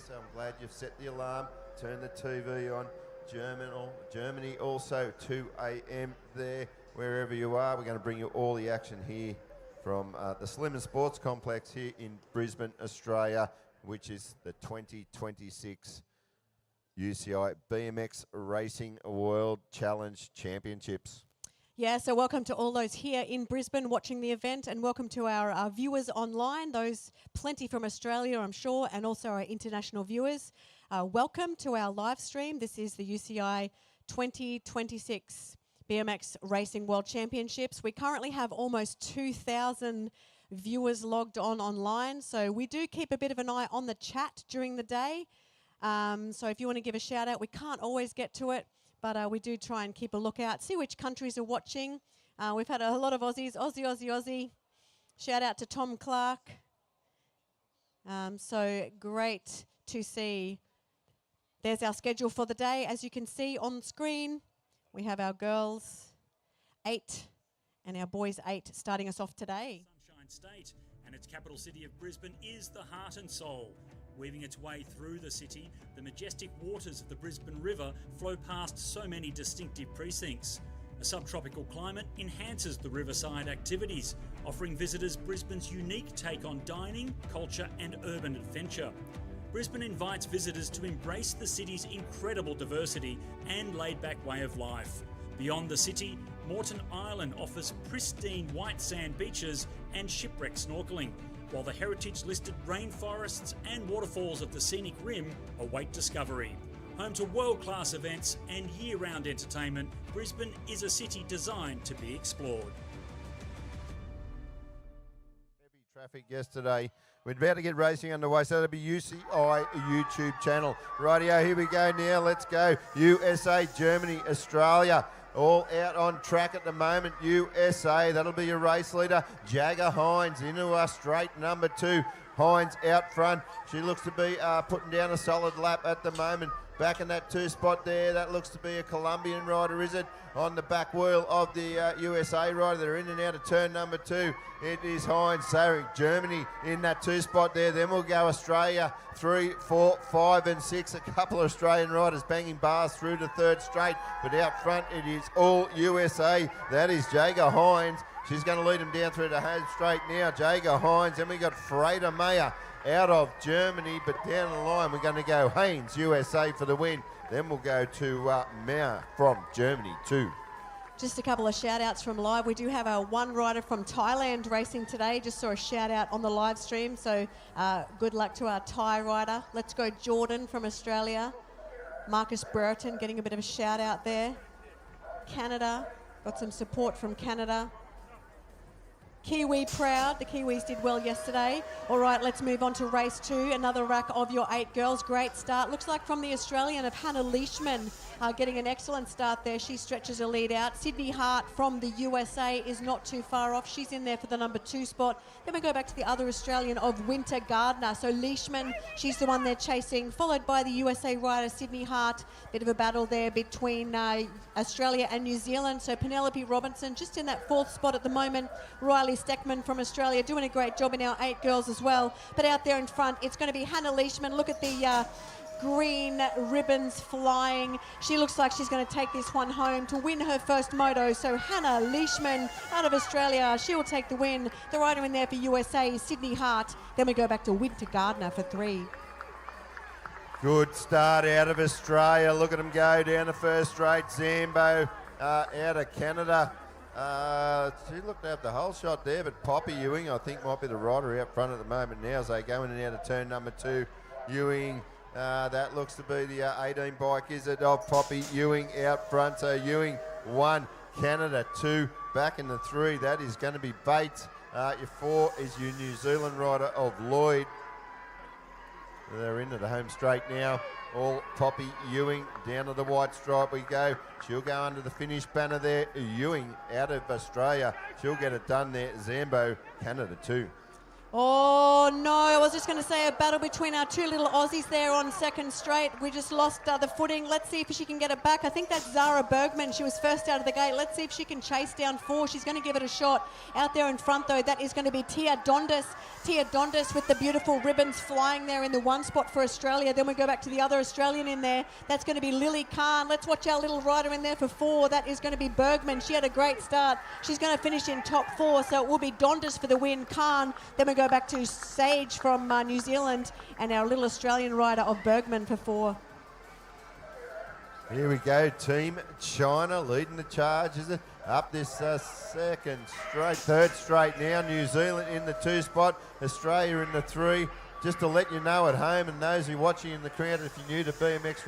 so I'm glad you've set the alarm, turned the TV on. Germany also 2 a.m. there, wherever you are. We're going to bring you all the action here from the Slimming Sports Complex here in Brisbane, Australia, which is the 2026 UCI BMX Racing World Challenge Championships. Yeah, so welcome to all those here in Brisbane watching the event, and welcome to our viewers online, those plenty from Australia, I'm sure, and also our international viewers. Welcome to our live stream. This is the UCI 2026 BMX Racing World Championships. We currently have almost 2,000 viewers logged on online, so we do keep a bit of an eye on the chat during the day. So if you want to give a shout out, we can't always get to it, but we do try and keep a lookout, see which countries are watching. We've had a lot of Aussies, Aussie. Shout out to Tom Clark. So great to see. There's our schedule for the day. As you can see on screen, we have our girls 8 and our boys 8 starting us off today. Sunshine State and its capital city of Brisbane is the heart and soul. Weaving its way through the city, the majestic waters of the Brisbane River flow past so many distinctive precincts. A subtropical climate enhances the riverside activities, offering visitors Brisbane's unique take on dining, culture and urban adventure. Brisbane invites visitors to embrace the city's incredible diversity and laid-back way of life. Beyond the city, Moreton Island offers pristine white sand beaches and shipwreck snorkelling, while the heritage-listed rainforests and waterfalls of the scenic rim await discovery. Home to world-class events and year-round entertainment, Brisbane is a city designed to be explored. Heavy traffic yesterday. We're about to get racing underway, so that'll be UCI YouTube channel. Rightio, here we go now. Let's go. USA, Germany, Australia. All out on track at the moment. USA, that'll be your race leader. Jagger Hines into a straight number 2. Hines out front. She looks to be putting down a solid lap at the moment. Back in that 2 spot there, that looks to be a Colombian rider, is it? On the back wheel of the USA rider. They're in and out of turn number 2. It is Hines. So Germany in that 2 spot there. Then we'll go Australia 3, 4, 5 and 6. A couple of Australian riders banging bars through to 3rd straight. But out front it is all USA. That is Jagger Hines. She's going to lead him down through the home straight now. Jagger Hines. Then we got Freda Meyer out of Germany, but down the line we're going to go Haynes, USA for the win. Then we'll go to Meyer from Germany too. Just a couple of shout outs from live. We do have one rider from Thailand racing today. Just saw a shout out on the live stream, so good luck to our Thai rider. Let's go Jordan from Australia. Marcus Brereton getting a bit of a shout out there. Canada, got some support from Canada. Kiwi proud. The Kiwis did well yesterday. All right, let's move on to race 2. Another rack of your 8 girls. Great start. Looks like from the Australian of Hannah Leishman getting an excellent start there. She stretches her lead out. Sydney Hart from the USA is not too far off. She's in there for the number 2 spot. Then we go back to the other Australian of Winter Gardner. So Leishman, she's the one they're chasing, followed by the USA rider Sydney Hart. Bit of a battle there between Australia and New Zealand. So Penelope Robinson just in that 4th spot at the moment. Riley Steckman from Australia doing a great job in our 8 girls as well. But out there in front, it's going to be Hannah Leishman. Look at the green ribbons flying. She looks like she's going to take this one home to win her first moto. So Hannah Leishman out of Australia, she will take the win. The rider in there for USA is Sydney Hart. Then we go back to Winter Gardner for 3. Good start out of Australia. Look at them go down the 1st straight. Zambo out of Canada. She looked at the whole shot there, but Poppy Ewing, I think, might be the rider out front at the moment now as they go in and out of turn number 2. Ewing, that looks to be the 18 bike, is it? Of Poppy Ewing out front. So Ewing 1, Canada 2, back in the 3. That is going to be Bates. Your 4 is your New Zealand rider of Lloyd. They're into the home straight now. All Poppy Ewing down to the white stripe we go. She'll go under the finish banner there. Ewing out of Australia. She'll get it done there. Zambo, Canada 2. Oh no, it was a just going to say a battle between our two little Aussies there on second straight. We just lost the footing. Let's see if she can get it back. I think that's Zara Bergman. She was first out of the gate. Let's see if she can chase down 4. She's going to give it a shot. Out there in front, though, that is going to be Tia Dondas. Tia Dondas with the beautiful ribbons flying there in the one spot for Australia. Then we go back to the other Australian in there. That's going to be Lily Khan. Let's watch our little rider in there for 4. That is going to be Bergman. She had a great start. She's going to finish in top 4, so it will be Dondas for the win. Khan. Then we go back to Sage from New Zealand and our little Australian rider of Bergman for 4. Here we go, Team China leading the charge, is it? Up this second straight, third straight now. New Zealand in the 2 spot, Australia in the 3. Just to let you know at home and those who are watching in the crowd, if you're new to BMX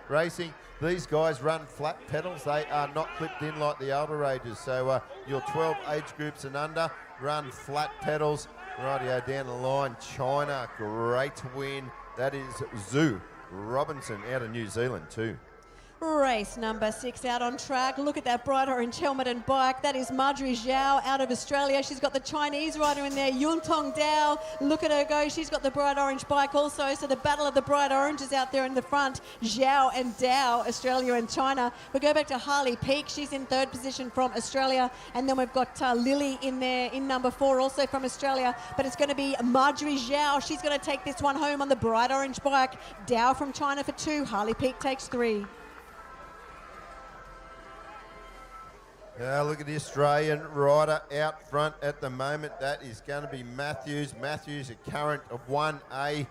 racing, these guys run flat pedals. They are not clipped in like the older ages. So your 12 age groups and under run flat pedals. Rightio down the line, China, great win. That is Zhu Robinson out of New Zealand too. Race number 6 out on track. Look at that bright orange helmet and bike. That is Marjorie Zhao out of Australia. She's got the Chinese rider in there, Yuntong Dao. Look at her go. She's got the bright orange bike also. So the battle of the bright oranges out there in the front. Zhao and Dao, Australia and China. We go back to Harley Peak. She's in 3rd position from Australia. And then we've got Lily in there in number 4 also from Australia. But it's going to be Marjorie Zhao. She's going to take this one home on the bright orange bike. Dao from China for 2. Harley Peak takes 3. Look at the Australian rider out front at the moment. That is going to be Matthews. Matthews, a current of 1A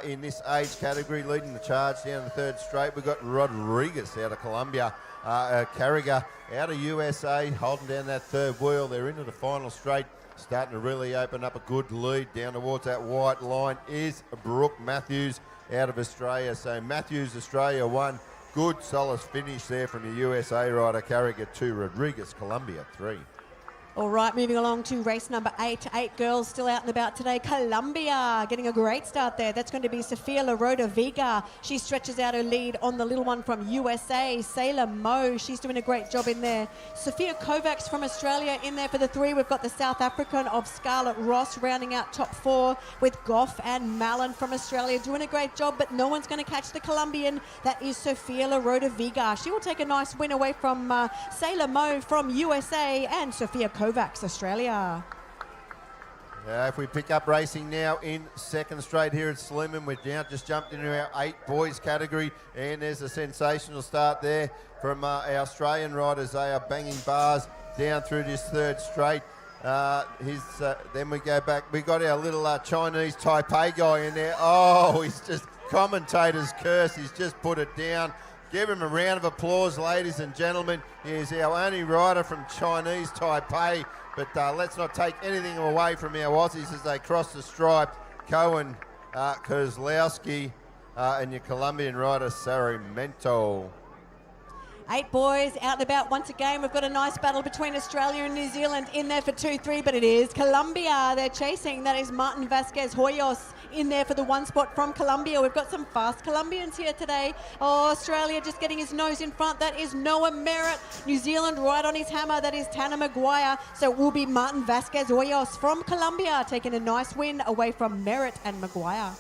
in this age category, leading the charge down the 3rd straight. We've got Rodriguez out of Colombia. Carragher out of USA, holding down that 3rd wheel. They're into the final straight, starting to really open up a good lead down towards that white line is Brooke Matthews out of Australia. So Matthews, Australia 1. Good, solid finish there from your USA rider, Carragher 2, Rodriguez, Colombia 3. All right, moving along to race number 8. 8 girls still out and about today. Colombia getting a great start there. That's going to be Sofia Laroda Viga. She stretches out her lead on the little one from USA, Sayla Mo. She's doing a great job in there. Sophia Kovacs from Australia in there for the 3. We've got the South African of Scarlett Ross rounding out top 4 with Goff and Mallon from Australia doing a great job, but no one's going to catch the Colombian. That is Sofia Laroda Viga. She will take a nice win away from Sayla Mo from USA and Sophia Kovacs, Australia. If we pick up racing now in 2nd straight here at Sleeman, we've now just jumped into our 8 boys category, and there's a sensational start there from our Australian riders. They are banging bars down through this 3rd straight. Then we go back. We got our little Chinese Taipei guy in there. Oh, he's just commentator's curse. He's just put it down. Give him a round of applause, ladies and gentlemen. He is our only rider from Chinese Taipei. But let's not take anything away from our Aussies as they cross the stripe. Cohen Kozlowski and your Colombian rider, Sarmiento. 8 boys out and about once again. We've got a nice battle between Australia and New Zealand in there for 2-3, but it is Colombia they're chasing. That is Martin Vasquez Hoyos in there for the 1 spot from Colombia. We've got some fast Colombians here today. Oh, Australia just getting his nose in front. That is Noah Merritt. New Zealand right on his hammer. That is Tanner Maguire. So it will be Martin Vasquez Hoyos from Colombia taking a nice win away from Merritt and Maguire.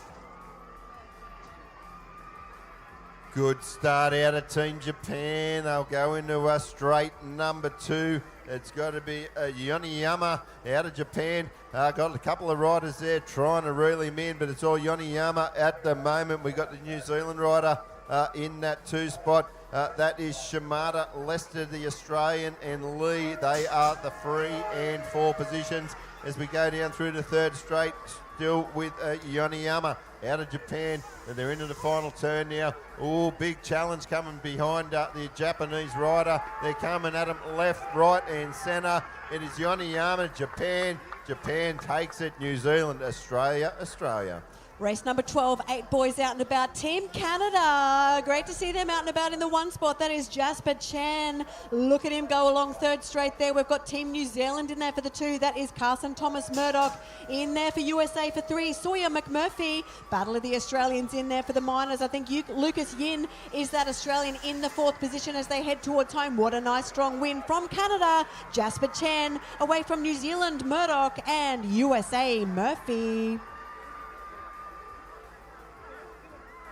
Good start out of Team Japan. They'll go into straight number 2. It's got to be Yoniyama out of Japan. Got a couple of riders there trying to reel him in, but it's all Yoniyama at the moment. We got the New Zealand rider in that 2 spot. That is Shimada, Lester, the Australian, and Lee. They are the 3 and 4 positions as we go down through the 3rd straight. Still with Yoniyama out of Japan, and they're into the final turn now. Oh, big challenge coming behind the Japanese rider. They're coming at him left, right, and centre. It is Yoniyama, Japan. Japan takes it. New Zealand, Australia, Australia. Race number 12, 8 boys out and about. Team Canada, great to see them out and about in the 1 spot. That is Jasper Chan. Look at him go along 3rd straight there. We've got Team New Zealand in there for the 2. That is Carson Thomas Murdoch in there for USA for 3. Sawyer McMurphy, battle of the Australians in there for the minors. I think Lucas Yin is that Australian in the 4th position as they head towards home. What a nice strong win from Canada. Jasper Chan away from New Zealand, Murdoch, and USA Murphy.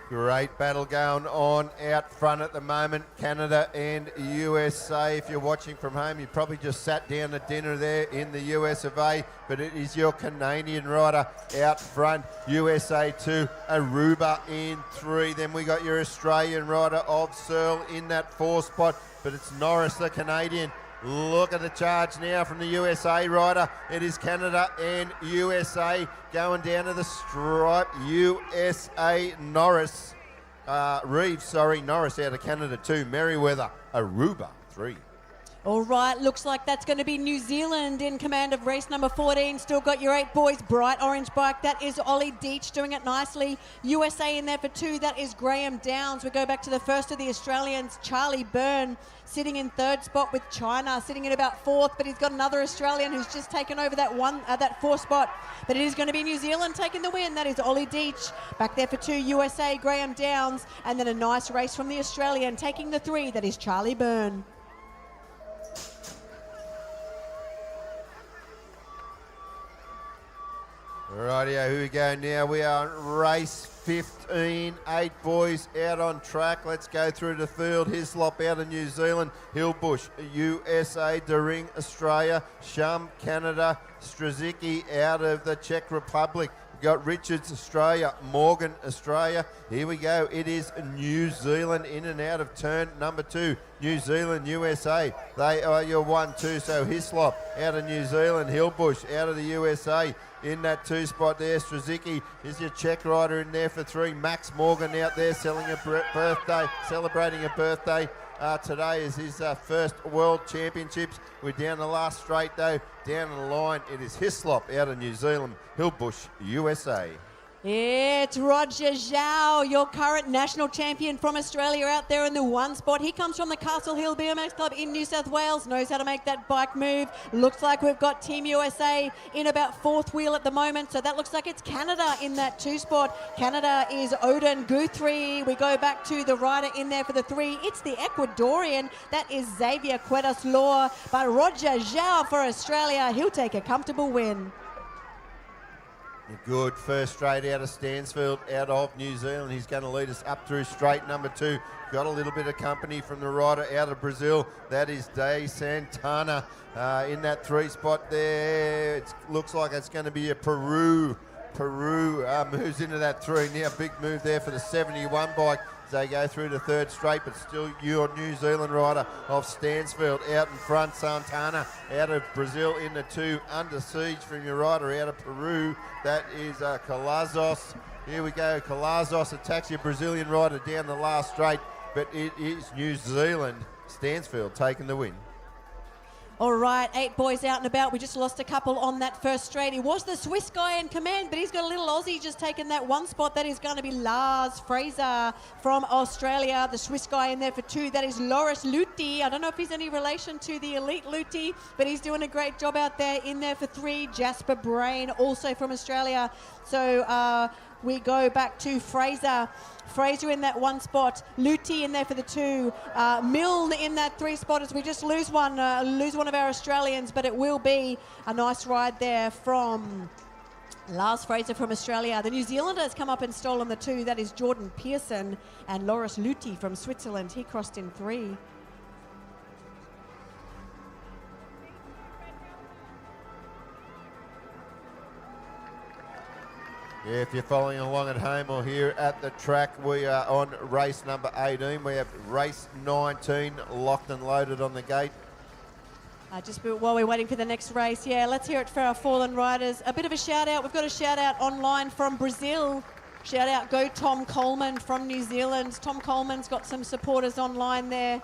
Great battle going on out front at the moment, Canada and USA. If you're watching from home, you probably just sat down at dinner there in the US of A, but it is your Canadian rider out front, USA 2, Aruba in 3. Then we got your Australian rider of Searle in that 4 spot, but it's Norris, the Canadian. Look at the charge now from the USA rider. It is Canada and USA going down to the stripe. USA Norris. Norris out of Canada 2. Merriweather, Aruba 3. All right, looks like that's going to be New Zealand in command of race number 14. Still got your 8 boys, bright orange bike. That is Ollie Deitch doing it nicely. USA in there for 2. That is Graham Downs. We go back to the first of the Australians, Charlie Byrne, sitting in 3rd spot with China, sitting in about 4th, but he's got another Australian who's just taken over that 4th spot. But it is going to be New Zealand taking the win. That is Ollie Deitch. Back there for 2, USA, Graham Downs. And then a nice race from the Australian taking the 3. That is Charlie Byrne. Rightio, here we go now. We are on race 15. 8 boys out on track. Let's go through the field. Hislop out of New Zealand. Hillbush, USA. Doring, Australia. Shum, Canada. Strzycki out of the Czech Republic. We've got Richards, Australia. Morgan, Australia. Here we go. It is New Zealand in and out of turn number 2. New Zealand, USA. They are your 1-2. So Hislop out of New Zealand. Hillbush out of the USA. In that 2 spot there, Strzycki is your Czech rider in there for 3. Max Morgan out there celebrating a birthday. Today is his first World Championships. We're down the last straight though, down the line. It is Hislop out of New Zealand, Hillbush, USA. It's Roger Zhao, your current national champion from Australia out there in the 1 spot. He comes from the Castle Hill BMX Club in New South Wales, knows how to make that bike move. Looks like we've got Team USA in about 4th wheel at the moment, so that looks like it's Canada in that 2 spot. Canada is Odin Guthrie. We go back to the rider in there for the 3. It's the Ecuadorian. That is Xavier Quedas-Law. But Roger Zhao for Australia, he'll take a comfortable win. Good first straight out of Stansfield, out of New Zealand. He's going to lead us up through straight number 2. Got a little bit of company from the rider out of Brazil. That is De Santana in that 3 spot there. It looks like it's going to be a Peru moves into that 3. Now big move there for the 71 bike. They go through the 3rd straight, but still your New Zealand rider of Stansfield out in front. Santana out of Brazil in the 2, under siege from your rider out of Peru. That is Calazos. Here we go. Calazos attacks your Brazilian rider down the last straight, but it is New Zealand, Stansfield, taking the win. All right, 8 boys out and about. We just lost a couple on that first straight. He was the Swiss guy in command, but he's got a little Aussie just taking that 1 spot. That is going to be Lars Fraser from Australia. The Swiss guy in there for 2. That is Loris Luthi. I don't know if he's any relation to the elite Luthi, but he's doing a great job out there. In there for 3, Jasper Brain, also from Australia. So we go back to Fraser. Fraser in that 1 spot. Luthi in there for the 2. Milne in that 3 spot as we just lose one of our Australians, but it will be a nice ride there from Lars Fraser from Australia. The New Zealander has come up and stolen the 2. That is Jordan Pearson and Loris Luthi from Switzerland. He crossed in 3. Yeah, if you're following along at home or here at the track, we are on race number 18. We have race 19 locked and loaded on the gate. Just while we're waiting for the next race, let's hear it for our fallen riders. A bit of a shout out. We've got a shout out online from Brazil. Shout out, go Tom Coleman from New Zealand. Tom Coleman's got some supporters online there.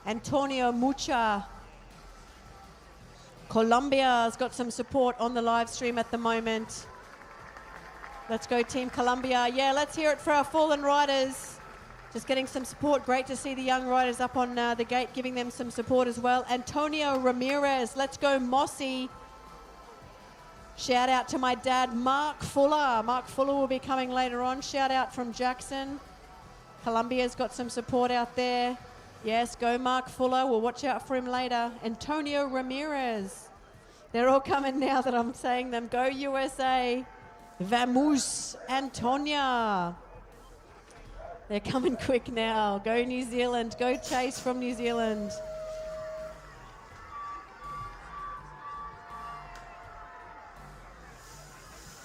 Antonio Mucha. Colombia's got some support on the live stream at the moment. Let's go Team Colombia. Yeah, let's hear it for our fallen riders. Just getting some support. Great to see the young riders up on the gate giving them some support as well. Antonio Ramirez. Let's go Mossy. Shout out to my dad, Mark Fuller. Mark Fuller will be coming later on. Shout out from Jackson. Colombia's got some support out there. Yes, go Mark Fuller. We'll watch out for him later. Antonio Ramirez. They're all coming now that I'm saying them. Go USA. Vamos, Antonia. They're coming quick now. Go New Zealand. Go Chase from New Zealand.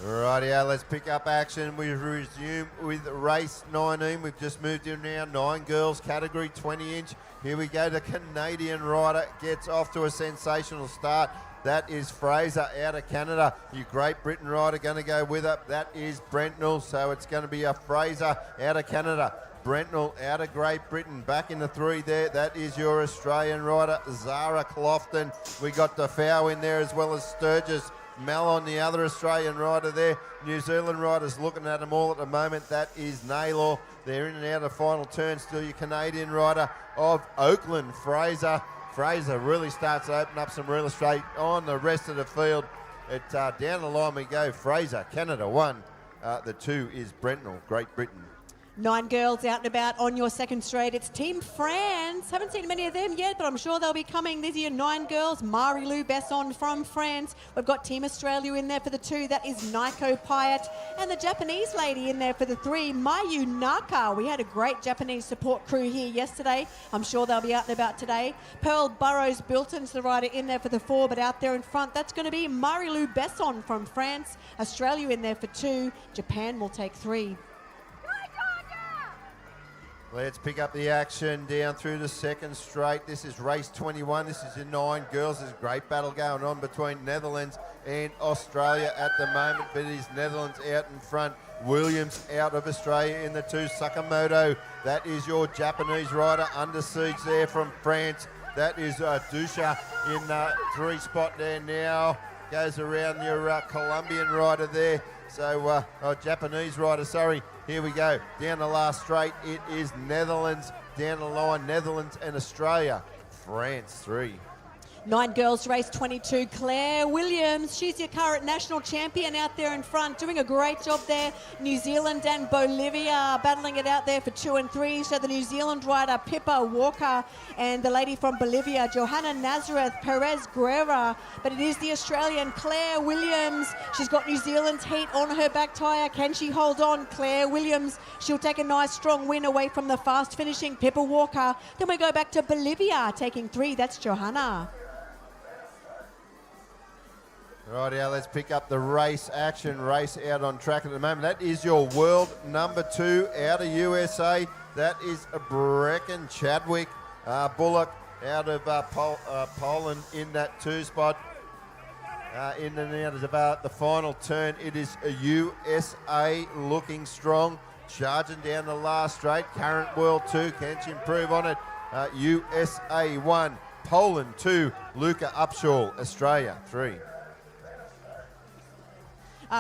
Rightio, let's pick up action. We resume with race 19. We've just moved in now, 9 girls category, 20-inch. Here we go. The Canadian rider gets off to a sensational start. That is Fraser out of Canada. Your Great Britain rider going to go with her. That is Brentnell. So it's going to be a Fraser out of Canada. Brentnell out of Great Britain. Back in the 3 there. That is your Australian rider, Zara Clofton. We got DeFau in there as well as Sturgis. Mel on the other Australian rider there. New Zealand riders looking at them all at the moment. That is Naylor. They're in and out of final turn. Still your Canadian rider of Oakland, Fraser. Fraser really starts to open up some real estate on the rest of the field. Down the line we go. Fraser, Canada 1. The 2 is Brentnell, Great Britain. 9 girls out and about on your second straight. It's Team France. Haven't seen many of them yet, but I'm sure they'll be coming. These are your 9 girls. Marie-Lou Besson from France. We've got Team Australia in there for the 2. That is Naiko Pyatt. And the Japanese lady in there for the 3, Mayu Naka. We had a great Japanese support crew here yesterday. I'm sure they'll be out and about today. Pearl Burrows-Bilton's the rider in there for the 4, but out there in front, that's going to be Marie-Lou Besson from France. Australia in there for 2. Japan will take 3. Let's pick up the action down through the second straight. This is race 21. This is your 9 girls. There's a great battle going on between Netherlands and Australia at the moment, but it is Netherlands out in front. Williams out of Australia in the 2. Sakamoto, that is your Japanese rider under siege there from France. That is Dusha in the 3 spot there now. Goes around your Colombian rider there. So, Japanese rider, sorry. Here we go. Down the last straight, it is Netherlands. Down the line, Netherlands and Australia. France 3. 9 girls race 22. Claire Williams, she's your current national champion out there in front, doing a great job there. New Zealand and Bolivia battling it out there for 2 and 3. So the New Zealand rider Pippa Walker and the lady from Bolivia, Johanna Nazareth Perez Guerra. But it is the Australian Claire Williams. She's got New Zealand's heat on her back tyre. Can she hold on? Claire Williams, she'll take a nice strong win away from the fast finishing Pippa Walker. Then we go back to Bolivia taking 3. That's Johanna. Rightio, let's pick up the race action. Race out on track at the moment. That is your world number 2 out of USA. That is Brecken Chadwick. Bullock out of Poland in that 2 spot. In and out of the final turn. It is a USA looking strong. Charging down the last straight. Current world 2. Can she improve on it? USA 1. Poland 2. Luca Upshaw. Australia 3.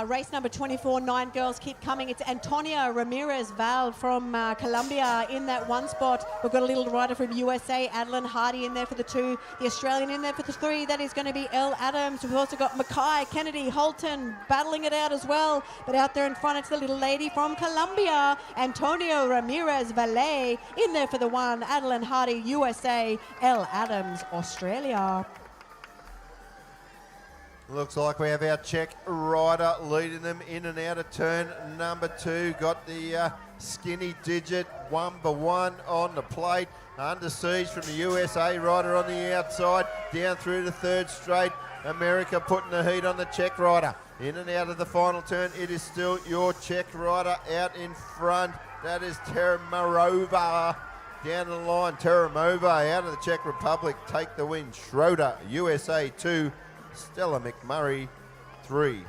Race number 24, 9 girls keep coming. It's Antonia Ramirez Val from Colombia in that 1 spot. We've got a little rider from USA, Adeline Hardy in there for the 2. The Australian in there for the 3. That is going to be Elle Adams. We've also got Mackay, Kennedy, Holton battling it out as well. But out there in front, it's the little lady from Colombia, Antonio Ramirez Valle in there for the 1. Adeline Hardy, USA, Elle Adams, Australia. Looks like we have our Czech rider leading them in and out of turn number 2. Got the skinny digit number 1 on the plate. Under siege from the USA rider on the outside. Down through the 3rd straight. America putting the heat on the Czech rider. In and out of the final turn. It is still your Czech rider out in front. That is Teremarova. Down the line, Teremarova out of the Czech Republic. Take the win. Schroeder, USA 2. Stella McMurray 3.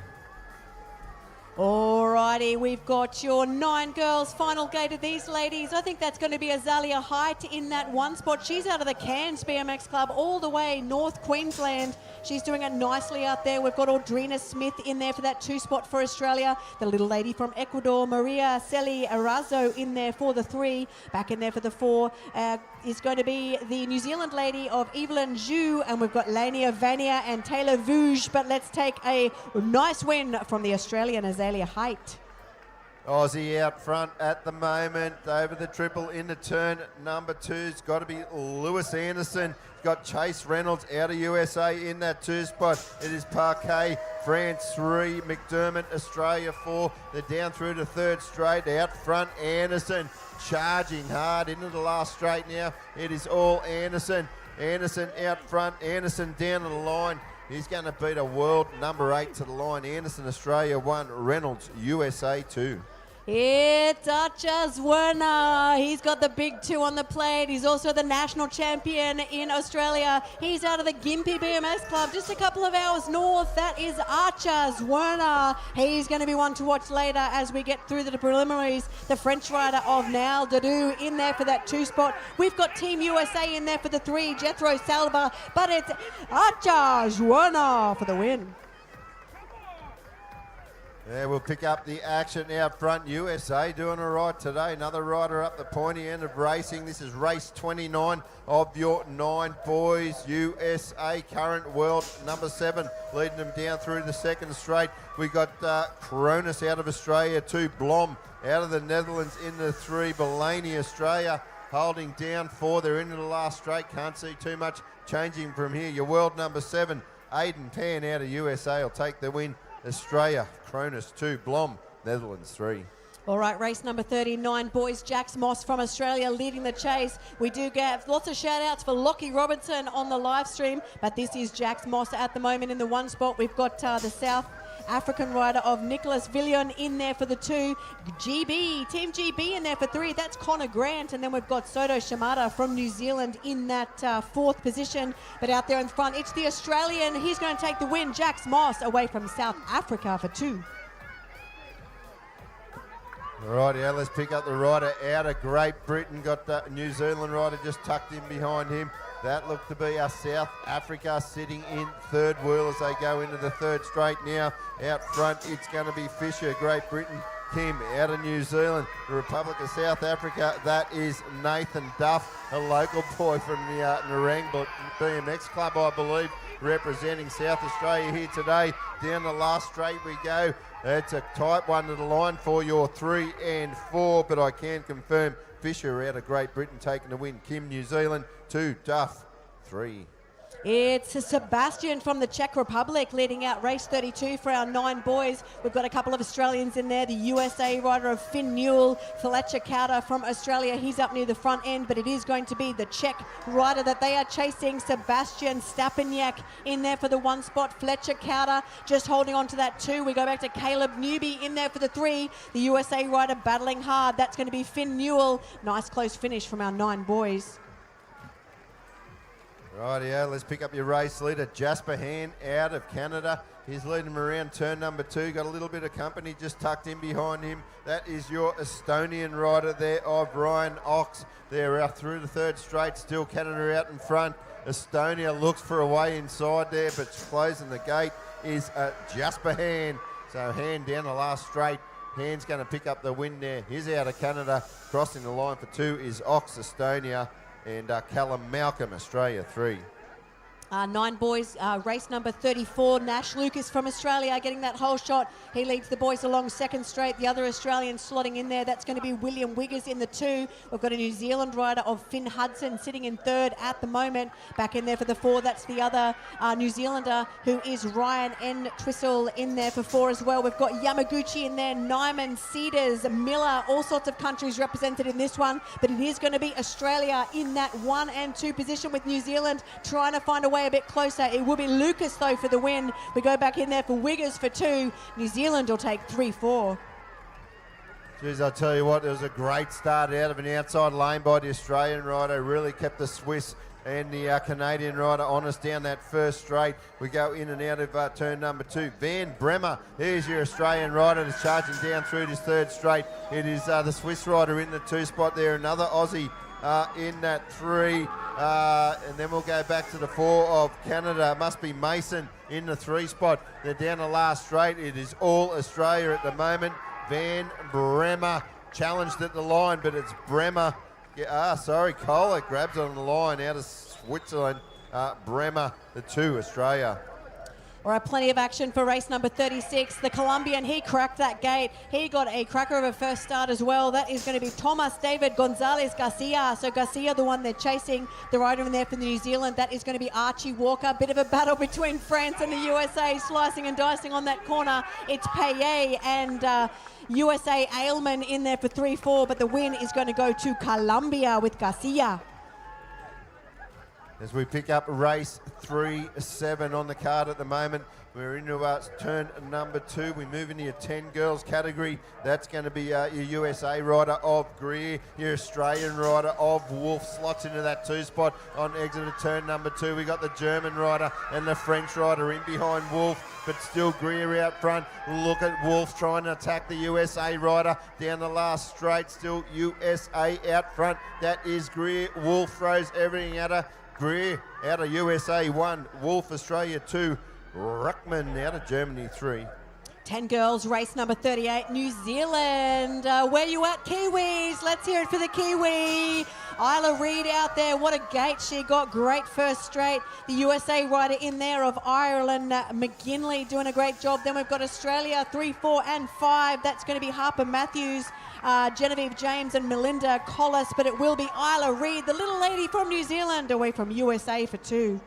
Alrighty, we've got your 9 girls final gate of these ladies. I think that's going to be Azalea Height in that 1 spot. She's out of the Cairns BMX Club all the way North Queensland. She's doing it nicely out there. We've got Audrina Smith in there for that 2 spot for Australia. The little lady from Ecuador, Maria Celi Arazo in there for the 3. Back in there for the 4 is going to be the New Zealand lady of Evelyn Zhu. And we've got Lania Vania and Taylor Vouge. But let's take a nice win from the Australian Azalea Height. Aussie out front at the moment, over the triple into turn number 2. It's got to be Lewis Anderson. Got Chase Reynolds out of USA in that 2 spot. It is Parquet, France 3, McDermott, Australia 4. They're down through to third straight. Out front, Anderson charging hard into the last straight now. It is all Anderson. Anderson out front, Anderson down to the line. He's going to beat a world number 8 to the line. Anderson, Australia 1, Reynolds, USA 2. It's Archers Werner. He's got the big 2 on the plate. He's also the national champion in Australia. He's out of the Gympie BMX Club, just a couple of hours north. That is Archers Werner. He's going to be one to watch later as we get through the preliminaries. The French rider of Nal Dadou in there for that 2 spot. We've got Team USA in there for the 3, Jethro Salva, but it's Archers Werner for the win. Yeah, we'll pick up the action out front. USA doing all right today. Another rider up the pointy end of racing. This is race 29 of your 9 boys. USA current world number 7, leading them down through the second straight. We got Cronus out of Australia 2, Blom out of the Netherlands in the 3, Belaney Australia holding down 4. They're into the last straight. Can't see too much changing from here. Your world number 7, Aiden Pan out of USA will take the win. Australia, Cronus 2, Blom, Netherlands 3. All right, race number 39, boys. Jax Moss from Australia leading the chase. We do get lots of shout-outs for Lockie Robinson on the live stream, but this is Jax Moss at the moment in the 1 spot. We've got the South African rider of Nicholas Villion in there for the 2. GB, Team GB in there for 3. That's Connor Grant. And then we've got Soto Shimada from New Zealand in that 4th position. But out there in front, it's the Australian. He's going to take the win. Jax Moss away from South Africa for 2. All right, yeah, let's pick up the rider out of Great Britain. Got the New Zealand rider just tucked in behind him. That looked to be our South Africa sitting in third wheel as they go into the third straight now. Out front, it's going to be Fisher, Great Britain. Kim out of New Zealand. The Republic of South Africa, that is Nathan Duff, a local boy from the Narang BMX Club, I believe, representing South Australia here today. Down the last straight we go. It's a tight one to the line for your 3 and 4, but I can confirm Fisher out of Great Britain taking the win. Kim, New Zealand 2, Duff 3. It's Sebastian from the Czech Republic leading out race 32 for our 9 boys. We've got a couple of Australians in there. The USA rider of Finn Newell, Fletcher Kauder from Australia. He's up near the front end, but it is going to be the Czech rider that they are chasing, Sebastian Stapaniak in there for the 1 spot. Fletcher Kauder just holding on to that 2. We go back to Caleb Newby in there for the 3. The USA rider battling hard. That's going to be Finn Newell. Nice close finish from our 9 boys. Rightio, let's pick up your race leader, Jasper Hand out of Canada. He's leading them around turn number 2. Got a little bit of company just tucked in behind him. That is your Estonian rider there of Ryan Ox. They're out through the third straight. Still Canada out in front. Estonia looks for a way inside there, but closing the gate is Jasper Hand. So Hand down the last straight. Hand's going to pick up the win there. He's out of Canada. Crossing the line for 2 is Ox, Estonia. And Callum Malcolm, Australia 3. 9 boys, race number 34, Nash Lucas from Australia getting that whole shot. He leads the boys along second straight. The other Australian slotting in there, that's going to be William Wiggers in the 2. We've got a New Zealand rider of Finn Hudson sitting in third at the moment. Back in there for the 4, that's the other New Zealander who is Ryan N. Twissell in there for 4 as well. We've got Yamaguchi in there, Nyman, Cedars, Miller, all sorts of countries represented in this one. But it is going to be Australia in that 1 and 2 position with New Zealand trying to find a way a bit closer. It will be Lucas though for the win. We go back in there for Wiggers for 2. New Zealand will take 3-4. Geez, I'll tell you what, there was a great start out of an outside lane by the Australian rider. Really kept the Swiss and the Canadian rider honest down that first straight. We go in and out of turn number 2. Van Bremer, there's your Australian rider that's charging down through this third straight. It is the Swiss rider in the 2 spot there. Another Aussie in that 3. And then we'll go back to the 4 of Canada. It must be Mason in the 3 spot. They're down the last straight. It is all Australia at the moment. Van Bremer challenged at the line, but it's Bremer. Kohler grabs on the line out of Switzerland. Bremer, the 2, Australia. All right, plenty of action for race number 36. The Colombian, he cracked that gate. He got a cracker of a first start as well. That is going to be Thomas David Gonzalez Garcia. So Garcia, the one they're chasing. The rider in there from New Zealand, that is going to be Archie Walker. Bit of a battle between France and the USA, slicing and dicing on that corner. It's Payet and USA Ailman in there for 3-4, but the win is going to go to Colombia with Garcia. As we pick up race 3-7 on the card at the moment, we're into turn number 2. We move into your 10 girls category. That's going to be your USA rider of Greer, your Australian rider of Wolf slots into that 2 spot on exit of turn number 2. We got the German rider and the French rider in behind Wolf, but still Greer out front. Look at Wolf trying to attack the USA rider down the last straight. Still USA out front. That is Greer. Wolf throws everything at her. Greer out of USA 1, Wolf Australia 2, Ruckman out of Germany 3. 10 girls, race number 38, New Zealand. Where you at, Kiwis? Let's hear it for the Kiwi. Isla Reid out there, what a gate she got, great first straight. The USA rider in there of Ireland, McGinley doing a great job. Then we've got Australia 3, 4 and 5. That's going to be Harper Matthews, Genevieve James and Melinda Collis, but it will be Isla Reid, the little lady from New Zealand, away from USA for 2.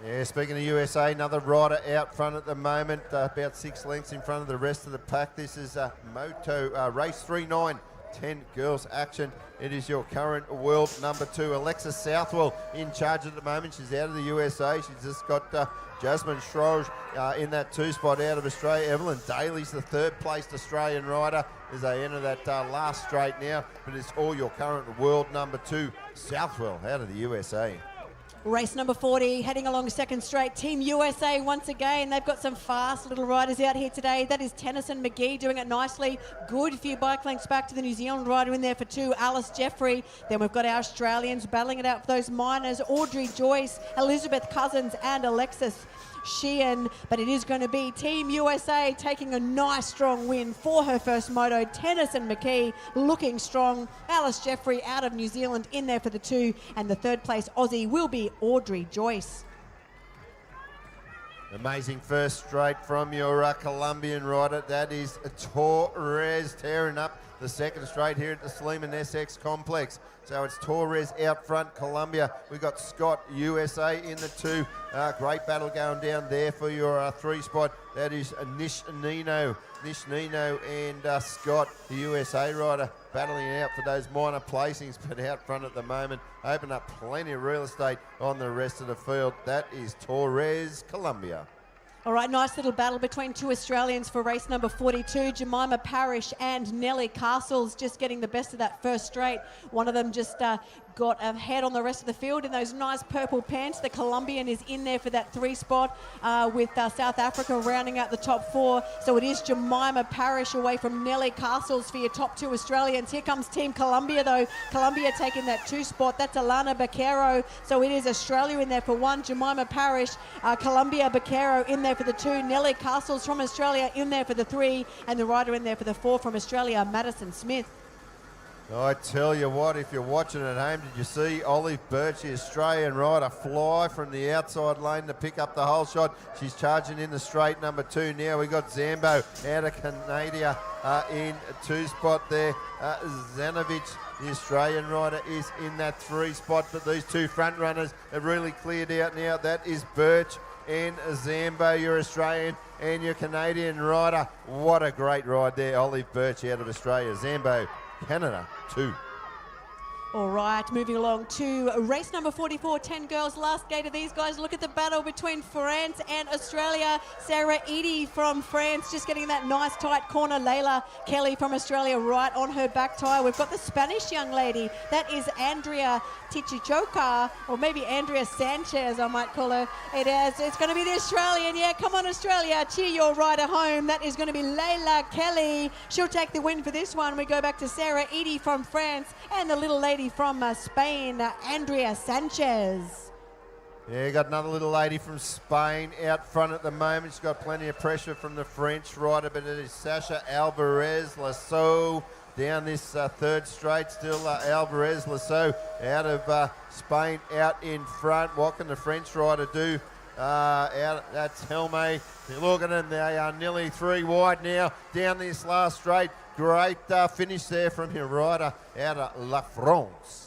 Yeah, speaking of USA, another rider out front at the moment, about 6 lengths in front of the rest of the pack. This is Moto race 3-9, 10 girls action. It is your current world number 2, Alexa Southwell, in charge at the moment. She's out of the USA. She's just got Jasmine Schroge in that 2 spot out of Australia. Evelyn Daly's the 3rd placed Australian rider as they enter that last straight now. But it's all your current world number 2, Southwell out of the USA. Race number 40, heading along second straight. Team USA once again. They've got some fast little riders out here today. That is Tennyson McGee doing it nicely. Good few bike lengths back to the New Zealand rider in there for 2, Alice Jeffrey. Then we've got our Australians battling it out for those minors. Audrey Joyce, Elizabeth Cousins and Alexis Sheehan, but it is going to be Team USA taking a nice strong win for her first moto. Tennyson McKee looking strong. Alice Jeffrey out of New Zealand in there for the 2, and the 3rd place Aussie will be Audrey Joyce. Amazing first straight from your Colombian rider. That is Torres tearing up the second straight here at the Sleeman SX Complex. So it's Torres out front, Colombia. We've got Scott, USA in the 2. Great battle going down there for your 3 spot. That is Nish Nino and Scott, the USA rider, battling out for those minor placings, but out front at the moment. Open up plenty of real estate on the rest of the field. That is Torres, Colombia. All right, nice little battle between 2 Australians for race number 42. Jemima Parrish and Nellie Castles just getting the best of that first straight. One of them just got ahead on the rest of the field in those nice purple pants. The Colombian is in there for that 3 spot with South Africa rounding out the top 4. So it is Jemima Parrish away from Nellie Castles for your top 2 Australians. Here comes Team Colombia though. Colombia taking that 2 spot. That's Alana Baquero. So it is Australia in there for 1. Jemima Parrish, Colombia Baquero in there for the 2. Nellie Castles from Australia in there for the 3. And the rider in there for the 4 from Australia, Madison Smith. I tell you what, if you're watching at home, did you see Olive Birch, the Australian rider, fly from the outside lane to pick up the whole shot? She's charging in the straight number 2 now. We got Zambo out of Canada in 2 spot there. Zanovic, the Australian rider, is in that 3 spot, but these 2 front runners have really cleared out now. That is Birch and Zambo, your Australian and your Canadian rider. What a great ride there. Olive Birch out of Australia. Zambo, Canada 2. All right, moving along to race number 44, 10 girls, last gate of these guys. Look at the battle between France and Australia. Sarah Edie from France just getting that nice tight corner. Layla Kelly from Australia right on her back tyre. We've got the Spanish young lady. That is Andrea Tichichoka, or maybe Andrea Sanchez, I might call her. It's going to be the Australian. Yeah, come on, Australia. Cheer your rider home. That is going to be Layla Kelly. She'll take the win for this one. We go back to Sarah Edie from France and the little lady from Spain, Andrea Sanchez. Yeah, got another little lady from Spain out front at the moment. She's got plenty of pressure from the French rider, but it is Sasha Alvarez Lasso down this 3rd straight. Still Alvarez Lasso out of Spain out in front. What can the French rider do? Out, that's Helme. They're looking and they are nearly 3 wide now down this last straight. Great finish there from your rider out of La France.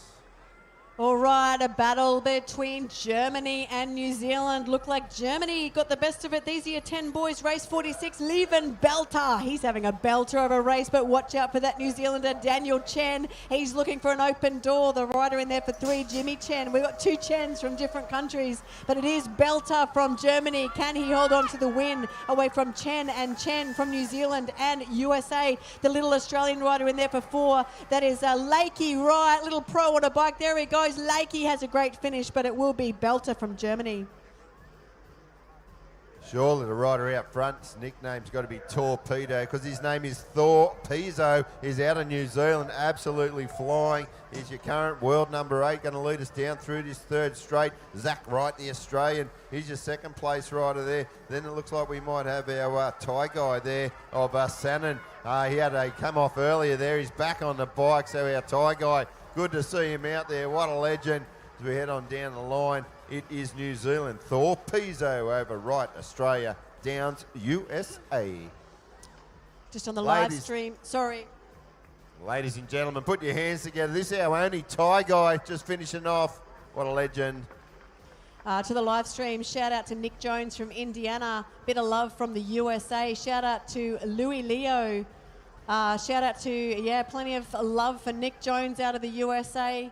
All right, a battle between Germany and New Zealand. Look like Germany got the best of it. These are your 10 boys. Race 46, Lieven Belter. He's having a belter of a race, but watch out for that New Zealander, Daniel Chen. He's looking for an open door. The rider in there for 3, Jimmy Chen. We've got 2 Chens from different countries, but it is Belter from Germany. Can he hold on to the win away from Chen and Chen from New Zealand and USA? The little Australian rider in there for 4. That is Lakey Wright, little pro on a bike. There he goes. Lakey has a great finish, but it will be Belter from Germany. Surely the rider out front's nickname's got to be Torpedo because his name is Thor Pizzo. He's out of New Zealand, absolutely flying. He's your current world number 8, going to lead us down through this 3rd straight. Zach Wright, the Australian, he's your 2nd place rider there. Then it looks like we might have our Thai guy there of Sannon. He had a come off earlier there. He's back on the bike, so our Thai guy, good to see him out there. What a legend. As we head on down the line, it is New Zealand. Thor Pizzo over Wright, Australia. Downs, USA. Just on the live stream. Sorry. Ladies and gentlemen, put your hands together. This is our only Thai guy just finishing off. What a legend. To the live stream, shout out to Nick Jones from Indiana. Bit of love from the USA. Shout out to Louis Leo. Shout out to, plenty of love for Nick Jones out of the USA.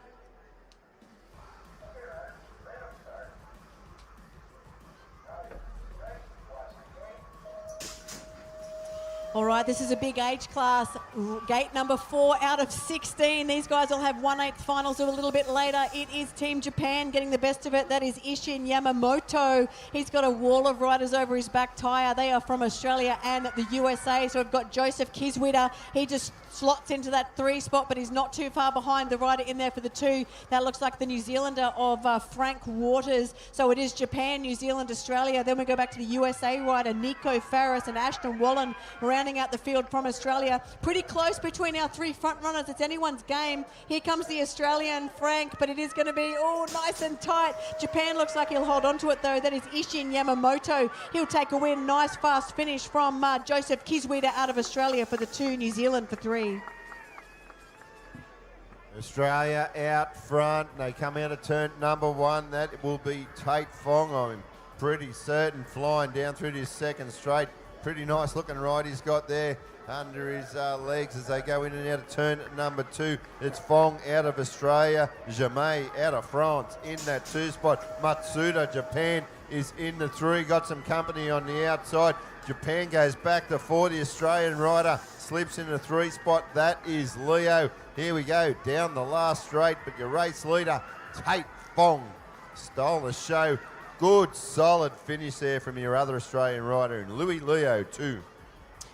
All right, this is a big age class. Gate number 4 out of 16. These guys will have 1/8 finals a little bit later. It is Team Japan getting the best of it. That is Ishin Yamamoto. He's got a wall of riders over his back tyre. They are from Australia and the USA. So we've got Joseph Kiswider. He just slots into that 3 spot, but he's not too far behind the rider in there for the 2. That looks like the New Zealander of Frank Waters. So it is Japan, New Zealand, Australia. Then we go back to the USA rider, Nico Farris and Ashton Wallen, rounding out the field from Australia. Pretty close between our 3 front runners. It's anyone's game. Here comes the Australian, Frank, but it is going to be, nice and tight. Japan looks like he'll hold on to it, though. That is Ishin Yamamoto. He'll take a win. Nice, fast finish from Joseph Kiswider out of Australia for the 2, New Zealand for 3. Australia out front. They come out of turn number 1. That will be Tate Fong. I'm pretty certain, flying down through this 2nd straight. Pretty nice looking ride he's got there under his legs as they go in and out of turn number 2. It's Fong out of Australia. Jamai out of France in that 2 spot. Matsuda, Japan, is in the 3. Got some company on the outside. Japan goes back to 4. The Australian rider slips in the 3 spot. That is Leo. Here we go down the last straight, but your race leader, Tate Fong, stole the show. Good, solid finish there from your other Australian rider, and Louis Leo too.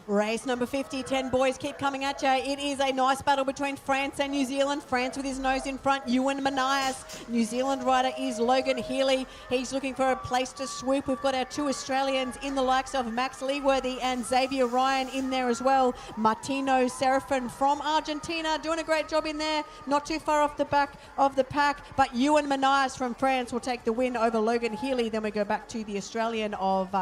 Race number 50, 10 boys keep coming at you. It is a nice battle between France and New Zealand. France with his nose in front, Ewan Manias. New Zealand rider is Logan Healy. He's looking for a place to swoop. We've got our 2 Australians in the likes of Max Leeworthy and Xavier Ryan in there as well. Martino Serafin from Argentina doing a great job in there. Not too far off the back of the pack, but Ewan Manias from France will take the win over Logan Healy. Then we go back to the Australian of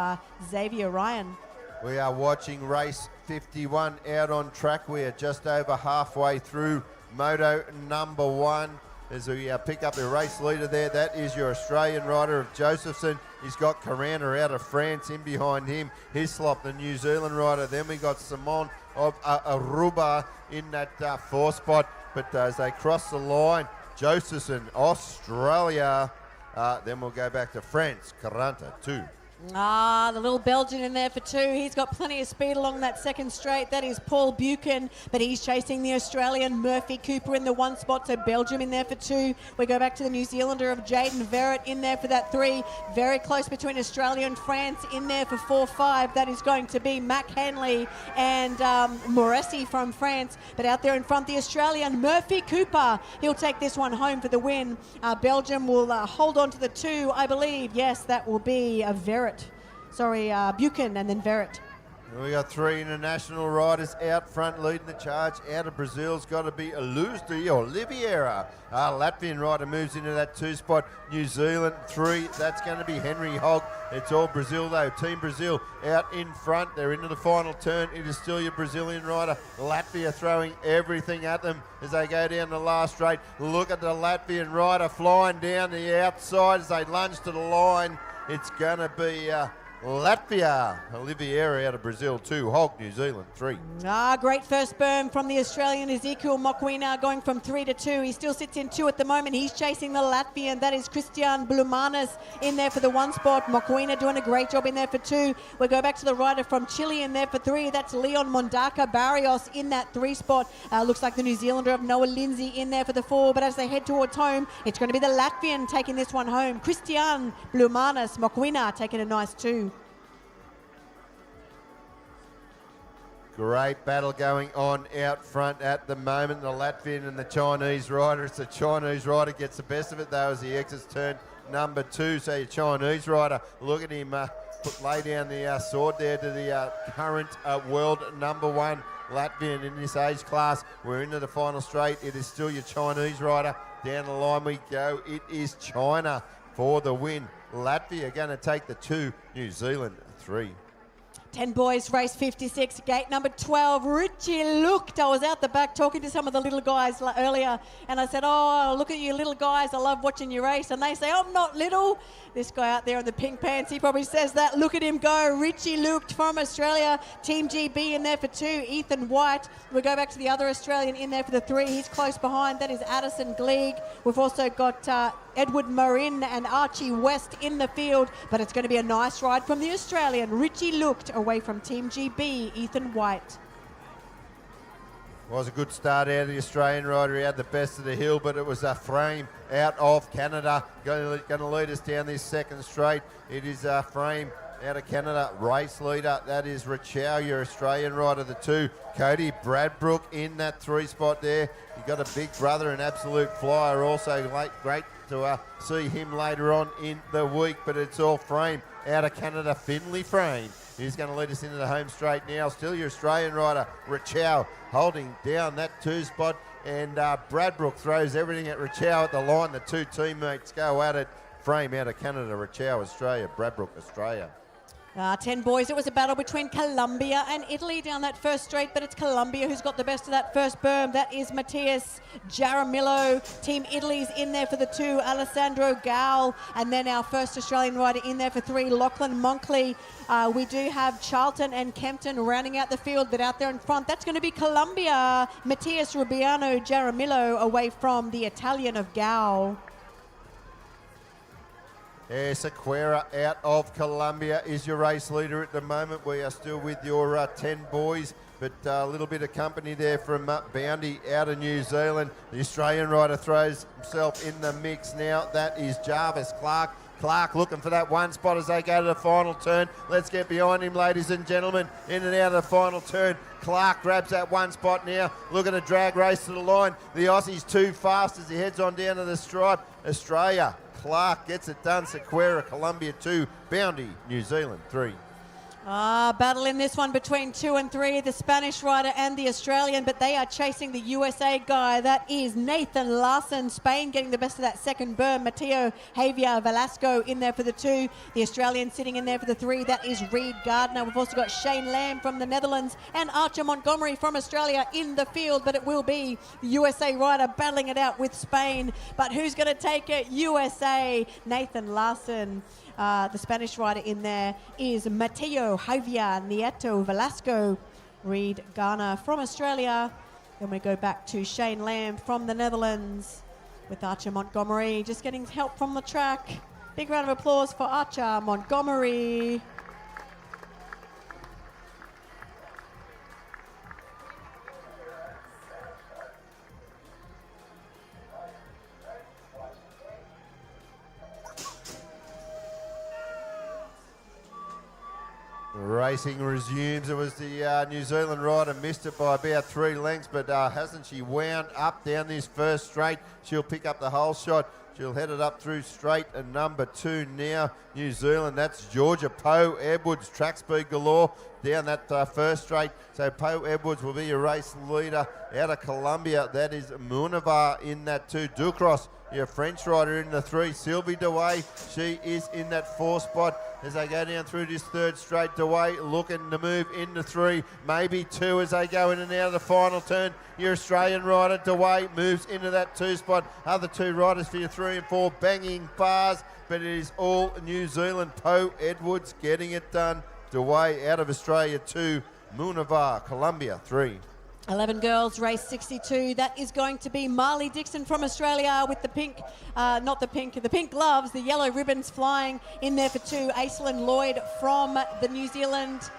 Xavier Ryan. We are watching race 51 out on track. We are just over halfway through moto number 1. As we pick up the race leader there, that is your Australian rider of Josephson. He's got Carana out of France in behind him. Hislop, the New Zealand rider. Then we got Simon of Aruba in that 4 spot. But as they cross the line, Josephson, Australia. Then we'll go back to France, Caranta, 2. The little Belgian in there for 2. He's got plenty of speed along that 2nd straight. That is Paul Buchan, but he's chasing the Australian Murphy Cooper in the 1 spot. So Belgium in there for 2. We go back to the New Zealander of Jaden Verrett in there for that 3. Very close between Australia and France in there for 4-5. That is going to be Mac Hanley and Moresi from France. But out there in front, the Australian Murphy Cooper. He'll take this one home for the win. Belgium will hold on to the 2, I believe. Yes, that will be Verrett. Sorry, Buchan and then Verrett. We got 3 international riders out front leading the charge. Out of Brazil's got to be Luzdi or Oliveira. Latvian rider moves into that 2 spot. New Zealand 3, that's going to be Henry Hogg. It's all Brazil though. Team Brazil out in front. They're into the final turn. It is still your Brazilian rider. Latvia throwing everything at them as they go down the last straight. Look at the Latvian rider flying down the outside as they lunge to the line. It's going to be Latvia. Oliveira out of Brazil 2, Hogg New Zealand 3. Great first berm from the Australian Ezekiel Mokwina going from 3 to 2. He still sits in 2 at the moment. He's chasing the Latvian. That is Christian Blumanis in there for the 1 spot. Mokwina doing a great job in there for 2. We go back to the rider from Chile in there for 3. That's Leon Mondaka Barrios in that 3 spot. Looks like the New Zealander of Noah Lindsay in there for the 4. But as they head towards home, it's going to be the Latvian taking this one home. Christian Blumanis, Mokwina taking a nice 2. Great battle going on out front at the moment. The Latvian and the Chinese rider. It's the Chinese rider gets the best of it though as he exits turn number 2. So your Chinese rider, look at him lay down the sword there to the current world number 1 Latvian in this age class. We're into the final straight. It is still your Chinese rider. Down the line we go. It is China for the win. Latvia going to take the 2, New Zealand 3. 10 boys, race 56, gate number 12. Richie looked. I was out the back talking to some of the little guys earlier, and I said, oh, look at you little guys. I love watching you race. And they say, I'm not little. This guy out there in the pink pants, he probably says that. Look at him go. Richie looked from Australia. Team GB in there for 2. Ethan White. We go back to the other Australian in there for the 3. He's close behind. That is Addison Gleig. We've also got Edward Marin and Archie West in the field, but it's going to be a nice ride from the Australian. Richie looked away from Team GB, Ethan White. Was a good start out of the Australian rider. He had the best of the hill, but it was a frame out of Canada. Going to lead us down this second straight. It is a frame out of Canada. Race leader, that is Richow, your Australian rider, the 2. Cody Bradbrook in that 3 spot there. You got a big brother, an absolute flyer. Also great to see him later on in the week, but it's all frame out of Canada. Finley Frame. He's going to lead us into the home straight now. Still your Australian rider, Richow, holding down that 2 spot. And Bradbrook throws everything at Richow at the line. The 2 teammates go at it. Frame out of Canada, Richow, Australia, Bradbrook, Australia. 10 boys. It was a battle between Colombia and Italy down that first straight, but it's Colombia who's got the best of that first berm. That is Matthias Jaramillo. Team Italy's in there for the 2, Alessandro Gal, and then our first Australian rider in there for 3, Lachlan Monkley. We do have Charlton and Kempton rounding out the field, but out there in front, that's going to be Colombia. Matthias Rubiano Jaramillo away from the Italian of Gal. Sequeira out of Colombia is your race leader at the moment. We are still with your 10 boys, but a little bit of company there from Boundy out of New Zealand. The Australian rider throws himself in the mix now. That is Jarvis Clark. Clark looking for that 1 spot as they go to the final turn. Let's get behind him, ladies and gentlemen. In and out of the final turn. Clark grabs that 1 spot now. Look at a drag race to the line. The Aussie's too fast as he heads on down to the stripe. Australia, Clark gets it done. Sequeira, Colombia 2. Boundy, New Zealand 3. Battle in this one between 2 and 3, the Spanish rider and the Australian, but they are chasing the USA guy. That is Nathan Larson, Spain getting the best of that second berm. Mateo Javier Velasco in there for the 2. The Australian sitting in there for the 3. That is Reed Gardner. We've also got Shane Lamb from the Netherlands and Archer Montgomery from Australia in the field, but it will be the USA rider battling it out with Spain. But who's going to take it? USA, Nathan Larson. The Spanish rider in there is Mateo Javier Nieto Velasco. Reed Garner from Australia. Then we go back to Shane Lamb from the Netherlands with Archer Montgomery just getting help from the track. Big round of applause for Archer Montgomery. Racing resumes. It was the New Zealand rider, missed it by about 3 lengths, but hasn't she wound up down this first straight? She'll pick up the whole shot. She'll head it up through straight and number 2 now. New Zealand, that's Georgia Poe Edwards, track speed galore. down that first straight. So Poe Edwards will be your race leader out of Colombia. That is Munavar in that 2. Ducros, your French rider, in the 3. Sylvie DeWay, she is in that 4 spot. As they go down through this third straight, DeWay looking to move into 3, maybe 2 as they go in and out of the final turn. Your Australian rider, DeWay, moves into that 2 spot. Other 2 riders for your 3 and 4, banging bars, but it is all New Zealand. Poe Edwards getting it done. DeWay out of Australia 2, Munavar, Colombia 3. 11 girls, race 62. That is going to be Marley Dixon from Australia with the pink, the pink gloves, the yellow ribbons flying in there for 2. Aislinn Lloyd from the New Zealand.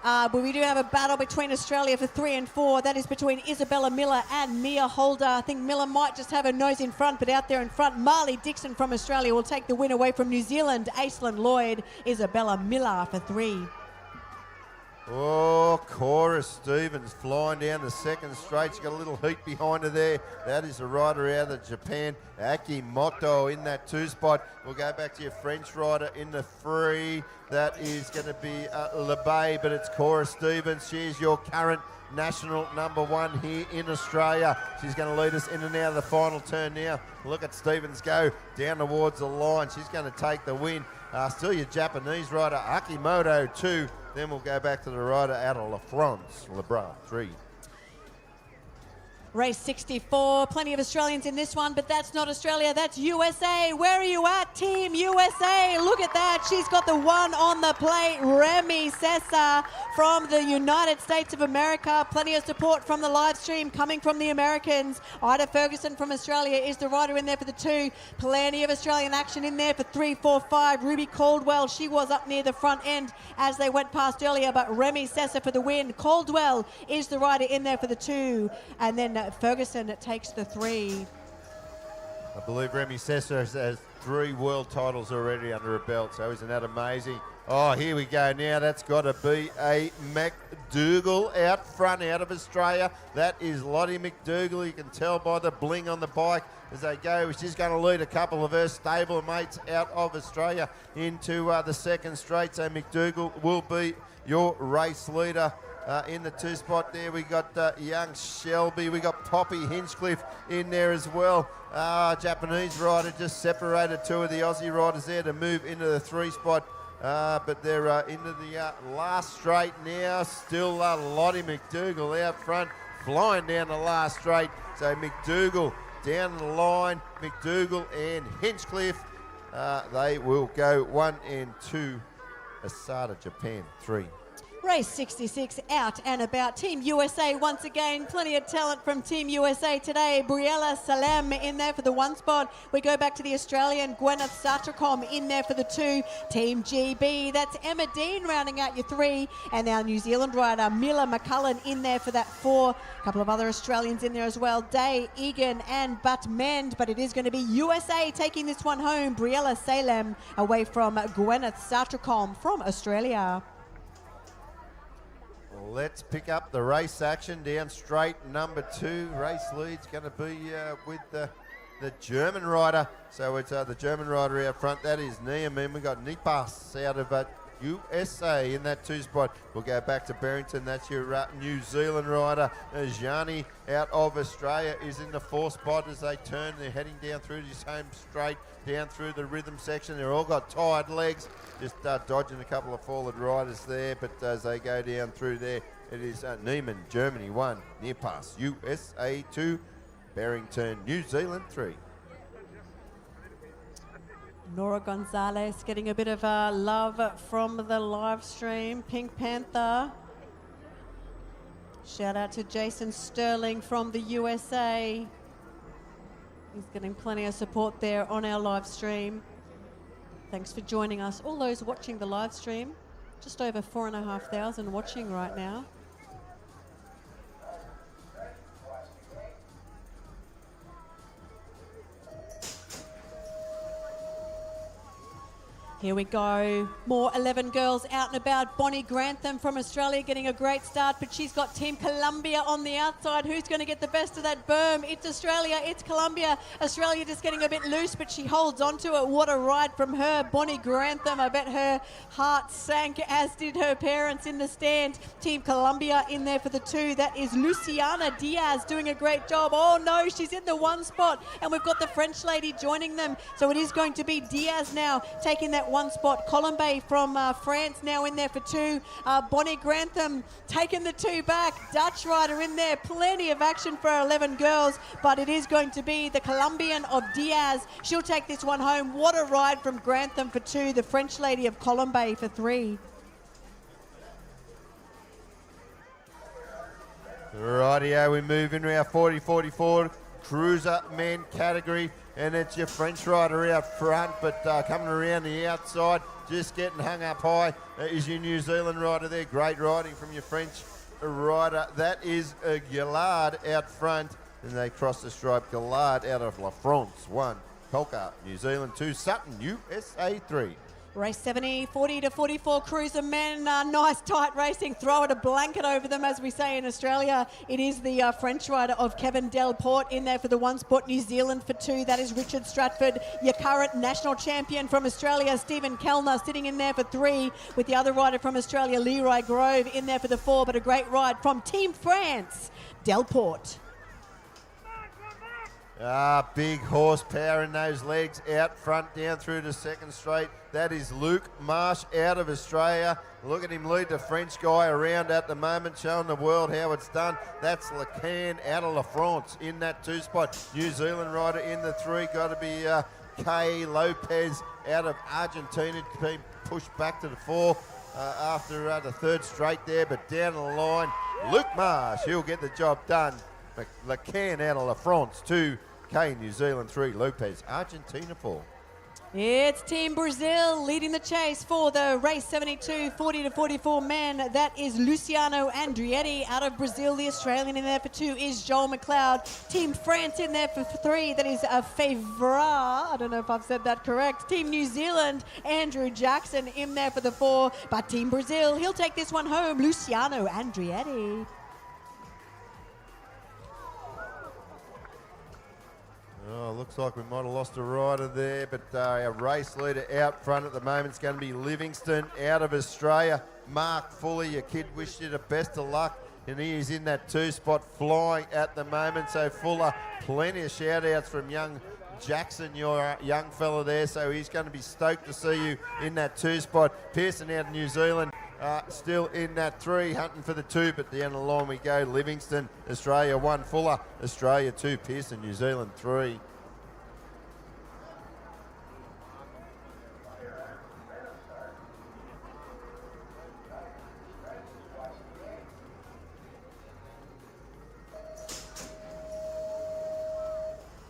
But we do have a battle between Australia for 3 and 4. That is between Isabella Miller and Mia Holder. I think Miller might just have her nose in front, but out there in front, Marley Dixon from Australia will take the win away from New Zealand. Aislinn Lloyd, Isabella Miller for 3. Oh, Cora Stevens flying down the second straight. She's got a little heat behind her there. That is a rider out of Japan, Akimoto, in that 2 spot. We'll go back to your French rider in the 3. That is going to be LeBay, but it's Cora Stevens. She's your current national number 1 here in Australia. She's going to lead us in and out of the final turn now. Look at Stevens go down towards the line. She's going to take the win. Still your Japanese rider, Akimoto, 2. Then we'll go back to the rider out of La France, Lebras, 3. Race 64, plenty of Australians in this one, but that's not Australia, that's USA. Where are you at, Team USA? Look at that, she's got the 1 on the plate, Remy Sessa from the United States of America. Plenty of support from the live stream coming from the Americans. Ida Ferguson from Australia is the rider in there for the 2. Plenty of Australian action in there for 3, 4, 5. Ruby Caldwell, she was up near the front end as they went past earlier, but Remy Sessa for the win. Caldwell is the rider in there for the 2. And then Ferguson takes the 3. I believe Remy Sessa has 3 world titles already under her belt, so isn't that amazing? Oh, here we go now. That's got to be a McDougall out front out of Australia. That is Lottie McDougall. You can tell by the bling on the bike as they go. She's going to lead a couple of her stable mates out of Australia into the second straight. So McDougall will be your race leader. In the 2 spot there, we got young Shelby. We got Poppy Hinchcliffe in there as well. Japanese rider just separated 2 of the Aussie riders there to move into the 3 spot. But they're into the last straight now. Still Lottie McDougall out front, flying down the last straight. So McDougall down the line. McDougall and Hinchcliffe. They will go 1 and 2. Asada, Japan, 3. Race 66 out and about. Team USA once again. Plenty of talent from Team USA today. Briella Salem in there for the 1 spot. We go back to the Australian Gwyneth Satracom in there for the 2. Team GB, that's Emma Dean rounding out your 3. And our New Zealand rider Mila McCullen in there for that 4. A couple of other Australians in there as well. Day, Egan and Batmend. But it is going to be USA taking this one home. Briella Salem away from Gwyneth Satracom from Australia. Let's pick up the race action down straight number 2. Race lead's going to be with the German rider. So it's the German rider out front. That is Niemann. We got Nipas out of USA in that 2 spot. We'll go back to Barrington. That's your New Zealand rider. Jani out of Australia is in the 4 spot as they turn. They're heading down through this home straight, down through the rhythm section. They're all got tired legs, just dodging a couple of forward riders there. But as they go down through there, it is Niemann, Germany 1, near pass, USA 2, Barrington, New Zealand 3. Nora Gonzalez getting a bit of love from the live stream. Pink Panther. Shout out to Jason Sterling from the USA. He's getting plenty of support there on our live stream. Thanks for joining us. All those watching the live stream, just over 4,500 watching right now. Here we go. More 11 girls out and about. Bonnie Grantham from Australia getting a great start, but she's got Team Columbia on the outside. Who's going to get the best of that berm? It's Australia. It's Columbia. Australia just getting a bit loose, but she holds on to it. What a ride from her. Bonnie Grantham, I bet her heart sank, as did her parents in the stand. Team Columbia in there for the 2. That is Luciana Diaz doing a great job. Oh no, she's in the 1 spot, and we've got the French lady joining them. So it is going to be Diaz now taking that 1 spot. Colombe from France now in there for 2. Bonnie Grantham taking the 2 back. Dutch rider in there. Plenty of action for our 11 girls, but it is going to be the Colombian of Diaz. She'll take this one home. What a ride from Grantham for 2. The French lady of Colombe for 3. Rightio, we move into our 40-44 cruiser men category, and it's your French rider out front, but coming around the outside, just getting hung up high, is your New Zealand rider there. Great riding from your French rider. That is Gillard out front, and they cross the stripe. Gillard out of La France 1, Polka New Zealand 2, Sutton USA 3. Race 70, 40-44 cruiser men. Nice tight racing. Throw it a blanket over them, as we say in Australia. It is the French rider of Kevin Delporte in there for the 1 spot. New Zealand for 2. That is Richard Stratford. Your current national champion from Australia, Stephen Kellner, sitting in there for 3, with the other rider from Australia, Leroy Grove, in there for the 4. But a great ride from Team France, Delporte. Big horsepower in those legs, out front, down through the 2nd straight. That is Luke Marsh out of Australia. Look at him lead the French guy around at the moment, showing the world how it's done. That's Lacan out of La France in that 2 spot. New Zealand rider in the 3, got to be Kay Lopez out of Argentina, being pushed back to the 4 after the 3rd straight there, but down the line, Luke Marsh, he'll get the job done. Lacan out of La France 2, Kay New Zealand 3, Lopez Argentina 4. It's Team Brazil leading the chase for the race 72, 40-44 men. That is Luciano Andrietti out of Brazil. The Australian in there for 2 is Joel McLeod. Team France in there for 3. That is Favra. I don't know if I've said that correct. Team New Zealand, Andrew Jackson in there for the 4. But Team Brazil, he'll take this one home. Luciano Andrietti. Oh, looks like we might have lost a rider there, but our race leader out front at the moment is going to be Livingston out of Australia. Mark Fuller, your kid, wish you the best of luck, and he is in that 2 spot flying at the moment. So Fuller, plenty of shout outs from young Jackson, your young fella there, so he's going to be stoked to see you in that 2 spot. Pearson out of New Zealand, still in that 3, hunting for the 2, but down the line we go. Livingston, Australia 1, Fuller, Australia 2, Pearson, New Zealand 3.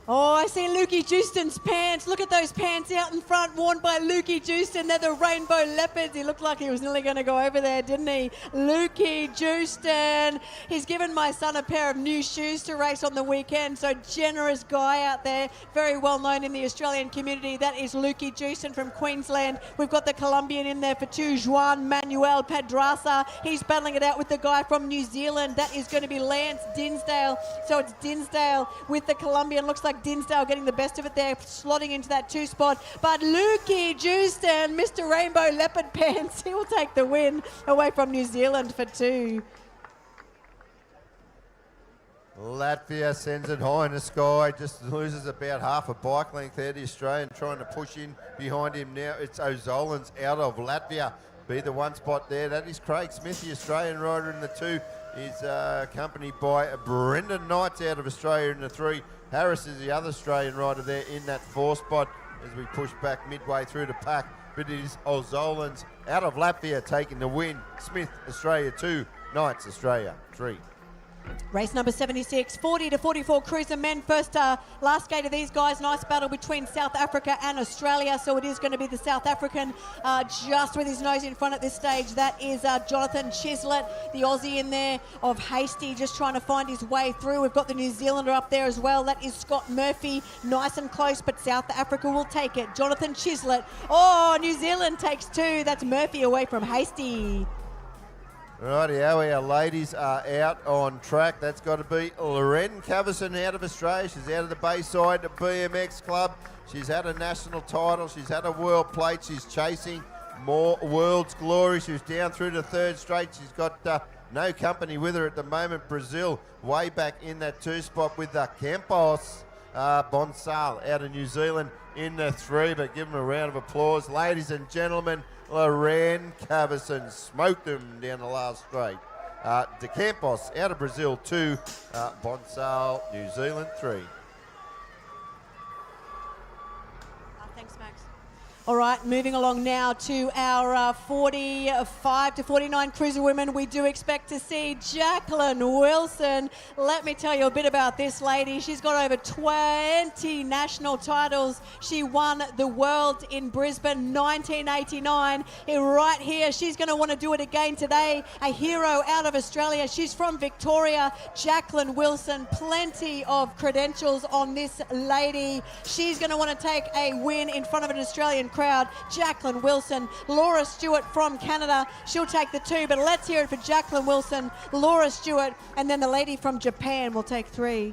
Oh, I see Lukey Justin's pants. Look at those pants out in front, worn by Lukey Justin. They're the rainbow leopards. He looked like he was nearly going to go over there, didn't he? Lukey Justin. He's given my son a pair of new shoes to race on the weekend. So generous guy out there. Very well known in the Australian community. That is Lukey Justin from Queensland. We've got the Colombian in there for 2, Juan Manuel Pedraza. He's battling it out with the guy from New Zealand. That is going to be Lance Dinsdale. So it's Dinsdale with the Colombian. Looks like Dinsdale getting the best of it there, slotting into that 2 spot. But Lukey Justin, Mr. Rainbow Leopard Pants, he will take the win away from New Zealand for 2. Latvia sends it high in the sky, just loses about half a bike length there. The Australian trying to push in behind him now. It's O'Zolins out of Latvia. Be the 1 spot there. That is Craig Smith, the Australian rider in the 2. He's accompanied by Brendan Knights out of Australia in the 3. Harris is the other Australian rider there in that 4 spot as we push back midway through the pack. But it is O'Zolins out of Latvia taking the win. Smith, Australia 2, Knights, Australia 3. Race number 76, 40 to 44 cruiser men. First, last gate of these guys. Nice battle between South Africa and Australia. So it is going to be the South African just with his nose in front at this stage. That is Jonathan Chislett, the Aussie in there of Hasty, just trying to find his way through. We've got the New Zealander up there as well. That is Scott Murphy. Nice and close, but South Africa will take it. Jonathan Chislett. Oh, New Zealand takes 2. That's Murphy away from Hasty. Rightio, our ladies are out on track. That's got to be Loren Cavison out of Australia. She's out of the Bayside BMX Club. She's had a national title. She's had a world plate. She's chasing more world's glory. She was down through the third straight. She's got no company with her at the moment. Brazil way back in that 2 spot with Campos Bonsal out of New Zealand in the 3. But give them a round of applause. Ladies and gentlemen, Loren Cavison smoked them down the last straight. De Campos out of Brazil 2, Bonsal, New Zealand 3. Thanks, Max. All right, moving along now to our 45 to 49 cruiser women. We do expect to see Jacqueline Wilson. Let me tell you a bit about this lady. She's got over 20 national titles. She won the world in Brisbane 1989. Right here, she's going to want to do it again today. A hero out of Australia. She's from Victoria. Jacqueline Wilson. Plenty of credentials on this lady. She's going to want to take a win in front of an Australian crowd. Jacqueline Wilson. Laura Stewart from Canada, she'll take the 2, but let's hear it for Jacqueline Wilson, Laura Stewart, and then the lady from Japan will take 3.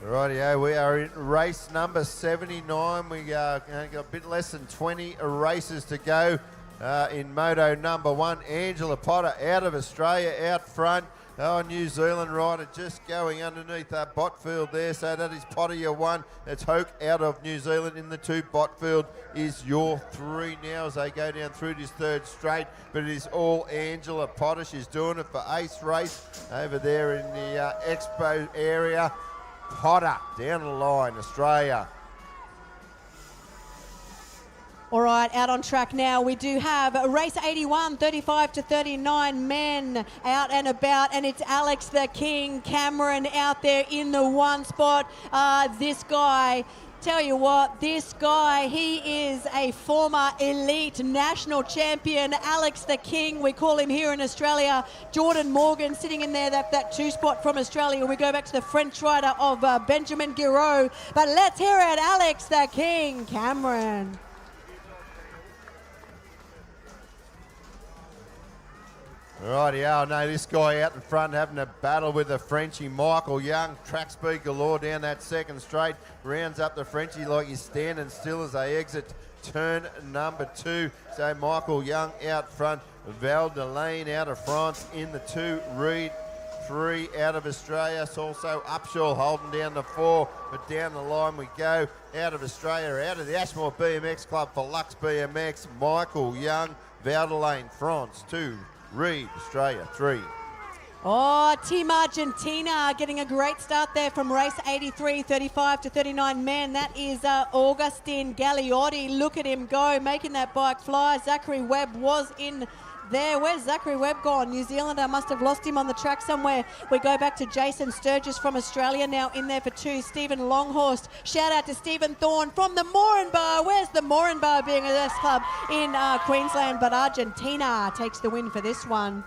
Rightio, we are in race number 79. We got a bit less than 20 races to go in moto number 1. Angela Potter out of Australia out front. Oh, New Zealand rider just going underneath Botfield there. So that is Potter, your 1. That's Hoke out of New Zealand in the 2. Botfield is your 3 now as they go down through this third straight. But it is all Angela Potter. She's doing it for Ace Race over there in the Expo area. Potter down the line, Australia. All right, out on track now. We do have race 81, 35 to 39 men out and about, and it's Alex the King Cameron out there in the 1 spot. This guy, tell you what, this guy, he is a former elite national champion. Alex the King, we call him here in Australia. Jordan Morgan sitting in there, that 2 spot from Australia. We go back to the French rider of Benjamin Giraud. But let's hear it, Alex the King Cameron. Rightio, no, this guy out in front having a battle with the Frenchie Michael Young. Track speed galore down that second straight. Rounds up the Frenchie like he's standing still as they exit turn number 2. So Michael Young out front. Val Delane out of France in the 2. Reed 3 out of Australia. It's also Upshaw holding down the 4. But down the line we go. Out of Australia, out of the Ashmore BMX Club for Lux BMX. Michael Young, Val Delane, France 2. Reed, Australia 3. Oh, Team Argentina getting a great start there from race 83, 35 to 39 men. That is Augustin Gagliotti. Look at him go, making that bike fly. Zachary Webb was in there. Where's Zachary Webb gone? New Zealander must have lost him on the track somewhere. We go back to Jason Sturgis from Australia now in there for 2. Stephen Longhorst. Shout out to Stephen Thorne from the Moranbah. Where's the Moranbah BMX Club in Queensland? But Argentina takes the win for this one.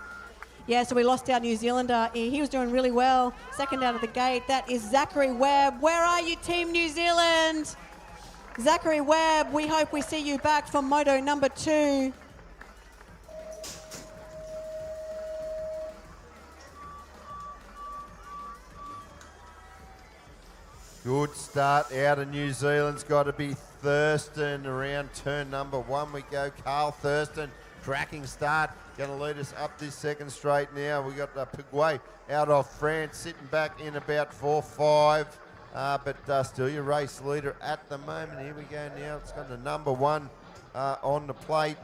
Yeah, so we lost our New Zealander. He was doing really well. Second out of the gate. That is Zachary Webb. Where are you, Team New Zealand? Zachary Webb, we hope we see you back for moto number 2. Good start out of New Zealand's got to be Thurston around turn number 1. We go Carl Thurston, cracking start, going to lead us up this second straight now. We got Piguet out of France sitting back in about 4-5, but still your race leader at the moment. Here we go now. It's got the number 1 on the plate.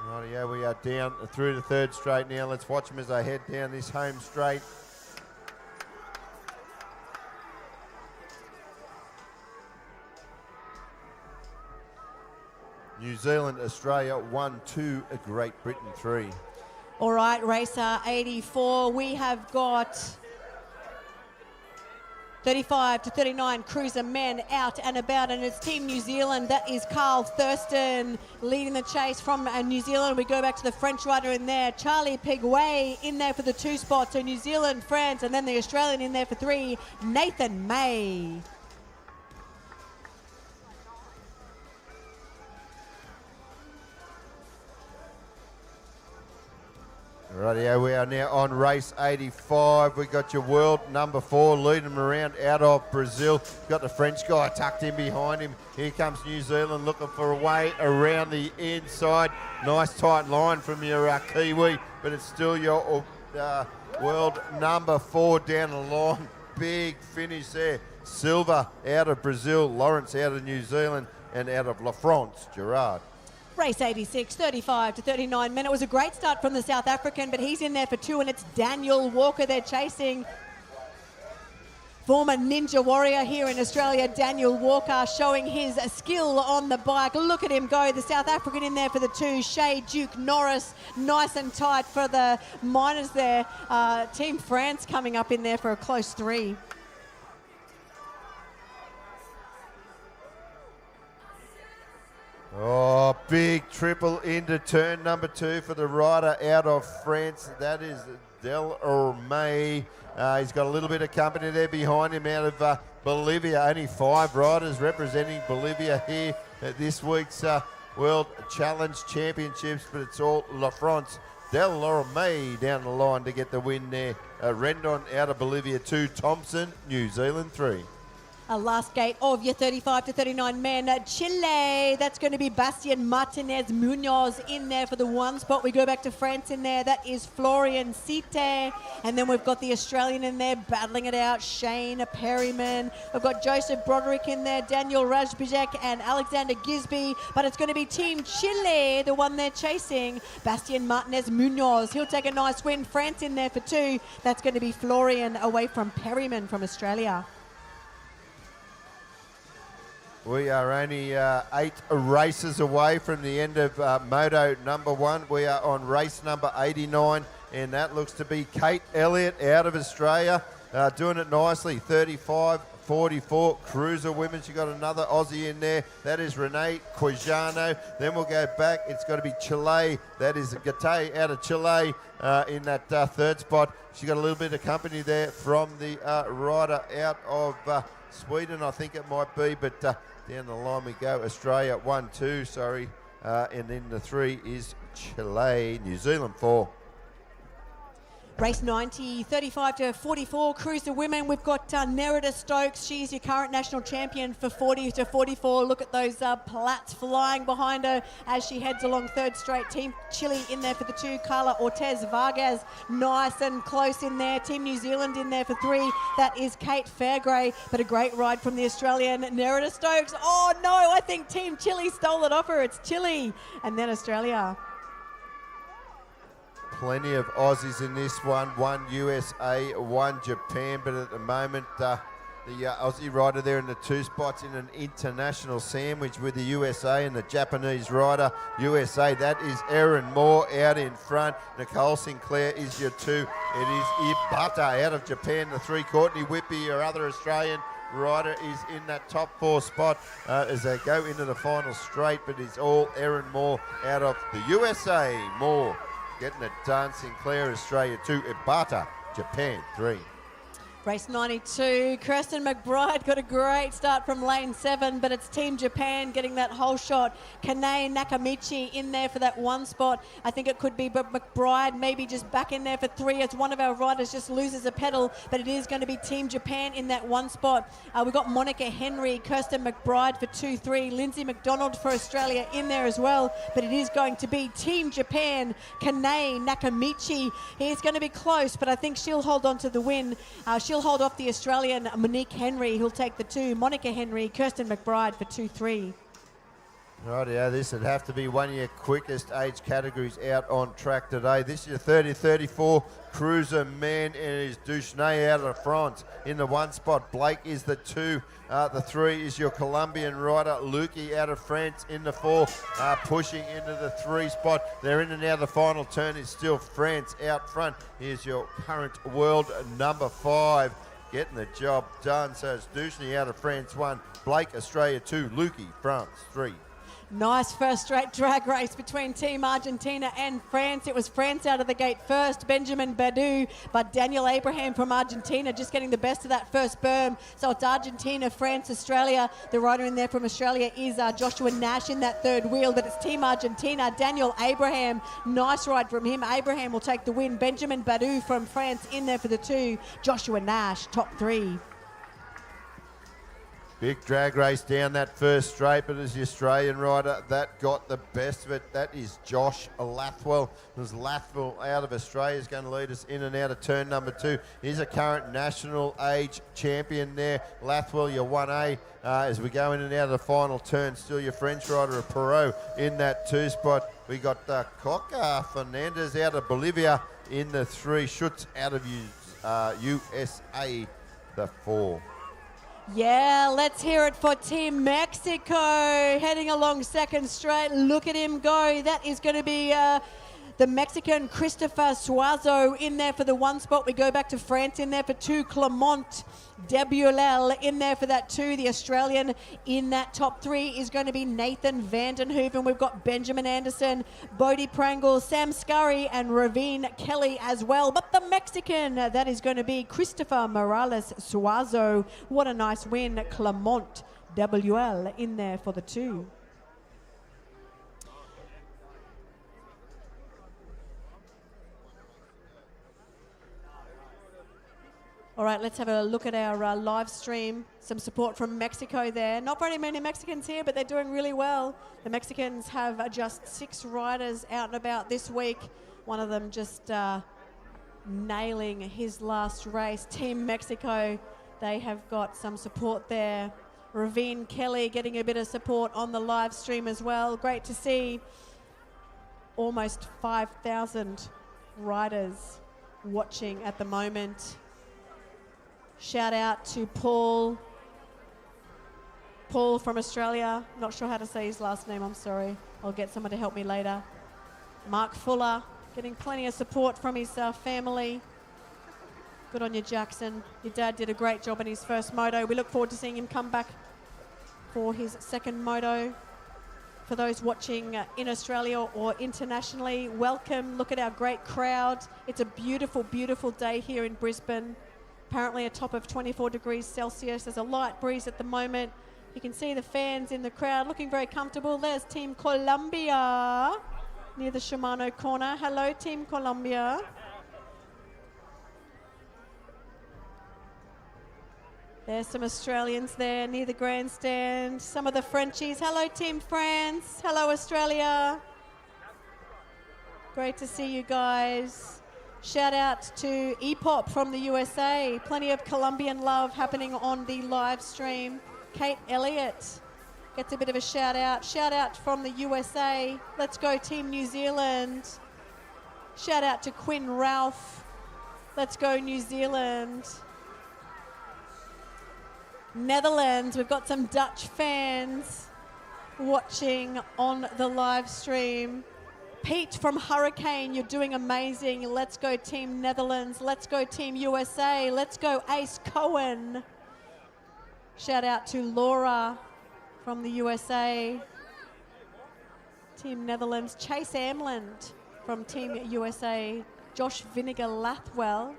Rightio, we are down through the third straight now. Let's watch them as they head down this home straight. New Zealand, Australia 1-2, Great Britain 3. All right, racer 84, we have got 35 to 39 cruiser men out and about, and it's Team New Zealand. That is Carl Thurston leading the chase from New Zealand. We go back to the French rider in there, Charlie Pigway in there for the 2 spots. So New Zealand, France, and then the Australian in there for 3, Nathan May. Rightio, we are now on race 85. We got your world number 4 leading them around out of Brazil. Got the French guy tucked in behind him. Here comes New Zealand looking for a way around the inside. Nice tight line from your Kiwi, but it's still your world number 4 down the line. Big finish there. Silva out of Brazil, Lawrence out of New Zealand, and out of La France, Gerard. Race 86, 35 to 39 men. It was a great start from the South African, but he's in there for 2, and it's Daniel Walker they're chasing. Former Ninja Warrior here in Australia, Daniel Walker, showing his skill on the bike. Look at him go. The South African in there for the 2. Shea Duke Norris, nice and tight for the minors there. Team France coming up in there for a close 3. Oh, big triple into turn number 2 for the rider out of France. That is Delorme. He's got a little bit of company there behind him out of Bolivia. Only 5 riders representing Bolivia here at this week's World Challenge Championships, but it's all La France. Delorme down the line to get the win there. Rendon out of Bolivia 2, Thompson, New Zealand 3. Last gate of your 35 to 39 men. Chile, that's going to be Bastien Martinez Munoz in there for the 1 spot. We go back to France in there. That is Florian Cite. And then we've got the Australian in there battling it out. Shane Perryman. We've got Joseph Broderick in there, Daniel Rajbizek and Alexander Gisby. But it's going to be Team Chile, the one they're chasing. Bastien Martinez Munoz. He'll take a nice win. France in there for 2. That's going to be Florian away from Perryman from Australia. We are only 8 races away from the end of Moto number 1. We are on race number 89, and that looks to be Kate Elliott out of Australia, doing it nicely. 35-44 cruiser women. She got another Aussie in there. That is Renee Quijano. Then we'll go back. It's got to be Chile. That is Gate out of Chile in that 3rd spot. She got a little bit of company there from the rider out of Sweden, I think it might be, but down the line we go. Australia 1-2, sorry, and then the 3 is Chile, New Zealand 4. Race 90, 35 to 44, cruiser women. We've got Nerida Stokes. She's your current national champion for 40 to 44. Look at those plats flying behind her as she heads along 3rd straight. Team Chile in there for the 2. Carla Ortez Vargas, nice and close in there. Team New Zealand in there for 3. That is Kate Fairgray, but a great ride from the Australian Nerida Stokes. Oh no, I think Team Chile stole it off her. It's Chile and then Australia. Plenty of Aussies in this one. 1 USA, 1 Japan, but at the moment the Aussie rider there in the 2 spots in an international sandwich with the USA and the Japanese rider. USA, that is Erin Moore out in front. Nicole Sinclair is your 2. It is Ibata out of Japan, the 3. Courtney Whippy, your other Australian rider, is in that top 4 spot as they go into the final straight, but it's all Erin Moore out of the USA. Moore getting it done. Sinclair, Australia 2. Ibata, Japan 3. Race 92, Kirsten McBride got a great start from lane 7, but it's Team Japan getting that whole shot. Kanae Nakamichi in there for that 1 spot. I think it could be, but McBride maybe just back in there for 3 as one of our riders just loses a pedal, but it is going to be Team Japan in that 1 spot. We've got Monica Henry, Kirsten McBride for 2-3, Lindsay McDonald for Australia in there as well, but it is going to be Team Japan, Kanae Nakamichi. He's going to be close, but I think she'll hold on to the win. She'll hold off the Australian Monique Henry, who'll take the 2. Monica Henry, Kirsten McBride for 2-3. Rightio, this would have to be one of your quickest age categories out on track today. This is your 30-34 cruiser man, and it is Duchesnay out of France in the 1 spot. Blake is the 2. The 3 is your Colombian rider, Lukey out of France in the 4, pushing into the 3 spot. They're in and out of the final turn. It's still France out front. Here's your current world number 5. Getting the job done. So it's Duchesnay out of France 1, Blake Australia 2, Lukey France 3. Nice first straight drag race between Team Argentina and France. It was France out of the gate first, Benjamin Badu, but Daniel Abraham from Argentina just getting the best of that first berm. So it's Argentina, France, Australia. The rider in there from Australia is Joshua Nash in that third wheel, but it's Team Argentina, Daniel Abraham. Nice ride from him. Abraham will take the win. Benjamin Badu from France in there for the 2. Joshua Nash, top 3. Big drag race down that first straight, but as the Australian rider that got the best of it, that is Josh Lathwell. As Lathwell out of Australia is going to lead us in and out of turn number 2. He's a current national age champion there. Lathwell, your 1A, as we go in and out of the final turn. Still your French rider of Perot in that 2 spot. We got Coca Fernandez out of Bolivia in the 3. Schutz out of USA, the 4. Yeah, let's hear it for Team Mexico. Heading along second straight. Look at him go. That is going to be the Mexican Christopher Suazo in there for the 1 spot. We go back to France in there for 2. Clement Debulel in there for that 2. The Australian in that top 3 is going to be Nathan Vandenhoeven. We've got Benjamin Anderson, Bodie Prangle, Sam Scurry and Ravine Kelly as well. But the Mexican, that is going to be Christopher Morales Suazo. What a nice win. Clement Debulel in there for the 2. All right, let's have a look at our live stream. Some support from Mexico there. Not very many Mexicans here, but they're doing really well. The Mexicans have just 6 riders out and about this week. One of them just nailing his last race. Team Mexico, they have got some support there. Ravine Kelly getting a bit of support on the live stream as well. Great to see almost 5,000 riders watching at the moment. Shout out to Paul from Australia. Not sure how to say his last name, I'm sorry. I'll get someone to help me later. Mark Fuller, getting plenty of support from his family. Good on you, Jackson. Your dad did a great job in his first moto. We look forward to seeing him come back for his second moto. For those watching in Australia or internationally, welcome. Look at our great crowd. It's a beautiful, beautiful day here in Brisbane. Apparently a top of 24 degrees Celsius. There's a light breeze at the moment. You can see the fans in the crowd looking very comfortable. There's Team Colombia near the Shimano corner. Hello, Team Colombia. There's some Australians there near the grandstand. Some of the Frenchies. Hello, Team France. Hello, Australia. Great to see you guys. Shout out to EPOP from the USA. Plenty of Colombian love happening on the live stream. Kate Elliott gets a bit of a shout out. Shout out from the USA. Let's go Team New Zealand. Shout out to Quinn Ralph. Let's go New Zealand. Netherlands, we've got some Dutch fans watching on the live stream. Pete from Hurricane, you're doing amazing. Let's go Team Netherlands. Let's go Team USA. Let's go Ace Cohen. Shout out to Laura from the USA. Team Netherlands. Chase Amland from Team USA. Josh Vinegar Lathwell.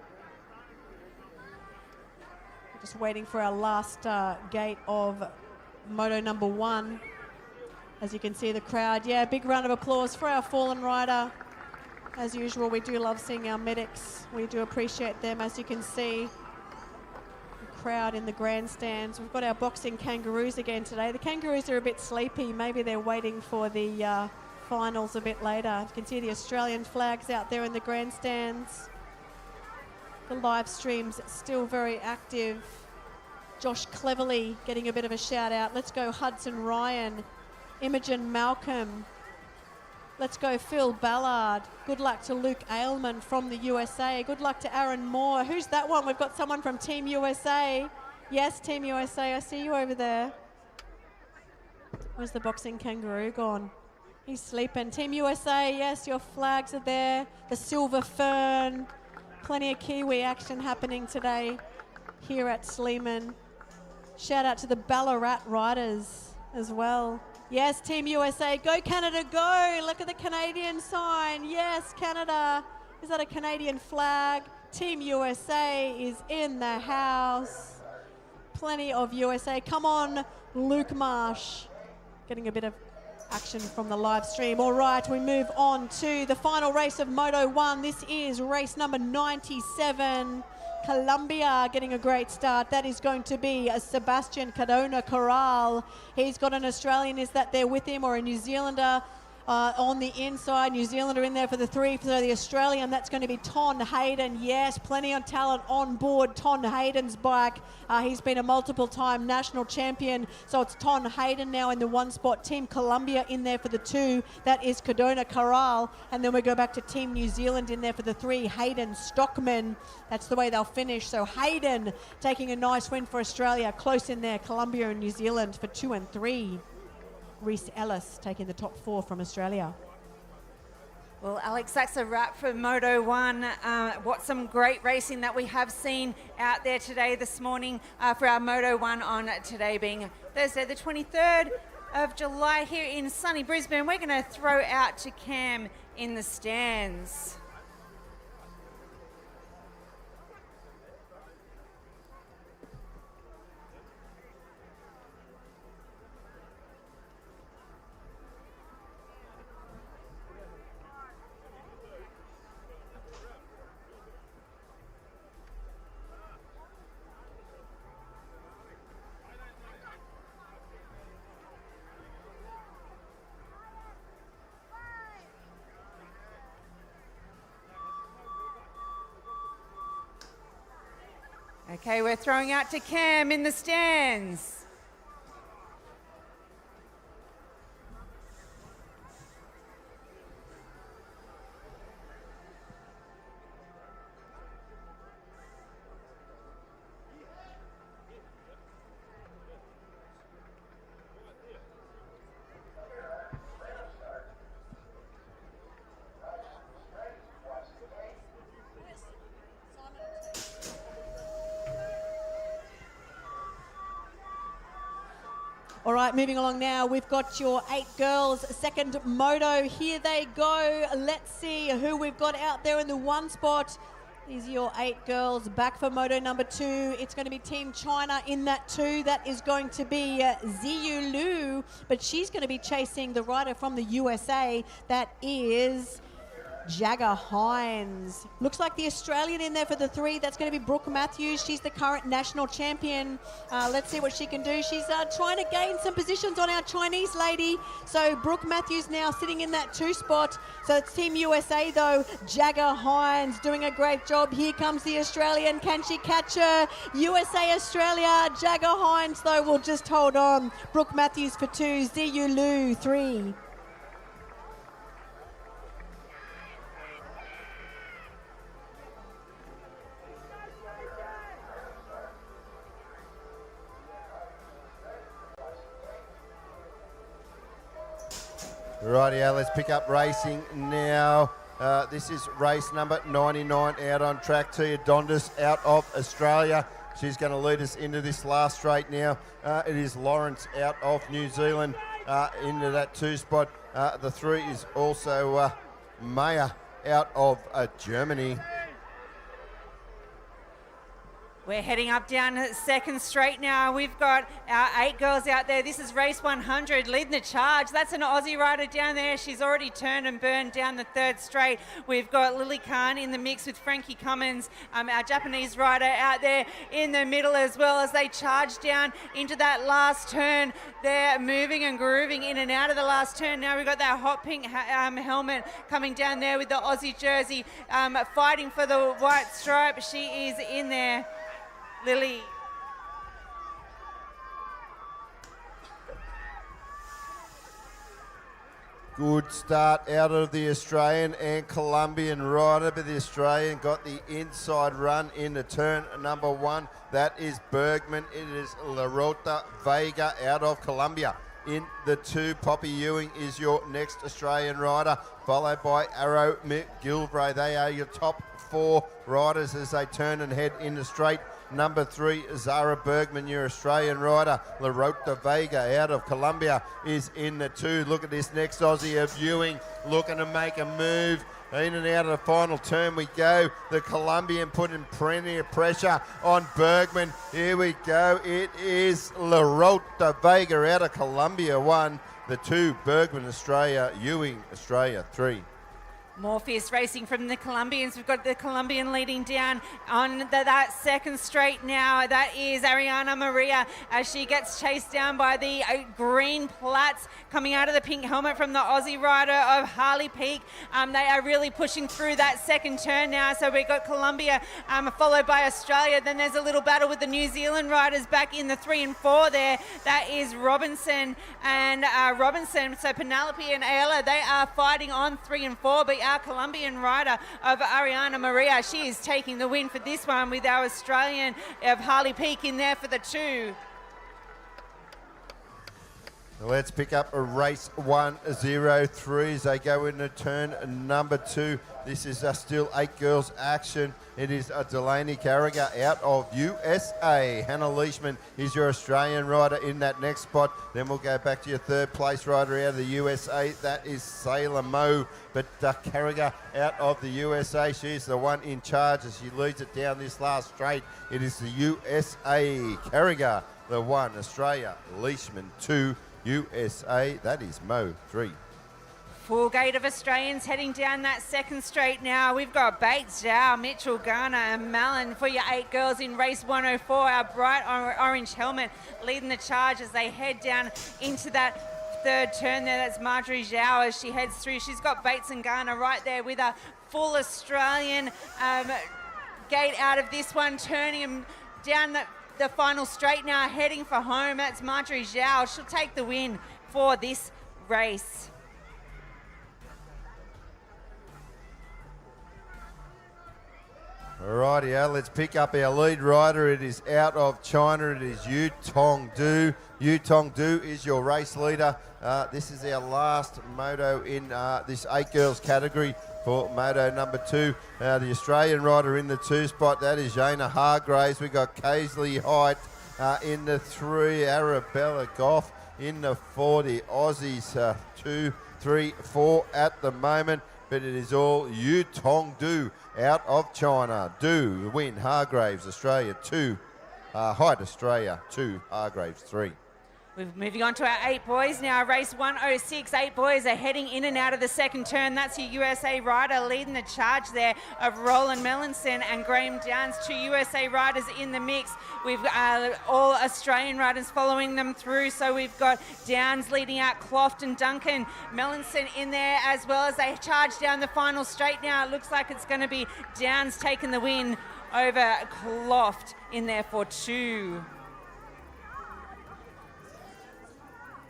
Just waiting for our last gate of moto number 1. As you can see the crowd, yeah, big round of applause for our fallen rider. As usual, we do love seeing our medics. We do appreciate them. As you can see, the crowd in the grandstands. We've got our boxing kangaroos again today. The kangaroos are a bit sleepy. Maybe they're waiting for the finals a bit later. You can see the Australian flags out there in the grandstands. The live stream's still very active. Josh Cleverly getting a bit of a shout out. Let's go Hudson Ryan Imogen Malcolm. Let's go Phil Ballard. Good luck to Luke Aylman from the USA. Good luck to Aaron Moore. Who's that one? We've got someone from Team USA. Yes, Team USA, I see you over there. Where's the boxing kangaroo gone? He's sleeping. Team USA, yes, your flags are there. The Silver Fern. Plenty of Kiwi action happening today here at Sleeman. Shout out to the Ballarat riders as well. Yes, Team USA, go Canada, go! Look at the Canadian sign. Yes, Canada. Is that a Canadian flag? Team USA is in the house. Plenty of USA. Come on, Luke Marsh. Getting a bit of action from the live stream. All right, we move on to the final race of Moto 1. This is race number 97. Colombia getting a great start. That is going to be a Sebastian Cardona Corral. He's got an Australian, is that there with him, or a New Zealander on the inside. New Zealander in there for the 3. So the Australian, that's going to be Ton Hayden. Yes, plenty of talent on board Ton Hayden's bike. He's been a multiple-time national champion. So it's Ton Hayden now in the 1 spot. Team Colombia in there for the 2. That is Cardona Corral. And then we go back to Team New Zealand in there for the 3. Hayden Stockman. That's the way they'll finish. So Hayden taking a nice win for Australia. Close in there, Colombia and New Zealand for 2 and 3. Reese Ellis taking the top 4 from Australia. Well, Alex, that's a wrap for Moto 1. What some great racing that we have seen out there today, this morning, for our Moto 1 on today being Thursday, the 23rd of July here in sunny Brisbane. We're going to throw out to Cam in the stands. Okay, we're throwing out to Cam in the stands. All right, moving along now, we've got your 8 girls, second moto. Here they go. Let's see who we've got out there in the 1 spot. These are your 8 girls back for moto number 2. It's going to be Team China in that 2. That is going to be Ziyu Liu, but she's going to be chasing the rider from the USA. That is Jagger Hines. Looks like the Australian in there for the 3. That's going to be Brooke Matthews. She's the current national champion. Let's see what she can do. She's trying to gain some positions on our Chinese lady. So Brooke Matthews now sitting in that 2 spot. So it's Team USA though. Jagger Hines doing a great job. Here comes the Australian. Can she catch her? USA, Australia. Jagger Hines though will just hold on. Brooke Matthews for 2. Ziyu Liu 3. Rightio, let's pick up racing now. This is race number 99 out on track. Tia Dondas out of Australia. She's going to lead us into this last straight now. It is Lawrence out of New Zealand into that 2 spot. The 3 is also Maya out of Germany. We're heading up down second straight now. We've got our 8 girls out there. This is race 100, leading the charge. That's an Aussie rider down there. She's already turned and burned down the 3rd straight. We've got Lily Khan in the mix with Frankie Cummins, our Japanese rider, out there in the middle as well as they charge down into that last turn. They're moving and grooving in and out of the last turn. Now we've got that hot pink helmet coming down there with the Aussie jersey, fighting for the white stripe. She is in there. Lily. Good start out of the Australian and Colombian rider, but the Australian got the inside run into turn number 1. That is Bergman. It is La Rota Vega out of Colombia. In the 2, Poppy Ewing is your next Australian rider, followed by Arrow McGilvray. They are your top 4 riders as they turn and head into straight number 3, Zara Bergman, your Australian rider. La Rota Vega out of Colombia is in the 2. Look at this next Aussie of Ewing looking to make a move. In and out of the final turn we go. The Colombian putting plenty of pressure on Bergman. Here we go. It is La Rota Vega out of Colombia 1. The 2, Bergman Australia, Ewing Australia 3. More fierce racing from the Colombians. We've got the Colombian leading down on that second straight now. That is Ariana Maria as she gets chased down by the green plats coming out of the pink helmet from the Aussie rider of Harley Peak. They are really pushing through that second turn now. So we've got Colombia followed by Australia. Then there's a little battle with the New Zealand riders back in the 3 and 4 there. That is Robinson and Robinson. So Penelope and Ayala, they are fighting on 3 and 4, but our Colombian rider of Ariana Maria, she is taking the win for this one with our Australian of Harley Peak in there for the 2. Let's pick up a race 103 as they go into turn number 2. This is still 8 girls action. It is Delaney Carragher out of USA. Hannah Leishman is your Australian rider in that next spot. Then we'll go back to your 3rd place rider out of the USA. That is Sailor Mo. But Carragher out of the USA, she's the one in charge as she leads it down this last straight. It is the USA. Carragher, the 1. Australia, Leishman 2. USA, that is Mo 3. Full gate of Australians heading down that second straight now. We've got Bates, Zhao, Mitchell, Garner and Mallon for your 8 girls in race 104. Our bright orange helmet leading the charge as they head down into that 3rd turn there. That's Marjorie Zhao as she heads through. She's got Bates and Garner right there with a full Australian gate out of this one, turning them down the final straight now, heading for home. That's Marjorie Zhao. She'll take the win for this race. Alrighty, let's pick up our lead rider. It is out of China. It is Yu Tong Du. Yu Tong Du is your race leader. This is our last moto in this 8 girls category for moto number 2. The Australian rider in the 2 spot, that is Jana Hargraves. We got Kaisley Height in the 3, Arabella Goff in the 4. The Aussies 2, 3, 4 at the moment, but it is all Yu Tong Du out of China. Du win, Hargraves Australia 2, Height Australia 2, Hargraves 3. We're moving on to our 8 boys now. Race 106. 8 boys are heading in and out of the second turn. That's your USA rider leading the charge there of Roland Melanson and Graham Downs. 2 USA riders in the mix. We've all Australian riders following them through. So we've got Downs leading out Cloft and Duncan. Melanson in there as well as they charge down the final straight now. It looks like it's going to be Downs taking the win over Cloft in there for 2.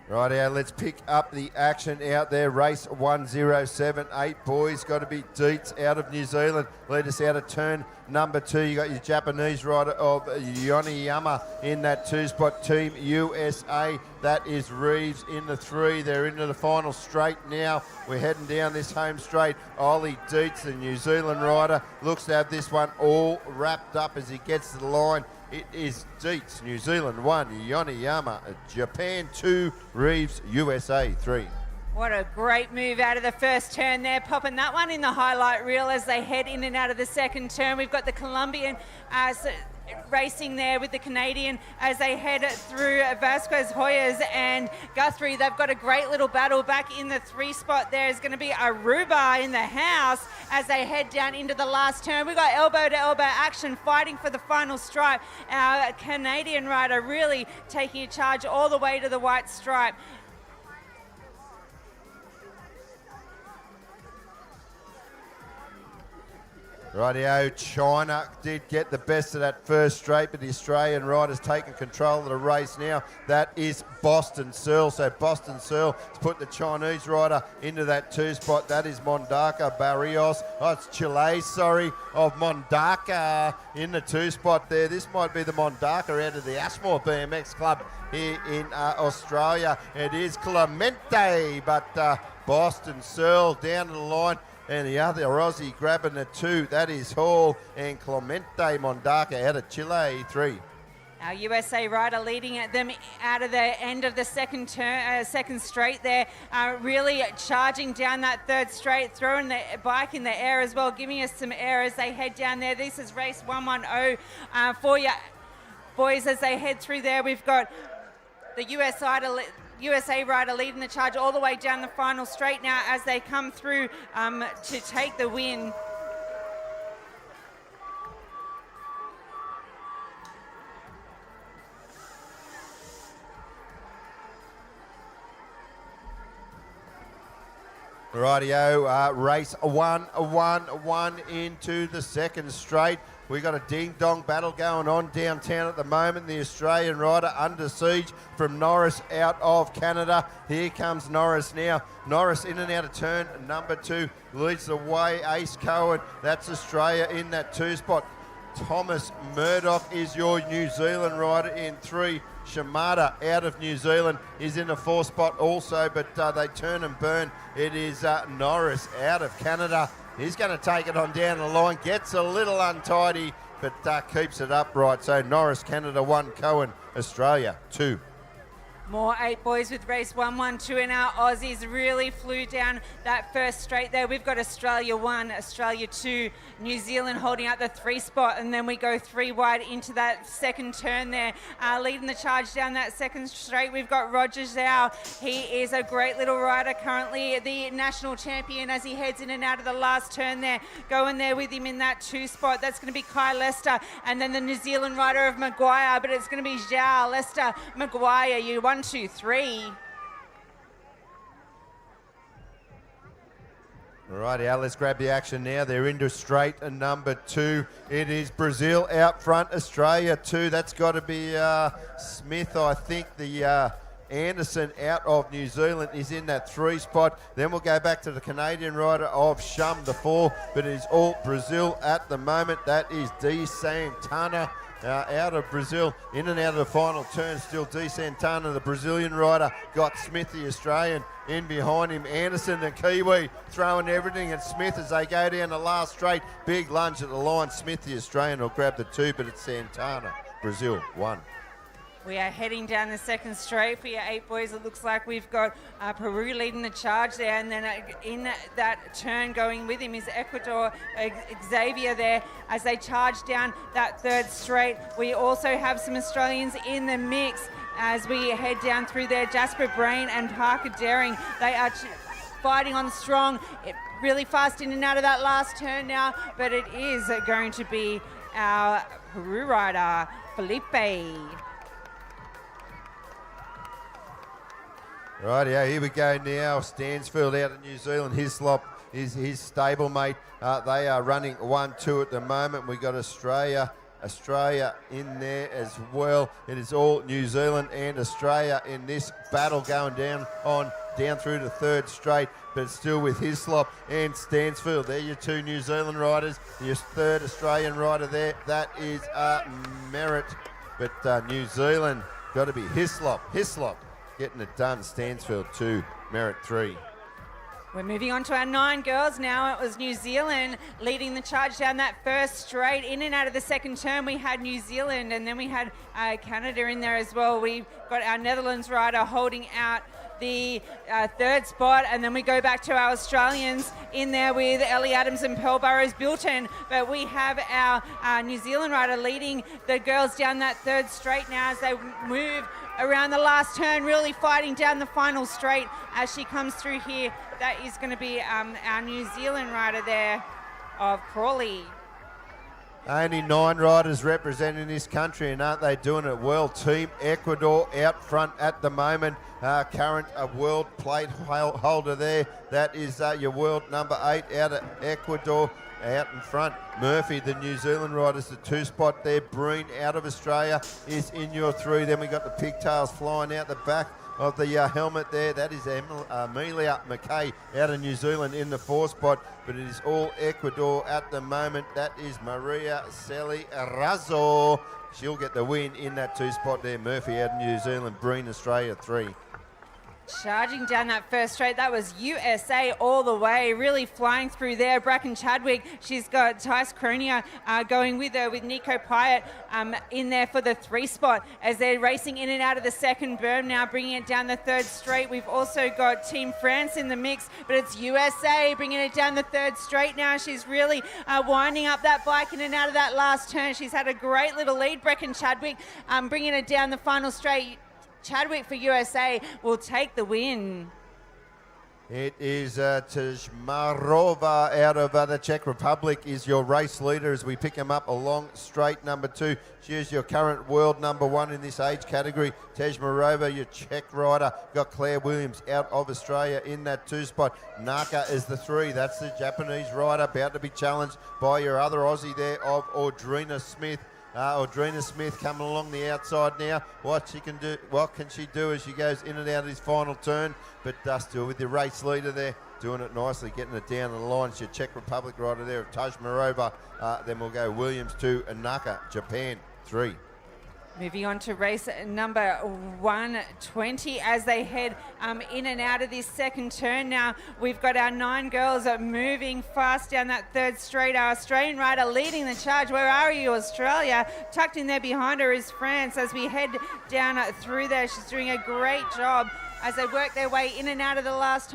Rightio, let's pick up the action out there. Race 107, 8 boys. Got to be Dietz out of New Zealand. Lead us out of turn number 2. You got your Japanese rider of Yoniyama in that 2 spot. Team USA, that is Reeves in the 3. They're into the final straight now. We're heading down this home straight. Ollie Dietz, the New Zealand rider, looks to have this one all wrapped up as he gets to the line. It is Dietz, New Zealand 1, Yoniyama, Japan 2, Reeves, USA 3. What a great move out of the first turn there, popping that one in the highlight reel as they head in and out of the second turn. We've got the Colombian racing there with the Canadian as they head through Vasquez Hoyas and Guthrie. They've got a great little battle back in the 3 spot. There's going to be Aruba in the house as they head down into the last turn. We've got elbow to elbow action fighting for the final stripe. Our Canadian rider really taking a charge all the way to the white stripe. Rightio, China did get the best of that first straight, but the Australian rider's taken control of the race now. That is Boston Searle. So Boston Searle has put the Chinese rider into that 2 spot. That is Mondaka Barrios. Oh, it's Chile, sorry, of Mondaka in the 2 spot there. This might be the Mondaka out of the Ashmore BMX Club here in Australia. It is Clemente, but Boston Searle down to the line. And the other Aussie grabbing the 2, that is Hall and Clemente Mondaka out of Chile, 3. Our USA rider leading at them out of the end of the second straight there, really charging down that 3rd straight, throwing the bike in the air as well, giving us some air as they head down there. This is race 110 for you boys as they head through there. We've got the USA rider leading the charge all the way down the final straight now as they come through to take the win. Rightio, race 1 into the 2nd straight. We got a ding-dong battle going on downtown at the moment. The Australian rider under siege from Norris out of Canada. Here comes Norris now. Norris in and out of turn number 2. Leads the way, Ace Cohen. That's Australia in that 2 spot. Thomas Murdoch is your New Zealand rider in 3. Shimada out of New Zealand is in the 4 spot also, but they turn and burn. It is Norris out of Canada. He's going to take it on down the line. Gets a little untidy, but keeps it upright. So Norris, Canada 1, Cohen, Australia 2. More 8 boys with race 112, and our Aussies really flew down that first straight there. We've got Australia 1, Australia 2, New Zealand holding out the 3 spot, and then we go 3 wide into that second turn there. Leading the charge down that second straight, we've got Roger Zhao. He is a great little rider, currently the national champion as he heads in and out of the last turn there. Going there with him in that 2 spot, that's going to be Kai Lester, and then the New Zealand rider of Maguire, but it's going to be Zhao, Lester, Maguire, you 1, 2, 3. Righty, let's grab the action now. They're into straight number 2. It is Brazil out front, Australia 2. That's got to be Smith, I think. The Anderson out of New Zealand is in that 3 spot. Then we'll go back to the Canadian rider of Shum, the 4. But it is all Brazil at the moment. That is D. Santana. Out of Brazil, in and out of the final turn, still D. Santana, the Brazilian rider, got Smith, the Australian, in behind him. Anderson, the Kiwi, throwing everything at Smith as they go down the last straight. Big lunge at the line. Smith, the Australian, will grab the 2, but it's Santana. Brazil, 1. We are heading down the second straight for your 8 boys. It looks like we've got Peru leading the charge there, and then in that turn going with him is Ecuador, Xavier there as they charge down that 3rd straight. We also have some Australians in the mix as we head down through there. Jasper Brain and Parker Daring, they are fighting on strong, really fast in and out of that last turn now, but it is going to be our Peru rider, Felipe. Rightio, here we go now. Stansfield out of New Zealand. Hislop is his stablemate. They are running 1-2 at the moment. We got Australia in there as well. It is all New Zealand and Australia in this battle going down through the 3rd straight, but still with Hislop and Stansfield. They're your 2 New Zealand riders. Your 3rd Australian rider there, that is Merritt. But New Zealand got to be Hislop. Getting it done. Stansfield 2, Merritt 3. We're moving on to our 9 girls now. It was New Zealand leading the charge down that first straight. In and out of the second turn, we had New Zealand, and then we had Canada in there as well. We've got our Netherlands rider holding out the 3rd spot, and then we go back to our Australians in there with Ellie Adams and Pearl Burrows Bilton, but we have our New Zealand rider leading the girls down that 3rd straight now as they move around the last turn, really fighting down the final straight as she comes through here. That is going to be our New Zealand rider there of Crawley. Only 9 riders representing this country, and aren't they doing it well? Team Ecuador out front at the moment. Current world plate holder there. That is your world number 8 out of Ecuador. Out in front, Murphy, the New Zealand riders, the 2 spot there. Breen out of Australia is in your 3. Then we got the pigtails flying out the back of the helmet there. That is Amelia McKay out of New Zealand in the 4 spot, but it is all Ecuador at the moment. That is Maria Celi Razo. She'll get the win in that 2 spot there. Murphy out of New Zealand, Breen Australia 3. Charging down that first straight, that was USA all the way, really flying through there. Bracken Chadwick, she's got Tice Cronia going with her, with Nico Pyatt in there for the 3 spot as they're racing in and out of the second berm now, bringing it down the 3rd straight. We've also got Team France in the mix, but it's USA bringing it down the 3rd straight now. She's really winding up that bike in and out of that last turn. She's had a great little lead. Bracken Chadwick bringing it down the final straight. Chadwick for USA will take the win. It is Tejmarova out of the Czech Republic is your race leader as we pick him up along straight number 2. She is your current world number 1 in this age category. Tejmarova, your Czech rider. Got Claire Williams out of Australia in that 2 spot. Naka is the 3. That's the Japanese rider about to be challenged by your other Aussie there of Audrina Smith. Audrina Smith coming along the outside now. What can she do as she goes in and out of this final turn? But still with the race leader there, doing it nicely, getting it down the line. It's your Czech Republic rider there of Tejmarova. Then we'll go Williams 2 and Naka, Japan 3. Moving on to race number 120 as they head in and out of this second turn now. We've got our 9 girls moving fast down that 3rd straight. Our Australian rider leading the charge. Where are you, Australia? Tucked in there behind her is France as we head down through there. She's doing a great job as they work their way in and out of the last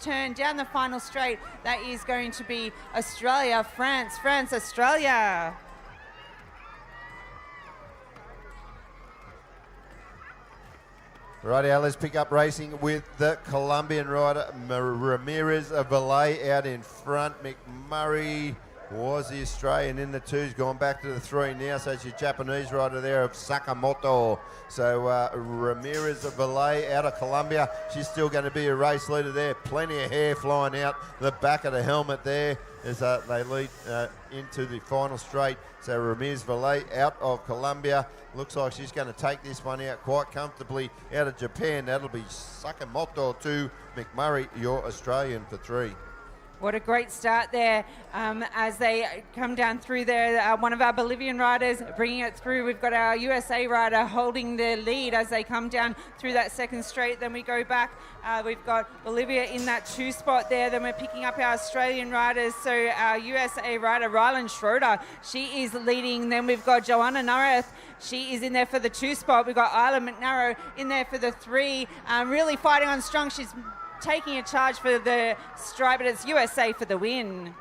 turn down the final straight. That is going to be Australia, France, France, Australia. Rightio, let's pick up racing with the Colombian rider Ramirez Valle out in front. McMurray was the Australian in the 2s, gone back to the 3 now, so it's your Japanese rider there of Sakamoto. So Ramirez Valle out of Colombia, she's still going to be a race leader there. Plenty of hair flying out the back of the helmet there as they lead into the final straight. So Ramirez Valle out of Colombia. Looks like she's going to take this one out quite comfortably out of Japan. That'll be Sakamoto 2, McMurray, your Australian for 3. What a great start there as they come down through there. One of our Bolivian riders bringing it through. We've got our USA rider holding the lead as they come down through that second straight. Then we go back. We've got Bolivia in that 2 spot there. Then we're picking up our Australian riders. So our USA rider, Rylan Schroeder, she is leading. Then we've got Joanna Nareth. She is in there for the 2 spot. We've got Isla McNarrow in there for the 3. Really fighting on strong. She's taking a charge for the stripe, but it's USA for the win.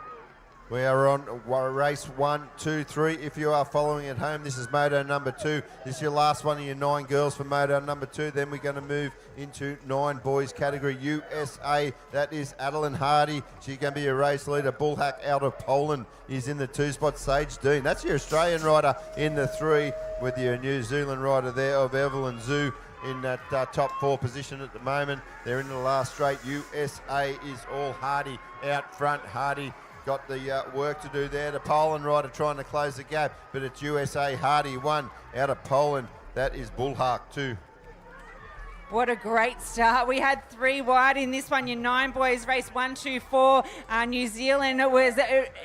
We are on race 1, 2, 3. If you are following at home, this is Moto number 2. This is your last one of your 9 girls for Moto number 2. Then we're going to move into 9 boys category USA. That is Adeline Hardy. She's going to be a race leader. Bullhack out of Poland is in the 2 spot. Sage Dean. That's your Australian rider in the 3 with your New Zealand rider there of Evelyn Zhu in that top 4 position at the moment. They're in the last straight. USA is all Hardy out front. Hardy got the work to do there. The Poland rider trying to close the gap, but it's USA. Hardy 1 out of Poland. That is Bullhawk 2. What a great start. We had 3 wide in this one. Your 9 boys race 1, 2, 4. New Zealand was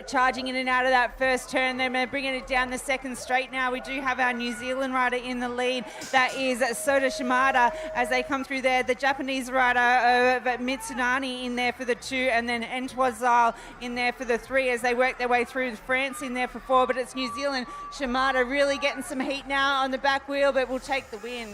charging in and out of that first turn. Then they're bringing it down the second straight now. We do have our New Zealand rider in the lead. That is Soda Shimada as they come through there. The Japanese rider Mitsunani in there for the 2, and then Entwazal in there for the 3 as they work their way through. France in there for 4, but it's New Zealand. Shimada really getting some heat now on the back wheel, but will take the win.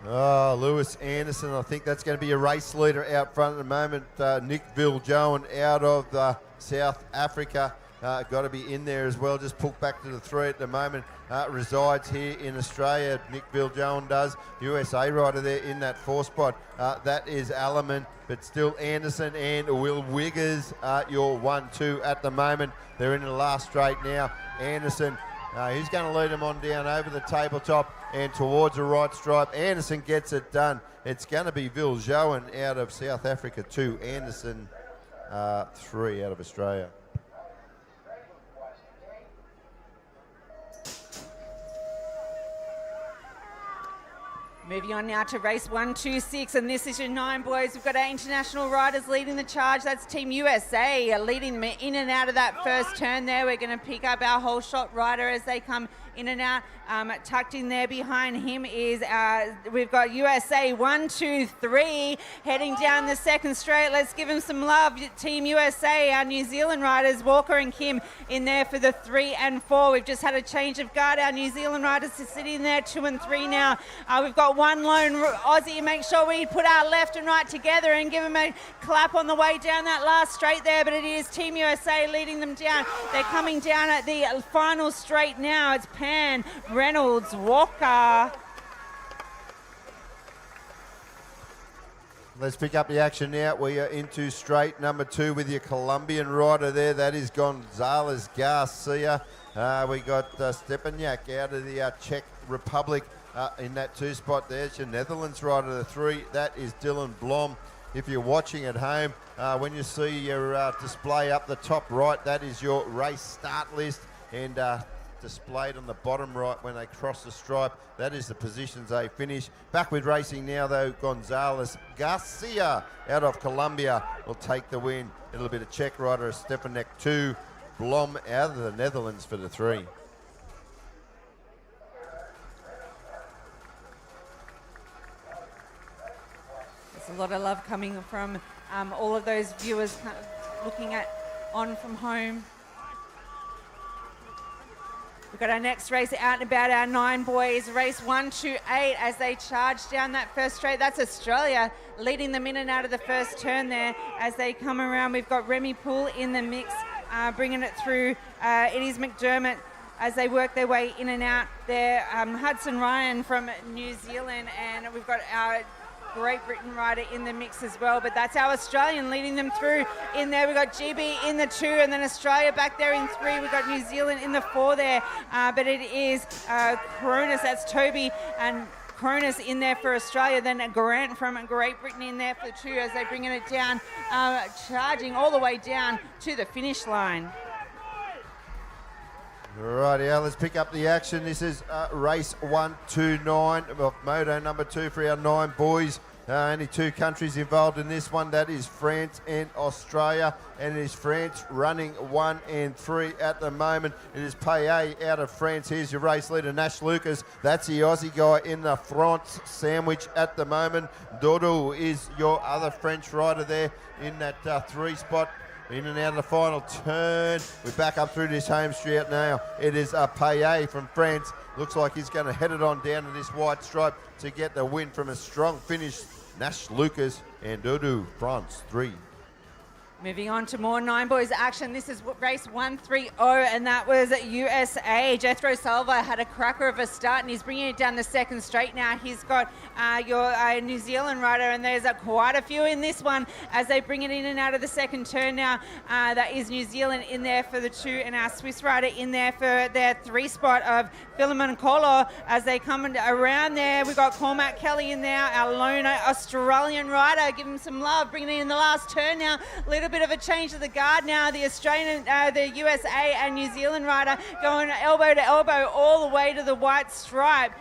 Oh, Lewis Anderson, I think that's going to be a race leader out front at the moment. Nick Viljoen out of South Africa. got to be in there as well. Just pulled back to the 3 at the moment. Resides here in Australia. Nick Biljoen does. USA rider there in that 4 spot. That is Alleman, but still Anderson and Will Wiggers are your 1-2 at the moment. They're in the last straight now. Anderson, he's going to lead them on down over the tabletop and towards the right stripe. Anderson gets it done. It's going to be Viljoen out of South Africa 2. Anderson 3 out of Australia. Moving on now to race 126, and this is your 9 boys. We've got our international riders leading the charge. That's Team USA leading them in and out of that first turn there. We're going to pick up our whole shot rider as they come in and out. Tucked in there behind him is we've got USA 1, 2, 3 heading down the second straight. Let's give them some love. Team USA, our New Zealand riders, Walker and Kim in there for the 3 and 4. We've just had a change of guard. Our New Zealand riders are sitting there 2 and 3 now. We've got one lone Aussie. Make sure we put our left and right together and give them a clap on the way down that last straight there, but it is Team USA leading them down. They're coming down at the final straight now. It's Pan, Reynolds, Walker. Let's pick up the action now. We are into straight number 2 with your Colombian rider there. That is Gonzalez Garcia. We got Stepaniak out of the Czech Republic. In that 2 spot, there's your Netherlands rider, the 3. That is Dylan Blom. If you're watching at home, when you see your display up the top right, that is your race start list, and displayed on the bottom right when they cross the stripe, that is the positions they finish. Back with racing now, though, Gonzalez Garcia out of Colombia will take the win. A little bit of Czech rider, Stepanek 2. Blom out of the Netherlands for the 3. There's a lot of love coming from all of those viewers looking on from home. We've got our next race out and about, our 9 boys, race 1 to 8 as they charge down that first straight. That's Australia leading them in and out of the first turn there as they come around. We've got Remy Poole in the mix, bringing it through. It is McDermott as they work their way in and out there. Hudson Ryan from New Zealand, and we've got our Great Britain rider in the mix as well, but that's our Australian leading them through in there. We've got GB in the 2 and then Australia back there in 3. We've got New Zealand in the 4 there, but it is Cronus, that's Toby and Cronus in there for Australia, then Grant from Great Britain in there for the 2 as they're bringing it down, charging all the way down to the finish line. Rightio, let's pick up the action. This is race 129 of Moto number 2 for our 9 boys. Only 2 countries involved in this one. That is France and Australia. And it is France running 1 and 3 at the moment. It is Payet out of France. Here's your race leader, Nash Lucas. That's the Aussie guy in the France sandwich at the moment. Dodo is your other French rider there in that 3 spot. In and out of the final turn. We're back up through this home straight now. It is Payet from France. Looks like he's going to head it on down to this white stripe to get the win from a strong finish. Nash Lucas and Dodo, France 3. Moving on to more 9 boys action. This is race 130, and that was USA. Jethro Silva had a cracker of a start, and he's bringing it down the second straight now. He's got your New Zealand rider, and there's quite a few in this one as they bring it in and out of the second turn now. That is New Zealand in there for the 2, and our Swiss rider in there for their 3 spot of Philemon Kolo as they come around there. We've got Cormac Kelly in there, our lone Australian rider. Give him some love, bringing it in the last turn now. Little bit of a change of the guard now. The Australian, the USA and New Zealand rider going elbow to elbow all the way to the white stripe.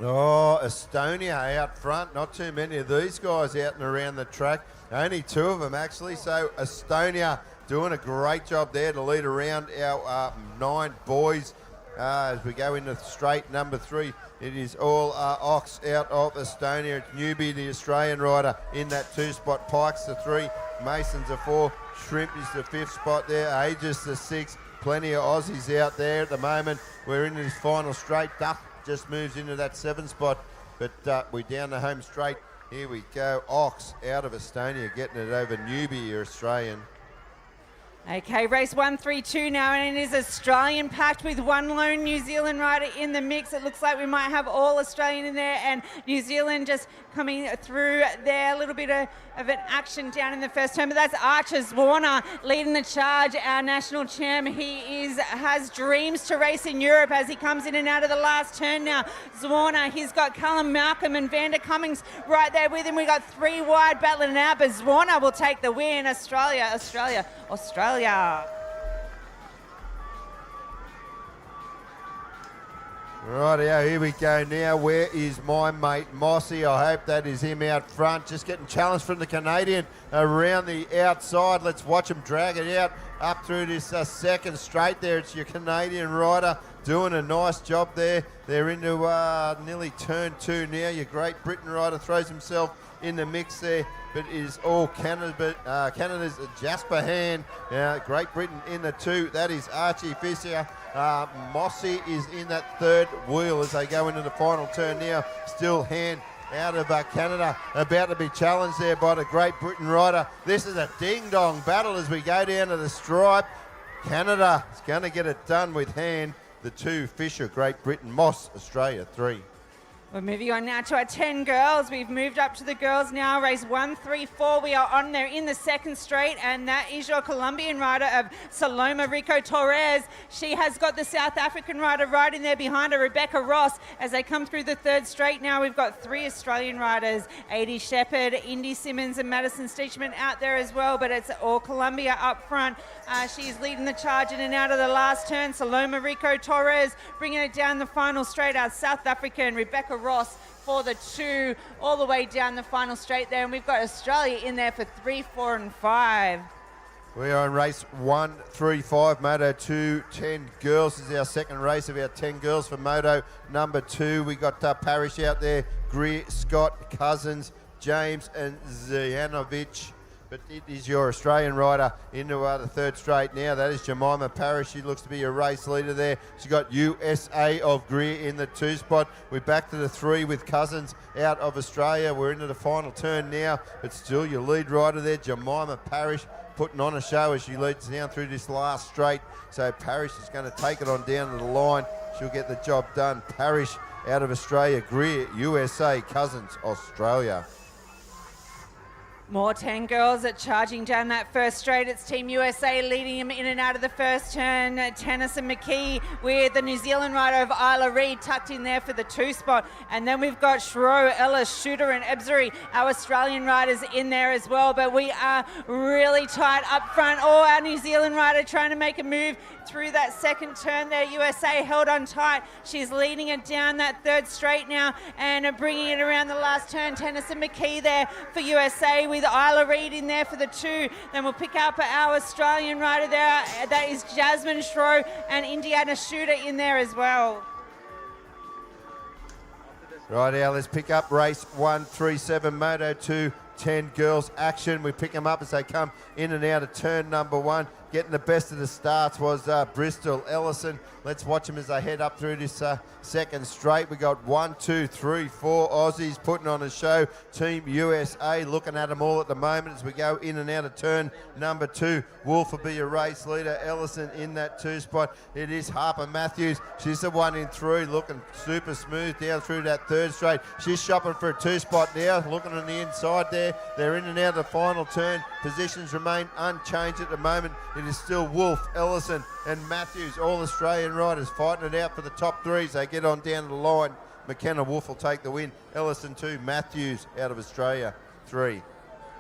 Oh, Estonia out front. Not too many of these guys out and around the track. Only 2 of them actually. So Estonia doing a great job there to lead around our 9 boys. As we go into straight number 3, it is all Ox out of Estonia. It's Newby, the Australian rider, in that 2 spot. Pike's the 3, Mason's the 4, Shrimp is the 5th spot there, Aegis the 6. Plenty of Aussies out there at the moment. We're in this final straight. Duff just moves into that 7 spot, but we're down the home straight Here we go. Ox out of Estonia getting it over Newbie, Australian. Okay, race 132 now, and it is Australian packed with one lone New Zealand rider in the mix. It looks like we might have all Australian in there, and New Zealand just coming through there. A little bit of an action down in the first turn, but that's Archer Zwarner leading the charge, our national champ. He has dreams to race in Europe as he comes in and out of the last turn now. Zwarner, he's got Callum Malcolm and Vander Cummings right there with him. We got three wide battling it out, but Zwarner will take the win. Australia. Rightio, here we go now. Where is my mate Mossy? I hope that is him out front. Just getting challenged from the Canadian around the outside. Let's watch him drag it out up through this second straight there. It's your Canadian rider doing a nice job there. They're into nearly turn 2 now. Your Great Britain rider throws himself in the mix there, but it is all Canada. But Canada's Jasper Hand. Great Britain in the 2. That is Archie Fisher. Mossy is in that third wheel as they go into the final turn now. Still Hand out of Canada, about to be challenged there by the Great Britain rider. This is a ding-dong battle as we go down to the stripe. Canada is going to get it done with Hand. The 2, Fisher, Great Britain, Moss, Australia, 3. We're moving on now to our 10 girls. We've moved up to the girls now. Race 134. We are on there in the second straight, and that is your Colombian rider of Saloma Rico Torres. She has got the South African rider right in there behind her, Rebecca Ross. As they come through the third straight now, we've got 3 Australian riders, Adie Shepherd, Indy Simmons, and Madison Steichman out there as well, but it's all Colombia up front. She's leading the charge in and out of the last turn. Saloma Rico Torres bringing it down the final straight. Our South African Rebecca Ross for the 2 all the way down the final straight there, and we've got Australia in there for 3, 4 and 5. We are in race 135, Moto 2, 10 girls. This is our second race of our 10 girls for Moto number 2. We got Parrish out there, Greer, Scott, Cousins, James and Zijanovic. But it is your Australian rider into the third straight now. That is Jemima Parrish. She looks to be a race leader there. She's got USA of Greer in the 2 spot. We're back to the 3 with Cousins out of Australia. We're into the final turn now, but still your lead rider there, Jemima Parrish, putting on a show as she leads down through this last straight. So Parrish is going to take it on down to the line. She'll get the job done. Parrish out of Australia, Greer, USA, Cousins, Australia. More 10 girls are charging down that first straight. It's Team USA leading them in and out of the first turn. Tennyson McKee with the New Zealand rider of Isla Reid tucked in there for the 2 spot. And then we've got Shro, Ellis, Shooter and Ebsbury, our Australian riders in there as well. But we are really tight up front. Oh, our New Zealand rider trying to make a move through that second turn there. USA held on tight. She's leading it down that third straight now and bringing it around the last turn. Tennyson McKee there for USA with Isla Reid in there for the 2. Then we'll pick up our Australian rider there. That is Jasmine Shro and Indiana Shooter in there as well. Right now, let's pick up race 137, Moto 2, 10 girls action. We pick them up as they come in and out of turn number 1. Getting the best of the starts was Bristol Ellison. Let's watch them as they head up through this second straight. We got 1, 2, 3, 4 Aussies putting on a show. Team USA looking at them all at the moment as we go in and out of turn number 2. Wolf will be a race leader. Ellison in that 2 spot. It is Harper Matthews. She's the 1 in 3, looking super smooth down through that third straight. She's shopping for a 2 spot now, looking on the inside there. They're in and out of the final turn. Positions remain unchanged at the moment. It is still Wolf, Ellison and Matthews, all Australian riders fighting it out for the top 3s. They get on down to the line. McKenna Wolf will take the win. Ellison 2, Matthews out of Australia 3.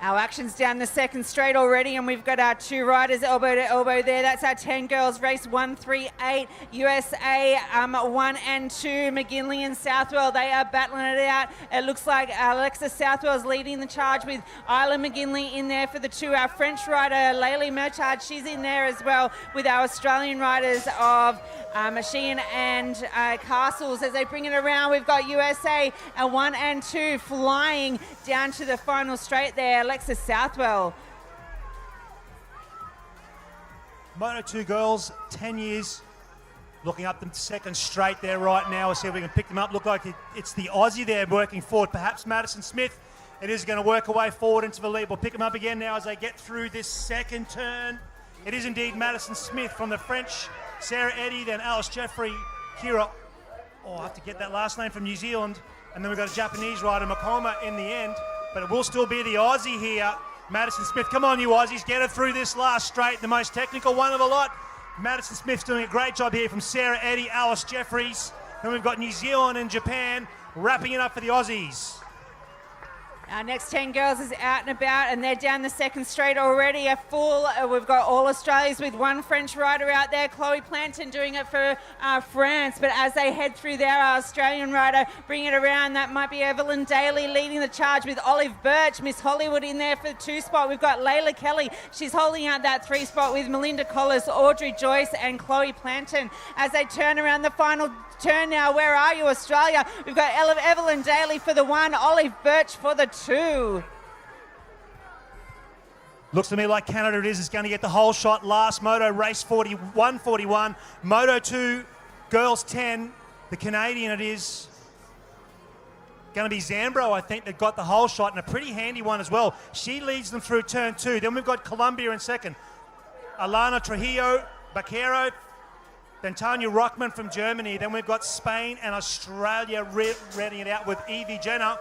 Our action's down the second straight already, and we've got our 2 riders elbow to elbow there. That's our 10 girls, race 138, USA 1 and 2, McGinley and Southwell. They are battling it out. It looks like Alexa Southwell's leading the charge with Isla McGinley in there for the 2. Our French rider, Laylee Merchard, she's in there as well with our Australian riders of Machine and Castles. As they bring it around, we've got USA 1 and 2 flying down to the final straight there. Alexis Southwell. Moto 2 girls, 10 years, looking up the second straight there right now. We'll see if we can pick them up. Look like it's the Aussie there working forward. Perhaps Madison Smith It is going to work her way forward into the lead. We'll pick them up again now as they get through this second turn. It is indeed Madison Smith from the French, Sarah Eddy, then Alice Jeffrey, Kira. Oh, I have to get that last name from New Zealand. And then we've got a Japanese rider, Makoma, in the end. But it will still be the Aussie here, Madison Smith. Come on, you Aussies, get her through this last straight, the most technical one of the lot. Madison Smith's doing a great job here from Sarah Eddy, Alice Jeffries. Then we've got New Zealand and Japan wrapping it up for the Aussies. Our next 10 girls is out and about, and they're down the second straight already. A full, we've got all Australians with one French rider out there, Chloe Planton doing it for France. But as they head through there, our Australian rider bring it around. That might be Evelyn Daly leading the charge with Olive Birch, Miss Hollywood in there for the 2 spot. We've got Layla Kelly. She's holding out that 3 spot with Melinda Collis, Audrey Joyce and Chloe Planton. As they turn around the final turn now, where are you, Australia? We've got Evelyn Daly for the 1, Olive Birch for the 2. Looks to me like Canada is going to get the whole shot. Last moto race 41. Moto 2, girls 10. The Canadian it is going to be Zambro, I think, that got the whole shot, and a pretty handy one as well. She leads them through turn 2. Then we've got Colombia in second. Alana Trujillo, Baquero, then Tanya Rockman from Germany. Then we've got Spain and Australia readying it out with Evie Jenner.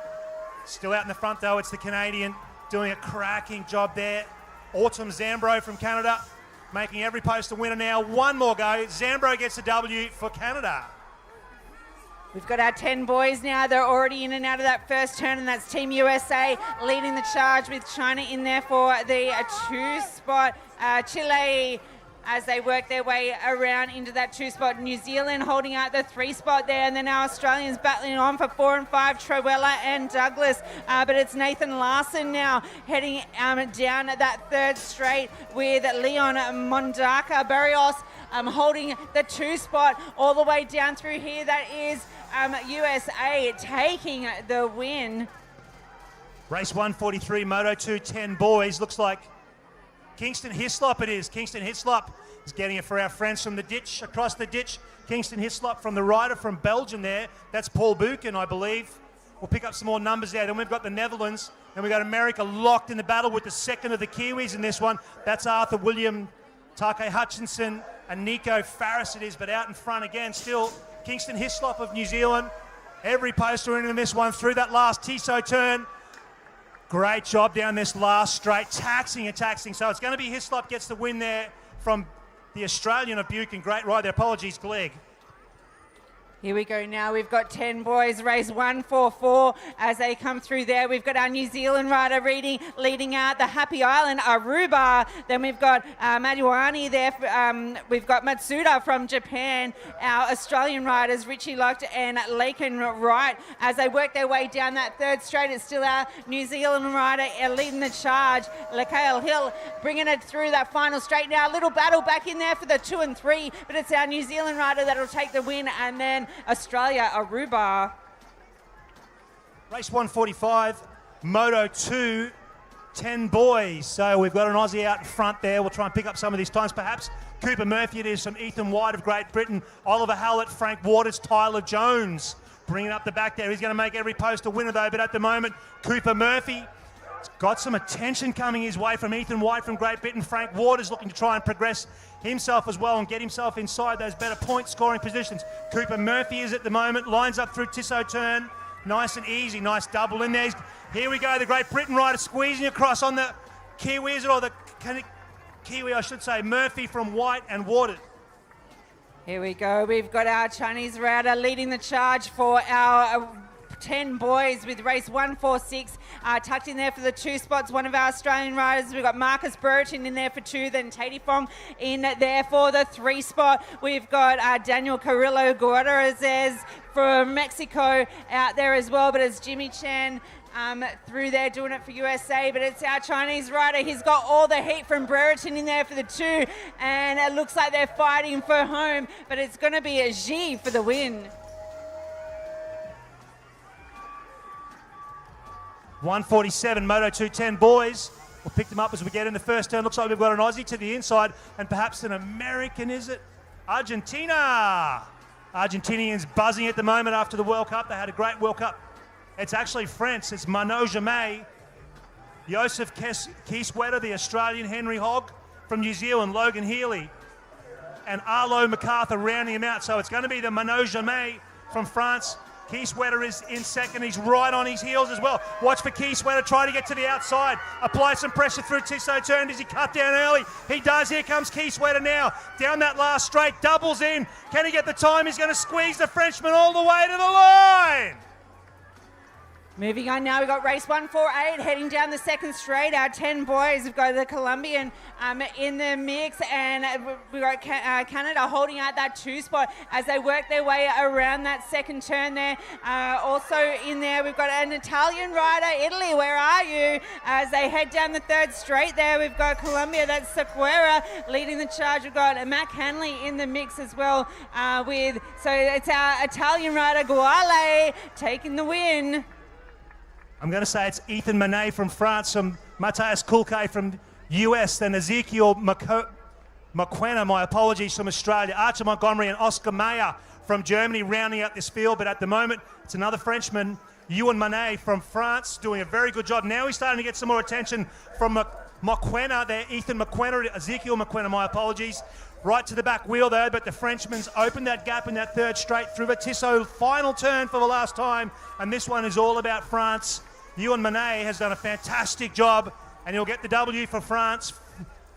Still out in the front, though, it's the Canadian doing a cracking job there. Autumn Zambro from Canada, making every post a winner now. One more go. Zambro gets the W for Canada. We've got our 10 boys now. They're already in and out of that first turn, and that's Team USA leading the charge with China in there for the 2 spot. Chile, as they work their way around into that 2 spot. New Zealand holding out the 3 spot there, and then our Australians battling on for 4 and 5, Trowella and Douglas. But it's Nathan Larson now heading down that 3rd straight with Leon Mondaka. Barrios holding the 2 spot all the way down through here. That is USA taking the win. Race 143, Moto 2, 10 boys. Looks like Kingston Hislop it is. Kingston Hislop is getting it for our friends from the ditch, across the ditch. Kingston Hislop from the rider from Belgium there. That's Paul Buchan, I believe. We'll pick up some more numbers there. Then we've got the Netherlands. Then we've got America locked in the battle with the second of the Kiwis in this one. That's Arthur William, Take Hutchinson, and Nico Farris it is, but out in front again. Still Kingston Hislop of New Zealand. Every poster in this one through that last Tissot turn. Great job down this last straight, taxing and taxing. So it's going to be Hislop gets the win there from the Australian of Buchan. Great ride there. Apologies, Glegg. Here we go now. We've got 10 boys, race 144 as they come through there. We've got our New Zealand rider leading out the Happy Island, Aruba. Then we've got Maduani there. We've got Matsuda from Japan. Our Australian riders, Richie Locked and Laken Wright. As they work their way down that 3rd straight, it's still our New Zealand rider leading the charge. Lakael Hill bringing it through that final straight now. A little battle back in there for the 2 and 3, but it's our New Zealand rider that'll take the win, and then Australia, Aruba. Race 145, Moto 2, 10 boys. So we've got an Aussie out in front there. We'll try and pick up some of these times perhaps. Cooper Murphy it is from Ethan White of Great Britain. Oliver Hallett, Frank Waters, Tyler Jones bringing up the back there. He's going to make every post a winner though, but at the moment, Cooper Murphy got some attention coming his way from Ethan White from Great Britain. Frank Waters looking to try and progress himself as well and get himself inside those better point scoring positions. Cooper Murphy is at the moment, lines up through Tissot turn. Nice and easy, nice double in there. Here we go, the Great Britain rider squeezing across on the Kiwi, or the Kiwi I should say, Murphy from White and Waters. Here we go, we've got our Chinese rider leading the charge for our 10 boys with race 146 tucked in there for the 2 spots. One of our Australian riders, we've got Marcus Burton in there for 2, then Tatey Fong in there for the 3 spot. We've got Daniel Carrillo Guarderas from Mexico out there as well, but it's Jimmy Chen through there doing it for USA, but it's our Chinese rider. He's got all the heat from Brereton in there for the 2, and it looks like they're fighting for home, but it's going to be a G for the win. 147, Moto 210 boys. We'll pick them up as we get in the first turn. Looks like we've got an Aussie to the inside and perhaps an American, is it? Argentina! Argentinians buzzing at the moment after the World Cup. They had a great World Cup It's actually French. It's Manon Jamais, Joseph Kieswetter, the Australian Henry Hogg from New Zealand, Logan Healy, and Arlo MacArthur rounding him out. So it's going to be the Manon Jamais from France. Kieswetter is in second. He's right on his heels as well. Watch for Kieswetter, try to get to the outside. Apply some pressure through Tissot turn. Does he cut down early? He does. Here comes Kieswetter now. Down that last straight, doubles in. Can he get the time? He's going to squeeze the Frenchman all the way to the line. Moving on now, we've got race 148 heading down the second straight. Our 10 boys, we've got the Colombian in the mix, and we've got Canada holding out that 2 spot as they work their way around that second turn there. Also in there, we've got an Italian rider, Italy, where are you? As they head down the third straight there, we've got Colombia, that's Sequeira leading the charge. We've got Mac Hanley in the mix as well so it's our Italian rider, Guale, taking the win. I'm going to say it's Ethan Manet from France, from Matthias Kulke from US, then Ezekiel McQuena, my apologies, from Australia, Archer Montgomery and Oscar Mayer from Germany rounding out this field. But at the moment, it's another Frenchman, Ewan Manet from France, doing a very good job. Now he's starting to get some more attention from McQuena there, Ethan McQuena, Ezekiel McQuena, my apologies. Right to the back wheel there, but the Frenchman's opened that gap in that third straight through the Tissot final turn for the last time, and this one is all about France. Ewan Manet has done a fantastic job, and he'll get the W for France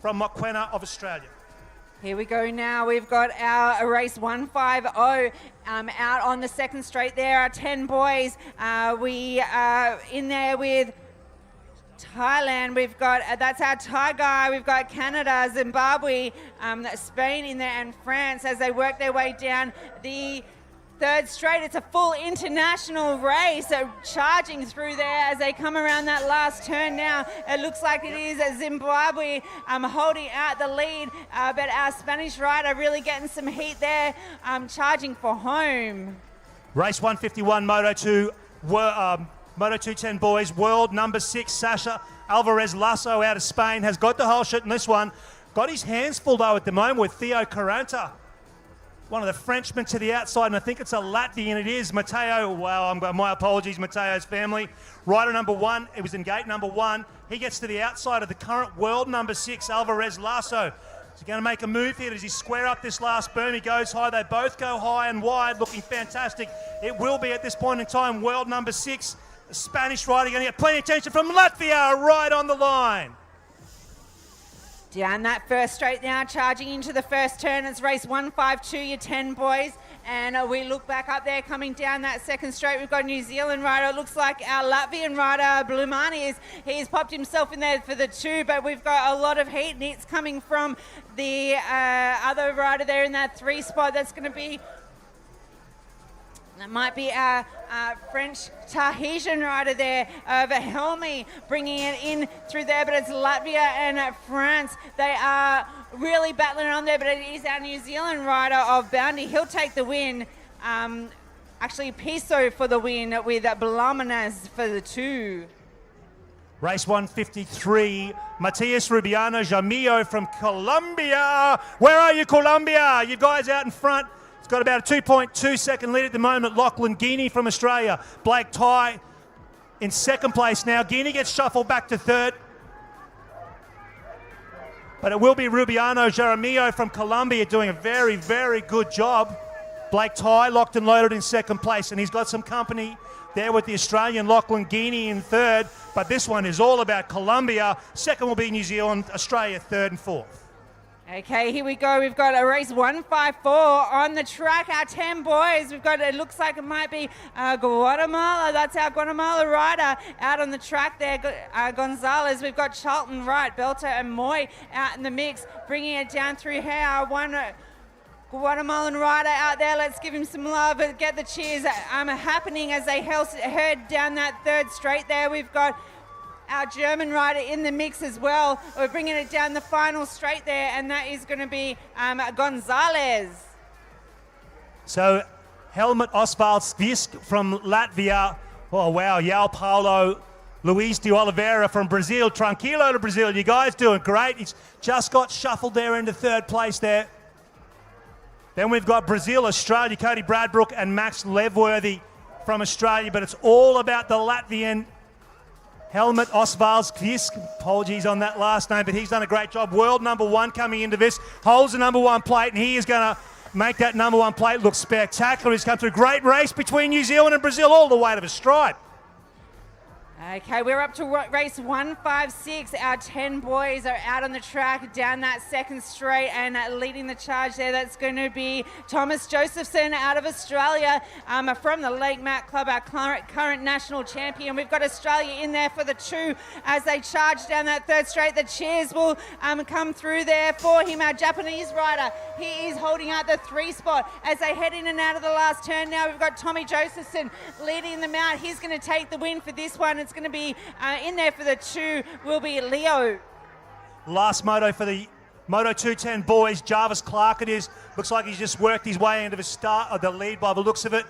from McQuena of Australia. Here we go now. We've got our race 150 out on the second straight there. Our 10 boys. We are in there with Thailand. We've got, that's our Thai guy. We've got Canada, Zimbabwe, Spain in there, and France as they work their way down the third straight. It's a full international race, charging through there as they come around that last turn now. It looks like it is Zimbabwe holding out the lead, but our Spanish rider really getting some heat there, charging for home. Race 151, Moto 2, Moto 210 boys, world number 6, Sasha Alvarez Lasso out of Spain, has got the whole shit in this one. Got his hands full though at the moment with Theo Caranta, one of the Frenchmen to the outside, and I think it's a Latvian. It is Matteo. Wow, my apologies, Matteo's family. Rider number 1, it was in gate number 1. He gets to the outside of the current world number 6, Alvarez Lasso. Is he going to make a move here? Does he square up this last berm? He goes high. They both go high and wide, looking fantastic. It will be at this point in time world number 6. The Spanish rider going to get plenty of attention from Latvia right on the line. Down that first straight now, charging into the first turn. It's race 152, your 10 boys. And we look back up there, coming down that second straight. We've got a New Zealand rider. It looks like our Latvian rider, Blumani, he's popped himself in there for the 2, but we've got a lot of heat, and it's coming from the other rider there in that 3 spot. That's going to be, that might be our French Tahitian rider there, Helmi, bringing it in through there, but it's Latvia and France. They are really battling on there, but it is our New Zealand rider of Bounty. He'll take the win. Actually, Piso for the win with Blamenas for the 2. Race 153, Matias Rubiano Jamillo from Colombia. Where are you, Colombia? You guys out in front. It's got about a 2.2 second lead at the moment. Lachlan Guinea from Australia. Blake Ty in second place now. Guinea gets shuffled back to third. But it will be Rubiano Jaramillo from Colombia doing a very, very good job. Blake Ty locked and loaded in second place, and he's got some company there with the Australian Lachlan Guinea in third. But this one is all about Colombia. Second will be New Zealand, Australia third and fourth. Okay, here we go. We've got a race 154 on the track. Our 10 boys. We've got, it looks like it might be Guatemala. That's our Guatemala rider out on the track there, Gonzalez. We've got Charlton Wright, Belter and Moy out in the mix, bringing it down through here. One Guatemalan rider out there. Let's give him some love and get the cheers happening as they head down that third straight there. We've got our German rider in the mix as well. We're bringing it down the final straight there, and that is going to be Gonzalez. So Helmut Oswald Svisk from Latvia. Oh, wow. Yao Paulo Luis de Oliveira from Brazil. Tranquilo to Brazil. You guys doing great. He's just got shuffled there into third place there. Then we've got Brazil, Australia, Cody Bradbrook and Max Levworthy from Australia, but it's all about the Latvian Helmut Osvalds. Apologies on that last name, but he's done a great job. World number 1 coming into this, holds the number 1 plate, and he is going to make that number 1 plate look spectacular. He's come through a great race between New Zealand and Brazil, all the way to the stripe. Okay, we're up to race 156. Our 10 boys are out on the track down that second straight, and leading the charge there, that's going to be Thomas Josephson out of Australia from the Lake Mat Club, our current national champion. We've got Australia in there for the 2 as they charge down that third straight. The cheers will come through there for him. Our Japanese rider, he is holding out the 3 spot as they head in and out of the last turn. Now we've got Tommy Josephson leading them out. He's going to take the win for this one. It's going to be in there for the 2 will be Leo. Last moto for the Moto 210 boys, Jarvis Clark it is. Looks like he's just worked his way into the start of the lead by the looks of it.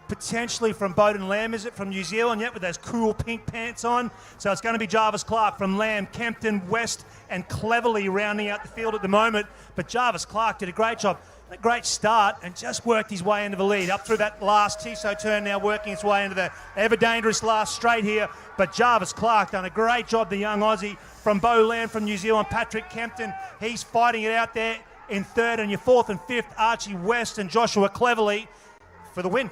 Potentially from Bowden Lamb, is it, from New Zealand, yet with those cool pink pants on. So it's going to be Jarvis Clark from Lamb, Kempton, West and Cleverly rounding out the field at the moment. But Jarvis Clark did a great job. A great start and just worked his way into the lead. Up through that last Tissot turn, now working its way into the ever-dangerous last straight here. But Jarvis Clark done a great job, the young Aussie from Bow Lamb from New Zealand. Patrick Kempton, he's fighting it out there in third. And your 4th and 5th, Archie West and Joshua Cleverly for the win.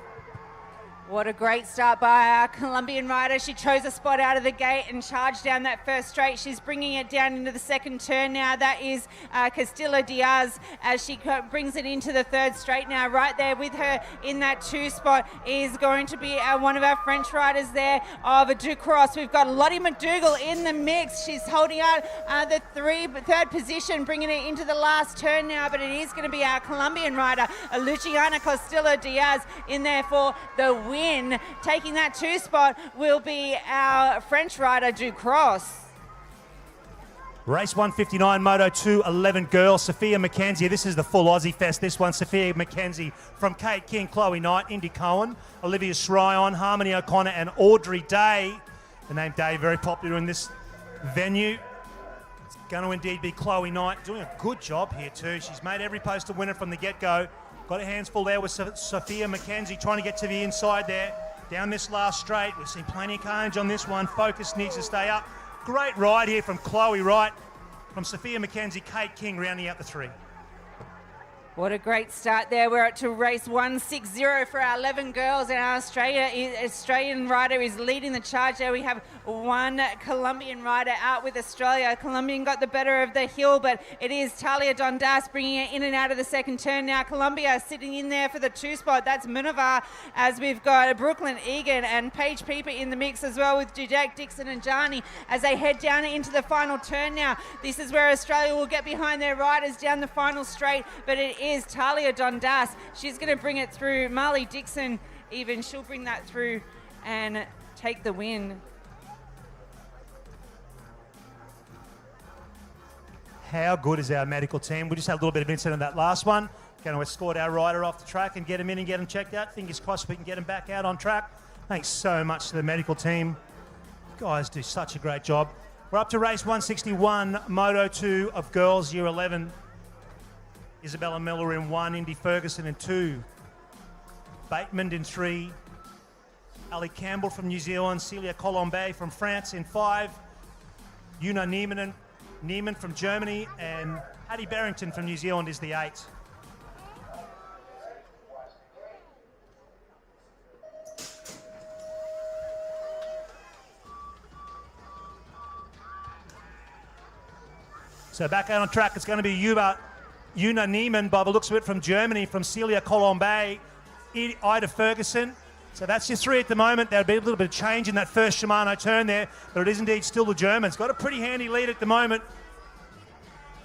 What a great start by our Colombian rider. She chose a spot out of the gate and charged down that first straight. She's bringing it down into the second turn now. That is Castillo Diaz as she brings it into the third straight now. Right there with her in that 2 spot is going to be one of our French riders there of Ducros. We've got Lottie McDougall in the mix. She's holding out the third position, bringing it into the last turn now, but it is going to be our Colombian rider, Luciana Castillo Diaz, in there for the win. Taking that 2 spot will be our French rider Ducros. Race 159, Moto 211 girls, Sophia McKenzie. This is the full Aussie fest, this one. Sophia McKenzie from Kate King, Chloe Knight, Indy Cohen, Olivia Sryon, Harmony O'Connor and Audrey Day. The name Day very popular in this venue. It's going to indeed be Chloe Knight doing a good job here too. She's made every post a winner from the get-go. Got her hands full there with Sophia McKenzie trying to get to the inside there. Down this last straight, we've seen plenty of carnage on this one. Focus needs to stay up. Great ride here from Chloe Wright, from Sophia McKenzie, Kate King rounding out the 3. What a great start there. We're up to race 160 for our 11 girls, and our Australian rider is leading the charge there. We have 1 Colombian rider out with Australia. Colombian got the better of the hill, but it is Talia Dondas bringing it in and out of the second turn now. Colombia sitting in there for the 2 spot. That's Munavar, as we've got Brooklyn Egan and Paige Pieper in the mix as well, with Dudek, Dixon and Jani as they head down into the final turn now. This is where Australia will get behind their riders down the final straight, but it is Talia Dondas. She's going to bring it through. Marley Dixon, even, she'll bring that through and take the win. How good is our medical team? We just had a little bit of incident in that last one. Going to escort our rider off the track and get him in and get him checked out. Fingers crossed we can get him back out on track. Thanks so much to the medical team. You guys do such a great job. We're up to race 161, Moto 2 of girls, year 11. Isabella Miller in 1, Indy Ferguson in 2, Bateman in 3, Ali Campbell from New Zealand, Celia Colombe from France in 5, Una Niemann from Germany, and Hattie Barrington from New Zealand is the 8. So back out on track, it's going to be Una Niemann, by the looks of it, from Germany, from Celia Colombe, Ida Ferguson. So that's your 3 at the moment. There'll be a little bit of change in that first Shimano turn there, but it is indeed still the Germans. Got a pretty handy lead at the moment.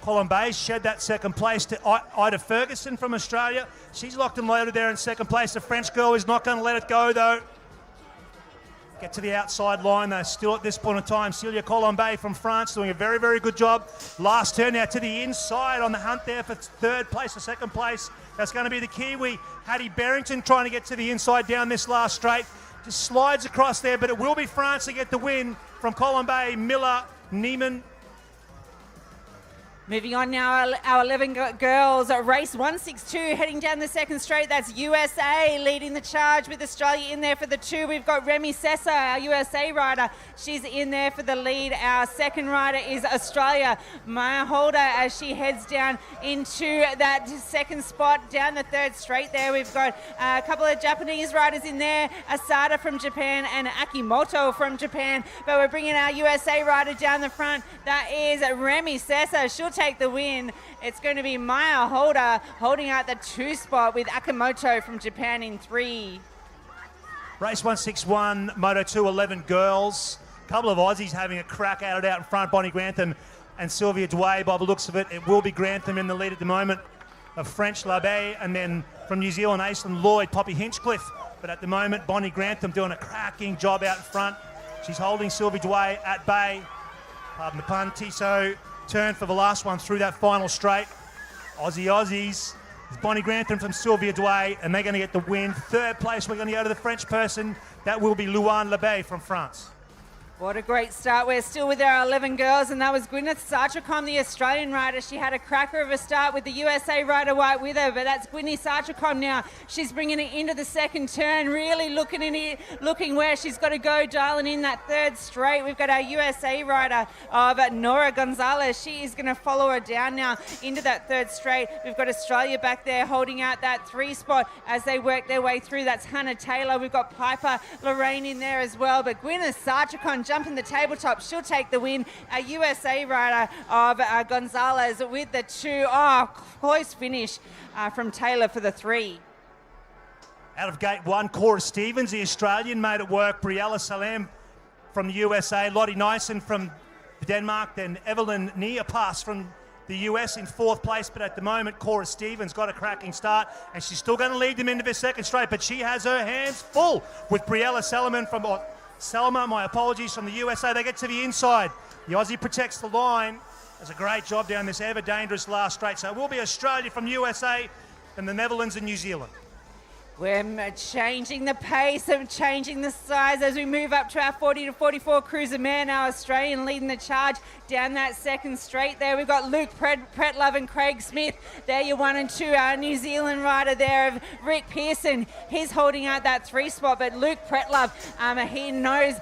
Colombe shed that second place to Ida Ferguson from Australia. She's locked and loaded there in second place. The French girl is not going to let it go, though. Get to the outside line, though, still at this point in time. Celia Colombe from France doing a very, very good job. Last turn now to the inside on the hunt there for third place or second place. That's going to be the Kiwi, Hattie Barrington, trying to get to the inside down this last straight. Just slides across there, but it will be France to get the win from Colombe, Miller, Niemann. Moving on now, our 11 girls, race 162, heading down the second straight. That's USA leading the charge with Australia in there for the 2. We've got Remy Sessa, our USA rider. She's in there for the lead. Our second rider is Australia, Maya Holder, as she heads down into that second spot down the third straight there. We've got a couple of Japanese riders in there, Asada from Japan and Akimoto from Japan. But we're bringing our USA rider down the front. That is Remy Sessa. She'll take the win. It's going to be Maya Holder holding out the 2 spot with Akimoto from Japan in 3. Race 161, Moto 2, 11 girls. A couple of Aussies having a crack at it out in front, Bonnie Grantham and Sylvia Dway. By the looks of it, it will be Grantham in the lead at the moment of French Labé, and then from New Zealand, Aislinn Lloyd, Poppy Hinchcliffe. But at the moment, Bonnie Grantham doing a cracking job out in front. She's holding Sylvia Dway at bay. Pardon the pun. Tissot turn for the last one through that final straight. Aussies. It's Bonnie Grantham from Sylvia Dway, and they're going to get the win. Third place, we're going to go to the French person. That will be Luan Labé from France. What a great start. We're still with our 11 girls, and that was Gwyneth Sartracom, the Australian rider. She had a cracker of a start with the USA rider right with her, but that's Gwyneth Sartracom now. She's bringing it into the second turn, really looking where she's got to go, dialing in that third straight. We've got our USA rider of Nora Gonzalez. She is going to follow her down now into that third straight. We've got Australia back there holding out that 3 spot as they work their way through. That's Hannah Taylor. We've got Piper Lorraine in there as well, but Gwyneth Sartracom jumping the tabletop. She'll take the win. A USA rider of Gonzalez with the 2. Oh, close finish from Taylor for the 3. Out of gate 1, Cora Stevens, the Australian, made it work. Briella Salem from the USA. Lottie Nyssen from Denmark. Then Evelyn Niepas from the US in 4th place. But at the moment, Cora Stevens got a cracking start, and she's still going to lead them into the second straight. But she has her hands full with Briella Salomon from... Selma, my apologies, from the USA. They get to the inside. The Aussie protects the line. Does a great job down this ever dangerous last straight. So it will be Australia from USA and the Netherlands and New Zealand. We're changing the pace and changing the size as we move up to our 40 to 44 cruiser man, our Australian leading the charge down that second straight there. We've got Luke Pretlove and Craig Smith. There your 1 and 2. Our New Zealand rider there of Rick Pearson. He's holding out that 3 spot, but Luke Pretlove, he knows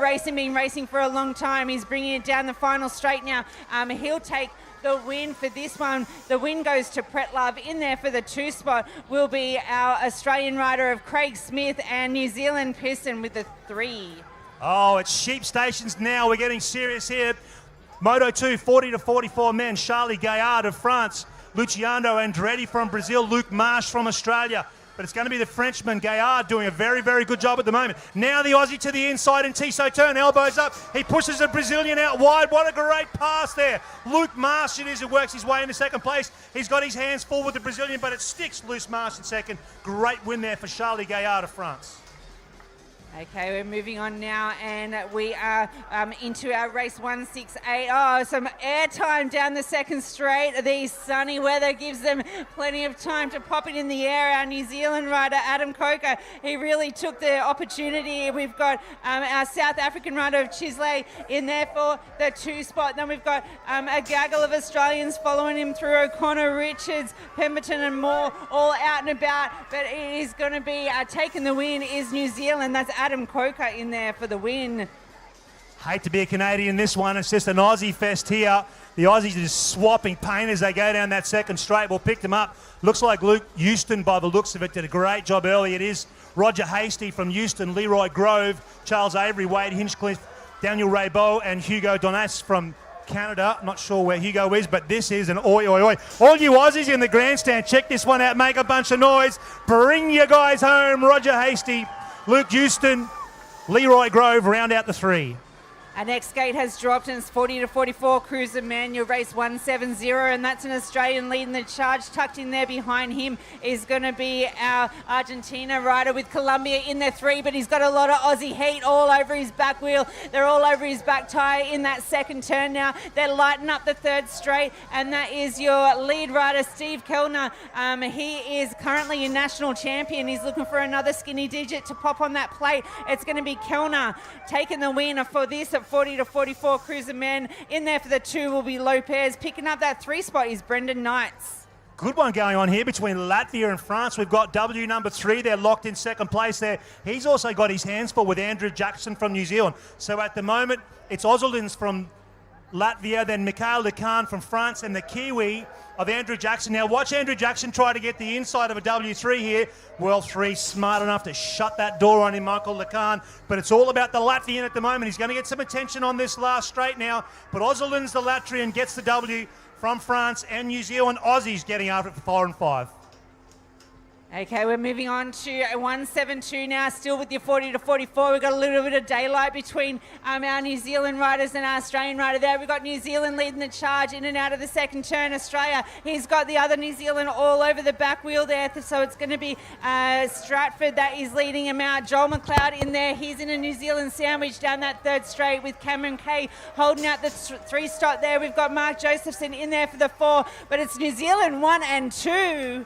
racing, been racing for a long time. He's bringing it down the final straight now. He'll take the win for this one. The win goes to Pretlove. In there for the 2 spot will be our Australian rider of Craig Smith, and New Zealand Pearson with the 3. Oh, it's sheep stations now. We're getting serious here. Moto 2, 40 to 44 men. Charlie Gaillard of France. Luciano Andretti from Brazil. Luke Marsh from Australia. But it's going to be the Frenchman, Gaillard, doing a very, very good job at the moment. Now the Aussie to the inside, and Tissot turn, elbows up. He pushes the Brazilian out wide. What a great pass there. Luke Marsh it is who works his way into second place. He's got his hands full with the Brazilian, but it sticks Luce Marsh in second. Great win there for Charlie Gaillard of France. Okay, we're moving on now, and we are into our race 168. Oh, some airtime down the second straight. The sunny weather gives them plenty of time to pop it in the air. Our New Zealand rider, Adam Coker, he really took the opportunity. We've got our South African rider of Chisley in there for the 2 spot. Then we've got a gaggle of Australians following him through. O'Connor, Richards, Pemberton and more, all out and about. But it is going to be taking the win is New Zealand. That's Adam Coker in there for the win. Hate to be a Canadian this one. It's just an Aussie fest here. The Aussies are just swapping paint as they go down that second straight. We'll pick them up. Looks like Luke Houston, by the looks of it, did a great job early. It is Roger Hasty from Houston, Leroy Grove, Charles Avery, Wade Hinchcliffe, Daniel Raybeau, and Hugo Donas from Canada. I'm not sure where Hugo is, but this is an oi, oi, oi. All you Aussies in the grandstand, check this one out. Make a bunch of noise. Bring your guys home. Roger Hasty, Luke Houston, Leroy Grove, round out the 3. Our next gate has dropped, and it's 40 to 44 cruiser manual race 170, and that's an Australian leading the charge. Tucked in there behind him is going to be our Argentina rider with Colombia in their 3, but he's got a lot of Aussie heat all over his back wheel. They're all over his back tyre in that second turn now. They're lighting up the third straight, and that is your lead rider, Steve Kellner. He is currently your national champion. He's looking for another skinny digit to pop on that plate. It's going to be Kellner taking the win for this that 40 to 44 cruiser men. In there for the 2 will be Lopez. Picking up that 3 spot is Brendan Knights. Good one going on here between Latvia and France. We've got W number 3 there locked in second place there. He's also got his hands full with Andrew Jackson from New Zealand. So at the moment, it's Ozolins from Latvia, then Mikhail Lecan from France, and the Kiwi of Andrew Jackson. Now watch Andrew Jackson try to get the inside of a W3 here. World 3 smart enough to shut that door on him, Michael Lecan. But it's all about the Latvian at the moment. He's going to get some attention on this last straight now. But Ozolins, the Latvian, gets the W from France, and New Zealand Aussies getting after it for 4 and 5. Okay, we're moving on to 172 now, still with your 40 to 44. We've got a little bit of daylight between our New Zealand riders and our Australian rider there. We've got New Zealand leading the charge in and out of the second turn. Australia, he's got the other New Zealand all over the back wheel there. So it's going to be Stratford that is leading him out. Joel McLeod in there. He's in a New Zealand sandwich down that third straight with Cameron Kay holding out the 3 stop there. We've got Mark Josephson in there for the 4, but it's New Zealand 1 and 2.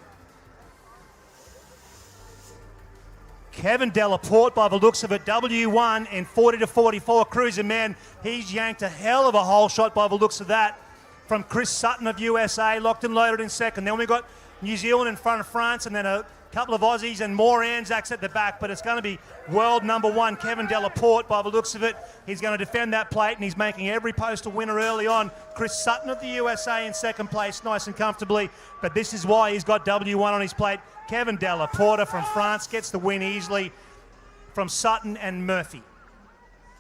Kevin Delaporte, by the looks of it, W1 and 40 to 44 cruiser man. He's yanked a hell of a hole shot by the looks of that from Chris Sutton of USA, locked and loaded in second. Then we've got New Zealand in front of France, and then a couple of Aussies and more Anzacs at the back, but it's going to be world number 1, Kevin Delaporte, by the looks of it. He's going to defend that plate, and he's making every post a winner early on. Chris Sutton of the USA in second place, nice and comfortably, but this is why he's got W1 on his plate. Kevin Delaporte from France gets the win easily from Sutton and Murphy.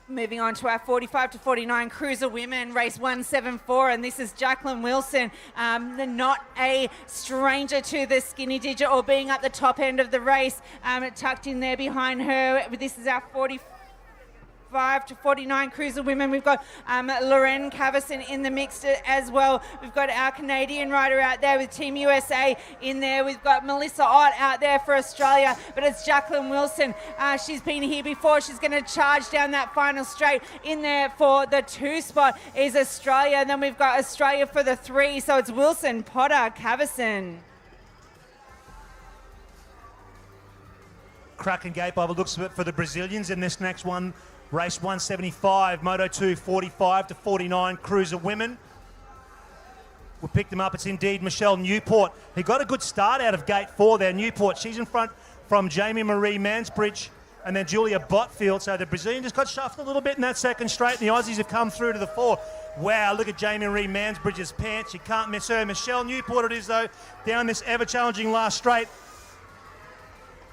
Moving on to our 45 to 49 cruiser women, race 174, and this is Jacqueline Wilson, not a stranger to the skinny digit or being at the top end of the race, tucked in there behind her. This is our 45 to 49 cruiser women. We've got Lorraine Cavison in the mix as well. We've got our Canadian rider out there with Team USA in there. We've got Melissa Ott out there for Australia, but it's Jacqueline Wilson. She's been here before. She's going to charge down that final straight. In there for the 2 spot is Australia, and then we've got Australia for the 3, so it's Wilson, Potter, Cavison. Cracking gate by the looks of it for the Brazilians in this next one. Race 175, Moto 2, 45 to 49 cruiser women. We'll pick them up. It's indeed Michelle Newport. He got a good start out of gate 4 there. Newport, she's in front from Jamie Marie Mansbridge and then Julia Botfield. So the Brazilian just got shuffled a little bit in that second straight, and the Aussies have come through to the 4. Wow, look at Jamie Marie Mansbridge's pants. You can't miss her. Michelle Newport it is, though, down this ever-challenging last straight.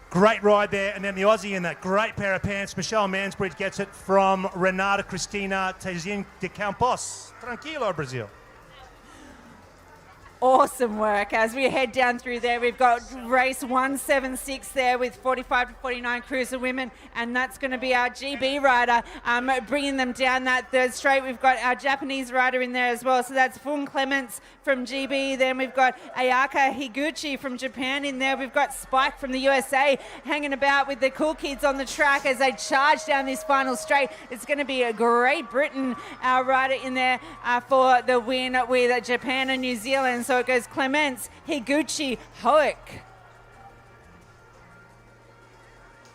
Great ride there, and then the Aussie in that great pair of pants. Michelle Mansbridge gets it from Renata Cristina Tezin de Campos. Tranquilo, Brazil. Awesome work. As we head down through there, we've got race 176 there with 45 to 49 cruiser women, and that's going to be our GB rider bringing them down that third straight. We've got our Japanese rider in there as well, so that's Fung Clements from GB. Then we've got Ayaka Higuchi from Japan in there. We've got Spike from the USA hanging about with the cool kids on the track as they charge down this final straight. It's going to be a Great Britain rider in there for the win with Japan and New Zealand. So it goes Clements, Higuchi, Hoek.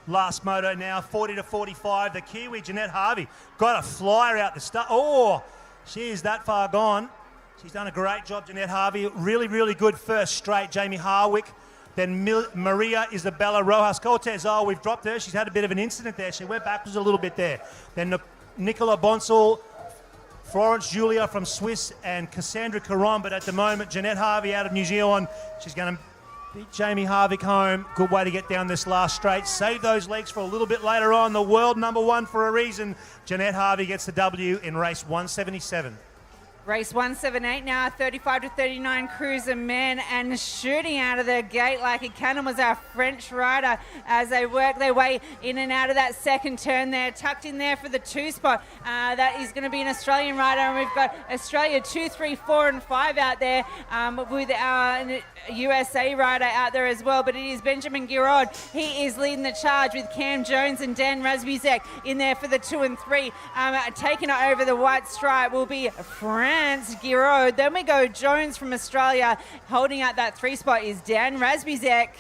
Last moto now, 40 to 45. The Kiwi, Jeanette Harvey, got a flyer out the start. Oh, she is that far gone. She's done a great job, Jeanette Harvey. Really, really good first straight. Jamie Harwick. Then Maria Isabella Rojas Cortez. Oh, we've dropped her. She's had a bit of an incident there. She went backwards a little bit there. Then Nicola Bonsall, Florence Julia from Swiss, and Cassandra Caron. But at the moment, Jeanette Harvey out of New Zealand. She's going to beat Jamie Harvick home. Good way to get down this last straight. Save those legs for a little bit later on. The world number 1 for a reason. Jeanette Harvey gets the W in race 177. Race 178 now, 35 to 39 cruiser men, and shooting out of the gate like a cannon was our French rider as they work their way in and out of that second turn there, tucked in there for the 2 spot. That is going to be an Australian rider, and we've got Australia 2, 3, 4 and 5 out there with our USA rider out there as well, but it is Benjamin Giraud. He is leading the charge with Cam Jones and Dan Razbuzek in there for the 2 and 3. Taking it over the white stripe will be France Giraud. Then we go Jones from Australia. Holding out that 3 spot is Dan Razbuzek.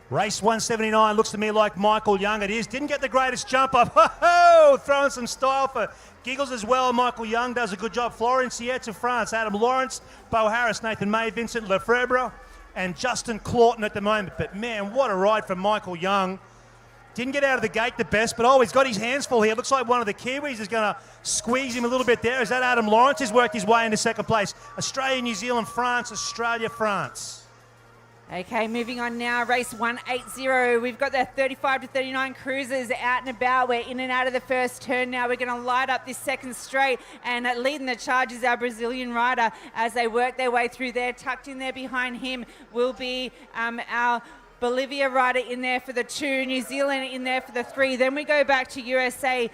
Race 179 looks to me like Michael Young. It is. Didn't get the greatest jump up. Ho-ho! Throwing some style for giggles as well. Michael Young does a good job. Florence to France. Adam Lawrence, Bo Harris, Nathan May, Vincent Lefebvre, and Justin Claughton at the moment. But man, what a ride from Michael Young. Didn't get out of the gate the best, but he's got his hands full here. Looks like one of the Kiwis is going to squeeze him a little bit there. Is that Adam Lawrence? He's worked his way into second place. Australia, New Zealand, France, Australia, France. Okay, moving on now, race 180. We've got the 35 to 39 cruisers out and about. We're in and out of the first turn now. We're going to light up this second straight, and leading the charge is our Brazilian rider as they work their way through there. Tucked in there behind him will be our Bolivia rider in there for the 2, New Zealand in there for the 3. Then we go back to USA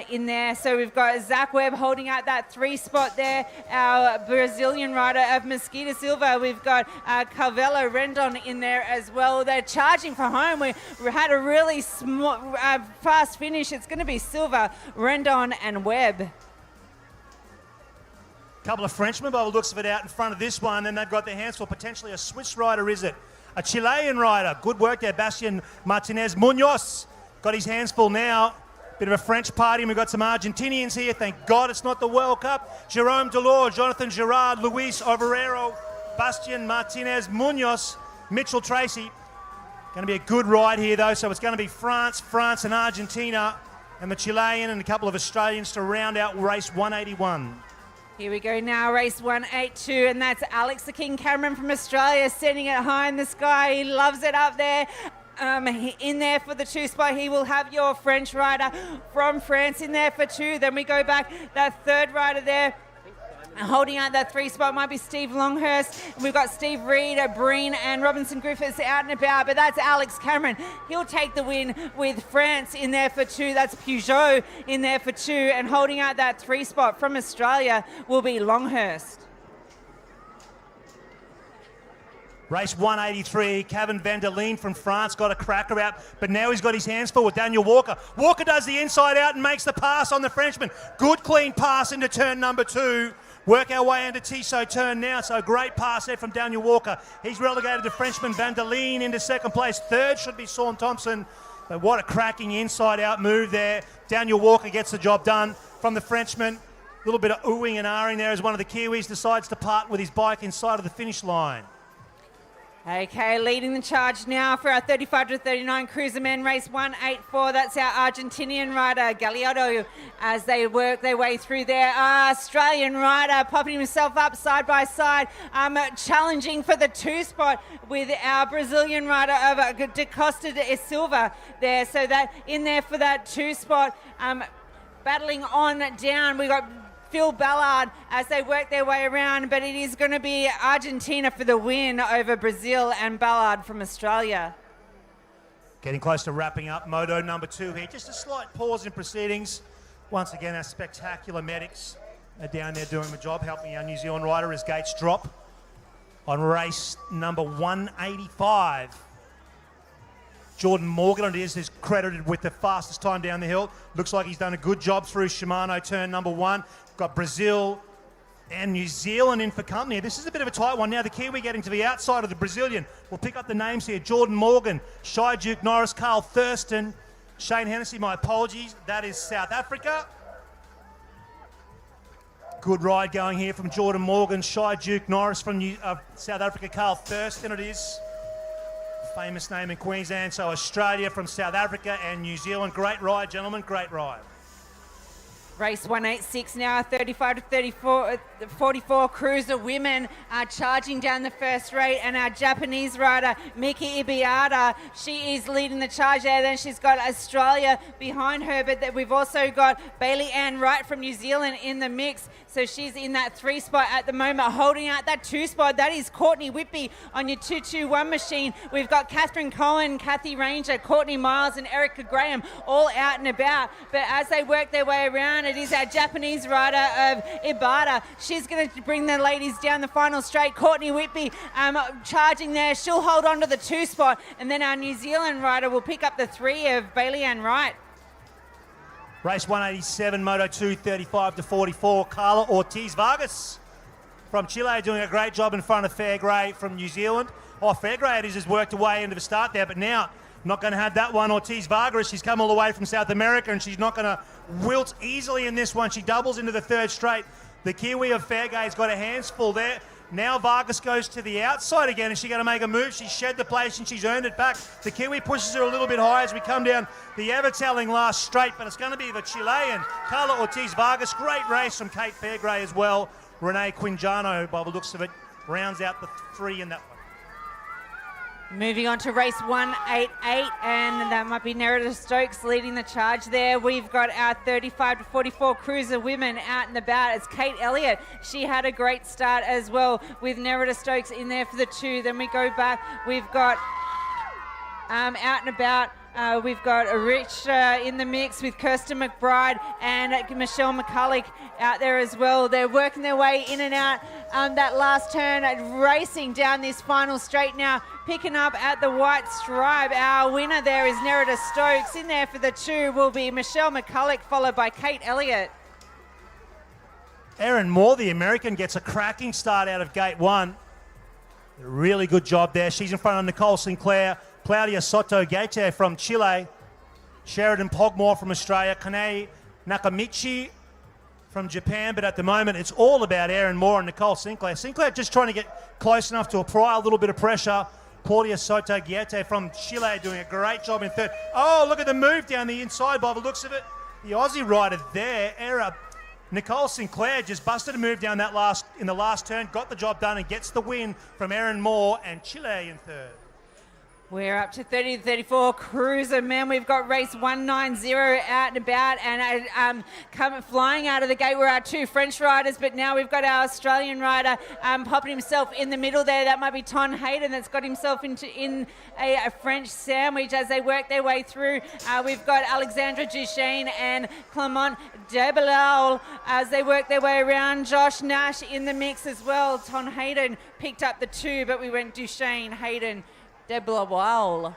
in there. So we've got Zach Webb holding out that 3 spot there. Our Brazilian rider of Mesquita Silva. We've got Carvelo Rendon in there as well. They're charging for home. We had a really fast finish. It's going to be Silva, Rendon and Webb. Couple of Frenchmen by the looks of it out in front of this one. Then they've got their hands for potentially a Swiss rider, is it? A Chilean rider. Good work there, Bastian Martinez Munoz. Got his hands full now. Bit of a French party, and we've got some Argentinians here. Thank God it's not the World Cup. Jerome Delors, Jonathan Girard, Luis Obrero, Bastian Martinez Munoz, Mitchell Tracy. Going to be a good ride here, though. So it's going to be France and Argentina, and the Chilean and a couple of Australians to round out race 181. Here we go now, race 182, and that's Alex the King Cameron from Australia sending it high in the sky. He loves it up there. In there for the 2 spot, he will have your French rider from France in there for 2. Then we go back, that 3rd rider there. Holding out that 3 spot might be Steve Longhurst. We've got Steve Reed, Breen and Robinson Griffiths out and about, but that's Alex Cameron. He'll take the win with France in there for 2. That's Peugeot in there for 2. And holding out that 3 spot from Australia will be Longhurst. Race 183, Kevin van der Leen from France got a cracker out, but now he's got his hands full with Daniel Walker. Walker does the inside out and makes the pass on the Frenchman. Good clean pass into turn number 2. Work our way into Tissot turn now, so a great pass there from Daniel Walker. He's relegated the Frenchman van der Leen into second place. 3rd should be Sean Thompson. But what a cracking inside-out move there. Daniel Walker gets the job done from the Frenchman. A little bit of oohing and ahhing there as one of the Kiwis decides to part with his bike inside of the finish line. Okay, leading the charge now for our 35 to 39 cruiser men, race 184. That's our Argentinian rider, Gallardo, as they work their way through there. Australian rider popping himself up side by side, challenging for the 2 spot with our Brazilian rider of Da Costa de Silva there. So that in there for that 2 spot, battling on down. We got Phil Ballard as they work their way around, but it is going to be Argentina for the win over Brazil and Ballard from Australia. Getting close to wrapping up Moto number 2 here. Just a slight pause in proceedings. Once again, our spectacular medics are down there doing the job, helping our New Zealand rider as gates drop on race number 185. Jordan Morgan, it is credited with the fastest time down the hill. Looks like he's done a good job through Shimano turn number 1. Got Brazil and New Zealand in for company. This is a bit of a tight one. Now the Kiwi getting to the outside of the Brazilian. We'll pick up the names here. Jordan Morgan, Shai Duke Norris, Carl Thurston, Shane Hennessy, my apologies. That is South Africa. Good ride going here from Jordan Morgan, Shai Duke Norris from South Africa, Carl Thurston it is. Famous name in Queensland. So Australia from South Africa and New Zealand. Great ride, gentlemen, great ride. Race 186 now, 35 to 44 cruiser women are charging down the first straight, and our Japanese rider, Miki Ibiata, she is leading the charge there. Then she's got Australia behind her, but we've also got Bailey Ann Wright from New Zealand in the mix. So she's in that 3 spot at the moment, holding out that 2 spot. That is Courtney Whitby on your 221 machine. We've got Catherine Cohen, Kathy Ranger, Courtney Miles, and Erica Graham all out and about. But as they work their way around, it is our Japanese rider of Ibata. She's going to bring the ladies down the final straight. Courtney Whitby charging there. She'll hold on to the 2 spot. And then our New Zealand rider will pick up the 3 of Bailey Ann Wright. Race 187, Moto 2, 35 to 44. Carla Ortiz Vargas from Chile doing a great job in front of Fairgrave from New Zealand. Oh, Fairgrade has worked away into the start there, but now not going to have that one. Ortiz Vargas, she's come all the way from South America, and she's not going to wilt easily in this one. She doubles into the third straight. The Kiwi of Fairgate's got her hands full there. Now Vargas goes to the outside again. Is she going to make a move? She's shed the place and she's earned it back. The Kiwi pushes her a little bit high as we come down the ever-telling last straight, but it's going to be the Chilean, Carla Ortiz Vargas. Great race from Kate Fairgray as well. Renee Quinjano, by the looks of it, rounds out the 3 in that one. Moving on to race 188, and that might be Nerida Stokes leading the charge there. We've got our 35 to 44 cruiser women out and about. It's Kate Elliott. She had a great start as well with Nerida Stokes in there for the 2. Then we go back. We've got out and about. We've got Rich in the mix with Kirsten McBride and Michelle McCulloch out there as well. They're working their way in and out that last turn, racing down this final straight now, picking up at the white stripe. Our winner there is Nerida Stokes. In there for the 2 will be Michelle McCulloch, followed by Kate Elliott. Erin Moore, the American, gets a cracking start out of gate 1. A really good job there. She's in front of Nicole Sinclair, Claudia Soto Gaete from Chile, Sheridan Pogmore from Australia, Kane Nakamichi from Japan, but at the moment it's all about Erin Moore and Nicole Sinclair. Sinclair just trying to get close enough to apply a little bit of pressure. Claudia Soto Gaete from Chile doing a great job in third. Oh, look at the move down the inside by the looks of it. The Aussie rider there, Nicole Sinclair just busted a move down that in the last turn, got the job done and gets the win from Erin Moore and Chile in third. We're up to 30 to 34 cruiser men. We've got race 190 out and about, and coming flying out of the gate were our 2 French riders, but now we've got our Australian rider popping himself in the middle there. That might be Ton Hayden that's got himself in a French sandwich as they work their way through. We've got Alexandra Duchesne and Clement Debilal as they work their way around. Josh Nash in the mix as well. Ton Hayden picked up the 2, but we went Duchesne, Hayden, Debilal.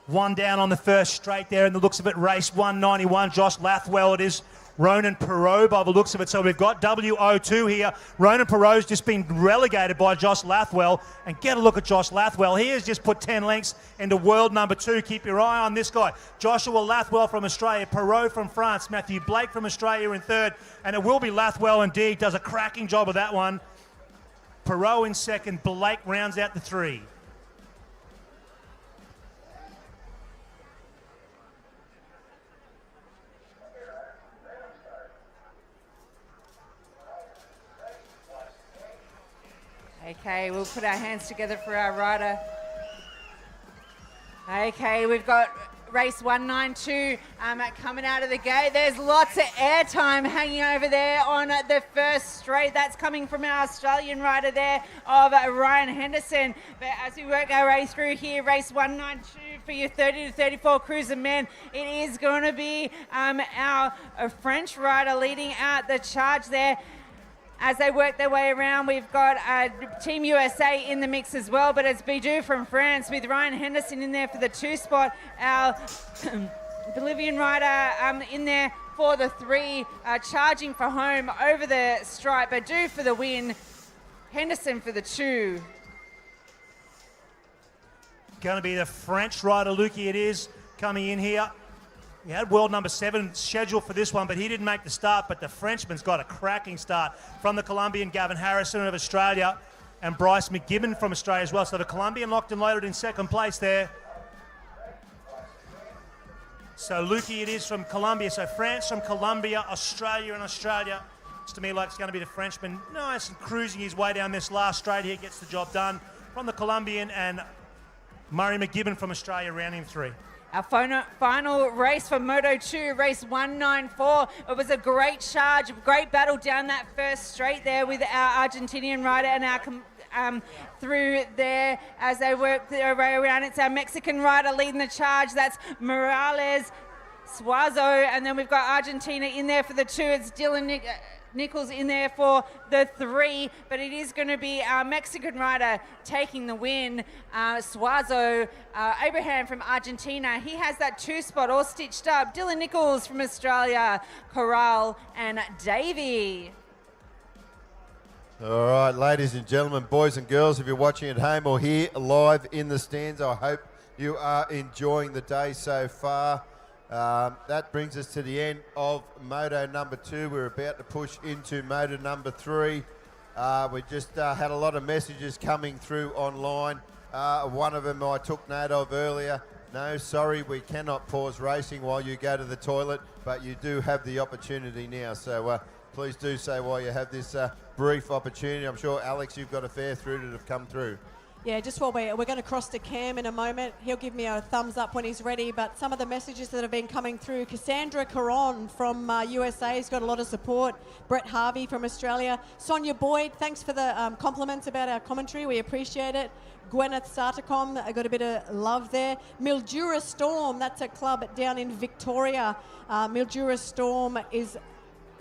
One down on the first straight there, and the looks of it, race 191. Josh Lathwell, it is Ronan Perot by the looks of it. So we've got WO2 here. Ronan Perot's just been relegated by Josh Lathwell. And get a look at Josh Lathwell. He has just put 10 lengths into world number 2. Keep your eye on this guy. Joshua Lathwell from Australia, Perot from France, Matthew Blake from Australia in third. And it will be Lathwell indeed. Does a cracking job of that one. Perot in second. Blake rounds out the 3. Okay, we'll put our hands together for our rider. Okay, we've got race 192 coming out of the gate. There's lots of airtime hanging over there on the first straight. That's coming from our Australian rider there of Ryan Henderson. But as we work our way through here, race 192 for your 30 to 34 cruiser men, it is going to be our French rider leading out the charge there. As they work their way around, we've got Team USA in the mix as well, but it's Bidou from France with Ryan Henderson in there for the 2 spot. Our Bolivian rider in there for the 3, charging for home over the stripe. Bidou for the win, Henderson for the 2. Going to be the French rider, Lukey, it is, coming in here. He had world number 7 scheduled for this one, but he didn't make the start. But the Frenchman's got a cracking start from the Colombian Gavin Harrison of Australia and Bryce McGibbon from Australia as well. So the Colombian locked and loaded in second place there. So Lukey it is from Colombia. So France from Colombia, Australia and Australia. Looks to me like it's going to be the Frenchman. Nice and cruising his way down this last straight here. Gets the job done from the Colombian, and Murray McGibbon from Australia rounding 3. Our final race for Moto 2, race 194. It was a great charge, great battle down that first straight there with our Argentinian rider and our through there as they work their way around. It's our Mexican rider leading the charge. That's Morales Suazo. And then we've got Argentina in there for the 2. It's Dylan Nichols in there for the 3, but it is going to be our Mexican rider taking the win. Suazo, Abraham from Argentina, he has that 2 spot all stitched up. Dylan Nichols from Australia, Corral and Davey. All right, ladies and gentlemen, boys and girls, if you're watching at home or here live in the stands, I hope you are enjoying the day so far. That brings us to the end of Moto number 2. We're about to push into Moto number 3. We just had a lot of messages coming through online. One of them I took note of earlier. No, sorry, we cannot pause racing while you go to the toilet, but you do have the opportunity now. So please do so while you have this brief opportunity. I'm sure, Alex, you've got a fair through that have come through. Yeah, just while we're going to cross to Cam in a moment. He'll give me a thumbs up when he's ready. But some of the messages that have been coming through. Cassandra Caron from USA has got a lot of support. Brett Harvey from Australia. Sonia Boyd, thanks for the compliments about our commentary. We appreciate it. Gwyneth Sartacom, I got a bit of love there. Mildura Storm, that's a club down in Victoria. Mildura Storm is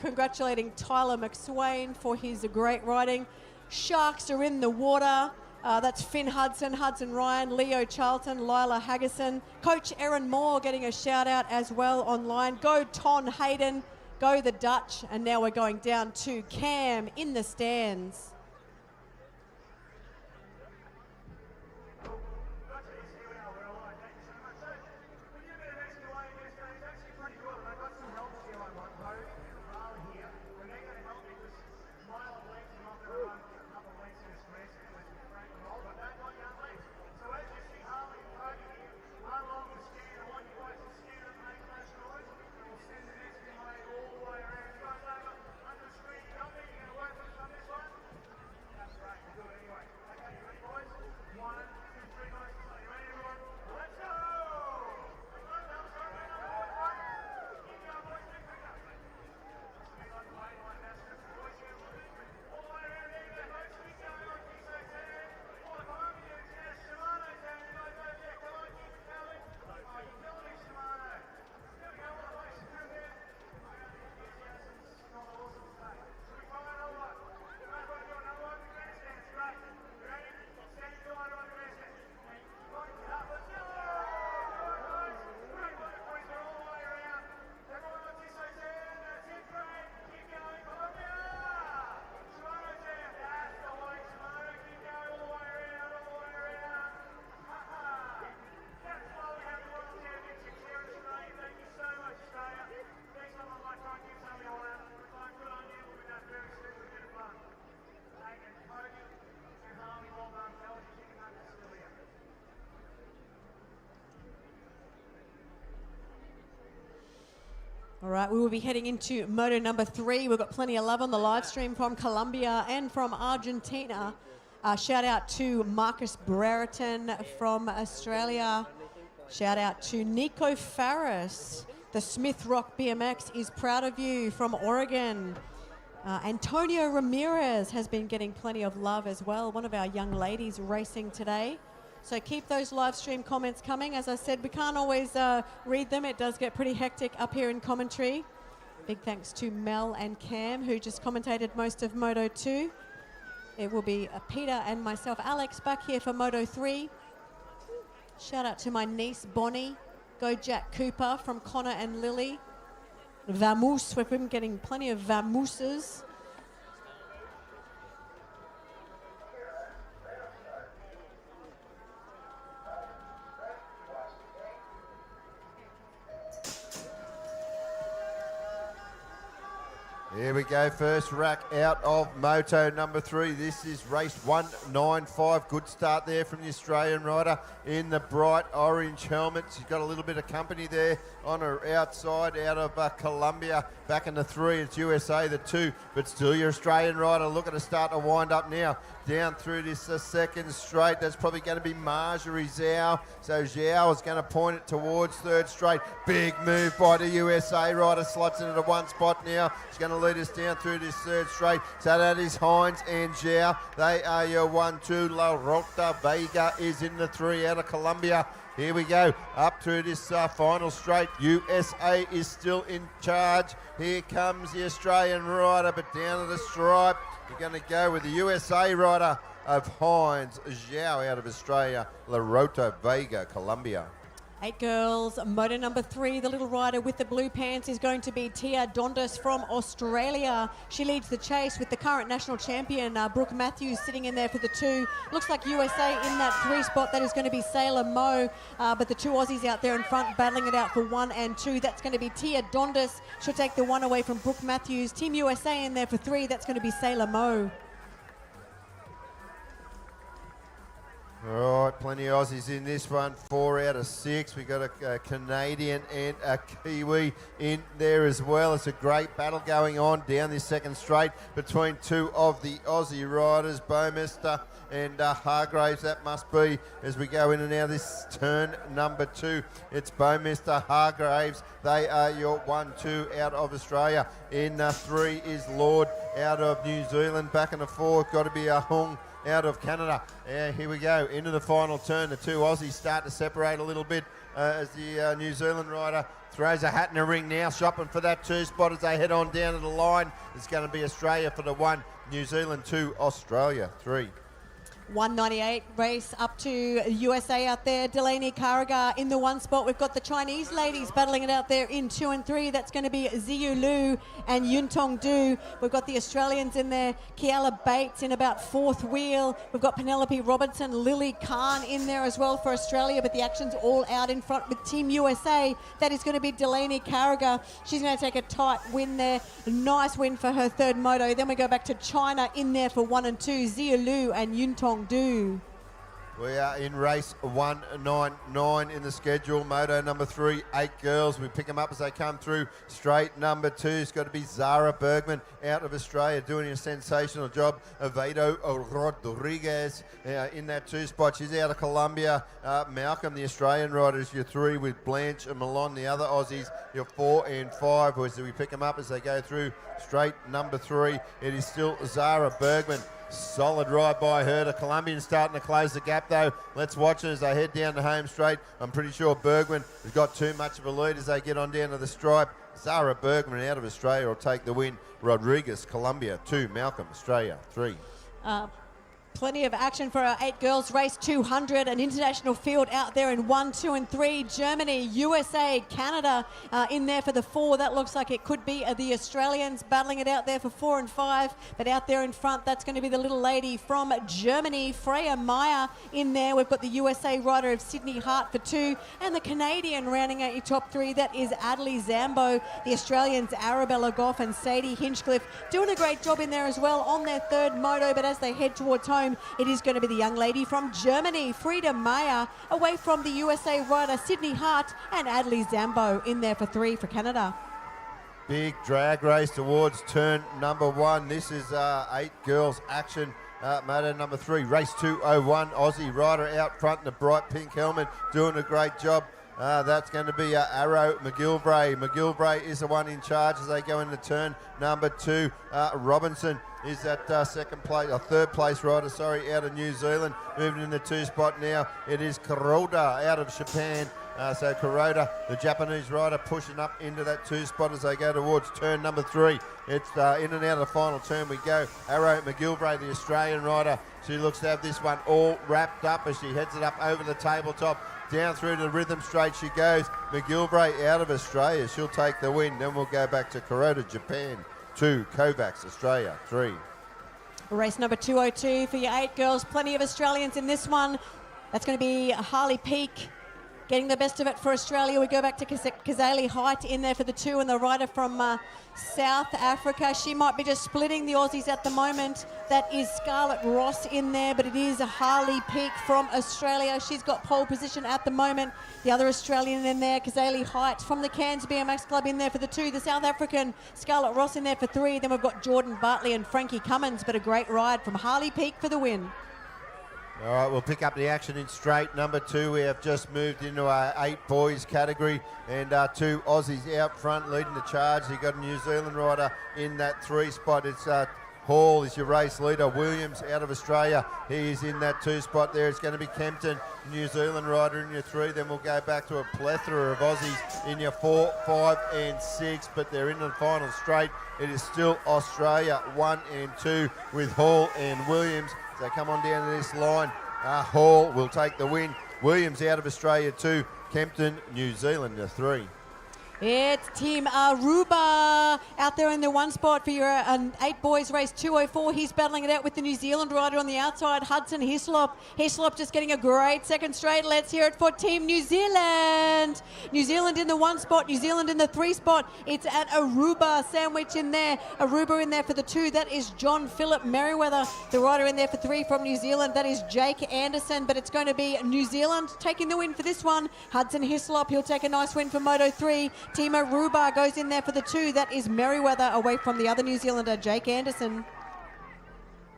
congratulating Tyler McSwain for his great riding. Sharks are in the water. That's Finn Hudson, Hudson Ryan, Leo Charlton, Lila Haggison. Coach Erin Moore getting a shout out as well online. Go Ton Hayden, go the Dutch. And now we're going down to Cam in the stands. All right, we will be heading into Moto number 3. We've got plenty of love on the live stream from Colombia and from Argentina. Shout out to Marcus Brereton from Australia. Shout out to Nico Farris. The Smith Rock BMX is proud of you from Oregon. Antonio Ramirez has been getting plenty of love as well. One of our young ladies racing today. So keep those live stream comments coming. As I said, we can't always read them. It does get pretty hectic up here in commentary. Big thanks to Mel and Cam, who just commentated most of Moto 2. It will be Peter and myself, Alex, back here for Moto 3. Shout out to my niece, Bonnie. Go Jack Cooper from Connor and Lily. Vamoose, we've been getting plenty of vamooses. Here we go, first rack out of Moto number 3. This is race 195. Good start there from the Australian rider in the bright orange helmet. She's got a little bit of company there on her outside out of Colombia. Back in the 3, it's USA, the 2, but still your Australian rider. Look at her start to wind up now. Down through this second straight. That's probably going to be Marjorie Zhao. So Zhao is going to point it towards third straight. Big move by the USA rider. Slots into the one spot now. She's going to lead us down through this third straight. So that is Hines and Zhao. They are your 1-2. La Rota Vega is in the 3 out of Colombia. Here we go, up through this final straight. USA is still in charge. Here comes the Australian rider, but down to the stripe. We're going to go with the USA rider of Hines, Zhao out of Australia, La Rota Vega, Colombia. 8 girls, moto number 3, the little rider with the blue pants is going to be Tia Dondas from Australia. She leads the chase with the current national champion, Brooke Matthews, sitting in there for the 2. Looks like USA in that 3 spot. That is going to be Sailor Mo, but the 2 Aussies out there in front battling it out for 1 and 2. That's going to be Tia Dondas. She'll take the 1 away from Brooke Matthews. Team USA in there for 3. That's going to be Sailor Mo. All right, plenty of Aussies in this one. 4 out of 6. We've got a Canadian and a Kiwi in there as well. It's a great battle going on down this second straight between 2 of the Aussie riders, Bowmester and Hargraves. That must be as we go in and out of this turn number 2. It's Bowmester, Hargraves. They are your 1-2 out of Australia. In 3 is Lord out of New Zealand. Back in the 4, got to be a Hung out of Canada. Yeah, here we go into the final turn. The 2 Aussies start to separate a little bit as the New Zealand rider throws a hat in the ring now, shopping for that 2 spot as they head on down to the line. It's going to be Australia for the 1, New Zealand 2, Australia 3. 198 race up to USA out there. Delaney Karagar in the 1 spot. We've got the Chinese ladies battling it out there in 2 and 3. That's going to be Ziyu Lu and Yun Tong Du. We've got the Australians in there. Kiala Bates in about 4th wheel. We've got Penelope Robertson, Lily Khan in there as well for Australia, but the action's all out in front with Team USA. That is going to be Delaney Karagar. She's going to take a tight win there. Nice win for her 3rd moto. Then we go back to China in there for 1 and 2. Ziyu Lu and Yun Tong Du. We are in race 199 in the schedule. Moto number 3, 8 girls. We pick them up as they come through. Straight number 2 has got to be Zara Bergman out of Australia, doing a sensational job. Avedo Rodriguez in that 2 spot. She's out of Colombia. Malcolm, the Australian rider, is your 3 with Blanche and Malone, the other Aussies, your 4 and 5. As we pick them up as they go through straight number 3. It is still Zara Bergman. Solid ride by her. The Colombians starting to close the gap though. Let's watch it as they head down the home straight. I'm pretty sure Bergman has got too much of a lead as they get on down to the stripe. Zara Bergman out of Australia will take the win. Rodriguez, Colombia 2, Malcolm, Australia 3. Plenty of action for our 8 girls race 200. An international field out there in 1, 2 and 3. Germany, USA, Canada in there for the 4. That looks like it could be the Australians battling it out there for 4 and 5. But out there in front, that's going to be the little lady from Germany, Freya Meyer in there. We've got the USA rider of Sydney Hart for 2. And the Canadian rounding out your top 3. That is Adley Zambo. The Australians, Arabella Goff and Sadie Hinchcliffe, doing a great job in there as well on their 3rd moto. But as they head towards home, it is going to be the young lady from Germany, Frieda Meyer, away from the USA rider Sydney Hart and Adley Zambo in there for 3 for Canada. Big drag race towards turn number 1. This is 8 girls action. Moto number 3, race 201. Aussie rider out front in the bright pink helmet, doing a great job. That's going to be Arrow McGilvray. McGilvray is the one in charge as they go into turn number 2. Robinson is that 3rd place rider, out of New Zealand. Moving in the 2 spot now, it is Kuroda out of Japan. So Kuroda, the Japanese rider, pushing up into that 2 spot as they go towards turn number 3. It's in and out of the final turn we go. Arrow McGilvray, the Australian rider, she looks to have this one all wrapped up as she heads it up over the tabletop. Down through the rhythm straight she goes. McGilvray out of Australia, she'll take the win. Then we'll go back to Kuroda, Japan 2, Kovacs, Australia 3. Race number 202 for your 8 girls. Plenty of Australians in this one. That's going to be Harley Peak getting the best of it for Australia. We go back to Kazali Height in there for the 2, and the rider from South Africa. She might be just splitting the Aussies at the moment. That is Scarlett Ross in there, but it is a Harley Peak from Australia. She's got pole position at the moment. The other Australian in there, Kazali Height from the Cairns BMX Club in there for the 2. The South African, Scarlett Ross in there for 3. Then we've got Jordan Bartley and Frankie Cummins, but a great ride from Harley Peak for the win. All right, we'll pick up the action in straight number 2. We have just moved into our 8 boys category, and 2 Aussies out front leading the charge. You've got a New Zealand rider in that 3 spot. It's Hall is your race leader. Williams out of Australia, he is in that 2 spot there. It's going to be Kempton, New Zealand rider in your 3. Then we'll go back to a plethora of Aussies in your 4, 5 and 6, but they're in the final straight. It is still Australia 1 and 2 with Hall and Williams. So come on down to this line. Hall will take the win. Williams out of Australia 2. Kempton, New Zealand, the 3. It's Team Aruba out there in the one spot for your 8 boys race 2:04. He's battling it out with the New Zealand rider on the outside, Hudson Hislop. Hislop just getting a great second straight. Let's hear it for Team New Zealand. New Zealand in the 1 spot, New Zealand in the 3 spot. It's at Aruba, sandwich in there. Aruba in there for the 2. That is John Philip Merriweather. The rider in there for 3 from New Zealand. That is Jake Anderson, but it's going to be New Zealand taking the win for this one. Hudson Hislop, he'll take a nice win for Moto 3. Team Aruba goes in there for the 2. That is Merriweather away from the other New Zealander, Jake Anderson.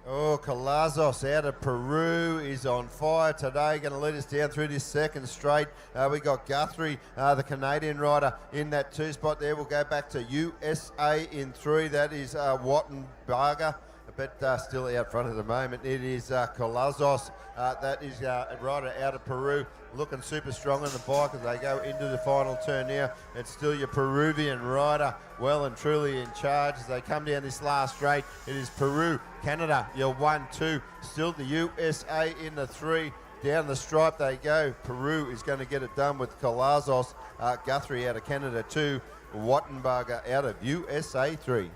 Oh, Calazos out of Peru is on fire today. Going to lead us down through this second straight. We got Guthrie, the Canadian rider, in that 2 spot there. We'll go back to USA in 3. That is Wattenberger, but still out front at the moment. It is Calazos. That is a rider out of Peru, looking super strong on the bike as they go into the final turn now. It's still your Peruvian rider well and truly in charge as they come down this last straight. It is Peru, Canada, your 1-2. Still the USA in the 3. Down the stripe they go. Peru is going to get it done with Calazos. Guthrie out of Canada 2. Wattenberger out of USA 3.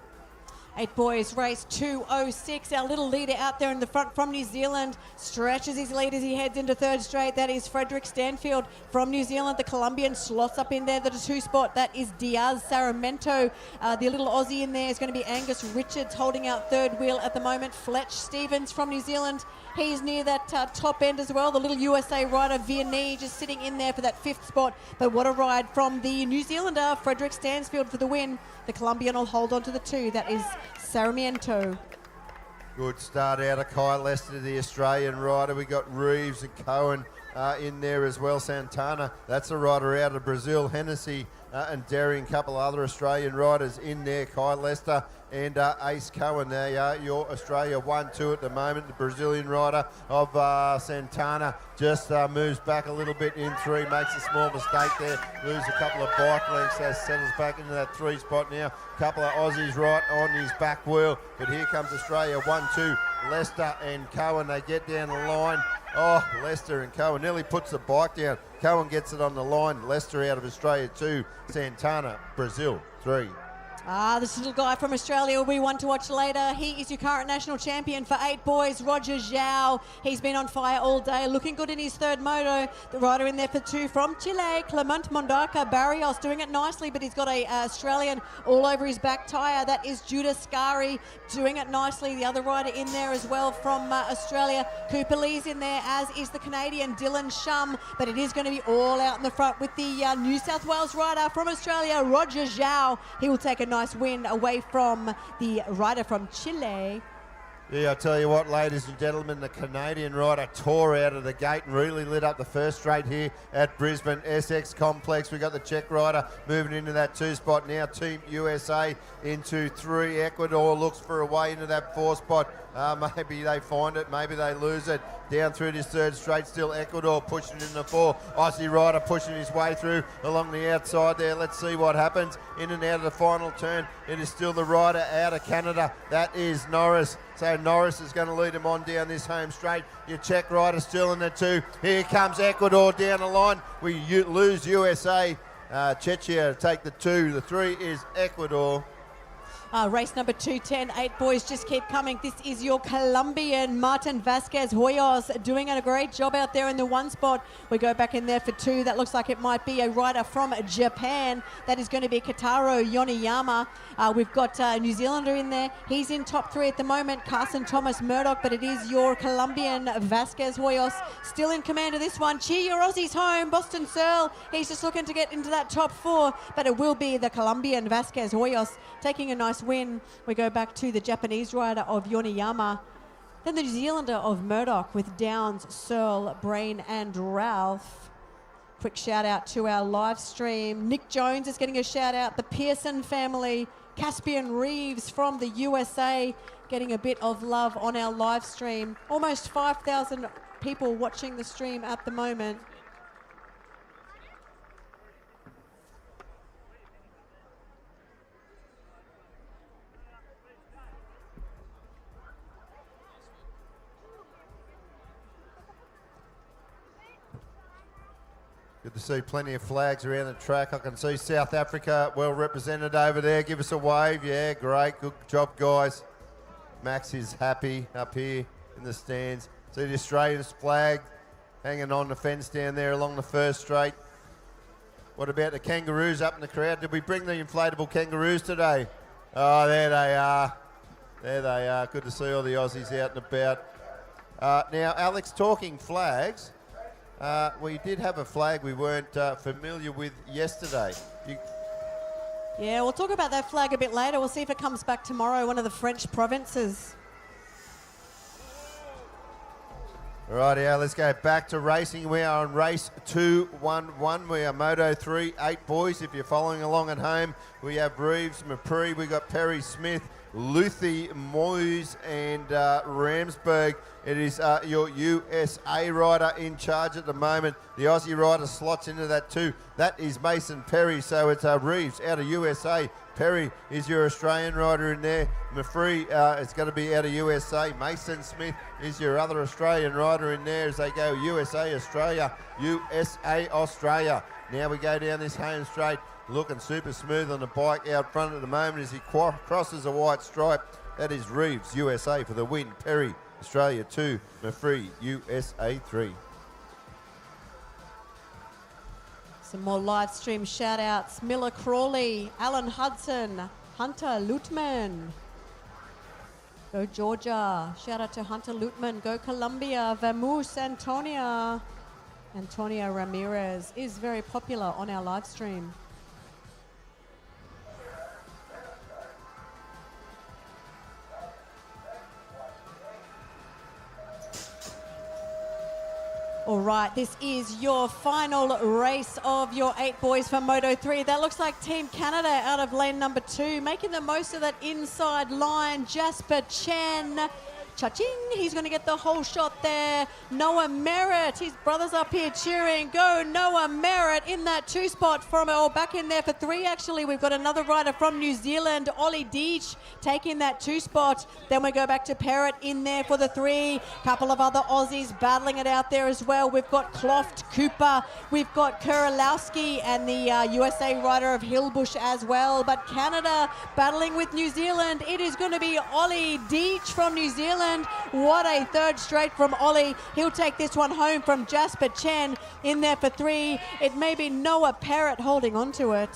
8 boys race 2:06. Our little leader out there in the front from New Zealand stretches his lead as he heads into 3rd straight. That is Frederick Stanfield from New Zealand. The Colombian slots up in there. The 2 spot, that is Diaz Saramento. The little Aussie in there is going to be Angus Richards holding out 3rd wheel at the moment. Fletch Stevens from New Zealand. He's near that top end as well. The little USA rider Vianney just sitting in there for that 5th spot. But what a ride from the New Zealander, Frederick Stansfield, for the win. The Colombian will hold on to the 2. That is Sarmiento. Good start out of Kai Lester, the Australian rider. We got Reeves and Cohen in there as well. Santana, that's a rider out of Brazil. Hennessy and Derry, a couple of other Australian riders in there. Kai Lester and Ace Cohen. They are your Australia 1-2 at the moment. The Brazilian rider of Santana just moves back a little bit in 3, makes a small mistake there, loses a couple of bike lengths, settles back into that 3 spot now. Couple of Aussies right on his back wheel, but here comes Australia 1-2. Lester and Cohen, they get down the line. Oh, Lester and Cohen nearly puts the bike down. Cohen gets it on the line. Lester out of Australia 2. Santana, Brazil 3. This little guy from Australia will be one to watch later. He is your current national champion for 8 boys, Roger Zhao. He's been on fire all day, looking good in his 3rd moto. The rider in there for 2 from Chile, Clement Mondaca Barrios, doing it nicely, but he's got a Australian all over his back tyre. That is Judah Scari, doing it nicely. The other rider in there as well from Australia, Cooper Lee's in there, as is the Canadian Dylan Shum. But it is going to be all out in the front with the New South Wales rider from Australia, Roger Zhao. He will take a nice win away from the rider from Chile. Yeah, I tell you what, ladies and gentlemen, the Canadian rider tore out of the gate and really lit up the first straight here at Brisbane SX Complex. We got the Czech rider moving into that 2 spot now. Team USA into 3. Ecuador looks for a way into that 4 spot. Maybe they find it, maybe they lose it. Down through this 3rd straight, still Ecuador pushing in the 4. Aussie rider pushing his way through along the outside there. Let's see what happens. In and out of the final turn, it is still the rider out of Canada. That is Norris. So Norris is going to lead him on down this home straight. Your Czech rider still in the 2. Here comes Ecuador down the line. We lose USA. Czechia take the 2. The 3 is Ecuador. Race number 210, 8 boys just keep coming. This is your Colombian Martin Vasquez Hoyos doing a great job out there in the 1 spot. We go back in there for 2. That looks like it might be a rider from Japan. That is going to be Kataro Yoniyama. We've got a New Zealander in there. He's in top 3 at the moment, Carson Thomas Murdoch, but it is your Colombian Vasquez Hoyos still in command of this one. Cheer your Aussies home. Boston Searle, he's just looking to get into that top 4, but it will be the Colombian Vasquez Hoyos taking a nice win. We go back to the Japanese rider of Yoniyama. Then the New Zealander of Murdoch with Downs, Searle, Brain and Ralph. Quick shout out to our live stream. Nick Jones is getting a shout out. The Pearson family, Caspian Reeves from the USA getting a bit of love on our live stream. Almost 5,000 people watching the stream at the moment. Good to see plenty of flags around the track. I can see South Africa well represented over there. Give us a wave. Yeah, great. Good job, guys. Max is happy up here in the stands. See the Australian flag hanging on the fence down there along the first straight. What about the kangaroos up in the crowd? Did we bring the inflatable kangaroos today? Oh, there they are. There they are. Good to see all the Aussies out and about. Now, Alex, talking flags, we did have a flag we weren't familiar with yesterday. Yeah, we'll talk about that flag a bit later. We'll see if it comes back tomorrow, one of the French provinces. Rightio, let's go back to racing. We are on race 211. We are Moto 3, 8 boys. If you're following along at home, we have Reeves, Mapri, we got Perry Smith, Luthi, Moyes and Ramsberg. It is your USA rider in charge at the moment. The Aussie rider slots into that too. That is Mason Perry, so it's Reeves out of USA. Perry is your Australian rider in there. Mafree is going to be out of USA. Mason Smith is your other Australian rider in there as they go USA, Australia, USA, Australia. Now we go down this home straight, looking super smooth on the bike out front at the moment as he crosses a white stripe. That is Reeves, USA for the win. Perry, Australia 2, Mafree, USA 3. Some more live stream shout outs. Miller Crawley, Alan Hudson, Hunter Lutman. Go Georgia. Shout out to Hunter Lutman. Go Colombia. Vamoose Antonia. Antonia Ramirez is very popular on our live stream. All right, this is your final race of your 8 boys for Moto 3. That looks like Team Canada out of lane number 2, making the most of that inside line. Jasper Chen, cha-ching, he's going to get the whole shot there. Noah Merritt, his brother's up here cheering. Go Noah Merritt in that 2 spot back in there for 3 actually. We've got another rider from New Zealand, Ollie Deitch, taking that 2 spot. Then we go back to Parrott in there for the 3. Couple of other Aussies battling it out there as well. We've got Cloft Cooper, we've got Kuralowski and the USA rider of Hillbush as well. But Canada battling with New Zealand. It is going to be Ollie Deitch from New Zealand. What a 3rd straight from Ollie. He'll take this one home from Jasper Chen in there for 3. It may be Noah Parrott holding on to it.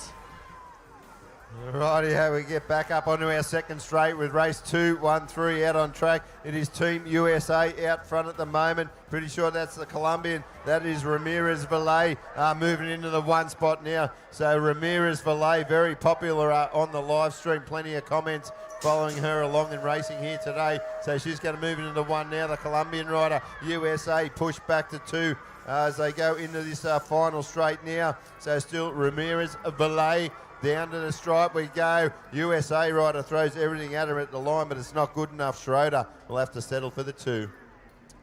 Righty, how we get back up onto our 2nd straight with race 213 out on track. It is Team USA out front at the moment. Pretty sure that's the Colombian. That is Ramirez Valle moving into the 1 spot now. So Ramirez Valle, very popular on the live stream. Plenty of comments following her along in racing here today. So she's going to move into the 1 now. The Colombian rider, USA, push back to 2 as they go into this final straight now. So still Ramirez Valle. Down to the stripe we go. USA rider throws everything at her at the line, but it's not good enough. Schroeder will have to settle for the 2.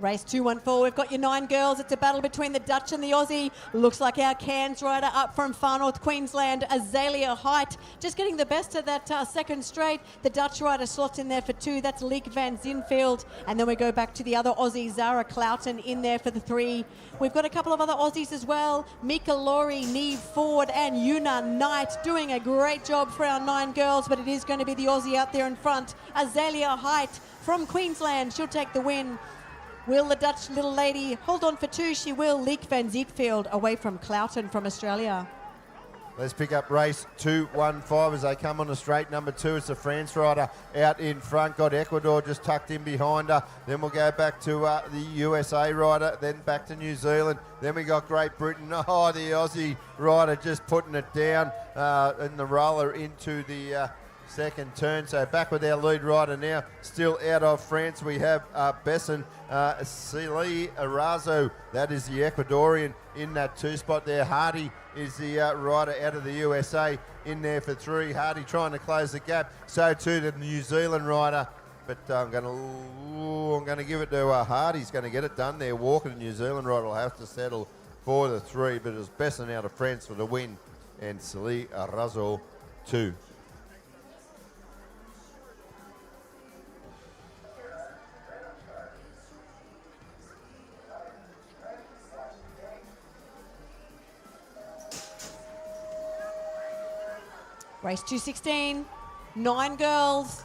Race 214, we've got your 9 girls. It's a battle between the Dutch and the Aussie. Looks like our Cairns rider up from far north Queensland, Azalea Height, just getting the best of that 2nd straight. The Dutch rider slots in there for 2. That's Leek Van Zinfield. And then we go back to the other Aussie, Zara Cloughton, in there for the 3. We've got a couple of other Aussies as well. Mika Laurie, Neve Ford and Yuna Knight doing a great job for our 9 girls, but it is going to be the Aussie out there in front. Azalea Height from Queensland, she'll take the win. Will the Dutch little lady hold on for 2? She will. Leek Van Zietfield away from Cloughton from Australia. Let's pick up race 215 as they come on the straight number 2. It's the France rider out in front. Got Ecuador just tucked in behind her. Then we'll go back to the USA rider, then back to New Zealand. Then we got Great Britain. Oh, the Aussie rider just putting it down in the roller into the 2nd turn. So back with our lead rider now. Still out of France, we have Besson Celi Arazo. That is the Ecuadorian in that 2 spot there. Hardy is the rider out of the USA in there for 3. Hardy trying to close the gap. So too the New Zealand rider. But I'm going to give it to Hardy's going to get it done there. Walker, the New Zealand rider, will have to settle for the 3. But it was Besson out of France for the win. And Celi Arazo 2. Race 216, 9 girls.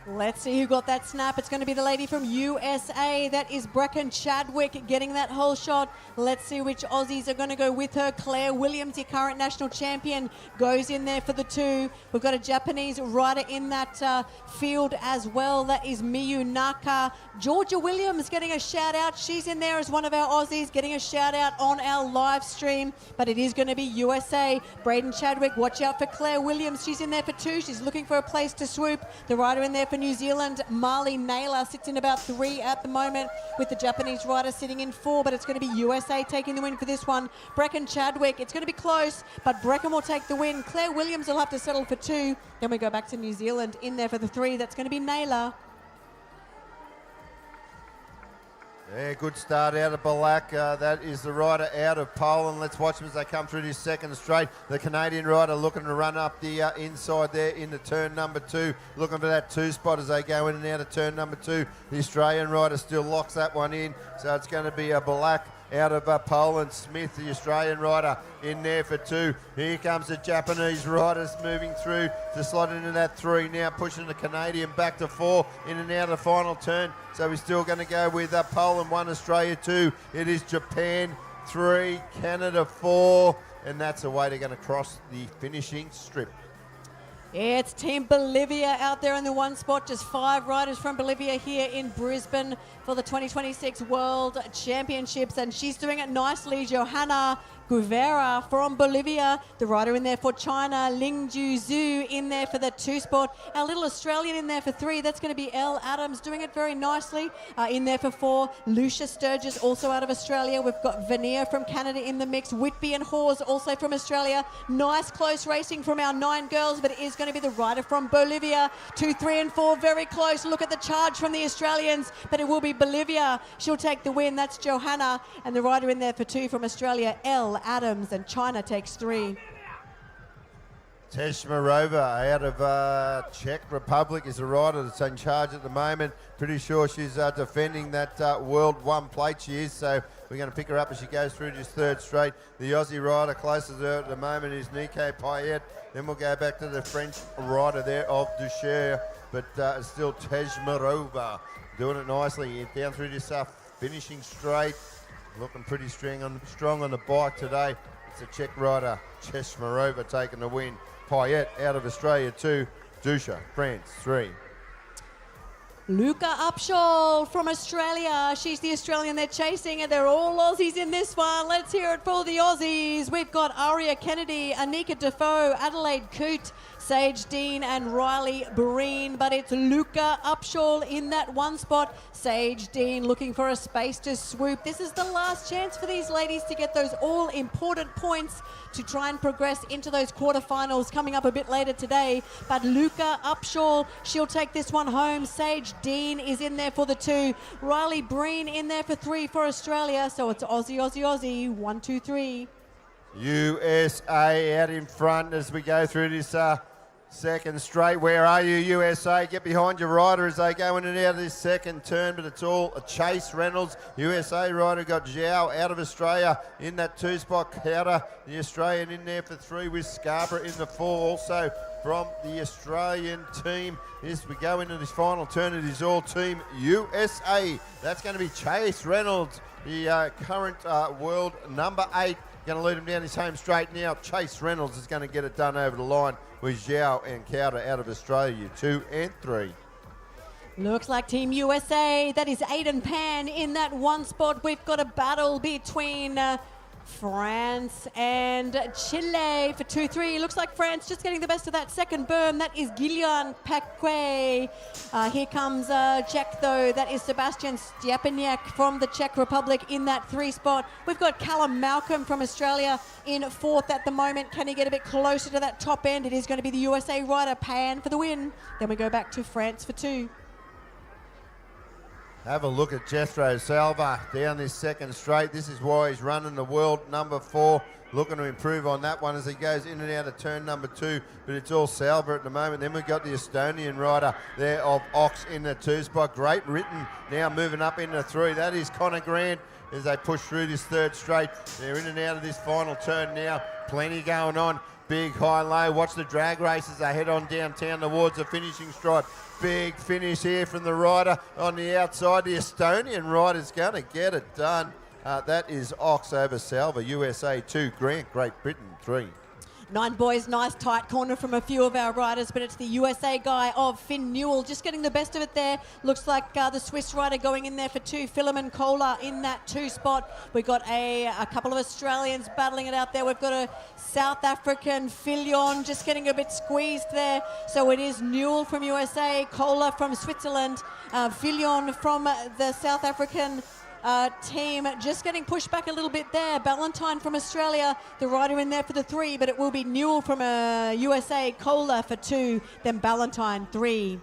Let's see who got that snap. It's going to be the lady from USA. That is Bracken Chadwick getting that whole shot. Let's see which Aussies are going to go with her. Claire Williams, the current national champion, goes in there for the 2. We've got a Japanese rider in that field as well. That is Miyu Naka. Georgia Williams getting a shout out. She's in there as one of our Aussies, getting a shout out on our live stream. But it is going to be USA. Braden Chadwick, watch out for Claire Williams. She's in there for 2. She's looking for a place to swoop. The rider in there for New Zealand, Marley Naylor, sits in about 3 at the moment, with the Japanese rider sitting in 4, but it's going to be USA taking the win for this one. Bracken Chadwick, it's going to be close, but Bracken will take the win. Claire Williams will have to settle for 2. Then we go back to New Zealand in there for the 3. That's going to be Naylor. Yeah, good start out of Balak. That is the rider out of Poland. Let's watch them as they come through this second straight. The Canadian rider looking to run up the inside there into turn number 2. Looking for that 2 spot as they go in and out of turn number 2. The Australian rider still locks that one in. So it's going to be a Balak out of Poland. Smith, the Australian rider, in there for 2. Here comes the Japanese riders moving through to slot into that 3. Now pushing the Canadian back to 4 in and out of the final turn. So we're still going to go with Poland 1, Australia 2. It is Japan 3, Canada 4. And that's the way they're going to cross the finishing strip. It's Team Bolivia out there in the 1 spot. Just 5 riders from Bolivia here in Brisbane for the 2026 World Championships. And she's doing it nicely. Johanna Guevara from Bolivia. The rider in there for China, Ling Ju Zhu, in there for the 2 spot. Our little Australian in there for 3. That's going to be Elle Adams, doing it very nicely. In there for 4, Lucia Sturgis, also out of Australia. We've got Vanier from Canada in the mix. Whitby and Hawes, also from Australia. Nice close racing from our 9 girls, but it is going to be the rider from Bolivia. 2, 3 and 4, very close. Look at the charge from the Australians, but it will be Bolivia. She'll take the win. That's Johanna. And the rider in there for 2 from Australia, Elle Adams, and China takes 3. Teshmarova out of Czech Republic is a rider that's in charge at the moment. Pretty sure she's defending that World 1 plate she is, so we're going to pick her up as she goes through this 3rd straight. The Aussie rider closest to her at the moment is Nico Payet. Then we'll go back to the French rider there of Duchère, but it's still Teshmarova doing it nicely down through this finishing straight. Looking pretty strong on the bike today. It's the Czech rider, Teshmarova, taking the win. Payet out of Australia 2, Dusha, France 3. Luca Upshaw from Australia. She's the Australian they're chasing, and they're all Aussies in this one. Let's hear it for the Aussies. We've got Aria Kennedy, Anika Defoe, Adelaide Coote, Sage Dean and Riley Breen, but it's Luca Upshaw in that 1 spot. Sage Dean looking for a space to swoop. This is the last chance for these ladies to get those all-important points to try and progress into those quarterfinals coming up a bit later today. But Luca Upshaw, she'll take this one home. Sage Dean is in there for the 2. Riley Breen in there for 3 for Australia. So it's Aussie, Aussie, Aussie. 1, 2, 3. USA out in front as we go through this second straight. Where are you, USA? Get behind your rider as they go in and out of this second turn, but it's all a Chase Reynolds. USA rider got Zhao out of Australia in that 2 spot. Counter, the Australian in there for 3 with Scarborough in the 4 also from the Australian team. As we go into this final turn, it is all Team USA. That's going to be Chase Reynolds, the current world number 8. Going to lead him down his home straight now. Chase Reynolds is going to get it done over the line with Zhao and Cowder out of Australia, 2 and 3. Looks like Team USA. That is Aiden Pan in that 1 spot. We've got a battle between France and Chile for 2-3. Looks like France just getting the best of that second berm. That is Gillian Paquet. Here comes Czech though. That is Sebastian Stepaniak from the Czech Republic in that 3 spot. We've got Callum Malcolm from Australia in 4th at the moment. Can he get a bit closer to that top end? It is going to be the USA rider Pan for the win. Then we go back to France for 2. Have a look at Jethro Salva down this second straight. This is why he's running the world number 4. Looking to improve on that one as he goes in and out of turn number 2. But it's all Salva at the moment. Then we've got the Estonian rider there of Ox in the 2 spot. Great written now moving up into 3. That is Connor Grant as they push through this 3rd straight. They're in and out of this final turn now. Plenty going on Big high and low. Watch the drag races. They head on downtown towards the finishing stripe. Big finish here from the rider on the outside. The Estonian rider's going to get it done. That is Ox over Salva. USA 2, Grant, Great Britain 3. 9 boys, nice tight corner from a few of our riders, but it's the USA guy of Finn Newell just getting the best of it there. Looks like the Swiss rider going in there for 2, Philemon Kohler in that 2 spot. We've got a couple of Australians battling it out there. We've got a South African, Filion, just getting a bit squeezed there. So it is Newell from USA, Kohler from Switzerland, Filion from the South African team just getting pushed back a little bit there. Ballantyne from Australia, the rider in there for the 3, but it will be Newell from USA, Kohler for 2, then Ballantyne 3.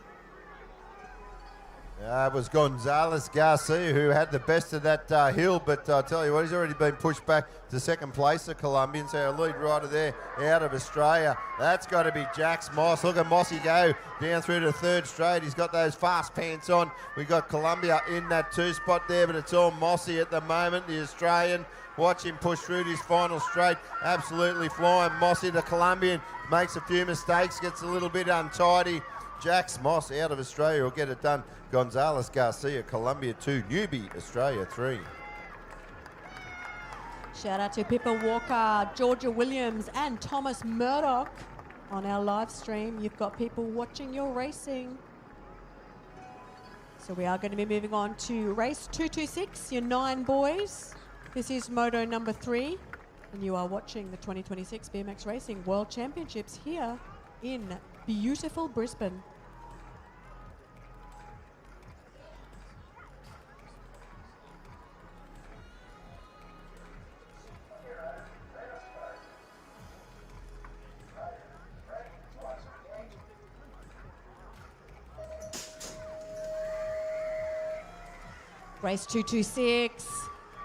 It was Gonzalez Garcia who had the best of that hill, but I tell you what, he's already been pushed back to second place, the Colombian. So our lead rider there out of Australia, that's got to be Jax Moss. Look at Mossy go down through the 3rd straight. He's got those fast pants on. We got Colombia in that 2 spot there, but it's all Mossy at the moment, the Australian. Watch him push through this final straight. Absolutely flying. Mossy, the Colombian, makes a few mistakes, gets a little bit untidy. Jax Moss out of Australia will get it done. Gonzalez Garcia, Colombia 2, Newbie, Australia 3. Shout out to Pippa Walker, Georgia Williams and Thomas Murdoch on our live stream. You've got people watching your racing. So we are going to be moving on to race 226, your 9 boys. This is moto number 3, and you are watching the 2026 BMX Racing World Championships here in beautiful Brisbane. Race 226.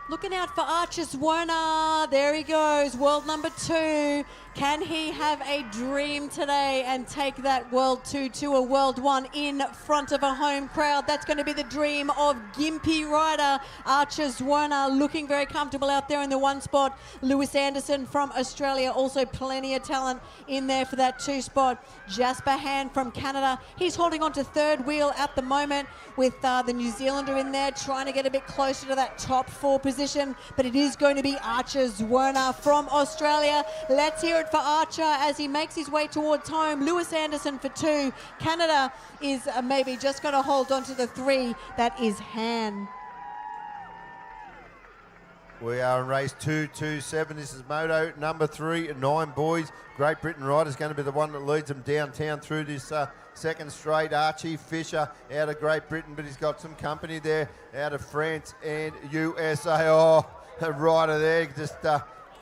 Looking out for Archers Werner. There he goes, world number 2. Can he have a dream today and take that World 2 to a World 1 in front of a home crowd? That's going to be the dream of Gympie rider Archers Werner, looking very comfortable out there in the 1 spot. Lewis Anderson from Australia, also plenty of talent in there for that 2 spot. Jasper Hand from Canada, he's holding on to 3rd wheel at the moment with the New Zealander in there trying to get a bit closer to that top 4 position, but it is going to be Archers Werner from Australia. Let's hear it for Archer as he makes his way towards home. Lewis Anderson for 2. Canada is maybe just going to hold on to the 3. That is Han. We are in race 227. This is moto number 3, 9 boys. Great Britain rider's going to be the one that leads them downtown through this second straight. Archie Fisher out of Great Britain, but he's got some company there out of France and USA. Oh, the rider there just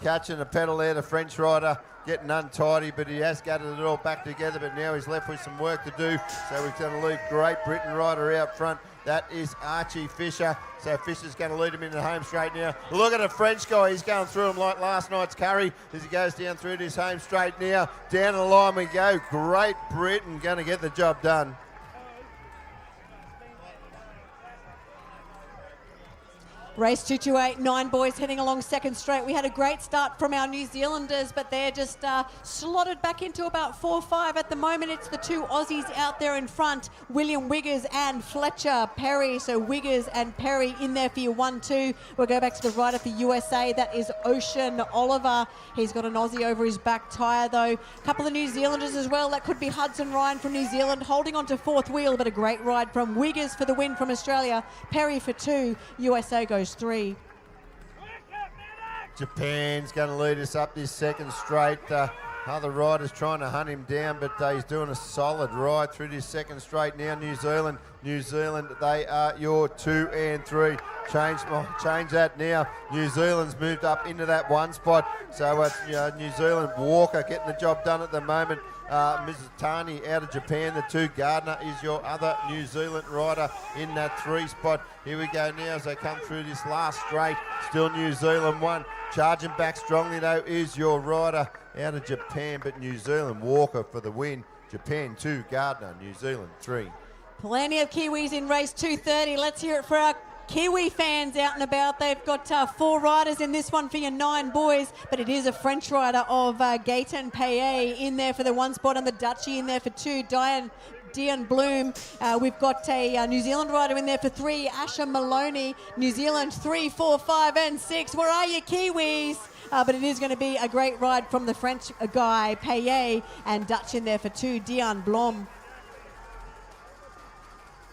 catching the pedal there, the French rider. Getting untidy, but he has gathered it all back together, but now he's left with some work to do. So he's going to lead Great Britain rider out front. That is Archie Fisher. So Fisher's going to lead him in the home straight now. Look at the French guy. He's going through him like last night's curry as he goes down through this home straight now. Down the line we go. Great Britain going to get the job done. Race 228, 9 boys heading along second straight. We had a great start from our New Zealanders, but they're just slotted back into about 4-5 at the moment. It's the 2 Aussies out there in front, William Wiggers and Fletcher Perry. So Wiggers and Perry in there for your 1-2. We'll go back to the rider for USA. That is Ocean Oliver. He's got an Aussie over his back tyre though. A couple of New Zealanders as well. That could be Hudson Ryan from New Zealand holding on to 4th wheel, but a great ride from Wiggers for the win from Australia. Perry for 2. USA goes 3. Japan's going to lead us up this second straight. Other riders trying to hunt him down, but he's doing a solid ride through this second straight now. New Zealand, they are your 2 and 3. Change that now. New Zealand's moved up into that 1 spot. So it's New Zealand, Walker getting the job done at the moment. Mrs. Tani out of Japan, the 2. Gardner is your other New Zealand rider in that 3 spot. Here we go now as they come through this last straight. Still New Zealand 1. Charging back strongly though is your rider out of Japan, but New Zealand, Walker for the win. Japan 2, Gardner, New Zealand 3. Plenty of Kiwis in race 230. Let's hear it for our Kiwi fans out and about. They've got 4 riders in this one for your 9 boys, but it is a French rider of Gaëtan Payet in there for the 1 spot and the Dutchie in there for 2, Dion Bloom. We've got a New Zealand rider in there for 3, Asha Maloney. New Zealand 3, 4, 5 and 6. Where are you, Kiwis? But it is going to be a great ride from the French guy, Payet, and Dutch in there for 2, Dion Blom.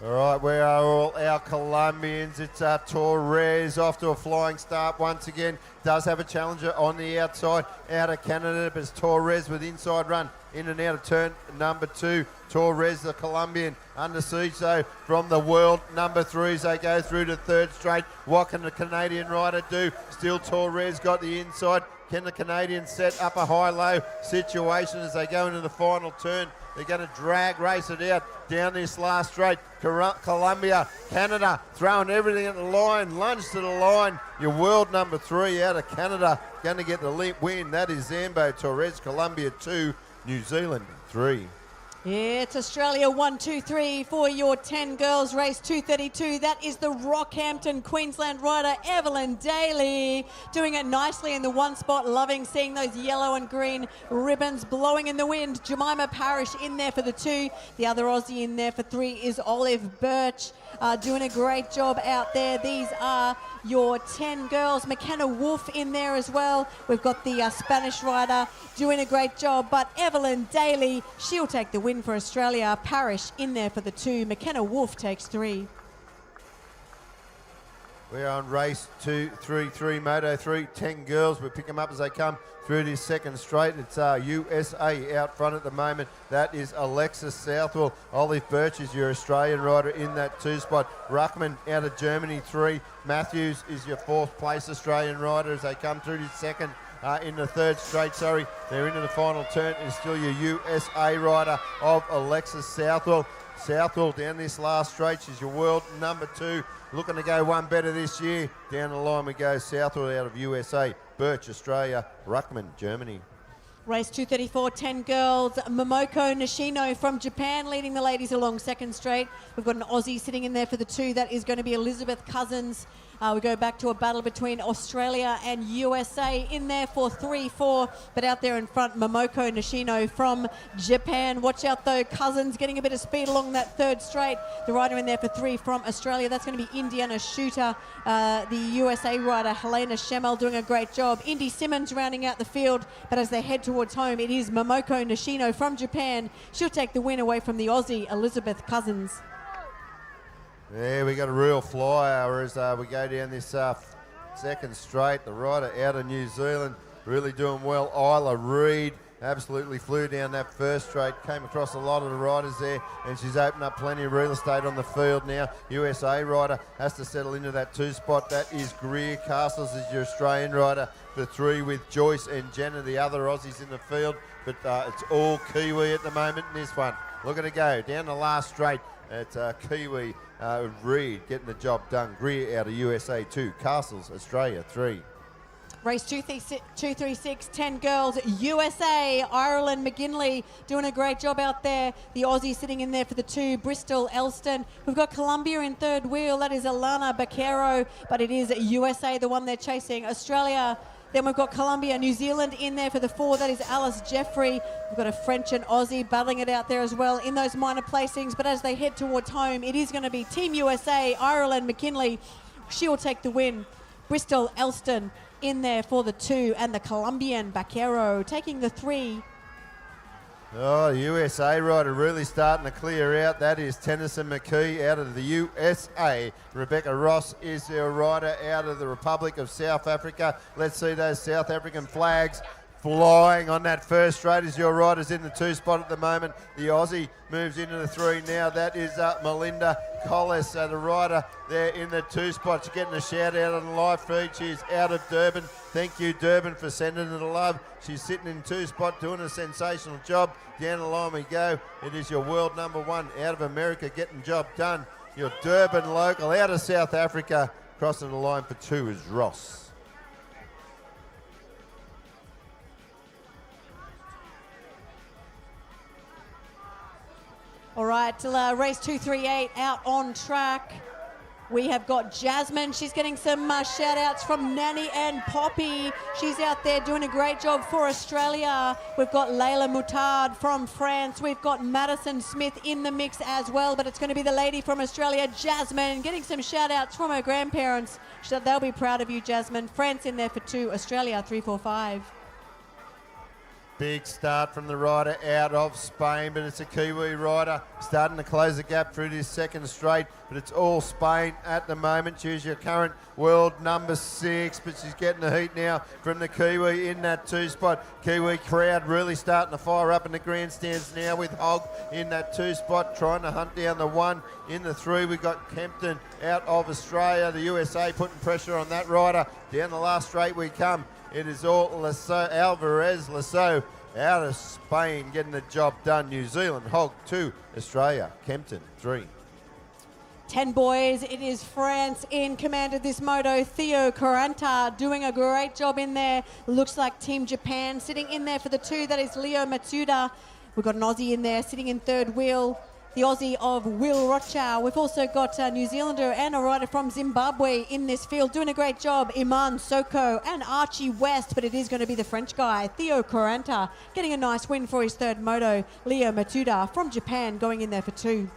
All right, where are all our Colombians? It's Torres off to a flying start once again. Does have a challenger on the outside, out of Canada, but it's Torres with inside run in and out of turn number 2. Torres, the Colombian, under siege though from the world number 3 as they go through to 3rd straight. What can the Canadian rider do? Still Torres got the inside. Can the Canadians set up a high-low situation as they go into the final turn? They're going to drag race it out down this last straight. Colombia, Canada, throwing everything at the line, lunge to the line. Your world number 3 out of Canada, going to get the win. That is Zambo Torres, Colombia 2, New Zealand 3. Yeah, it's Australia 1, 2, 3 for your 10 girls, race 232. That is the Rockhampton, Queensland rider, Evelyn Daly, doing it nicely in the 1 spot. Loving seeing those yellow and green ribbons blowing in the wind. Jemima Parrish in there for the 2. The other Aussie in there for 3 is Olive Birch. Doing a great job out there. These are your 10 girls. McKenna Wolf in there as well. We've got the Spanish rider doing a great job, but Evelyn Daly, she'll take the win for Australia. Parrish in there for the 2. McKenna Wolf takes 3. We're on race 233, Moto 3, 10 girls. We'll pick them up as they come through this 2nd straight. It's USA out front at the moment. That is Alexis Southwell. Olive Birch is your Australian rider in that 2 spot. Ruckman out of Germany 3. Matthews is your 4th place Australian rider as they come through this 2nd. In the 3rd straight, they're into the final turn. It's still your USA rider of Alexis Southwell. Southwell down this last straight. She's your world number 2. Looking to go one better this year. Down the line we go. Southwell out of USA. Birch, Australia. Ruckman, Germany. Race 234, 10 girls. Momoko Nishino from Japan leading the ladies along 2nd straight. We've got an Aussie sitting in there for the 2. That is going to be Elizabeth Cousins. We go back to a battle between Australia and USA in there for 3, 4. But out there in front, Momoko Nishino from Japan. Watch out though, Cousins getting a bit of speed along that 3rd straight. The rider in there for 3 from Australia. That's going to be Indiana Shooter. The USA rider, Helena Schemmel, doing a great job. Indy Simmons rounding out the field. But as they head towards home, it is Momoko Nishino from Japan. She'll take the win away from the Aussie, Elizabeth Cousins. Yeah, we got a real flyer as we go down this 2nd straight. The rider out of New Zealand really doing well. Isla Reid absolutely flew down that 1st straight. Came across a lot of the riders there, and she's opened up plenty of real estate on the field now. USA rider has to settle into that 2 spot. That is Greer. Castles is your Australian rider for 3 with Joyce and Jenna, the other Aussies in the field. But it's all Kiwi at the moment in this one. Look at it go down the last straight. It's Kiwi Reid getting the job done. Greer out of USA 2. Castles, Australia 3. Race 236, 10 girls, USA, Ireland McGinley doing a great job out there. The Aussie sitting in there for the 2, Bristol Elston. We've got Colombia in 3rd wheel. That is Alana Baquero, but it is USA, the one they're chasing. Australia. Then we've got Colombia, New Zealand in there for the 4. That is Alice Jeffrey. We've got a French and Aussie battling it out there as well in those minor placings. But as they head towards home, it is going to be Team USA, Ireland McKinley. She will take the win. Bristol Elston in there for the 2. And the Colombian Baquero taking the 3. Oh, the USA rider really starting to clear out. That is Tennyson McKee out of the USA. Rebecca Ross is their rider out of the Republic of South Africa. Let's see those South African flags flying on that 1st straight as your rider's in the 2 spot at the moment. The Aussie moves into the 3 now. That is Melinda Collis, the rider there in the 2 spot. She's getting a shout out on the live feed. She's out of Durban. Thank you, Durban, for sending her the love. She's sitting in 2 spot doing a sensational job. Down the line we go. It is your world number 1 out of America getting job done. Your Durban local out of South Africa. Crossing the line for 2 is Ross. All right, race 238 out on track. We have got Jasmine. She's getting some shout outs from Nanny and Poppy. She's out there doing a great job for Australia. We've got Layla Moutard from France. We've got Madison Smith in the mix as well, but it's going to be the lady from Australia, Jasmine, getting some shout outs from her grandparents. They'll be proud of you, Jasmine. France in there for 2, Australia 3, 4, 5. Big start from the rider out of Spain, but it's a Kiwi rider starting to close the gap through this second straight, but it's all Spain at the moment. She's your current world number 6, but she's getting the heat now from the Kiwi in that 2 spot. Kiwi crowd really starting to fire up in the grandstands now with Hogg in that 2 spot, trying to hunt down the 1. In the 3, we got Kempton out of Australia. The USA putting pressure on that rider. Down the last straight we come. It is all Alvarez Lasso out of Spain getting the job done. New Zealand, Hogg 2, Australia, Kempton 3. 10 boys, it is France in command of this moto. Theo Coranta doing a great job in there. Looks like Team Japan sitting in there for the 2. That is Leo Matsuda. We've got an Aussie in there sitting in third wheel. The Aussie of Will Rocha. We've also got a New Zealander and a rider from Zimbabwe in this field doing a great job. Iman Soko and Archie West, but it is going to be the French guy, Theo Coranta, getting a nice win for his 3rd moto. Leo Matsuda from Japan going in there for 2.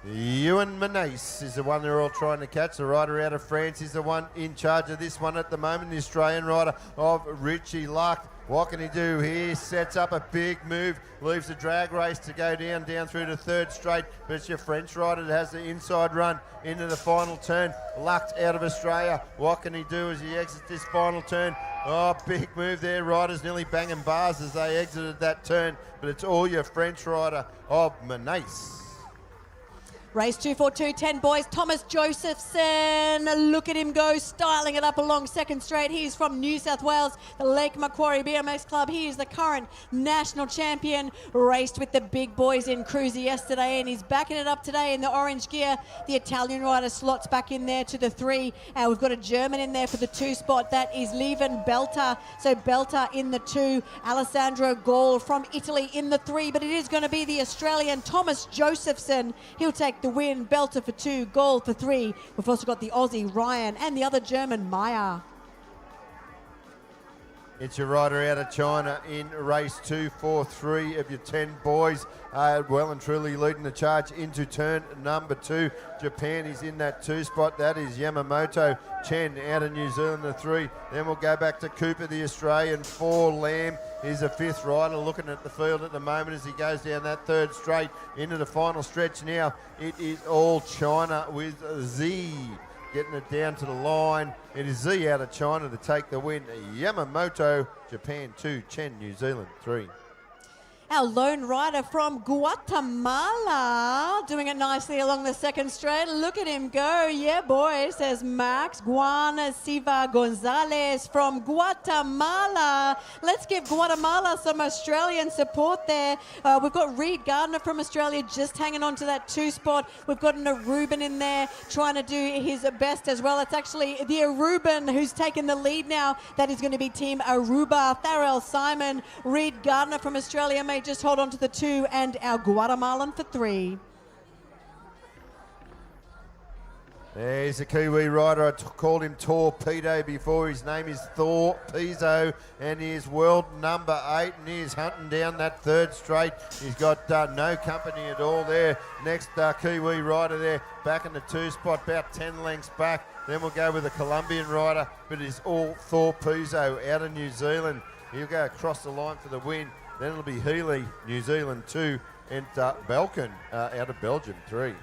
Ewan Menace is the one they're all trying to catch. The rider out of France is the one in charge of this one at the moment. The Australian rider of Richie Luck. What can he do here? Sets up a big move, leaves the drag race to go down through to 3rd straight, but it's your French rider that has the inside run into the final turn. Lucked out of Australia. What can he do as he exits this final turn? Oh, big move there. Riders nearly banging bars as they exited that turn, but it's all your French rider of Menace. Race 242, 10 boys. Thomas Josephson, look at him go, styling it up along second straight. He is from New South Wales, the Lake Macquarie BMX Club. He is the current national champion. Raced with the big boys in Cruiser yesterday, and he's backing it up today in the orange gear. The Italian rider slots back in there to the 3. We've got a German in there for the 2 spot. That is Leven Belter. So Belter in the 2. Alessandro Gall from Italy in the 3. But it is going to be the Australian Thomas Josephson. He'll take the win. Belter for 2, Gall for 3. We've also got the Aussie Ryan and the other German Meyer. It's your rider out of China in race 243 of your 10 boys. Well and truly leading the charge into turn number 2. Japan is in that 2 spot. That is Yamamoto. Chen out of New Zealand, the 3. Then we'll go back to Cooper, the Australian. 4, Lamb is the 5th rider looking at the field at the moment as he goes down that 3rd straight into the final stretch now. It is all China with Z. Getting it down to the line. It is Z out of China to take the win. Yamamoto, Japan 2, Chen, New Zealand 3. Our lone rider from Guatemala doing it nicely along the second straight. Look at him go. Yeah, boy, says Max Juan Siva Gonzalez from Guatemala. Let's give Guatemala some Australian support there. We've got Reed Gardner from Australia just hanging on to that 2 spot. We've got an Aruban in there trying to do his best as well. It's actually the Aruban who's taken the lead now. That is going to be Team Aruba. Tharrell Simon, Reed Gardner from Australia may just hold on to the 2, and our Guatemalan for 3. There's a Kiwi rider. I called him Torpedo before. His name is Thor Pizzo, and he is world number 8, and he is hunting down that 3rd straight. He's got no company at all there. Next Kiwi rider there, back in the 2 spot, about 10 lengths back. Then we'll go with a Colombian rider, but it is all Thor Pizzo out of New Zealand. He'll go across the line for the win. Then it'll be Healy, New Zealand 2, and Belkin out of Belgium 3.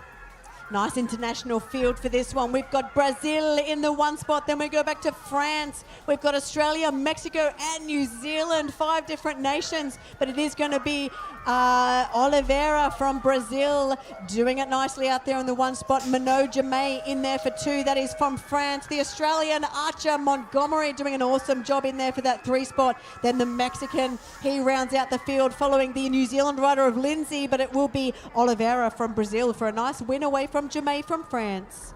Nice international field for this one. We've got Brazil in the 1 spot. Then we go back to France. We've got Australia, Mexico, and New Zealand. 5 different nations. But it is going to be Oliveira from Brazil doing it nicely out there in the 1 spot. Mano Jamay in there for 2. That is from France. The Australian Archer Montgomery doing an awesome job in there for that 3 spot. Then the Mexican, he rounds out the field following the New Zealand rider of Lindsay. But it will be Oliveira from Brazil for a nice win away from Jamay from France.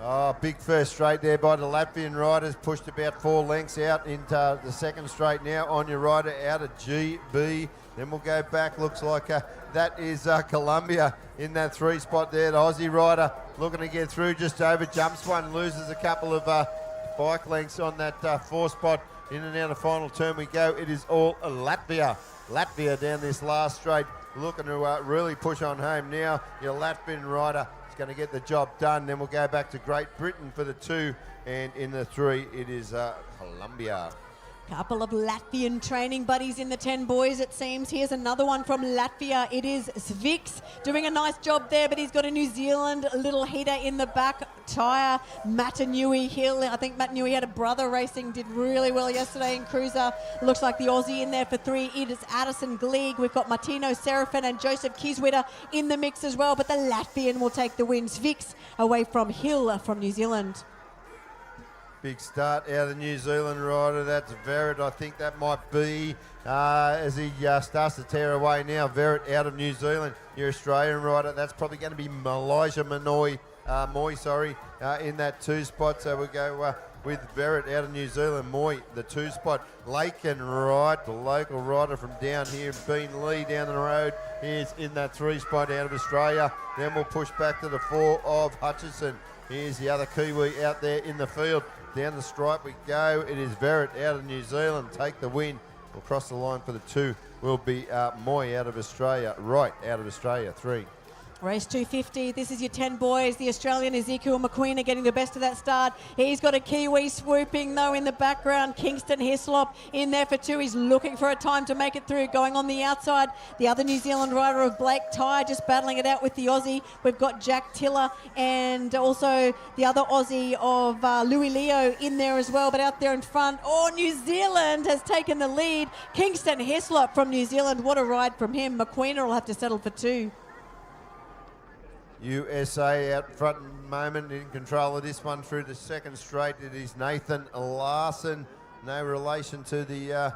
Oh, big first straight there by the Latvian riders. Pushed about 4 lengths out into the second straight now on your rider out of GB. Then we'll go back. Looks like that is Columbia in that 3 spot there. The Aussie rider looking to get through, just over, jumps one, loses a couple of bike lengths on that 4 spot. In and out of final turn we go. It is all Latvia. Latvia down this last straight, looking to really push on home now. Your Latvian rider is going to get the job done. Then we'll go back to Great Britain for the 2, and in the 3 it is Columbia. Couple of Latvian training buddies in the 10 boys, it seems. Here's another one from Latvia. It is Sviks doing a nice job there, but he's got a New Zealand little heater in the back tyre. Matanui Hill. I think Matanui had a brother racing, did really well yesterday in Cruiser. Looks like the Aussie in there for 3. It is Addison Gleig. We've got Martino Serafin and Joseph Kiswitter in the mix as well, but the Latvian will take the win. Sviks away from Hill from New Zealand. Big start out of the New Zealand rider. That's Verrett. I think that might be as he starts to tear away now. Verrett out of New Zealand. Your Australian rider. That's probably going to be Malaysia Moy, in that 2 spot. So we go with Verrett out of New Zealand. Moy, the 2 spot. Lakin Wright, the local rider from down here. Bean Lee down the road. He's in that 3 spot out of Australia. Then we'll push back to the 4 of Hutchison. Here's the other Kiwi out there in the field. Down the stripe we go. It is Verrett out of New Zealand. Take the win. We'll cross the line for the 2. Will be Moy out of Australia. Wright out of Australia. 3. Race 250, this is your 10 boys. The Australian Ezekiel McQueen are getting the best of that start. He's got a Kiwi swooping though in the background. Kingston Hislop in there for 2. He's looking for a time to make it through. Going on the outside, the other New Zealand rider of Blake Ty just battling it out with the Aussie. We've got Jack Tiller and also the other Aussie of Louis Leo in there as well. But out there in front, New Zealand has taken the lead. Kingston Hislop from New Zealand. What a ride from him. McQueen will have to settle for 2. USA out front at the moment, in control of this one through the 2nd straight. It is Nathan Larson, no relation to the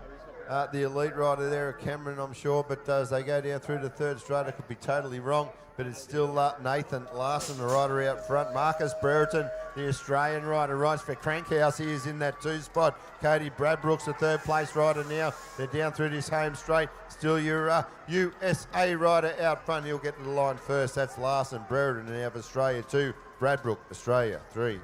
elite rider there, Cameron, I'm sure, but as they go down through the 3rd straight, I could be totally wrong, but it's still Nathan Larson, the rider out front. Marcus Brereton, the Australian rider, rides for Crankhouse. He is in that 2 spot. Cody Bradbrooks, the 3rd place rider now. They're down through this home straight. Still your USA rider out front. He'll get to the line first. That's Larson. Brereton now of Australia 2. Bradbrook, Australia 3.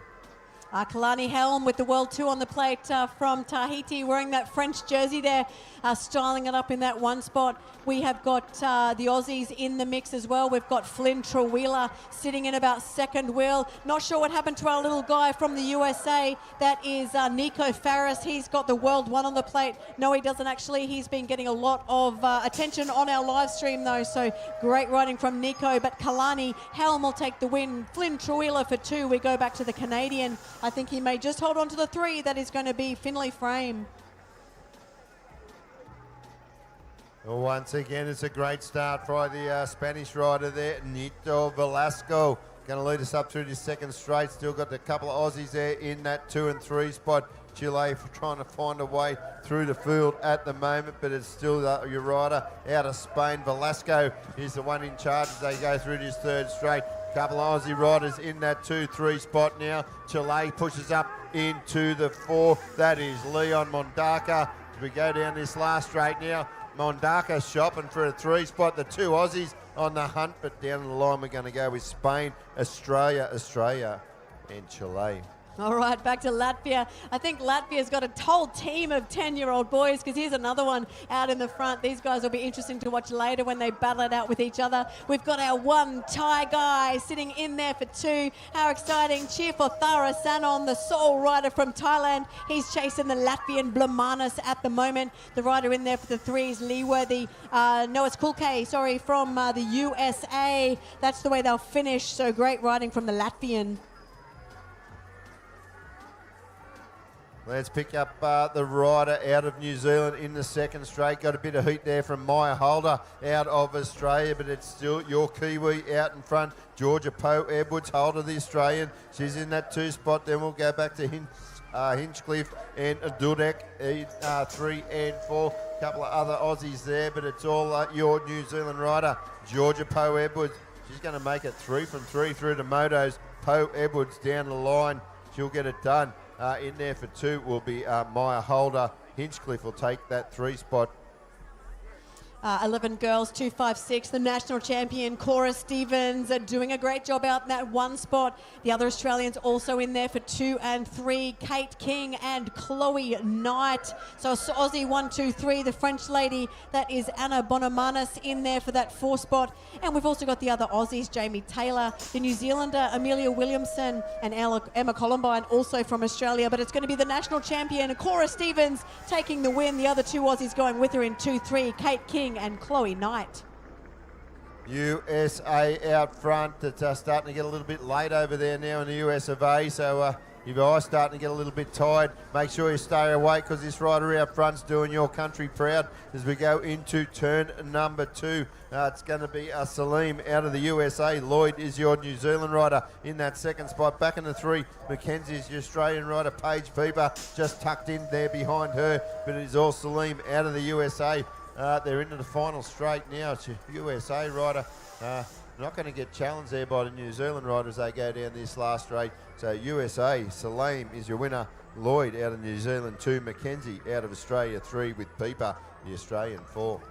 Kalani Helm with the World 2 on the plate from Tahiti, wearing that French jersey there, styling it up in that 1 spot. We have got the Aussies in the mix as well. We've got Flynn Trewheeler sitting in about 2nd wheel. Not sure what happened to our little guy from the USA. That is Nico Farris. He's got the World 1 on the plate. No, he doesn't actually. He's been getting a lot of attention on our live stream though, so great riding from Nico. But Kalani Helm will take the win. Flynn Trewheeler for 2. We go back to the Canadian. I think he may just hold on to the 3. That is going to be Finlay Frame. Well, once again, it's a great start for the Spanish rider there, Nito Velasco. Going to lead us up through this 2nd straight. Still got a couple of Aussies there in that 2 and 3 spot. Chile trying to find a way through the field at the moment, but it's still your rider out of Spain. Velasco is the one in charge as they go through this 3rd straight. Couple of Aussie riders in that 2-3 spot now. Chile pushes up into the 4. That is Leon Mondaka. As we go down this last straight now, Mondaka shopping for a 3 spot. The 2 Aussies on the hunt, but down the line we're going to go with Spain, Australia, and Chile. All right, back to Latvia. I think Latvia's got a whole team of 10-year-old boys, because here's another one out in the front. These guys will be interesting to watch later when they battle it out with each other. We've got our 1 Thai guy sitting in there for 2. How exciting. Cheer for Thara Sanon, the sole rider from Thailand. He's chasing the Latvian Blamanis at the moment. The rider in there for the 3 is Leeworthy. No, it's Kulke, sorry, from the USA. That's the way they'll finish. So great riding from the Latvian. Let's pick up the rider out of New Zealand in the 2nd straight. Got a bit of heat there from Maya Holder out of Australia, but it's still your Kiwi out in front. Georgia Poe Edwards, Holder the Australian. She's in that 2 spot. Then we'll go back to Hinchcliffe and Dudek, 3 and 4. A couple of other Aussies there, but it's all your New Zealand rider, Georgia Poe Edwards. She's going to make it 3 from 3 through to motos. Poe Edwards down the line. She'll get it done. In there for 2 will be Maya Holder. Hinchcliffe will take that 3 spot. 11 girls, 256. The national champion, Cora Stevens, are doing a great job out in that one spot. The other Australians also in there for 2 and 3. Kate King and Chloe Knight. So Aussie 1, 2, 3. The French lady, that is Anna Bonamanis, in there for that 4 spot. And we've also got the other Aussies, Jamie Taylor, the New Zealander, Amelia Williamson, and Emma Columbine, also from Australia. But it's going to be the national champion, Cora Stevens, taking the win. The other 2 Aussies going with her in 2, 3. Kate King and Chloe Knight. USA out front. It's starting to get a little bit late over there now in the US of A, so if you are starting to get a little bit tired, make sure you stay awake, because this rider out front's doing your country proud as we go into turn number 2. It's going to be Salim out of the USA. Lloyd is your New Zealand rider in that second spot. Back in the 3, Mackenzie's your Australian rider. Paige Pieper just tucked in there behind her, but it is all Salim out of the USA. They're into the final straight now. It's your USA rider. Not going to get challenged there by the New Zealand riders as they go down this last straight. So USA, Salim is your winner. Lloyd out of New Zealand 2, Mackenzie out of Australia 3, with Pieper, the Australian 4.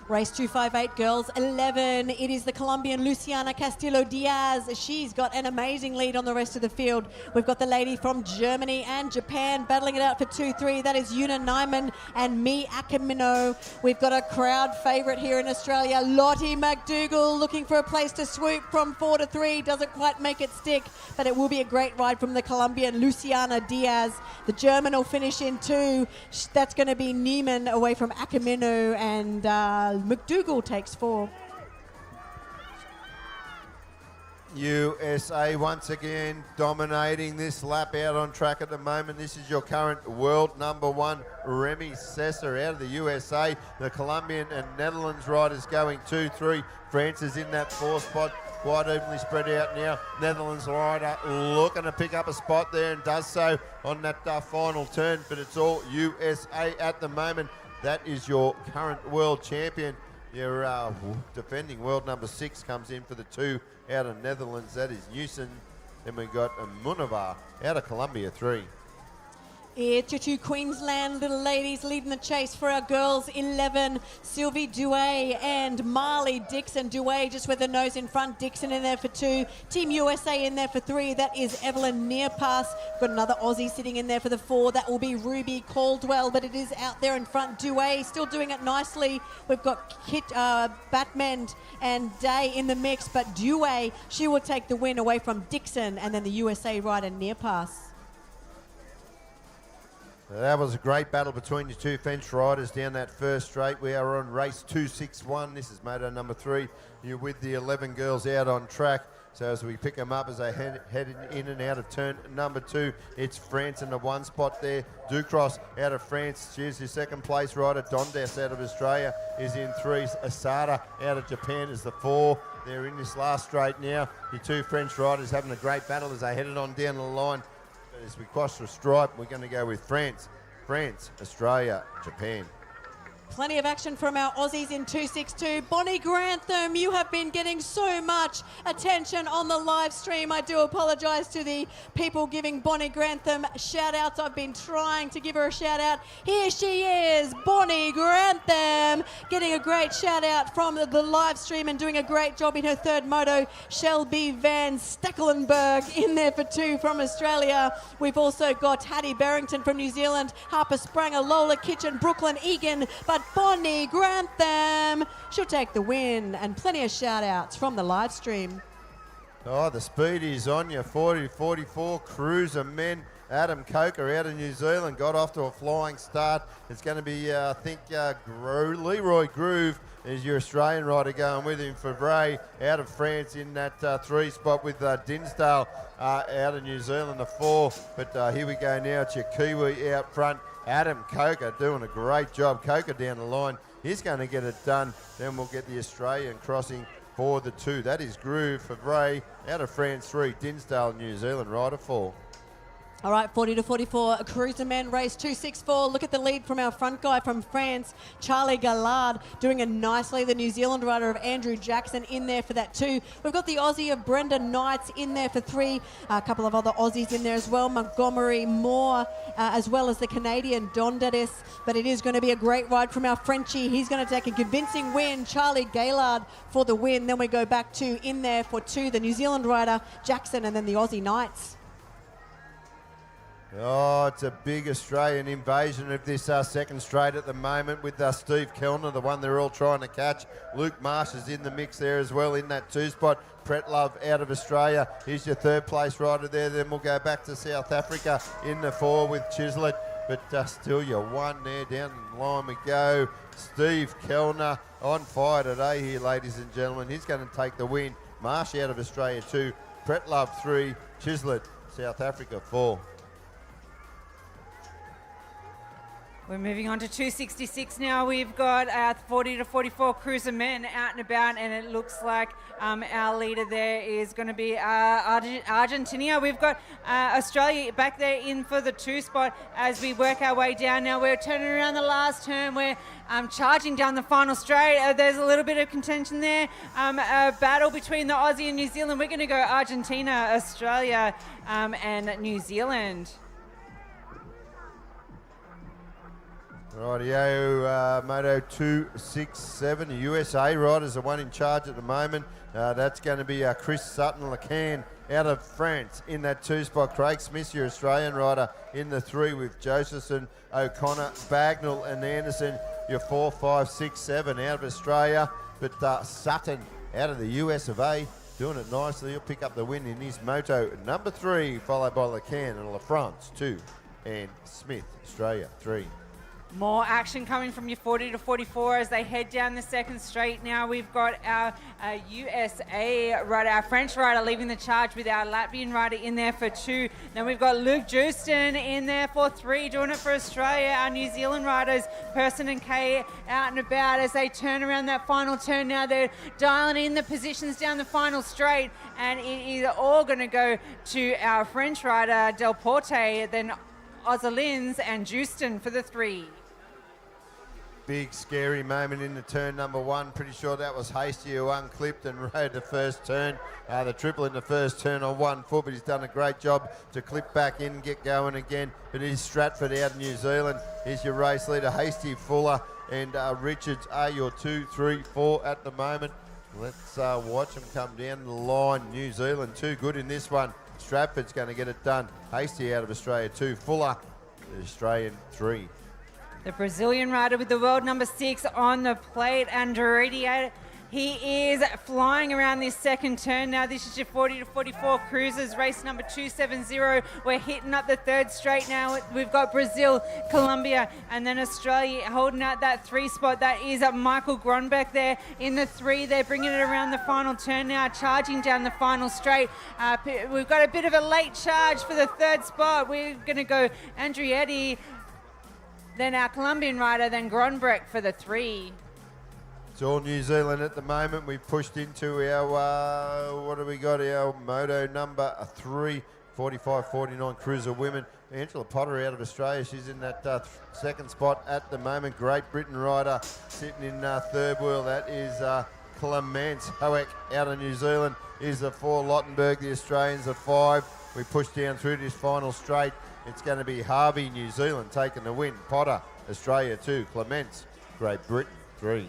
Race 258, girls 11. It is the Colombian Luciana Castillo Diaz. She's got an amazing lead on the rest of the field. We've got the lady from Germany and Japan battling it out for 2-3. That is Una Nyman and Mi Akamino. We've got a crowd favourite here in Australia, Lottie McDougall, looking for a place to swoop from 4-3. Doesn't quite make it stick, but it will be a great ride from the Colombian Luciana Diaz. The German will finish in 2. That's going to be Neiman away from Akamino, and McDougall takes 4. USA once again dominating this lap out on track at the moment. This is your current world number 1, Remy Sesser out of the USA. The Colombian and Netherlands riders going 2-3. France is in that 4 spot, quite evenly spread out now. Netherlands rider looking to pick up a spot there, and does so on that final turn, but it's all USA at the moment. That is your current world champion. Your defending world number 6 comes in for the 2 out of Netherlands. That is Newson. Then we've got Munavar out of Colombia 3. It's your 2 Queensland little ladies leading the chase for our girls 11. Sylvie Douay and Marley Dixon. Douay just with her nose in front. Dixon in there for 2. Team USA in there for 3. That is Evelyn Nearpass. Got another Aussie sitting in there for the 4. That will be Ruby Caldwell, but it is out there in front. Douay still doing it nicely. We've got Kit Batmend and Day in the mix, but Douay, she will take the win away from Dixon, and then the USA rider Nearpass. That was a great battle between your 2 French riders down that first straight. We are on race 261. This is moto number 3. You're with the 11 girls out on track. So as we pick them up as they head in and out of turn number 2, it's France in the 1 spot there. Ducros out of France. She's your second place rider. Dondas out of Australia is in 3. Asada out of Japan is the 4. They're in this last straight now. Your 2 French riders having a great battle as they headed on down the line. As we cross the stripe, we're going to go with France, Australia, Japan. Plenty of action from our Aussies in 262. Bonnie Grantham, you have been getting so much attention on the live stream. I do apologise to the people giving Bonnie Grantham shout-outs. I've been trying to give her a shout-out. Here she is, Bonnie Grantham, getting a great shout-out from the live stream and doing a great job in her 3rd moto. Shelby Van Stekelenburg in there for 2 from Australia. We've also got Hattie Barrington from New Zealand, Harper Spranger, Lola Kitchen, Brooklyn Egan, but Bonnie Grantham, she'll take the win, and plenty of shout-outs from the live stream. Oh, the speed is on you. 40-44 cruiser men. Adam Coker out of New Zealand got off to a flying start. It's going to be, I think, Leroy Groove is your Australian rider going with him. Favre out of France in that 3 spot with Dinsdale out of New Zealand, the 4. But here we go now. It's your Kiwi out front. Adam Coker doing a great job. Coker down the line. He's going to get it done. Then we'll get the Australian crossing for the 2. That is Groove. Favre out of France 3. Dinsdale, New Zealand rider 4. All right, 40 to 44, a cruiser men race 264. Look at the lead from our front guy from France, Charlie Gallard, doing it nicely. The New Zealand rider of Andrew Jackson in there for that 2. We've got the Aussie of Brenda Knights in there for 3. A couple of other Aussies in there as well, Montgomery Moore, as well as the Canadian Dondatis. But it is going to be a great ride from our Frenchie. He's going to take a convincing win. Charlie Gaylard for the win. Then we go back to in there for 2, the New Zealand rider, Jackson, and then the Aussie Knights. Oh, it's a big Australian invasion of this second straight at the moment with Steve Kellner, the one they're all trying to catch. Luke Marsh is in the mix there as well in that 2 spot. Pret Love out of Australia. Here's your 3rd place rider there. Then we'll go back to South Africa in the 4 with Chislett. But still your 1 there down the line we go. Steve Kellner on fire today here, ladies and gentlemen. He's going to take the win. Marsh out of Australia 2. Pret Love 3. Chislett, South Africa 4. We're moving on to 266 now. We've got 40 to 44 cruiser men out and about, and it looks like our leader there is going to be Argentina. We've got Australia back there in for the 2 spot as we work our way down. Now we're turning around the last turn. We're charging down the final straight. There's a little bit of contention there. A battle between the Aussie and New Zealand. We're going to go Argentina, Australia, and New Zealand. Rightio, Moto 267. The USA riders are one in charge at the moment. That's going to be Chris Sutton-Lecan out of France in that 2 spot. Craig Smith, your Australian rider, in the 3 with Josephson, O'Connor, Bagnall and Anderson. Your 4, 5, 6, 7 out of Australia. But Sutton out of the US of A, doing it nicely. He'll pick up the win in his Moto number 3, followed by Lecan and LaFrance 2, and Smith, Australia 3. More action coming from your 40 to 44 as they head down the second straight. Now we've got our USA rider, our French rider leaving the charge with our Latvian rider in there for 2. Then we've got Luke Justin in there for 3, doing it for Australia. Our New Zealand riders, Person and Kay, out and about as they turn around that final turn. Now they're dialing in the positions down the final straight, and it is all going to go to our French rider, Del Porte, then Ozolins and Justin for the 3. Big scary moment in the turn number 1. Pretty sure that was Hasty who unclipped and rode the first turn. The triple in the first turn on 1 foot, but he's done a great job to clip back in and get going again. But here's Stratford out of New Zealand. Here's your race leader, Hasty, Fuller and Richards are your 2, 3, 4 at the moment. Let's watch them come down the line. New Zealand too good in this one. Stratford's going to get it done. Hasty out of Australia 2. Fuller, the Australian 3. The Brazilian rider with the world number 6 on the plate, Andretti. He is flying around this second turn. Now this is your 40 to 44 cruisers, race number 270. We're hitting up the 3rd straight now. We've got Brazil, Colombia, and then Australia holding out that 3 spot. That is Michael Gronbeck there in the 3. They're bringing it around the final turn now, charging down the final straight. We've got a bit of a late charge for the 3rd spot. We're going to go Andretti, then our Colombian rider, then Gronbeck for the 3. It's all New Zealand at the moment. We've pushed into our, what have we got? Our Moto number 3, 45-49 cruiser women. Angela Potter out of Australia. She's in that 2nd spot at the moment. Great Britain rider sitting in 3rd wheel. That is Clemence Hoek out of New Zealand. Is the 4, Lottenberg. The Australians are 5. We push down through this final straight. It's going to be Harvey, New Zealand, taking the win. Potter, Australia 2. Clemence, Great Britain 3.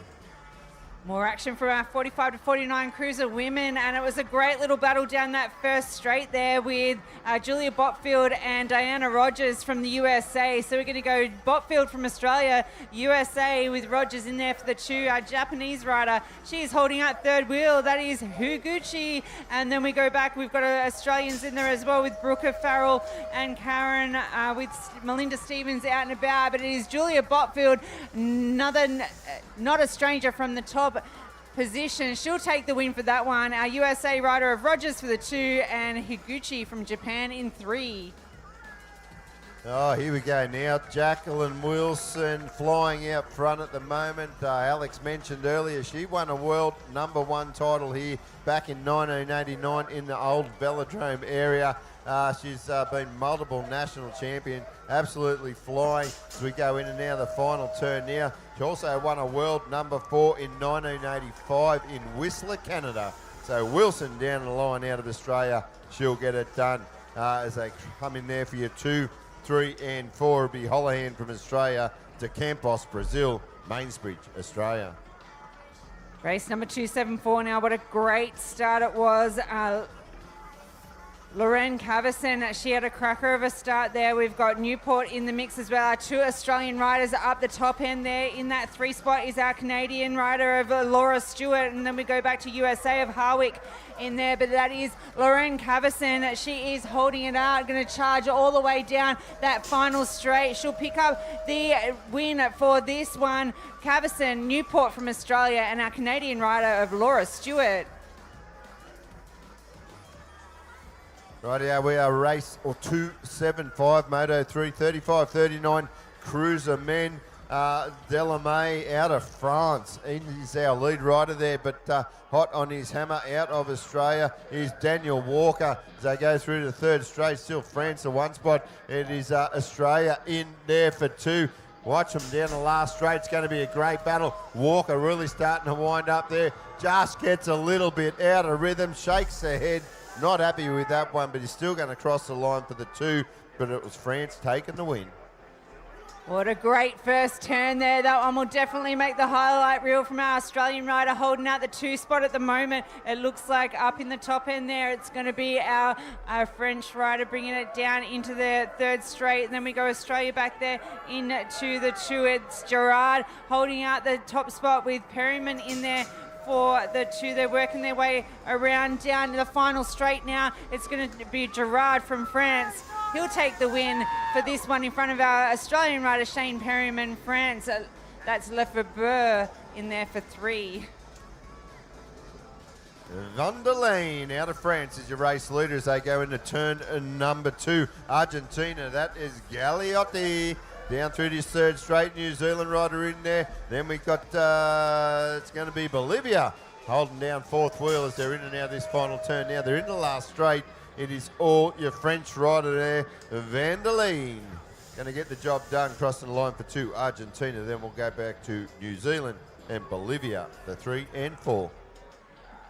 More action for our 45 to 49 cruiser women, and it was a great little battle down that first straight there with Julia Botfield and Diana Rogers from the USA. So we're going to go Botfield from Australia, USA with Rogers in there for the 2. Our Japanese rider, she's holding out 3rd wheel. That is Higuchi. And then we go back, we've got Australians in there as well with Brooker Farrell and Karen with Melinda Stevens out and about. But it is Julia Botfield, not a stranger from the top position. She'll take the win for that one. Our USA rider of Rogers for the 2 and Higuchi from Japan in 3. Oh, here we go now. Jacqueline Wilson flying out front at the moment. Alex mentioned earlier she won a world #1 title here back in 1989 in the old Velodrome area. She's been multiple national champion, absolutely flying as we go into now the final turn now. She also won a world #4 in 1985 in Whistler, Canada. So Wilson down the line out of Australia, she'll get it done as they come in there for your 2, 3 and 4. It'll be Holohan from Australia to Campos, Brazil, Mainsbridge, Australia. Race number 274 now. What a great start it was. Lorraine Cavison, she had a cracker of a start there. We've got Newport in the mix as well. Our 2 Australian riders are up the top end there. In that 3 spot is our Canadian rider of Laura Stewart, and then we go back to USA of Harwick in there, but that is Lorraine Cavison. She is holding it out, going to charge all the way down that final straight. She'll pick up the win for this one. Cavison, Newport from Australia, and our Canadian rider of Laura Stewart. Rightio, we are race 275, Moto 3, 35-39, Cruiser Men. Delamay out of France. He's our lead rider there, but hot on his hammer out of Australia is Daniel Walker. As they go through the 3rd straight, still France the 1 spot. It is Australia in there for 2. Watch them down the last straight. It's going to be a great battle. Walker really starting to wind up there. Just gets a little bit out of rhythm, shakes the head. Not happy with that one, but he's still going to cross the line for the 2, but it was France taking the win. What a great first turn there. That one will definitely make the highlight reel from our Australian rider holding out the 2 spot at the moment. It looks like up in the top end there, it's going to be our French rider bringing it down into the 3rd straight. And then we go Australia back there into the 2. It's Gerard holding out the top spot with Perryman in there for the 2. They're working their way around down to the final straight now. It's going to be Gerard from France. He'll take the win for this one in front of our Australian rider Shane Perryman, France. That's Lefebvre in there for 3. Van der Lane out of France is your race leader as they go into turn number 2. Argentina, that is Galliotti. Down through this 3rd straight, New Zealand rider in there. Then we've got, it's going to be Bolivia holding down 4th wheel as they're in and out of this final turn. Now they're in the last straight. It is all your French rider there, Van der Lane. Going to get the job done, crossing the line for 2, Argentina. Then we'll go back to New Zealand and Bolivia, the 3 and 4.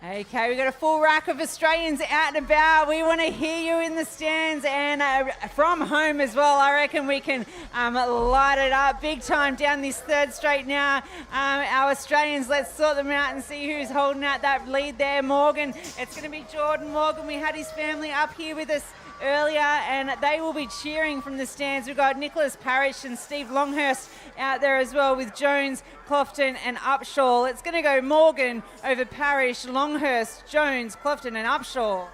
Okay, we've got a full rack of Australians out and about. We want to hear you in the stands and from home as well. I reckon we can light it up big time down this 3rd straight now. Our Australians, let's sort them out and see who's holding out that lead there. Morgan, it's going to be Jordan Morgan. We had his family up here with us earlier and they will be cheering from the stands. We've got Nicholas Parrish and Steve Longhurst out there as well with Jones, Clofton and Upshaw. It's going to go Morgan over Parrish, Longhurst, Jones, Clofton and Upshaw.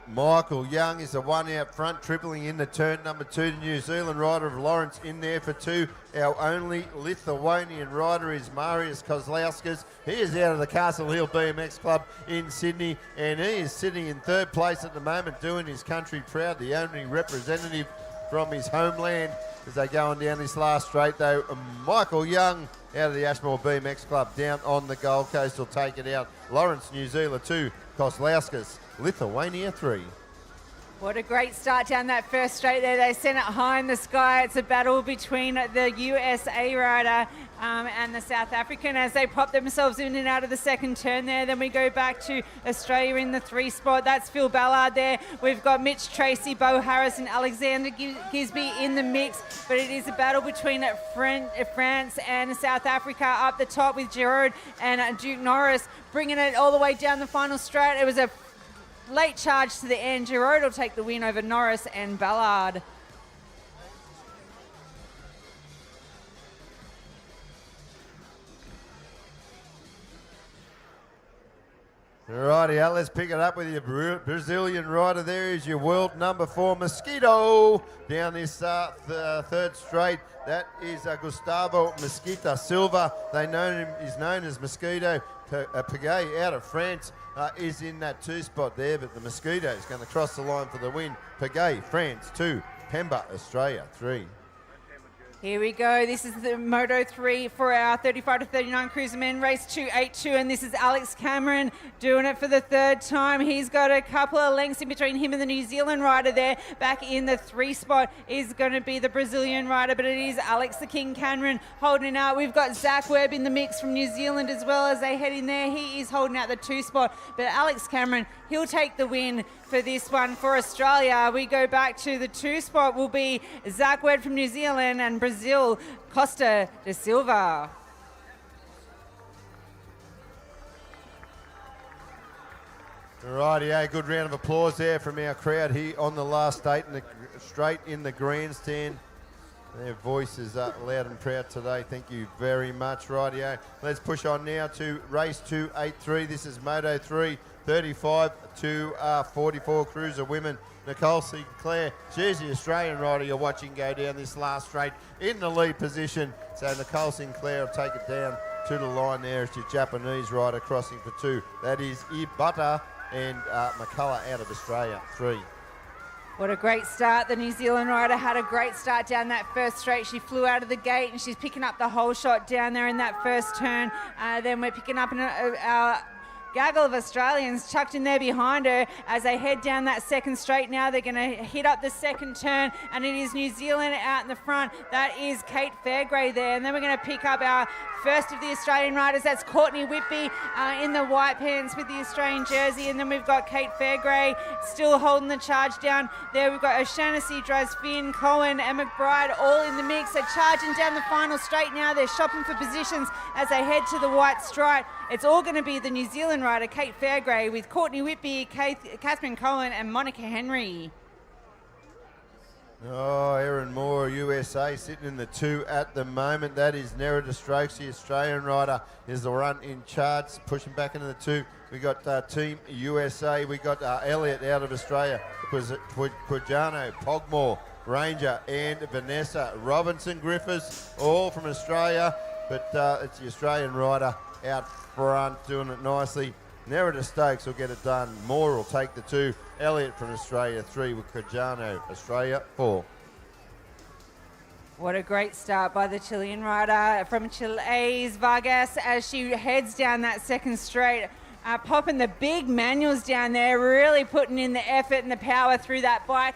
Michael Young is the one out front, tripling in the turn number 2. The New Zealand rider of Lawrence in there for 2. Our only Lithuanian rider is Marius Kozlauskas. He is out of the Castle Hill BMX Club in Sydney, and he is sitting in 3rd place at the moment, doing his country proud, the only representative from his homeland. As they go on down this last straight, though, Michael Young out of the Ashmore BMX Club down on the Gold Coast will take it out. Lawrence, New Zealand 2, Kozlauskas, Lithuania 3. What a great start down that 1st straight there. They sent it high in the sky. It's a battle between the USA rider and the South African as they pop themselves in and out of the 2nd turn there. Then we go back to Australia in the 3 spot. That's Phil Ballard there. We've got Mitch Tracy, Bo Harris and Alexander Gisby in the mix. But it is a battle between France and South Africa up the top with Giroud and Duke Norris bringing it all the way down the final straight. It was a late charge to the end. Giroud will take the win over Norris and Ballard. Rightio, let's pick it up with your Brazilian rider. There is your world #4, Mosquito, down this 3rd straight. That is Gustavo Mesquita Silva. He's known as Mosquito. Pagay out of France is in that 2 spot there, but the Mosquito is going to cross the line for the win. Pagay, France 2, Pemba, Australia, 3. Here we go. This is the Moto 3 for our 35 to 39 cruiser men, race 282, and this is Alex Cameron doing it for the third time. He's got a couple of lengths in between him and the New Zealand rider there. Back in the 3 spot is going to be the Brazilian rider, but it is Alex the King Cameron holding out. We've got Zach Webb in the mix from New Zealand as well as they head in there. He is holding out the 2 spot, but Alex Cameron, he'll take the win for this one for Australia. We go back to the 2 spot will be Zach Webb from New Zealand and Brazil, Costa de Silva. Rightio, good round of applause there from our crowd here on the last straight in the grandstand. Their voices are loud and proud today. Thank you very much, rightio. Let's push on now to race 283. This is Moto 3, 35 to 44 cruiser women. Nicole Sinclair, she's the Australian rider you're watching go down this last straight in the lead position. So Nicole Sinclair will take it down to the line there. It's your Japanese rider crossing for 2. That is Ibata and McCullough out of Australia, 3. What a great start. The New Zealand rider had a great start down that first straight. She flew out of the gate and she's picking up the whole shot down there in that first turn. Then we're picking up our gaggle of Australians chucked in there behind her as they head down that second straight. Now they're going to hit up the second turn, and it is New Zealand out in the front. That is Kate Fairgrave there, and then we're going to pick up our first of the Australian riders. That's Courtney Whitby in the white pants with the Australian jersey, and then we've got Kate Fairgrave still holding the charge down there. We've got O'Shaughnessy, Finn, Cohen and McBride all in the mix. They're charging down the final straight now. They're shopping for positions as they head to the white stripe. It's all going to be the New Zealand rider, Kate Fairgrave, with Courtney Whitby, Catherine Cohen and Monica Henry. Oh, Erin Moore, USA, sitting in the 2 at the moment. That is Nerida Strokes, the Australian rider, is the one in charge, pushing back into the 2. We got Team USA. We got Elliott out of Australia, Quijano, Pogmore, Ranger, and Vanessa Robinson Griffiths, all from Australia. But it's the Australian rider out front doing it nicely. Nerida Stokes will get it done. Moore will take the 2. Elliott from Australia 3 with Quijano, Australia 4. What a great start by the Chilean rider from Chile's Vargas as she heads down that second straight. Popping the big manuals down there, really putting in the effort and the power through that bike.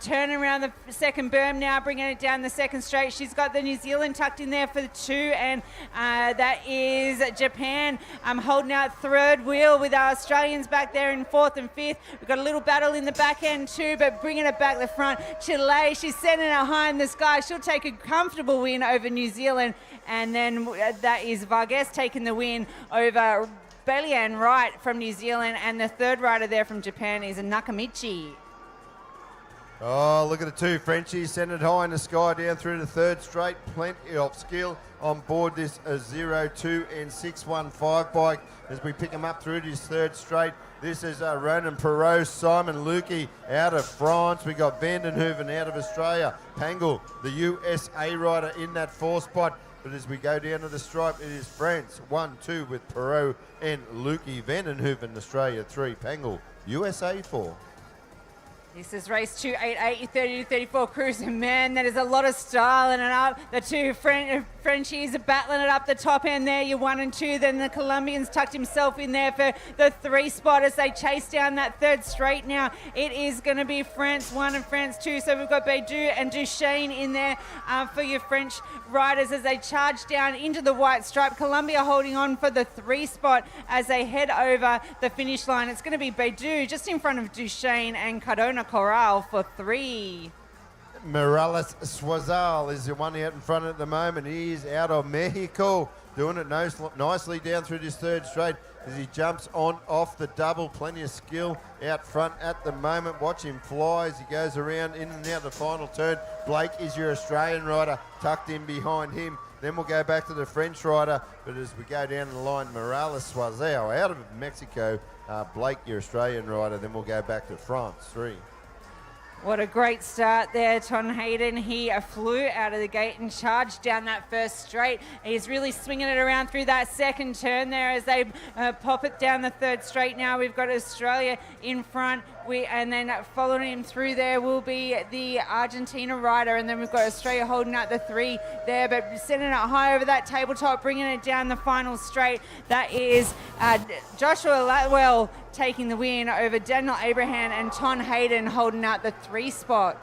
Turning around the second berm now, bringing it down the second straight. She's got the New Zealand tucked in there for the 2, and that is Japan holding out third wheel with our Australians back there in 4th and 5th. We've got a little battle in the back end too, but bringing it back the front. Chile, she's sending it high in the sky. She'll take a comfortable win over New Zealand, and then that is Vargas taking the win over Belian Wright from New Zealand, and the third rider there from Japan is Nakamichi. Oh, look at the 2 Frenchies, send it high in the sky down through the third straight. Plenty of skill on board this 0-2 and 615 bike as we pick them up through this third straight. This is Ronan Perot, Simon Lukey out of France. We got Vandenhoeven out of Australia. Pangle, the USA rider, in that 4 spot. But as we go down to the stripe, it is France 1-2 with Perot and Lukey. Vandenhoeven, Australia 3. Pangle, USA 4. This is race 288, 30 to 34 cruiser. Man, that is a lot of styling it up. The 2 Frenchies are battling it up the top end there. You're 1 and 2. Then the Colombian's tucked himself in there for the 3 spot as they chase down that third straight now. It is going to be France 1 and France 2. So we've got Beidou and Duchesne in there for your French riders as they charge down into the white stripe. Colombia holding on for the 3 spot as they head over the finish line. It's going to be Beidou just in front of Duchesne and Cardona Corral for 3. Morales Suazal is the one out in front at the moment. He is out of Mexico, doing it nicely down through this third straight as he jumps on off the double. Plenty of skill out front at the moment. Watch him fly as he goes around in and out the final turn. Blake is your Australian rider, tucked in behind him. Then we'll go back to the French rider, but as we go down the line, Morales Suazal out of Mexico, Blake, your Australian rider. Then we'll go back to France 3. What a great start there, Ton Hayden. He flew out of the gate and charged down that first straight. He's really swinging it around through that second turn there as they pop it down the third straight now. We've got Australia in front. And then following him through there will be the Argentina rider, and then we've got Australia holding out the 3 there, but sending it high over that tabletop, bringing it down the final straight. That is Joshua Latwell taking the win over Daniel Abraham and Ton Hayden holding out the 3 spot.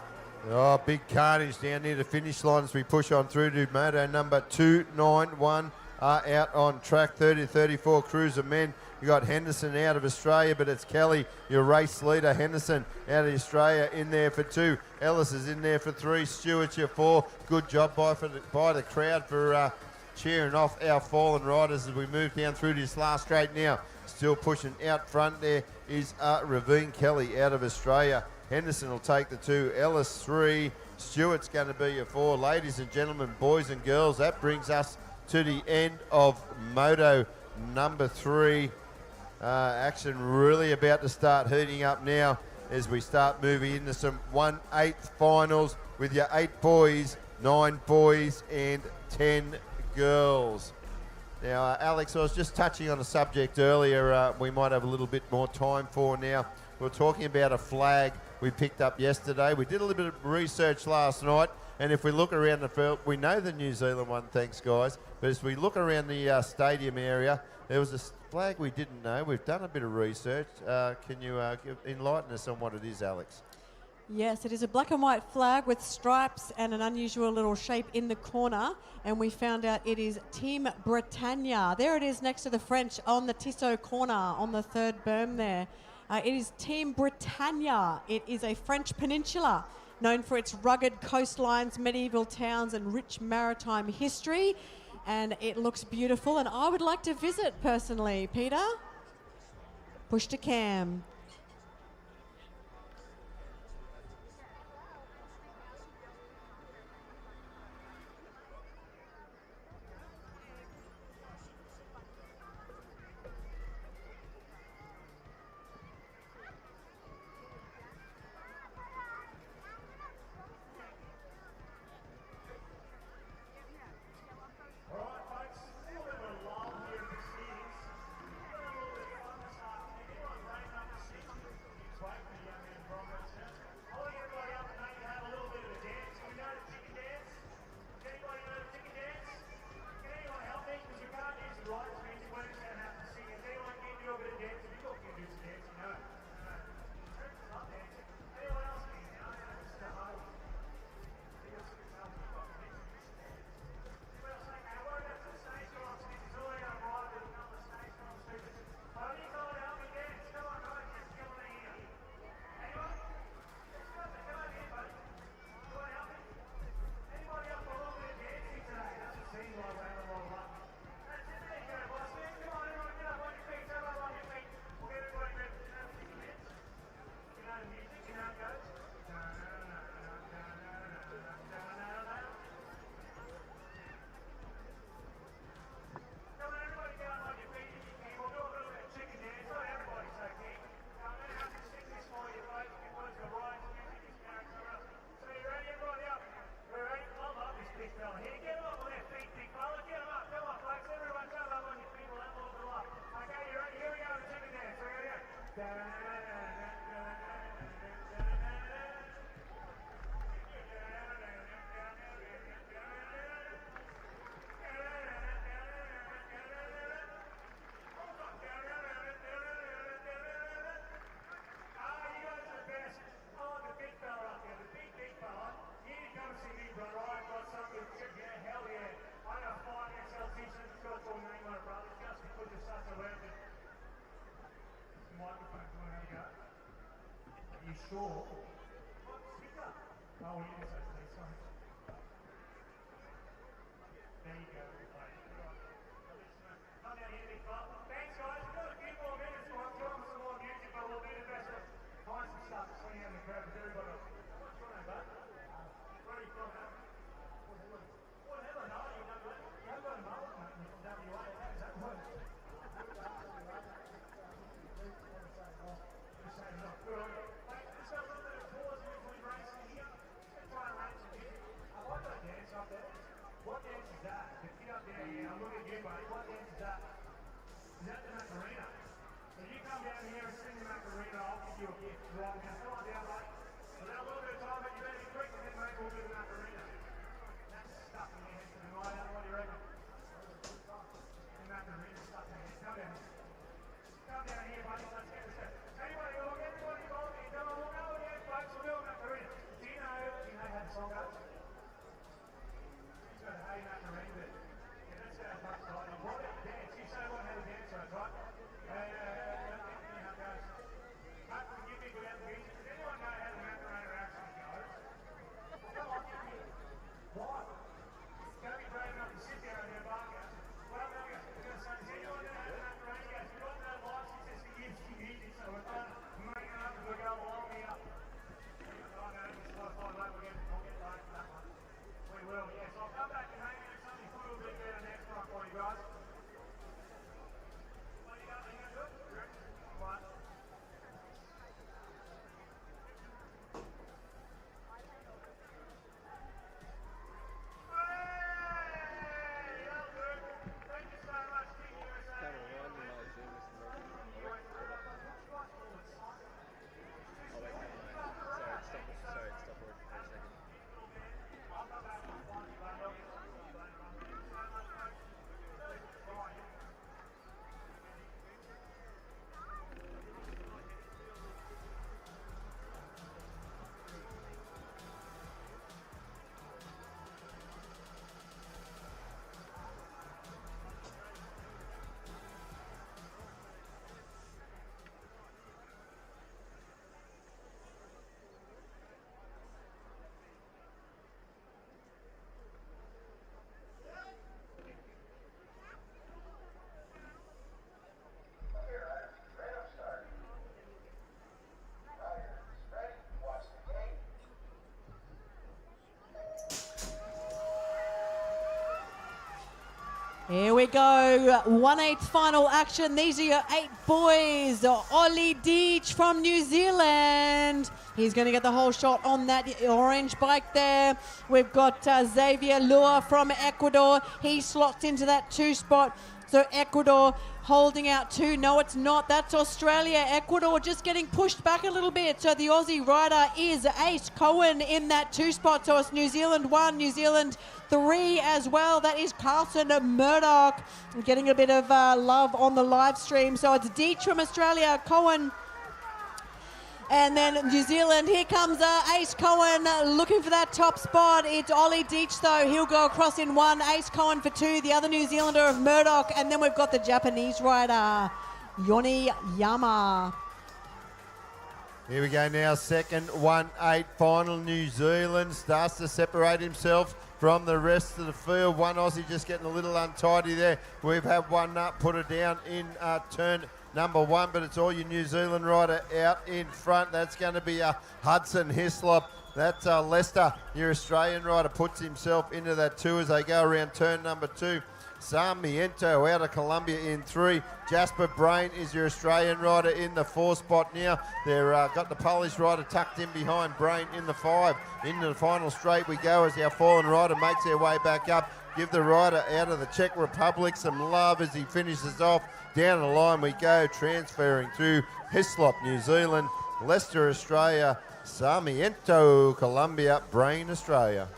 Oh, big carnage down near the finish line as we push on through to moto number 291 out on track 30-34 cruiser men. You got Henderson out of Australia, but it's Kelly, your race leader. Henderson out of Australia in there for 2. Ellis is in there for 3. Stewart's your 4. Good job by the crowd for cheering off our fallen riders as we move down through this last straight now. Still pushing out front there is Ravine Kelly out of Australia. Henderson will take the 2, Ellis 3, Stewart's going to be your 4. Ladies and gentlemen, boys and girls, that brings us to the end of moto number 3. Action really about to start heating up now as we start moving into some 1/8 finals with your 8 boys, 9 boys and 10 girls. Now, Alex, I was just touching on a subject earlier we might have a little bit more time for now. We're talking about a flag we picked up yesterday. We did a little bit of research last night, and if we look around the field, we know the New Zealand one, thanks guys, but as we look around the stadium area, there was a flag we didn't know. We've done a bit of research. Can you enlighten us on what it is, Alex? Yes, it is a black and white flag with stripes and an unusual little shape in the corner, and we found out it is Team Britannia. There it is next to the French on the Tissot corner on the 3rd berm there. It is Team Britannia. It is a French peninsula known for its rugged coastlines, medieval towns and rich maritime history, and it looks beautiful, and I would like to visit personally. Peter? Push to Cam. Sure. Speaker. Oh, yes, okay, sorry. There you go. Come down here, big fella. Thanks, guys. We've got a few more minutes. We'll have time for some more music, but we'll do the best to find some stuff to swing out in the crowd with everybody. What's your name, bud? Where are you from, man? Whatever, no, you haven't got a mullet, mate. You're from WA. Is that right? Just saying, look, good on you. What dance is that? Get up there, yeah, I'm looking at you, buddy. What dance is that? Is that the Macarena? So you come down here and sing the Macarena, I'll give you a gift right now. Come on down, mate. We've got a little bit of time, but you better be quick and then, mate, we'll do the Macarena. That's stuck in your head tonight, what do you reckon? The Macarena's stuck in your head. Come down here. Come down here, buddy. Let's get this going. Anybody, everybody involved in it. Come on, we'll go again, folks. We'll do a Macarena. Do you know how the song goes? He's got a Hey Macarena there. Yeah, that's how it's much tighter. What about the dance? You say what how the dance goes, right? You know how it goes. Mark, will you think about the music? Does anyone know how the Macarena actually goes? Come on. Why? It's going to be brave enough to sit there on your barker. Well, now we're going to say, does anyone know how the Macarena goes? We've got no licenses for UCI music, so we're trying to make it up as we go along here. I know, it's not fine, mate. We'll get late for that one. We will, yes. I'll come back and hang out something a little bit better next time for you guys. What you got? Are you going to do it? Right. Here we go, 1/8 final action. These are your 8 boys. Ollie Deach from New Zealand. He's going to get the whole shot on that orange bike there. We've got Xavier Lua from Ecuador. He slots into that 2 spot. So Ecuador holding out 2. No, it's not. That's Australia. Ecuador just getting pushed back a little bit. So the Aussie rider is Ace Cohen in that 2 spot. So it's New Zealand 1, New Zealand 3 as well. That is Carson Murdoch getting a bit of love on the live stream. So it's Deach from Australia, Cohen. And then New Zealand, here comes Ace Cohen looking for that top spot. It's Ollie Deach though. He'll go across in 1. Ace Cohen for 2. The other New Zealander of Murdoch. And then we've got the Japanese rider, Yoni Yama. Here we go now, second 1/8 final. New Zealand starts to separate himself from the rest of the field. One Aussie just getting a little untidy there. We've had one put her down in turn number 1, but it's all your New Zealand rider out in front. That's going to be Hudson Hislop. That's Lester, your Australian rider, puts himself into that 2 as they go around turn number 2. Sarmiento out of Colombia in 3. Jasper Brain is your Australian rider in the 4 spot now. They've got the Polish rider tucked in behind Brain in the 5. Into the final straight we go as our fallen rider makes their way back up. Give the rider out of the Czech Republic some love as he finishes off. Down the line we go, transferring through Hislop, New Zealand, Leicester, Australia, Sarmiento, Colombia, Brain, Australia.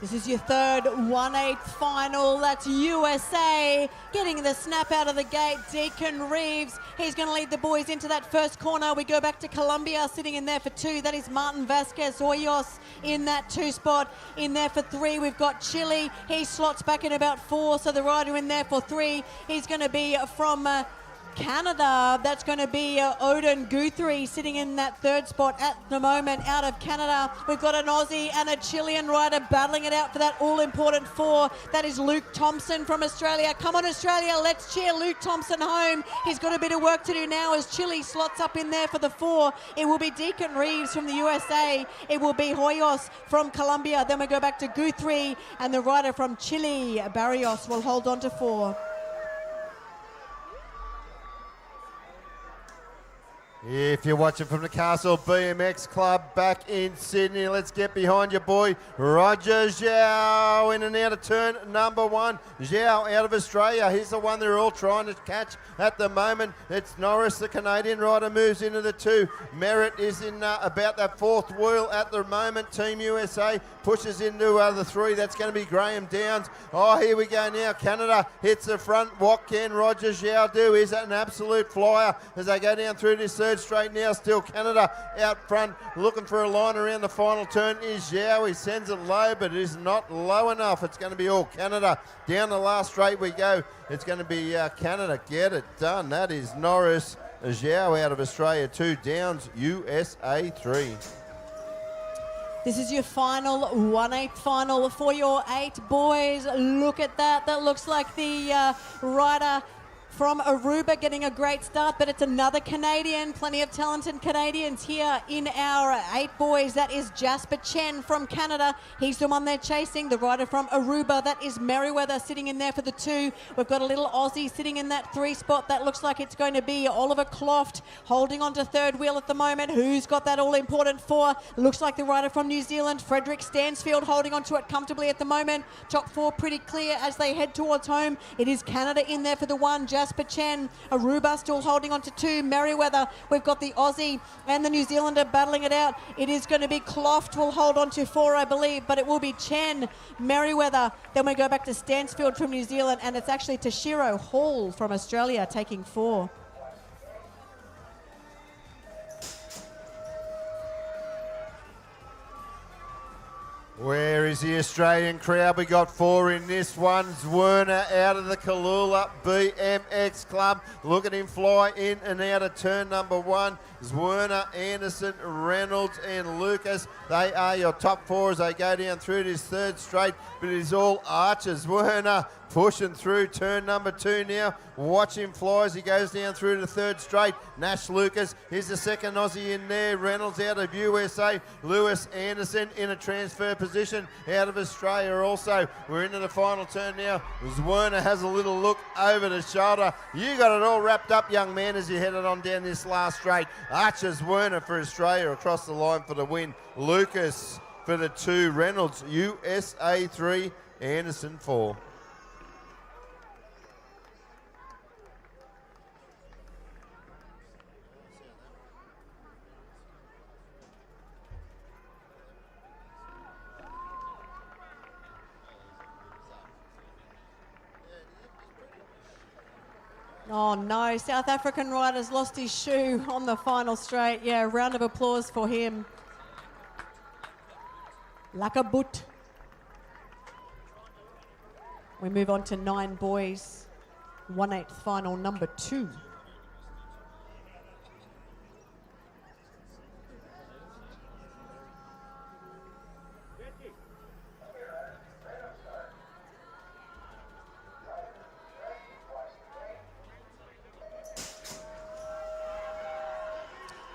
This is your third 1/8 final. That's USA getting the snap out of the gate. Deacon Reeves, he's going to lead the boys into that first corner. We go back to Colombia sitting in there for 2. That is Martin Vasquez Hoyos in that 2 spot. In there for 3, we've got Chile. He slots back in about 4. So the rider in there for 3, he's going to be from Canada. That's going to be Odin Guthrie sitting in that 3rd spot at the moment out of Canada. We've got an Aussie and a Chilean rider battling it out for that all-important 4. That is Luke Thompson from Australia. Come on, Australia, let's cheer Luke Thompson home. He's got a bit of work to do now as Chile slots up in there for the 4. It will be Deacon Reeves from the USA. It will be Hoyos from Colombia. Then we go back to Guthrie, and the rider from Chile, Barrios, will hold on to 4. If you're watching from the Castle BMX Club back in Sydney, let's get behind your boy, Roger Zhao, in and out of turn number 1. Zhao out of Australia. He's the one they're all trying to catch at the moment. It's Norris, the Canadian rider, moves into the 2. Merritt is in about that 4th wheel at the moment. Team USA pushes into the 3. That's going to be Graham Downs. Oh, here we go now. Canada hits the front. What can Roger Zhao do? Is that an absolute flyer as they go down through this 3rd straight now? Still Canada out front, looking for a line around the final turn is Zhao. He sends it low, but it is not low enough. It's going to be all Canada. Down the last straight we go. It's going to be Canada. Get it done. That is Norris. Zhao out of Australia 2. Downs, USA 3. This is your final 1/8 final for your 8 boys. Look at that. That looks like the rider from Aruba getting a great start, but it's another Canadian. Plenty of talented Canadians here in our 8 boys. That is Jasper Chen from Canada. He's the one they're chasing. The rider from Aruba, that is Merriweather sitting in there for the 2. We've got a little Aussie sitting in that 3 spot. That looks like it's going to be Oliver Cloft holding on to 3rd wheel at the moment. Who's got that all important 4? Looks like the rider from New Zealand, Frederick Stansfield, holding on to it comfortably at the moment. Top 4 pretty clear as they head towards home. It is Canada in there for the 1. Jasper Chen, Aruba still holding on to 2. Merriweather, we've got the Aussie and the New Zealander battling it out. It is going to be Cloft will hold on to 4, I believe, but it will be Chen, Merriweather. Then we go back to Stansfield from New Zealand, and it's actually Toshiro Hall from Australia taking 4. Where is the Australian crowd? We got 4 in this one. Zwerner out of the Kalula BMX Club. Look at him fly in and out of turn number 1. Zwerner, Anderson, Reynolds and Lucas. They are your top 4 as they go down through this 3rd straight, but it is all archers. Zwerner pushing through turn number 2 now. Watch him fly as he goes down through the 3rd straight. Nash Lucas is the 2nd Aussie in there. Reynolds out of USA. Lewis Anderson in a transfer position out of Australia also. We're into the final turn now. Zwerner has a little look over the shoulder. You got it all wrapped up, young man, as you headed on down this last straight. Archer Zwerner for Australia across the line for the win. Lucas for the 2. Reynolds, USA 3. Anderson 4. Oh no, South African rider's lost his shoe on the final straight. Yeah, round of applause for him. Lakabut. We move on to 9 boys. 1/8 final number 2.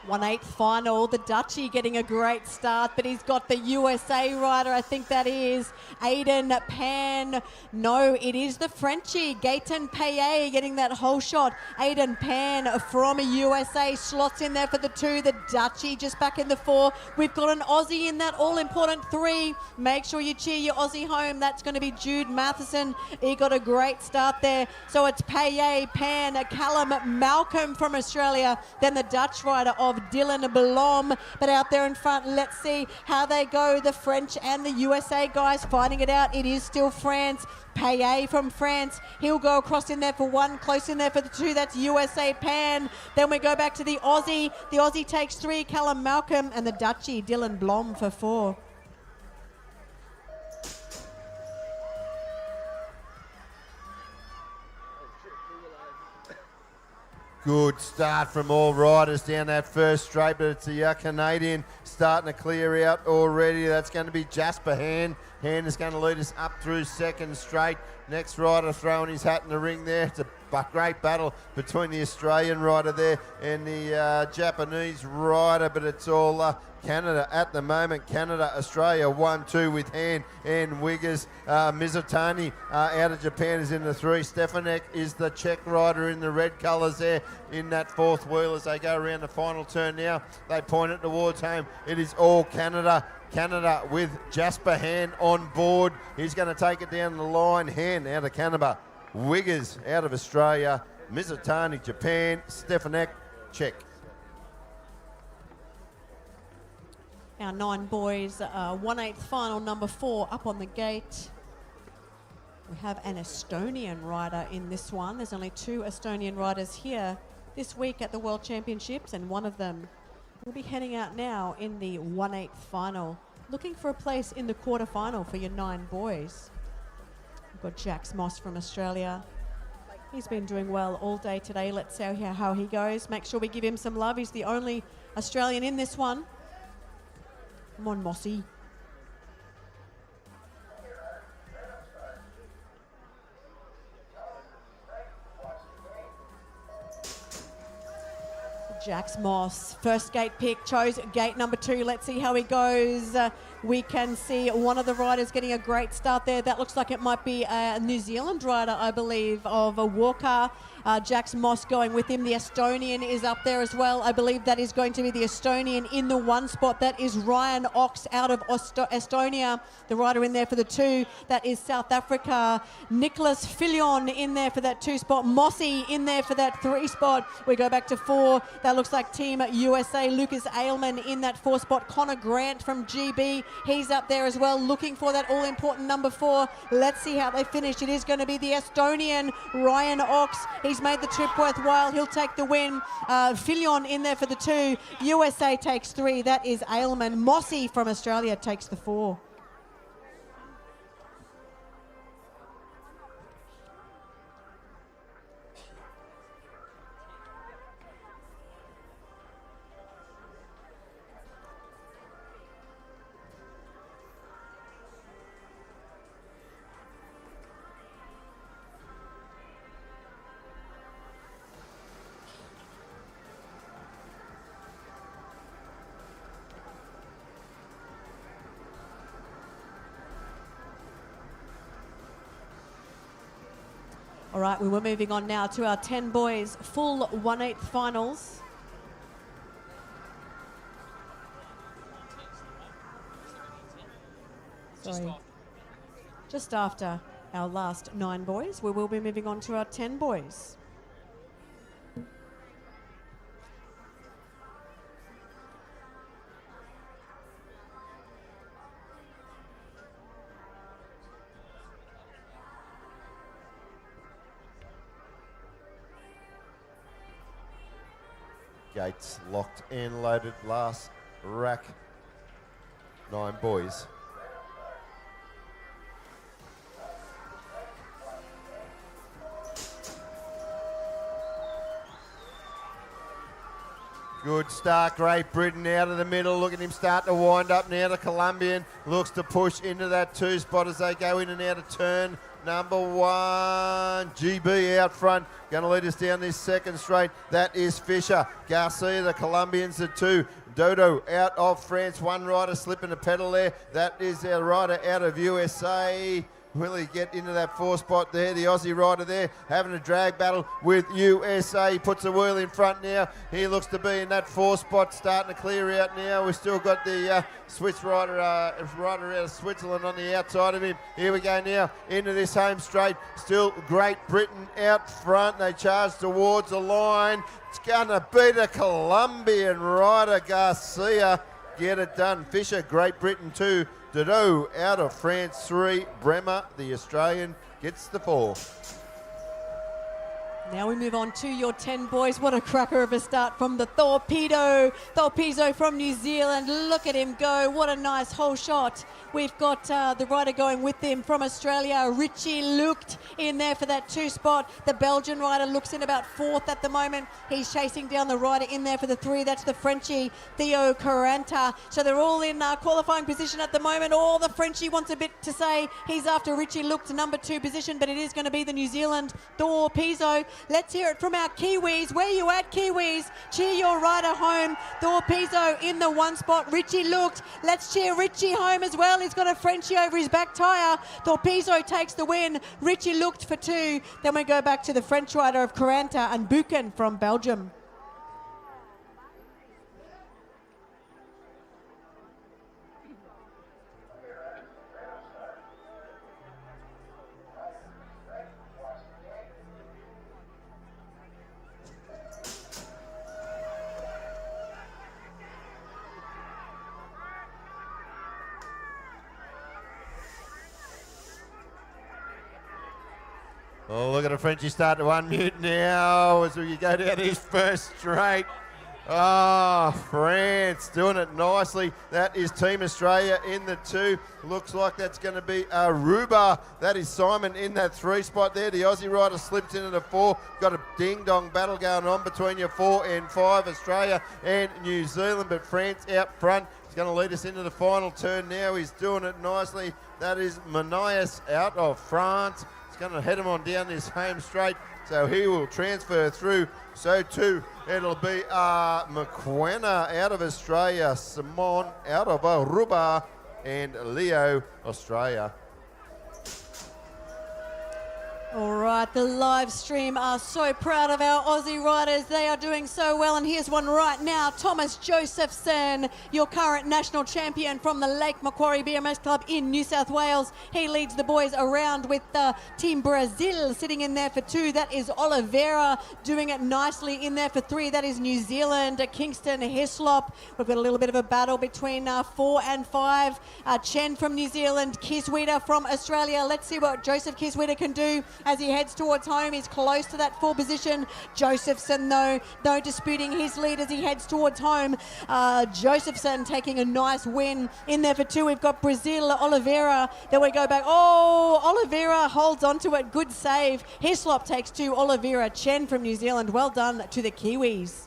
One-eighth final, the Dutchie getting a great start, but he's got the USA rider, I think that is Aiden Pan. No, it is the Frenchie, Gaëtan Payet getting that whole shot. Aiden Pan from USA slots in there for the 2, the Dutchie just back in the 4. We've got an Aussie in that all-important 3. Make sure you cheer your Aussie home. That's going to be Jude Matheson. He got a great start there. So it's Payet, Pan, Callum Malcolm from Australia, then the Dutch rider of Dylan Blom. But out there in front, let's see how they go. The French and the USA guys fighting it out. It is still France. Payet from France. He'll go across in there for 1, close in there for the 2. That's USA Pan. Then we go back to the Aussie. The Aussie takes 3, Callum Malcolm, and the Dutchie, Dylan Blom, for 4. Good start from all riders down that first straight, but it's the Canadian starting to clear out already. That's going to be Jasper Hand. Hand is going to lead us up through second straight. Next rider throwing his hat in the ring there. It's a but great battle between the Australian rider there and the Japanese rider, but it's all Canada at the moment. Canada, Australia 1-2 with Hand and Wiggers. Mizutani out of Japan is in the 3. Stefanek is the Czech rider in the red colours there in that fourth wheel as they go around the final turn now. They point it towards home. It is all Canada. Canada with Jasper Hand on board. He's going to take it down the line. Hand out of Canada. Wiggers out of Australia. Mizutani, Japan. Stefanek, Czech. Our 9 boys, 1/8 final, number 4 up on the gate. We have an Estonian rider in this one. There's only 2 Estonian riders here this week at the World Championships, and one of them will be heading out now in the 1/8 final, looking for a place in the quarterfinal for your 9 boys. We've got Jax Moss from Australia. He's been doing well all day today. Let's see how he goes. Make sure we give him some love. He's the only Australian in this one. Come on, Mossy. Jax Moss, first gate pick, chose gate number 2. Let's see how he goes. We can see one of the riders getting a great start there. That looks like it might be a New Zealand rider, I believe, of a Walker. Jax Moss going with him. The Estonian is up there as well. I believe that is going to be the Estonian in the 1 spot. That is Ryan Ox out of Estonia. The rider in there for the 2. That is South Africa. Nicholas Filion in there for that 2 spot. Mossy in there for that 3 spot. We go back to 4. That looks like Team USA. Lucas Ailman in that 4 spot. Connor Grant from GB. He's up there as well, looking for that all-important number 4. Let's see how they finish. It is going to be the Estonian, Ryan Ox. He's made the trip worthwhile. He'll take the win. Filion in there for the 2. USA takes 3. That is Ailman. Mossy from Australia takes the 4. All right, we were moving on now to our 10 boys, full 1/8 finals. Sorry. Just after our last 9 boys, we will be moving on to our 10 boys. Gates locked and loaded. Last rack. 9 boys. Good start, Great Britain out of the middle. Look at him start to wind up now. The Colombian looks to push into that 2 spot as they go in and out of turn number 1. GB out front, going to lead us down this second straight. That is Fisher. Garcia, the Colombians at 2. Dodo out of France. 1 rider slipping the pedal there. That is our rider out of USA. Will he get into that 4 spot there? The Aussie rider there having a drag battle with USA. He puts a wheel in front now. He looks to be in that 4 spot, starting to clear out now. We've still got the Swiss rider, rider out of Switzerland on the outside of him. Here we go now into this home straight. Still Great Britain out front. They charge towards the line. It's going to be the Colombian rider, Garcia. Get it done. Fisher, Great Britain 2. Dodo out of France 3. Bremer, the Australian, gets the 4. Now we move on to your 10 boys. What a cracker of a start from the Torpedo. Torpedo from New Zealand. Look at him go. What a nice whole shot. We've got the rider going with him from Australia, Richie Lucht, in there for that 2 spot. The Belgian rider looks in about 4th at the moment. He's chasing down the rider in there for the 3. That's the Frenchie, Theo Caranta. So they're all in qualifying position at the moment. All the Frenchie wants a bit to say. He's after Richie Lucht, number 2 position, but it is going to be the New Zealand Torpedo. Let's hear it from our Kiwis. Where you at, Kiwis? Cheer your rider home. Thorpezo in the one spot. Richie looked. Let's cheer Richie home as well. He's got a Frenchie over his back tyre. Thorpezo takes the win. Richie looked for 2. Then we go back to the French rider of Caranta and Buchan from Belgium. Oh, look at the Frenchie start to unmute now as we go down his first straight. Oh, France doing it nicely. That is Team Australia in the 2. Looks like that's going to be Aruba. That is Simon in that 3 spot there. The Aussie rider slips into the 4. Got a ding-dong battle going on between your 4 and 5, Australia and New Zealand. But France out front. He's going to lead us into the final turn now. He's doing it nicely. That is Manias out of France. Going to head him on down this home straight, so he will transfer through. So too it'll be McQuenna out of Australia, Simon out of Aruba, and Leo, Australia. All right, the live stream are so proud of our Aussie riders. They are doing so well, and here's one right now. Thomas Josephson, your current national champion from the Lake Macquarie BMX Club in New South Wales. He leads the boys around with Team Brazil sitting in there for 2. That is Oliveira doing it nicely in there for 3. That is New Zealand, Kingston Hislop. We've got a little bit of a battle between 4 and 5. Chen from New Zealand, Kiswida from Australia. Let's see what Joseph Kiswida can do as he heads towards home. He's close to that 4 position. Josephson, though, no disputing his lead as he heads towards home. Josephson taking a nice win in there for 2. We've got Brazil, Oliveira. Then we go back. Oh, Oliveira holds on to it. Good save. Hislop takes 2. Oliveira. Chen from New Zealand. Well done to the Kiwis.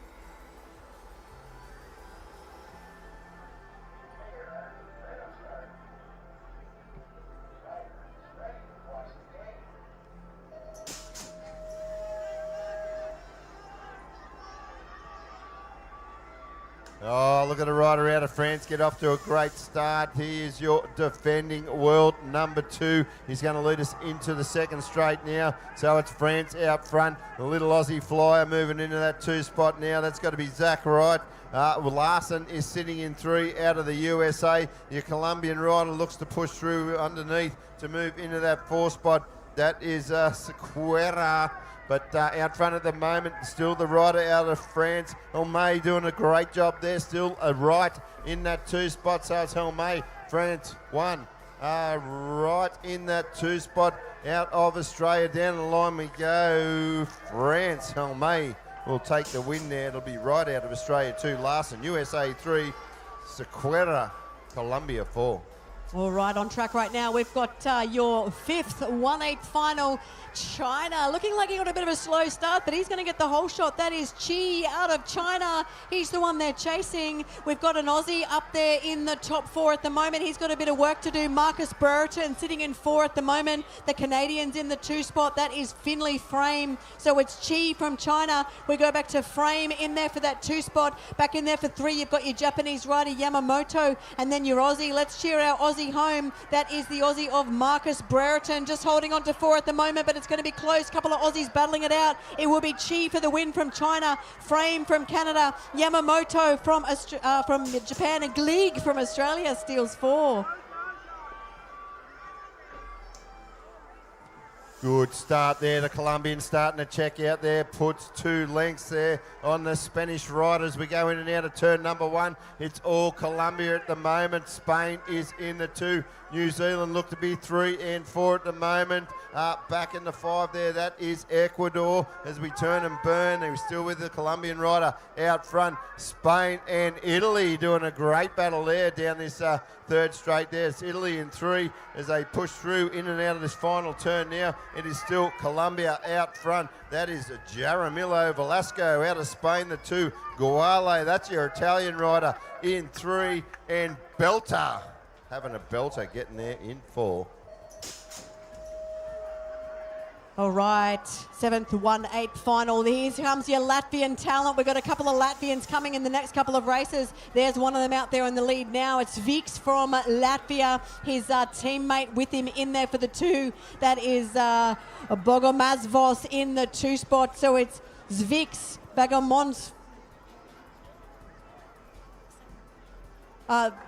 Oh, look at the rider out of France get off to a great start. He is your defending world number 2. He's going to lead us into the second straight now. So it's France out front. The little Aussie flyer moving into that 2 spot now. That's got to be Zach Wright. Larson is sitting in 3 out of the USA. Your Colombian rider looks to push through underneath to move into that 4 spot. That is Sequeira. But out front at the moment, still the rider out of France. Helmay doing a great job there. Still a right in that 2 spot. So it's Helmay, France 1. Right in that 2 spot out of Australia. Down the line we go. France, Helmay will take the win there. It'll be right out of Australia 2. Larson, USA 3. Sequeira, Colombia 4. All right, on track right now. We've got your 5th 1/8 final. China looking like he got a bit of a slow start, but he's going to get the whole shot. That is Chi out of China. He's the one they're chasing. We've got an Aussie up there in the top 4 at the moment. He's got a bit of work to do. Marcus Brereton sitting in 4 at the moment. The Canadians in the 2 spot. That is Finley Frame. So it's Chi from China. We go back to Frame in there for that 2 spot. Back in there for 3, you've got your Japanese rider Yamamoto, and then your Aussie. Let's cheer our Aussie home. That is the Aussie of Marcus Brereton, just holding on to 4 at the moment, but it's going to be close. Couple of Aussies battling it out. It will be Chi for the win from China, Frame from Canada, Yamamoto from Japan, and Gleig from Australia steals 4. Good start there. The Colombian starting to check out there. Puts 2 lengths there on the Spanish riders. We go in and out of turn number 1. It's all Colombia at the moment. Spain is in the 2. New Zealand look to be 3 and 4 at the moment. Back in the 5 there, that is Ecuador as we turn and burn. They're still with the Colombian rider out front. Spain and Italy doing a great battle there down this 3rd straight there. It's Italy in 3 as they push through in and out of this final turn now. It is still Colombia out front. That is Jaramillo Velasco out of Spain, the 2. Guale, that's your Italian rider in 3. And Belter, having a belter getting there in 4. All right, 7th 1/8 final. Here comes your Latvian talent. We've got a couple of Latvians coming in the next couple of races. There's one of them out there in the lead now. It's Viks from Latvia. His teammate with him in there for the 2. That is Bogomazvos in the 2 spot. So it's Zviks, Bagomons,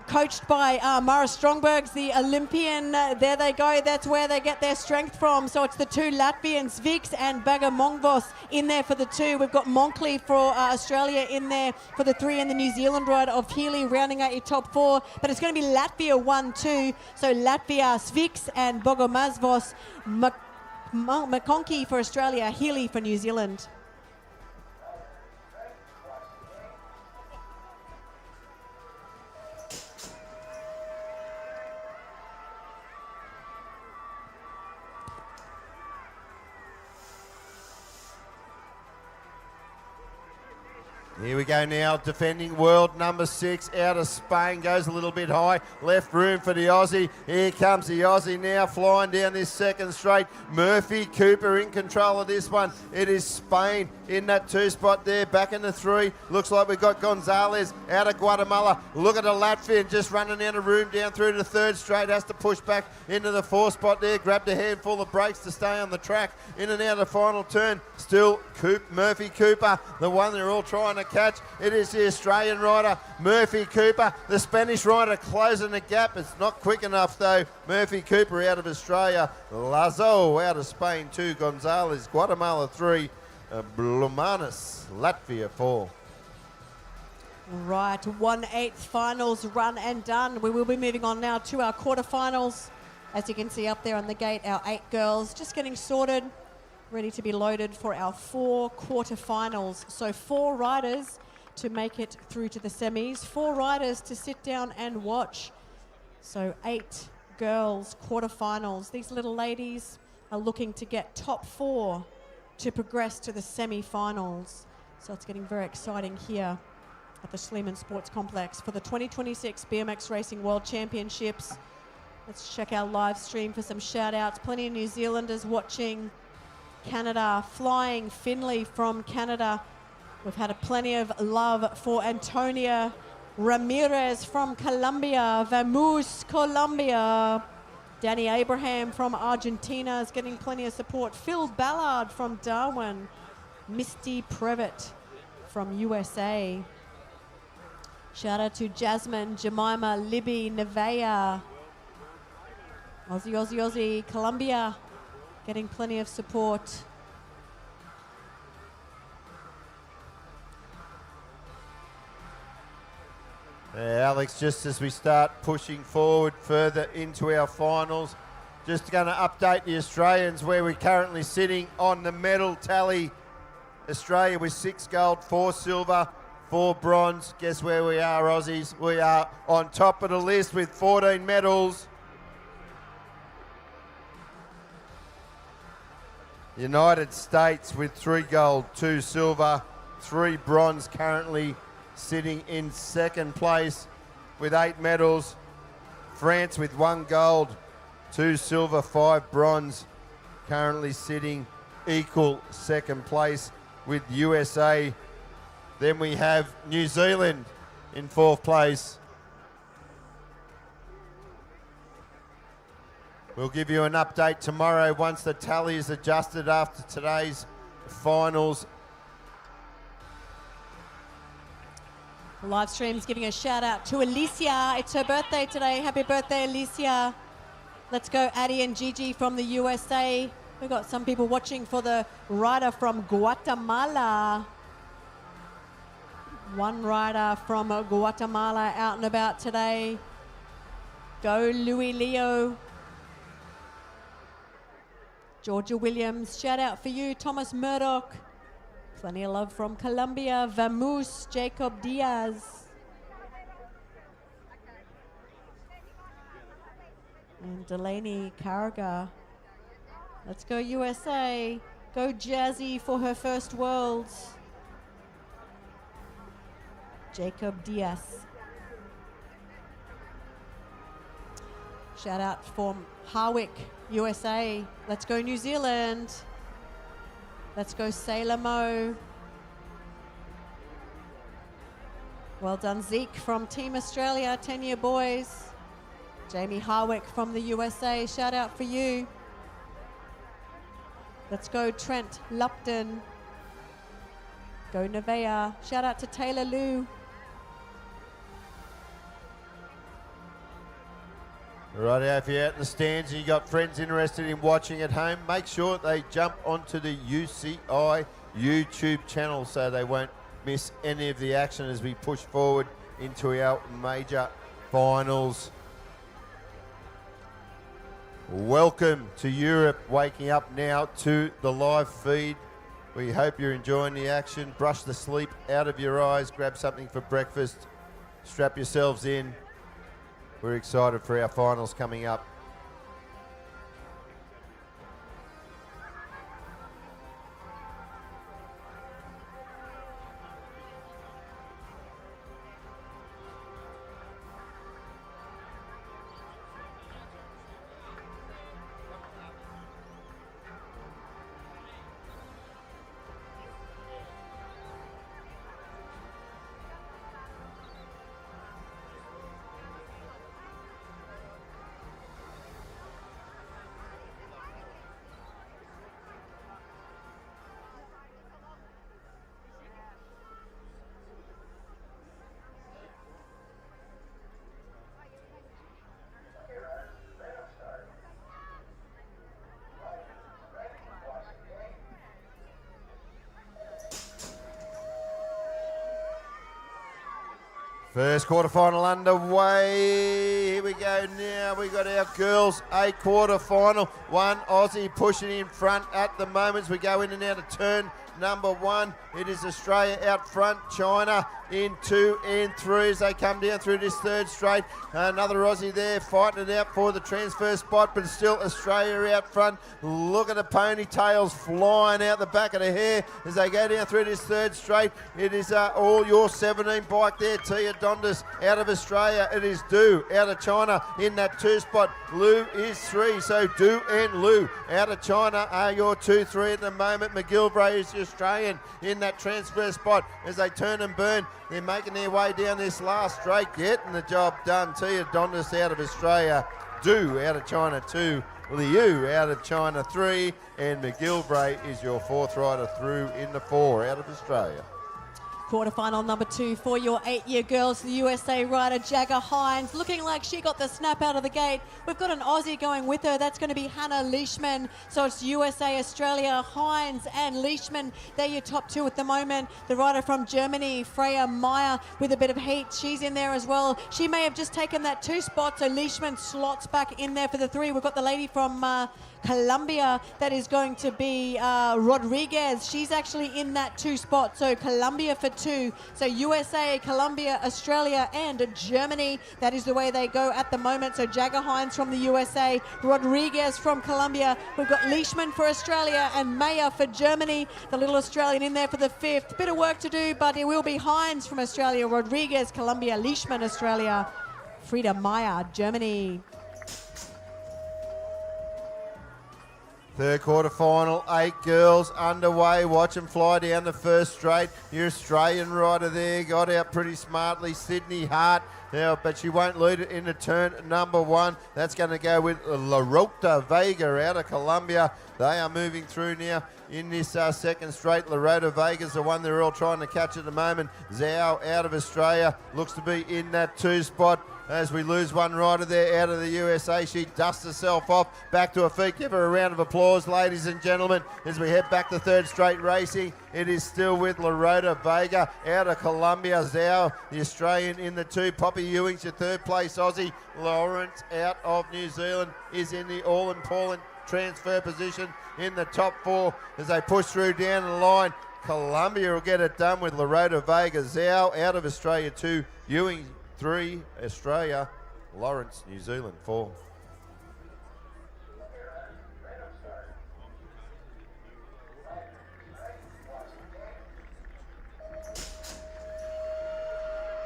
coached by Mara Strongbergs, the Olympian. There they go. That's where they get their strength from. So it's the 2 Latvians, Viks and Bagomongvos, in there for the 2. We've got Monkley for Australia in there for the 3, and the New Zealand rider of Healy rounding out your top 4. But it's going to be Latvia 1-2. So Latvia, Zviks and Bogomazvos, McConkey for Australia, Healy for New Zealand. Here we go now, defending world number 6 out of Spain, goes a little bit high, left room for the Aussie. Here comes the Aussie now, flying down this second straight. Murphy Cooper in control of this one. It is Spain in that 2 spot there, back in the 3. Looks like we've got Gonzalez out of Guatemala. Look at the Latvian just running out of room down through the 3rd straight, has to push back into the 4th spot there, grabbed a handful of brakes to stay on the track, in and out of the final turn. Still Murphy Cooper, the one they're all trying to catch. It is the Australian rider, Murphy Cooper. The Spanish rider closing the gap. It's not quick enough though. Murphy Cooper out of Australia. Lazo out of Spain 2. Gonzalez, Guatemala 3. Blumanis, Latvia 4. Right, 1/8 finals run and done. We will be moving on now to our quarterfinals. As you can see up there on the gate, our 8 girls just getting sorted, ready to be loaded for our 4 quarterfinals. So 4 riders to make it through to the semis, 4 riders to sit down and watch. So 8 girls quarterfinals. These little ladies are looking to get top 4 to progress to the semi-finals. So it's getting very exciting here at the Schliemann Sports Complex for the 2026 BMX Racing World Championships. Let's check our live stream for some shout outs. Plenty of New Zealanders watching. Canada flying, Finley from Canada. We've had plenty of love for Antonia Ramirez from Colombia, Vamos Colombia. Danny Abraham from Argentina is getting plenty of support. Phil Ballard from Darwin. Misty Previtt from USA. Shout out to Jasmine, Jemima, Libby, Nevaeh. Aussie, Aussie, Aussie, Colombia. Getting plenty of support. Alex, just as we start pushing forward further into our finals, just going to update the Australians where we're currently sitting on the medal tally. Australia with 6 gold, 4 silver, 4 bronze. Guess where we are, Aussies? We are on top of the list with 14 medals. United States with 3 gold, 2 silver, 3 bronze, currently sitting in 2nd place with 8 medals. France with 1 gold, 2 silver, 5 bronze, currently sitting equal 2nd place with USA. Then we have New Zealand in 4th place. We'll give you an update tomorrow once the tally is adjusted after today's finals. The live stream's giving a shout out to Alicia. It's her birthday today. Happy birthday, Alicia. Let's go, Addie and Gigi from the USA. We've got some people watching for the rider from Guatemala. One rider from Guatemala out and about today. Go, Louis Leo. Georgia Williams, shout out for you. Thomas Murdoch. Plenty of love from Colombia. Vamos, Jacob Diaz. And Delaney Carragher. Let's go USA. Go Jazzy for her first Worlds. Jacob Diaz. Shout out from Harwick, USA. Let's go New Zealand. Let's go Sailor Mo. Well done, Zeke from Team Australia, 10-year boys. Jamie Harwick from the USA, shout out for you. Let's go Trent Lupton. Go Nevea, shout out to Taylor Liu. Rightio, if you're out in the stands and you got friends interested in watching at home, make sure they jump onto the UCI YouTube channel so they won't miss any of the action as we push forward into our major finals. Welcome to Europe, waking up now to the live feed. We hope you're enjoying the action. Brush the sleep out of your eyes, grab something for breakfast, strap yourselves in. We're excited for our finals coming up. First quarterfinal underway. Here we go now. We got our girls A quarterfinal. One Aussie pushing in front at the moment as we go in and out of turn number one. It is Australia out front. China in 2 and 3 as they come down through this third straight. Another Aussie there fighting it out for the transfer spot, but still Australia out front. Look at the ponytails flying out the back of the hair as they go down through this third straight. It is all your 17 bike there. Tia Dondas out of Australia. It is Du out of China in that 2 spot. Lu is 3, so Du and Lu out of China are your 2-3 at the moment. McGilvray is the Australian in that transfer spot as they turn and burn. They're making their way down this last straight, getting the job done. Tia Dondas out of Australia, Du out of China 2, Liu out of China 3, and McGilvray is your 4th rider through in the 4 out of Australia. Quarterfinal number 2 for your 8-year girls, the USA rider Jagger Hines, looking like she got the snap out of the gate. We've got an Aussie going with her. That's going to be Hannah Leishman. So it's USA, Australia, Hines and Leishman. They're your top 2 at the moment. The rider from Germany, Freya Meyer, with a bit of heat. She's in there as well. She may have just taken that 2 spot, so Leishman slots back in there for the 3. We've got the lady from Colombia that is going to be Rodriguez. She's actually in that 2 spot, so Colombia for 2. So USA, Colombia, Australia and Germany. That is the way they go at the moment. So Jagger Hines from the USA, Rodriguez from Colombia. We've got Leishman for Australia and Mayer for Germany. The little Australian in there for the 5th. Bit of work to do, but it will be Hines from Australia, Rodriguez, Colombia, Leishman, Australia, Frieda Meyer, Germany. Third quarterfinal, 8 girls underway. Watch them fly down the first straight. Your Australian rider there got out pretty smartly, Sydney Hart. Now, but she won't lead it into turn number 1. That's going to go with La Rota Vega out of Colombia. They are moving through now in this second straight. La Rota Vega's the one they're all trying to catch at the moment. Zhao out of Australia looks to be in that 2 spot. As we lose one rider there out of the USA, she dusts herself off back to her feet. Give her a round of applause, ladies and gentlemen, as we head back to third straight racing. It is still with La Rota Vega out of Colombia. Zhao, the Australian, in the 2. Poppy Ewing's your 3rd place Aussie. Lawrence out of New Zealand is in the all-important transfer position in the top 4 as they push through down the line. Colombia will get it done with La Rota Vega. Zhao out of Australia 2, Ewing 3, Australia, Lawrence, New Zealand 4.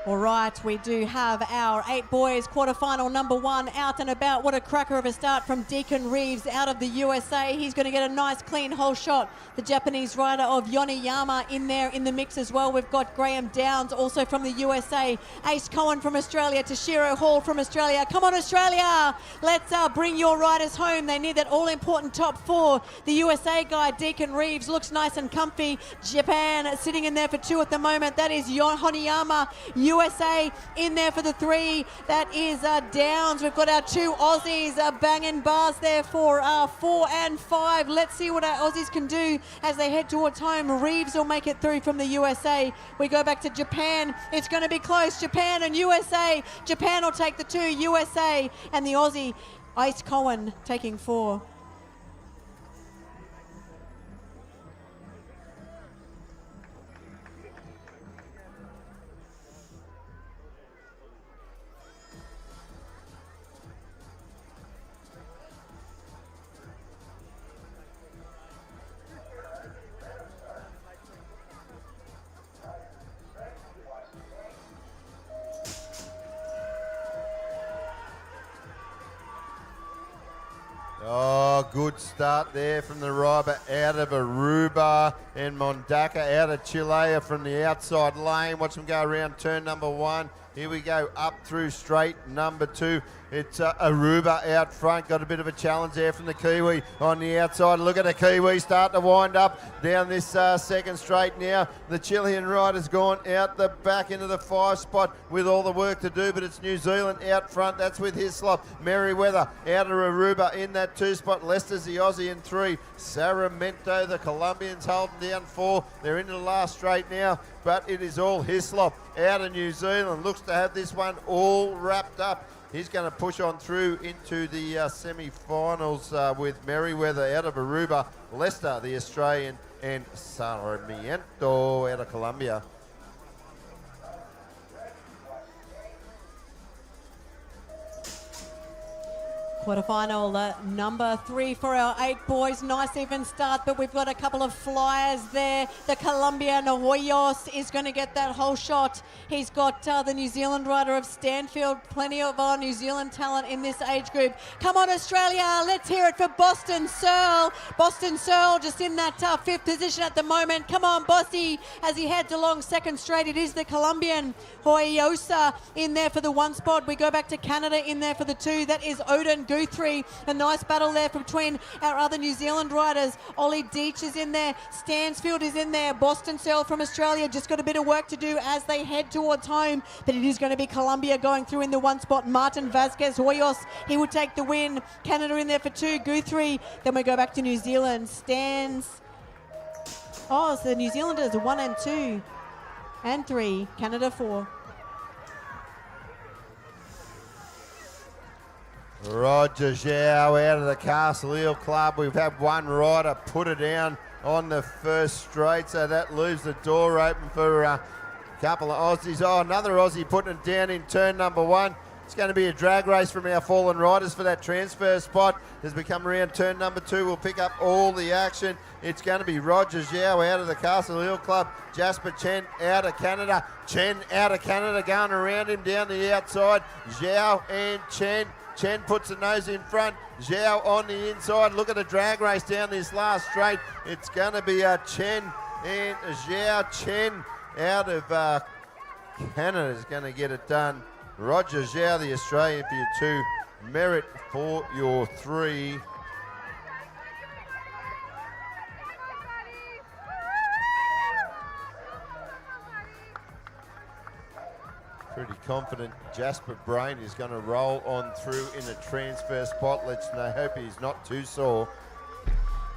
All right, we do have our 8 boys quarterfinal number 1 out and about. What a cracker of a start from Deacon Reeves out of the USA. He's going to get a nice clean hole shot. The Japanese rider of Yoneyama in there in the mix as well. We've got Graham Downs also from the USA. Ace Cohen from Australia. Toshiro Hall from Australia. Come on, Australia. Let's bring your riders home. They need that all-important top 4. The USA guy, Deacon Reeves, looks nice and comfy. Japan sitting in there for 2 at the moment. That is Honeyama. USA in there for the 3. That is Downs. We've got our 2 Aussies banging bars there for 4 and 5. Let's see what our Aussies can do as they head towards home. Reeves will make it through from the USA. We go back to Japan. It's going to be close. Japan and USA. Japan will take the 2. USA and the Aussie Ace Cohen taking 4. Oh, good start there from the rider out of Aruba, and Mondaka out of Chile from the outside lane. Watch them go around turn number 1. Here we go, up through straight number 2. It's Aruba out front. Got a bit of a challenge there from the Kiwi on the outside. Look at the Kiwi start to wind up down this second straight now. The Chilean rider's gone out the back into the 5 spot with all the work to do, but it's New Zealand out front. That's with Hislop. Merriweather out of Aruba in that 2 spot. Lester's the Aussie in 3. Saramento, the Colombians holding down 4. They're into the last straight now, but it is all Hislop out of New Zealand. Looks to have this one all wrapped up. He's going to push on through into the semi-finals with Merriweather out of Aruba, Lester, the Australian, and Sarmiento out of Colombia. Quarterfinal number 3 for our 8 boys. Nice even start, but we've got a couple of flyers there. The Colombian Hoyos is going to get that whole shot. He's got the New Zealand rider of Stanfield. Plenty of our New Zealand talent in this age group. Come on, Australia. Let's hear it for Boston Searle. Boston Searle just in that 5th position at the moment. Come on, Bossy, as he heads along second straight. It is the Colombian Hoyosa in there for the 1 spot. We go back to Canada in there for the 2. That is Odin Guthrie. A nice battle there between our other New Zealand riders. Ollie Deitch is in there. Stansfield is in there. Boston Searle from Australia just got a bit of work to do as they head towards home, but it is going to be Colombia going through in the 1 spot. Martin Vasquez Hoyos, he would take the win. Canada in there for 2. Guthrie. Then we go back to New Zealand. So the New Zealanders 1 and 2 and 3. Canada 4. Roger Zhao out of the Castle Hill Club. We've had 1 rider put her down on the first straight, so that leaves the door open for a couple of Aussies. Oh, another Aussie putting it down in turn number 1. It's going to be a drag race from our fallen riders for that transfer spot. As we come around turn number 2, we'll pick up all the action. It's going to be Roger Zhao out of the Castle Hill Club. Jasper Chen out of Canada. Chen out of Canada going around him down the outside. Zhao and Chen. Chen puts the nose in front. Zhao on the inside. Look at the drag race down this last straight. It's going to be Chen and Zhao. Chen out of Canada is going to get it done. Roger Zhao, the Australian, for your 2. Merritt for your 3. Pretty confident Jasper Brain is going to roll on through in a transfer spot. Let's hope he's not too sore.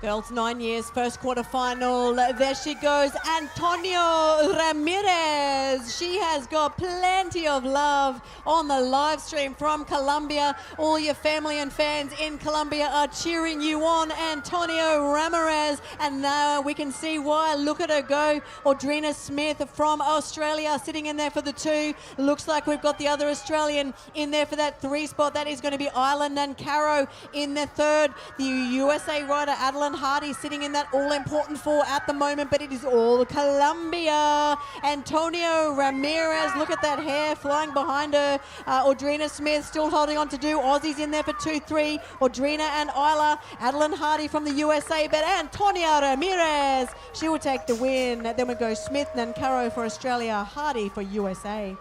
Girls 9 years, first quarterfinal. There she goes, Antonio Ramirez. She has got plenty of love on the live stream from Colombia. All your family and fans in Colombia are cheering you on, Antonio Ramirez. And now we can see why. Look at her go. Audrina Smith from Australia sitting in there for the 2. Looks like we've got the other Australian in there for that 3 spot. That is going to be Ireland and Caro in the 3rd. The USA rider, Adeline Adeline Hardy sitting in that all-important 4 at the moment, but it is all Colombia. Antonio Ramirez, look at that hair flying behind her. Audrina Smith still holding on to do. Aussies in there for 2-3. Audrina and Isla. Adeline Hardy from the USA, but Antonia Ramirez, she will take the win. Then we go Smith, Nancaro for Australia, Hardy for USA.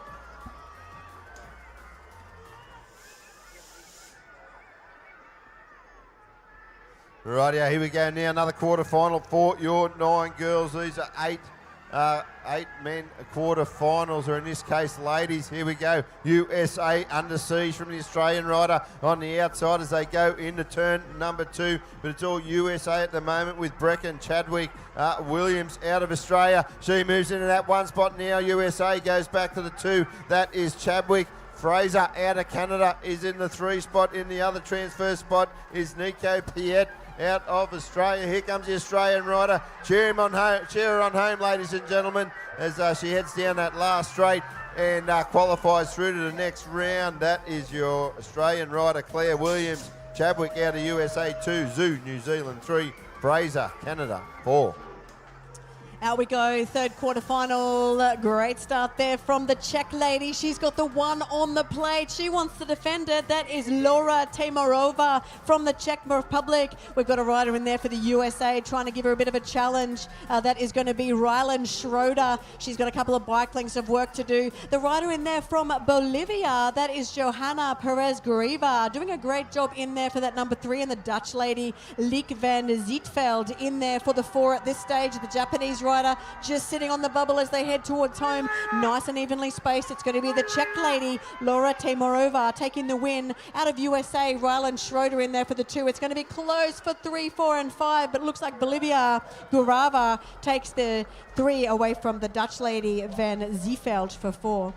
Rightio, here we go now. Another quarterfinal for your 9 girls. These are 8 men quarterfinals, or in this case, ladies. Here we go. USA under siege from the Australian rider on the outside as they go into turn number 2. But it's all USA at the moment with Brecken, Chadwick, Williams out of Australia. She moves into that 1 spot now. USA goes back to the 2. That is Chadwick. Fraser out of Canada is in the 3 spot. In the other transfer spot is Nico Piet out of Australia. Here comes the Australian rider. Cheer her on home, ladies and gentlemen, as she heads down that last straight and qualifies through to the next round. That is your Australian rider, Claire Williams. Chadwick out of USA 2, Zoo, New Zealand 3, Fraser, Canada 4. Out we go, 3rd quarterfinal. Great start there from the Czech lady. She's got the 1 on the plate. She wants to defend it. That is Laura Temorova from the Czech Republic. We've got a rider in there for the USA trying to give her a bit of a challenge. That is going to be Rylan Schroeder. She's got a couple of bike lengths of work to do. The rider in there from Bolivia, that is Johanna Perez Griva, doing a great job in there for that number 3. And the Dutch lady, Liek van Zietveld, in there for the 4 at this stage. The Japanese rider just sitting on the bubble as they head towards home. Nice and evenly spaced. It's going to be the Czech lady, Laura Temorova, taking the win. Out of USA, Rylan Schroeder in there for the 2. It's going to be close for 3, 4 and 5, but it looks like Bolivia Gurava takes the 3 away from the Dutch lady, Van Zieveld, for 4.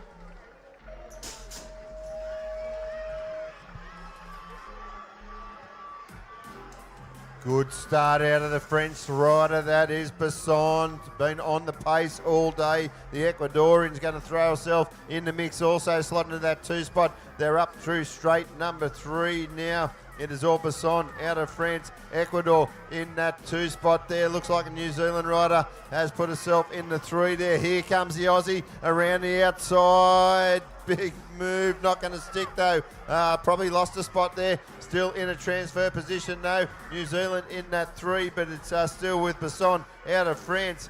Good start out of the French rider. That is Besson. Been on the pace all day. The Ecuadorian's going to throw herself in the mix also, slotting into that 2 spot. They're up through straight number 3 now. It is all Besson out of France. Ecuador in that 2 spot there. Looks like a New Zealand rider has put herself in the 3 there. Here comes the Aussie around the outside. Big move, not going to stick though. Probably lost a spot there. Still in a transfer position though. New Zealand in that 3, but it's still with Besson out of France.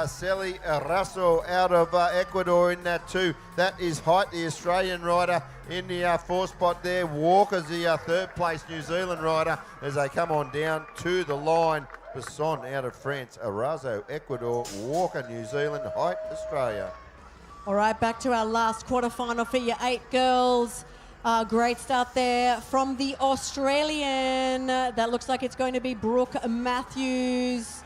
Celi Rasso out of Ecuador in that 2. That is Height, the Australian rider, in the 4 spot there. Walker's the 3rd place New Zealand rider as they come on down to the line. Besson out of France, Arazo, Ecuador, Walker, New Zealand, Height, Australia. All right, back to our last quarterfinal for your 8 girls. Great start there from the Australian. That looks like it's going to be Brooke Matthews.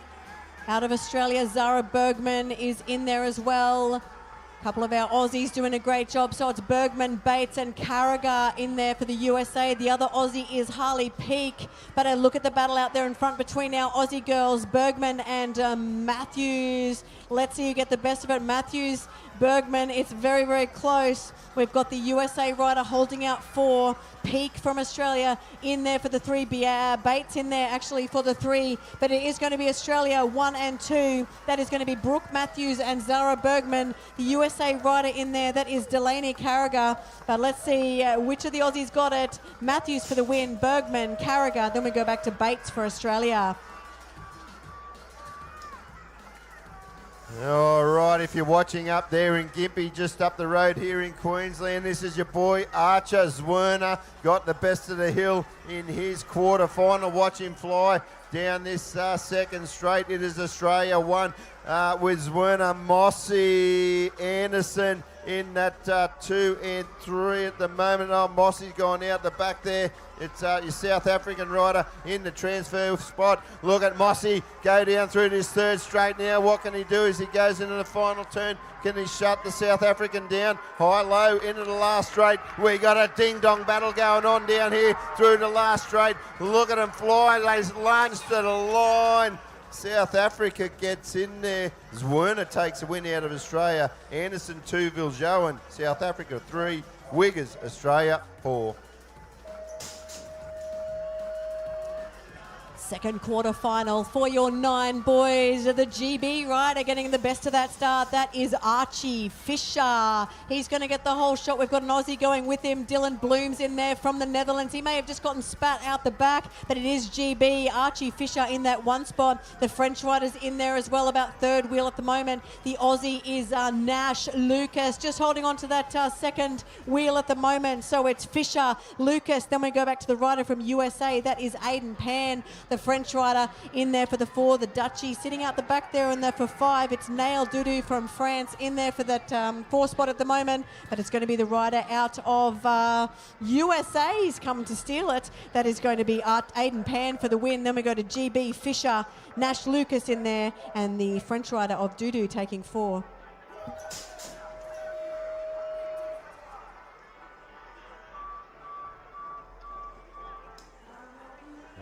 Out of Australia, Zara Bergman is in there as well. A couple of our Aussies doing a great job. So it's Bergman, Bates and Carragher in there for the USA. The other Aussie is Harley Peake. But a look at the battle out there in front between our Aussie girls, Bergman and Matthews. Let's see who get the best of it. Matthews, Bergman, it's very, very close. We've got the USA rider holding out 4. Peake from Australia in there for the 3. Bates in there actually for the 3. But it is going to be Australia 1 and 2. That is going to be Brooke Matthews and Zara Bergman. The USA rider in there, that is Delaney Carragher. But let's see which of the Aussies got it. Matthews for the win, Bergman, Carragher. Then we go back to Bates for Australia. All right, if you're watching up there in Gympie, just up the road here in Queensland, this is your boy Archer Zwerner. Got the best of the hill in his quarterfinal. Watch him fly down this 2nd straight. It is Australia 1 with Zwerner, Mossy, Anderson in that 2 and 3 at the moment. Oh, Mossy's gone out the back there. It's your South African rider in the transfer spot. Look at Mossy go down through this 3rd straight now. What can he do as he goes into the final turn? Can he shut the South African down? High-low into the last straight. We got a ding-dong battle going on down here through the last straight. Look at him fly. They lunge to the line. South Africa gets in there. Zwerner takes a win out of Australia. Anderson 2, Viljoen, South Africa 3, Wiggers, Australia 4. Second quarter-final for your 9 boys. The GB rider getting the best of that start. That is Archie Fisher. He's going to get the whole shot. We've got an Aussie going with him. Dylan Bloom's in there from the Netherlands. He may have just gotten spat out the back, but it is GB. Archie Fisher in that one spot. The French rider's in there as well, about third wheel at the moment. The Aussie is Nash Lucas, just holding on to that second wheel at the moment. So it's Fisher, Lucas. Then we go back to the rider from USA. That is Aiden Pan. The French rider in there for the 4, the Dutchie sitting out the back there in there for 5. It's Nail Doudou from France in there for that 4 spot at the moment, but it's going to be the rider out of USA. He's come to steal it. That is going to be Aiden Pan for the win. Then we go to GB, Fisher, Nash Lucas in there, and the French rider of Doudou taking 4.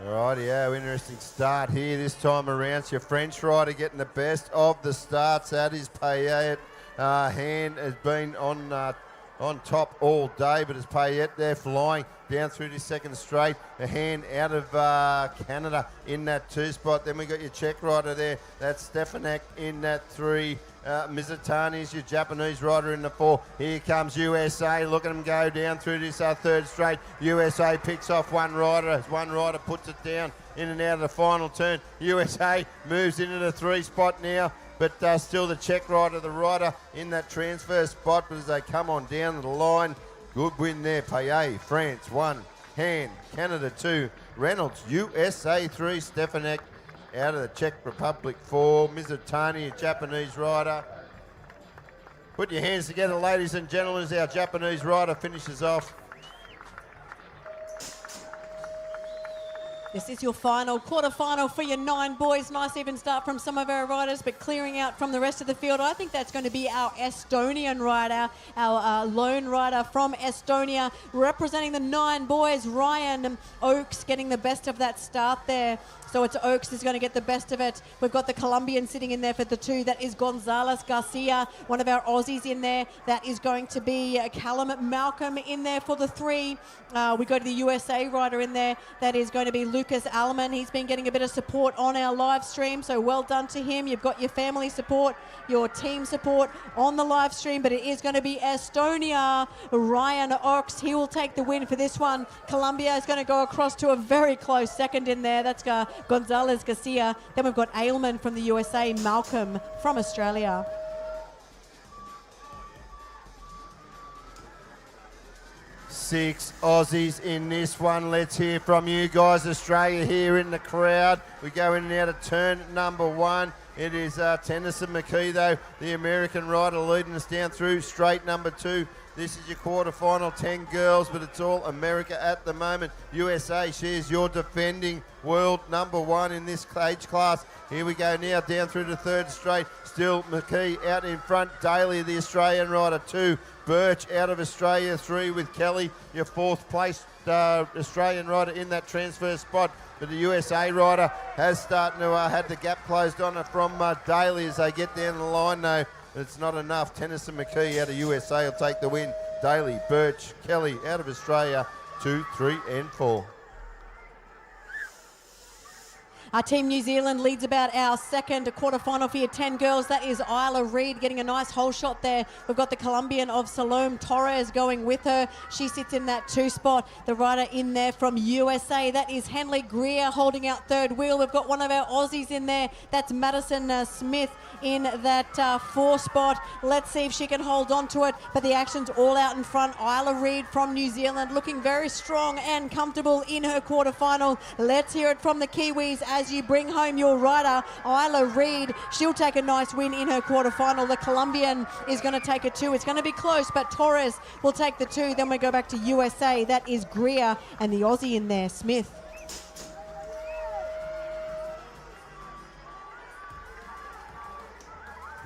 Rightio, interesting start here this time around. It's your French rider getting the best of the starts. That is Payet. Hand has been on top all day, but it's Payet there flying down through this second straight. A Hand out of Canada in that 2 spot. Then we got your Czech rider there. That's Stefanek in that 3. Mizutani is your Japanese rider in the 4. Here comes USA. Look at them go down through this third straight. USA picks off one rider as one rider puts it down in and out of the final turn. USA moves into the 3 spot now, but still the Czech rider, the rider in that transfer spot. But as they come on down the line, good win there. Payet, France 1. Hand, Canada 2. Reynolds, USA 3. Stefanek out of the Czech Republic 4. Mizutani, a Japanese rider. Put your hands together, ladies and gentlemen, as our Japanese rider finishes off. This is your final quarter-final for your 9 boys. Nice even start from some of our riders, but clearing out from the rest of the field. I think that's going to be our Estonian rider, our lone rider from Estonia, representing the 9 boys. Ryan Oakes getting the best of that start there. So it's Oakes is going to get the best of it. We've got the Colombian sitting in there for the 2. That is Gonzalez Garcia, one of our Aussies in there. That is going to be Callum Malcolm in there for the 3. We go to the USA rider in there. That is going to be Lucas Alleman. He's been getting a bit of support on our live stream, so well done to him. You've got your family support, your team support on the live stream, but it is going to be Estonia. Ryan Oakes, he will take the win for this one. Colombia is going to go across to a very close second in there. That's Gonzalez Garcia. Then we've got Ailman from the USA, Malcolm from Australia. 6 Aussies in this one. Let's hear from you guys. Australia here in the crowd. We go in and out of turn number 1. It is Tennyson McKee, though, the American rider, leading us down through straight number 2. This is your quarter-final, 10 girls, but it's all America at the moment. USA, she is your defending world number 1 in this age class. Here we go now down through the 3rd straight. Still McKee out in front. Daly, the Australian rider, 2. Birch out of Australia, 3 with Kelly, your 4th place Australian rider in that transfer spot. But the USA rider has started to had the gap closed on it from Daly as they get down the line, though. It's not enough. Tennyson McKee out of USA will take the win. Daly, Birch, Kelly out of Australia, 2, 3 and 4. Our Team New Zealand leads about our second quarterfinal for your 10 girls. That is Isla Reid getting a nice hole shot there. We've got the Colombian of Salome Torres going with her. She sits in that 2 spot. The rider in there from USA, that is Henley Greer holding out 3rd wheel. We've got one of our Aussies in there. That's Madison Smith in that 4 spot. Let's see if she can hold on to it. But the action's all out in front. Isla Reid from New Zealand looking very strong and comfortable in her quarterfinal. Let's hear it from the Kiwis as you bring home your rider, Isla Reid. She'll take a nice win in her quarterfinal. The Colombian is going to take a 2. It's going to be close, but Torres will take the 2. Then we go back to USA. That is Greer and the Aussie in there, Smith.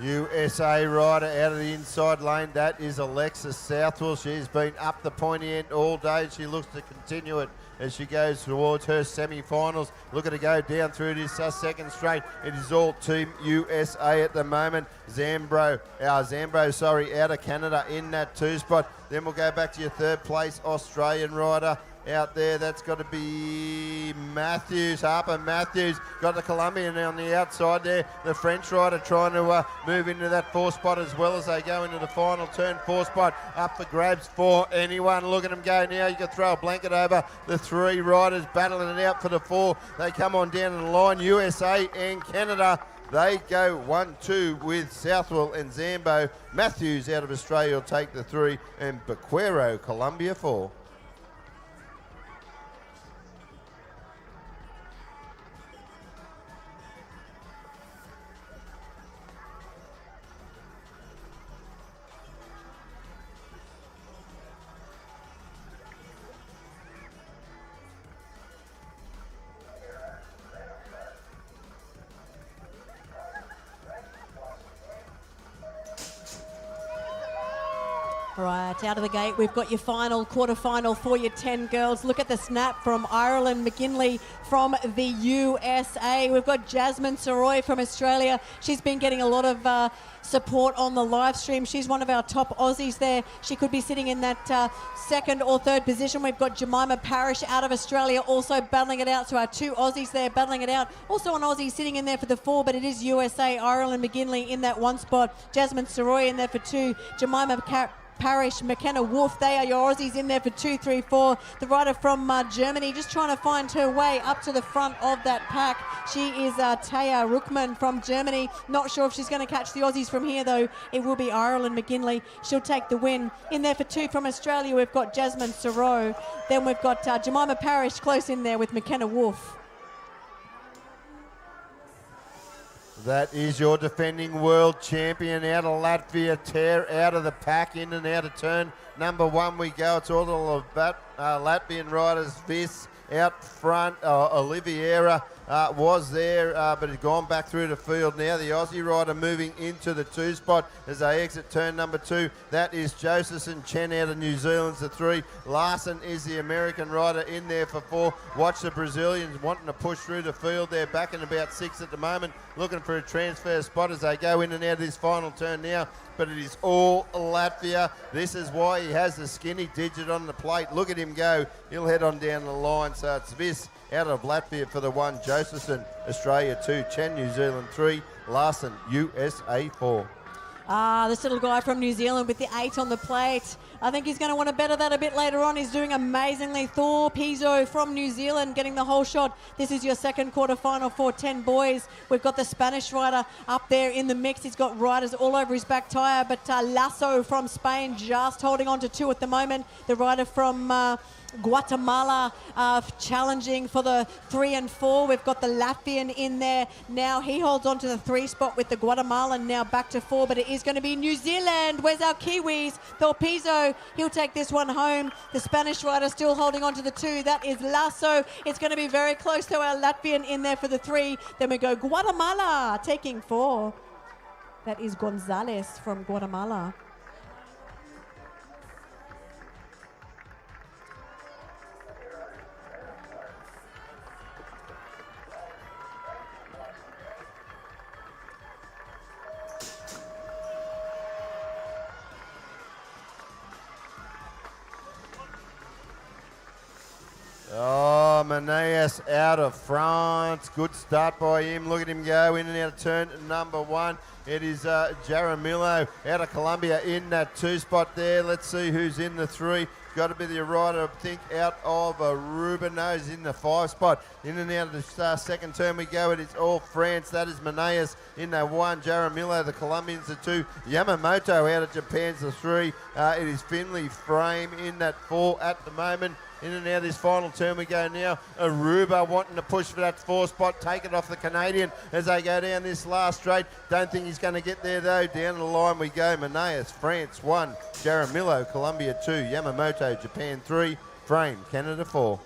USA rider out of the inside lane. That is Alexis Southwell. She's been up the pointy end all day. She looks to continue it as she goes towards her semi-finals. Look at her go down through this second straight. It is all Team USA at the moment. Zambro out of Canada in that 2 spot. Then we'll go back to your 3rd place Australian rider out there. That's got to be Matthews, Harper Matthews. Got the Colombian on the outside there. The French rider trying to move into that 4 spot as well as they go into the final turn. 4 spot up for grabs for anyone. Look at them go now. You can throw a blanket over the 3 riders battling it out for the 4. They come on down the line. USA and Canada. They go 1-2 with Southwell and Zambo. Matthews out of Australia will take the 3, and Bequero, Colombia 4. Right, out of the gate, we've got your final quarterfinal for your 10 girls. Look at the snap from Ireland McGinley from the USA. We've got Jasmine Soroy from Australia. She's been getting a lot of support on the live stream. She's one of our top Aussies there. She could be sitting in that second or third position. We've got Jemima Parrish out of Australia also battling it out. So our 2 Aussies there battling it out. Also an Aussie sitting in there for the 4, but it is USA. Ireland McGinley in that 1 spot. Jasmine Soroy in there for 2. Jemima Parrish, McKenna Wolf, they are your Aussies in there for 2, 3, 4. The rider from Germany just trying to find her way up to the front of that pack. She is Taya Ruckman from Germany. Not sure if she's going to catch the Aussies from here though. It will be Ireland McGinley. She'll take the win. In there for 2 from Australia, we've got Jasmine Soroy. Then we've got Jemima Parrish close in there with McKenna Wolf. That is your defending world champion out of Latvia. Tear out of the pack, in and out of turn number 1 we go. It's all of that Latvian riders. Vis out front. Oliveira was there, but has gone back through the field now. The Aussie rider moving into the 2 spot as they exit turn number 2. That is Josephson. Chen out of New Zealand's the 3. Larson is the American rider in there for 4. Watch the Brazilians wanting to push through the field. They're back in about 6 at the moment, looking for a transfer spot as they go in and out of this final turn now. But it is all Latvia. This is why he has the skinny digit on the plate. Look at him go. He'll head on down the line. So it's Vis out of Latvia for the 1. Josephson, Australia 2. Chen, New Zealand 3. Larson, USA 4. This little guy from New Zealand with the 8 on the plate. I think he's going to want to better that a bit later on. He's doing amazingly. Thor Pizzo from New Zealand getting the whole shot. This is your second quarterfinal for 10 boys. We've got the Spanish rider up there in the mix. He's got riders all over his back tyre, but Lasso from Spain just holding on to 2 at the moment. The rider from Guatemala challenging for the 3 and 4. We've got the Latvian in there now. He holds on to the 3 spot with the Guatemalan now back to 4, but it is going to be New Zealand. Where's our Kiwis? Thorpizo, he'll take this one home. The Spanish rider still holding on to the 2. That is Lasso. It's going to be very close to our Latvian in there for the 3. Then we go Guatemala taking 4. That is Gonzalez from Guatemala. Oh, Maneas out of France. Good start by him. Look at him go in and out of turn number 1. It is Jaramillo out of Colombia in that 2 spot there. Let's see who's in the 3. Got to be the rider, I think, out of Aruba. No, he's in the 5 spot. In and out of the second turn we go. It is all France. That is Maneas in the 1. Jaramillo, the Colombians, the 2. Yamamoto out of Japan's the 3. It is Finley Frame in that 4 at the moment. In and out of this final turn we go now. Aruba wanting to push for that 4 spot. Take it off the Canadian as they go down this last straight. Don't think he's going to get there though. Down the line we go. Maneas, France 1. Jaramillo, Colombia 2. Yamamoto, Japan 3. Frame, Canada 4.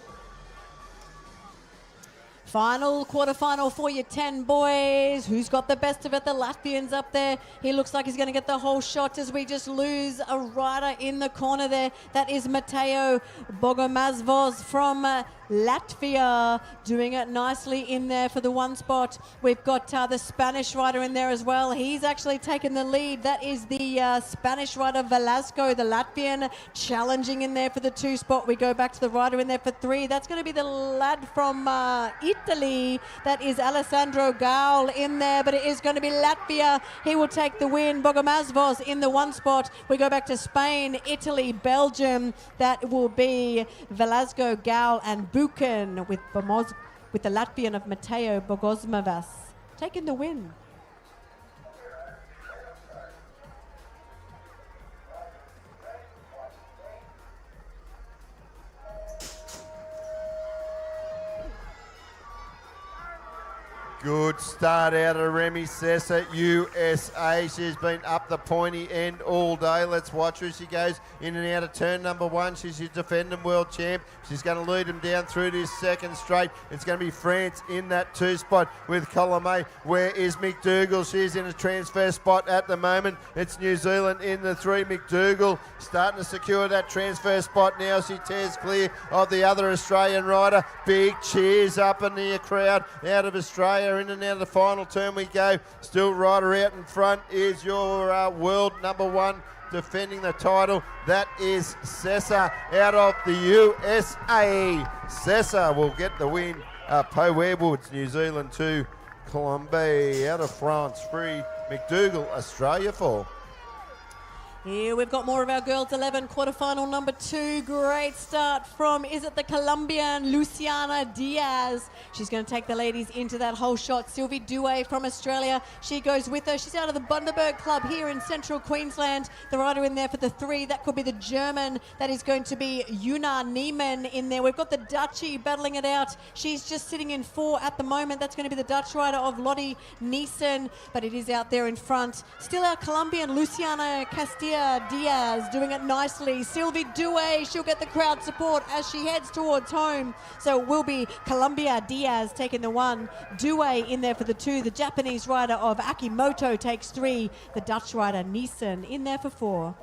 Final quarterfinal for your 10 boys. Who's got the best of it? The Latvians up there. He looks like he's going to get the whole shot as we just lose a rider in the corner there. That is Mateo Bogomazvos from Latvia doing it nicely in there for the one spot. We've got the Spanish rider in there as well. He's actually taken the lead. That is the Spanish rider Velasco, the Latvian, challenging in there for the 2 spot. We go back to the rider in there for 3. That's going to be the lad from Italy. That is Alessandro Gaul in there, but it is going to be Latvia. He will take the win. Bogomazvos in the 1 spot. We go back to Spain, Italy, Belgium. That will be Velasco, Gaul and Buchan with the Latvian of Mateo Bogosmavas taking the win. Good start out of Remy Sessa, USA. She's been up the pointy end all day. Let's watch her as she goes in and out of turn number 1. She's your defending world champ. She's going to lead him down through this second straight. It's going to be France in that 2 spot with Colomé. Where is McDougall? She's in a transfer spot at the moment. It's New Zealand in the 3. McDougall starting to secure that transfer spot now. She tears clear of the other Australian rider. Big cheers up in the crowd out of Australia. In and out of the final turn we go. Still rider out in front is your world number 1 defending the title. That is Sessa out of the USA. Sessa will get the win. Poe Airwoods, New Zealand 2. Colombe out of France 3. McDougall, Australia 4. Here we've got more of our girls 11 quarterfinal number 2. Great start from, is it the Colombian Luciana Diaz? She's going to take the ladies into that whole shot. Sylvie Douay from Australia, she goes with her. She's out of the Bundaberg Club here in central Queensland. The rider in there for the 3, that could be the German. That is going to be Yuna Niemann in there. We've got the Dutchie battling it out. She's just sitting in 4 at the moment. That's going to be the Dutch rider of Lottie Neeson, but it is out there in front. Still our Colombian Luciana Castilla Diaz doing it nicely. Sylvie Douay, she'll get the crowd support as she heads towards home. So it will be Colombia Diaz taking the 1. Douay in there for the 2. The Japanese rider of Akimoto takes 3. The Dutch rider Neeson in there for 4.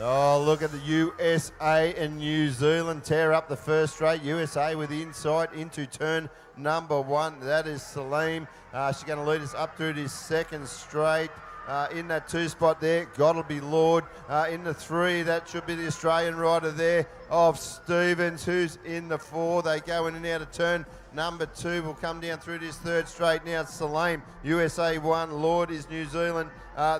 Oh, look at the USA and New Zealand tear up the first straight. USA with insight into turn number 1. That is Salim. She's going to lead us up through this second straight. In that 2 spot there, God'll be Lord. In the 3, that should be the Australian rider there of Stevens, who's in the 4. They go in and out of turn number 2. Will come down through this third straight now. It's Salim, USA 1. Lord is New Zealand.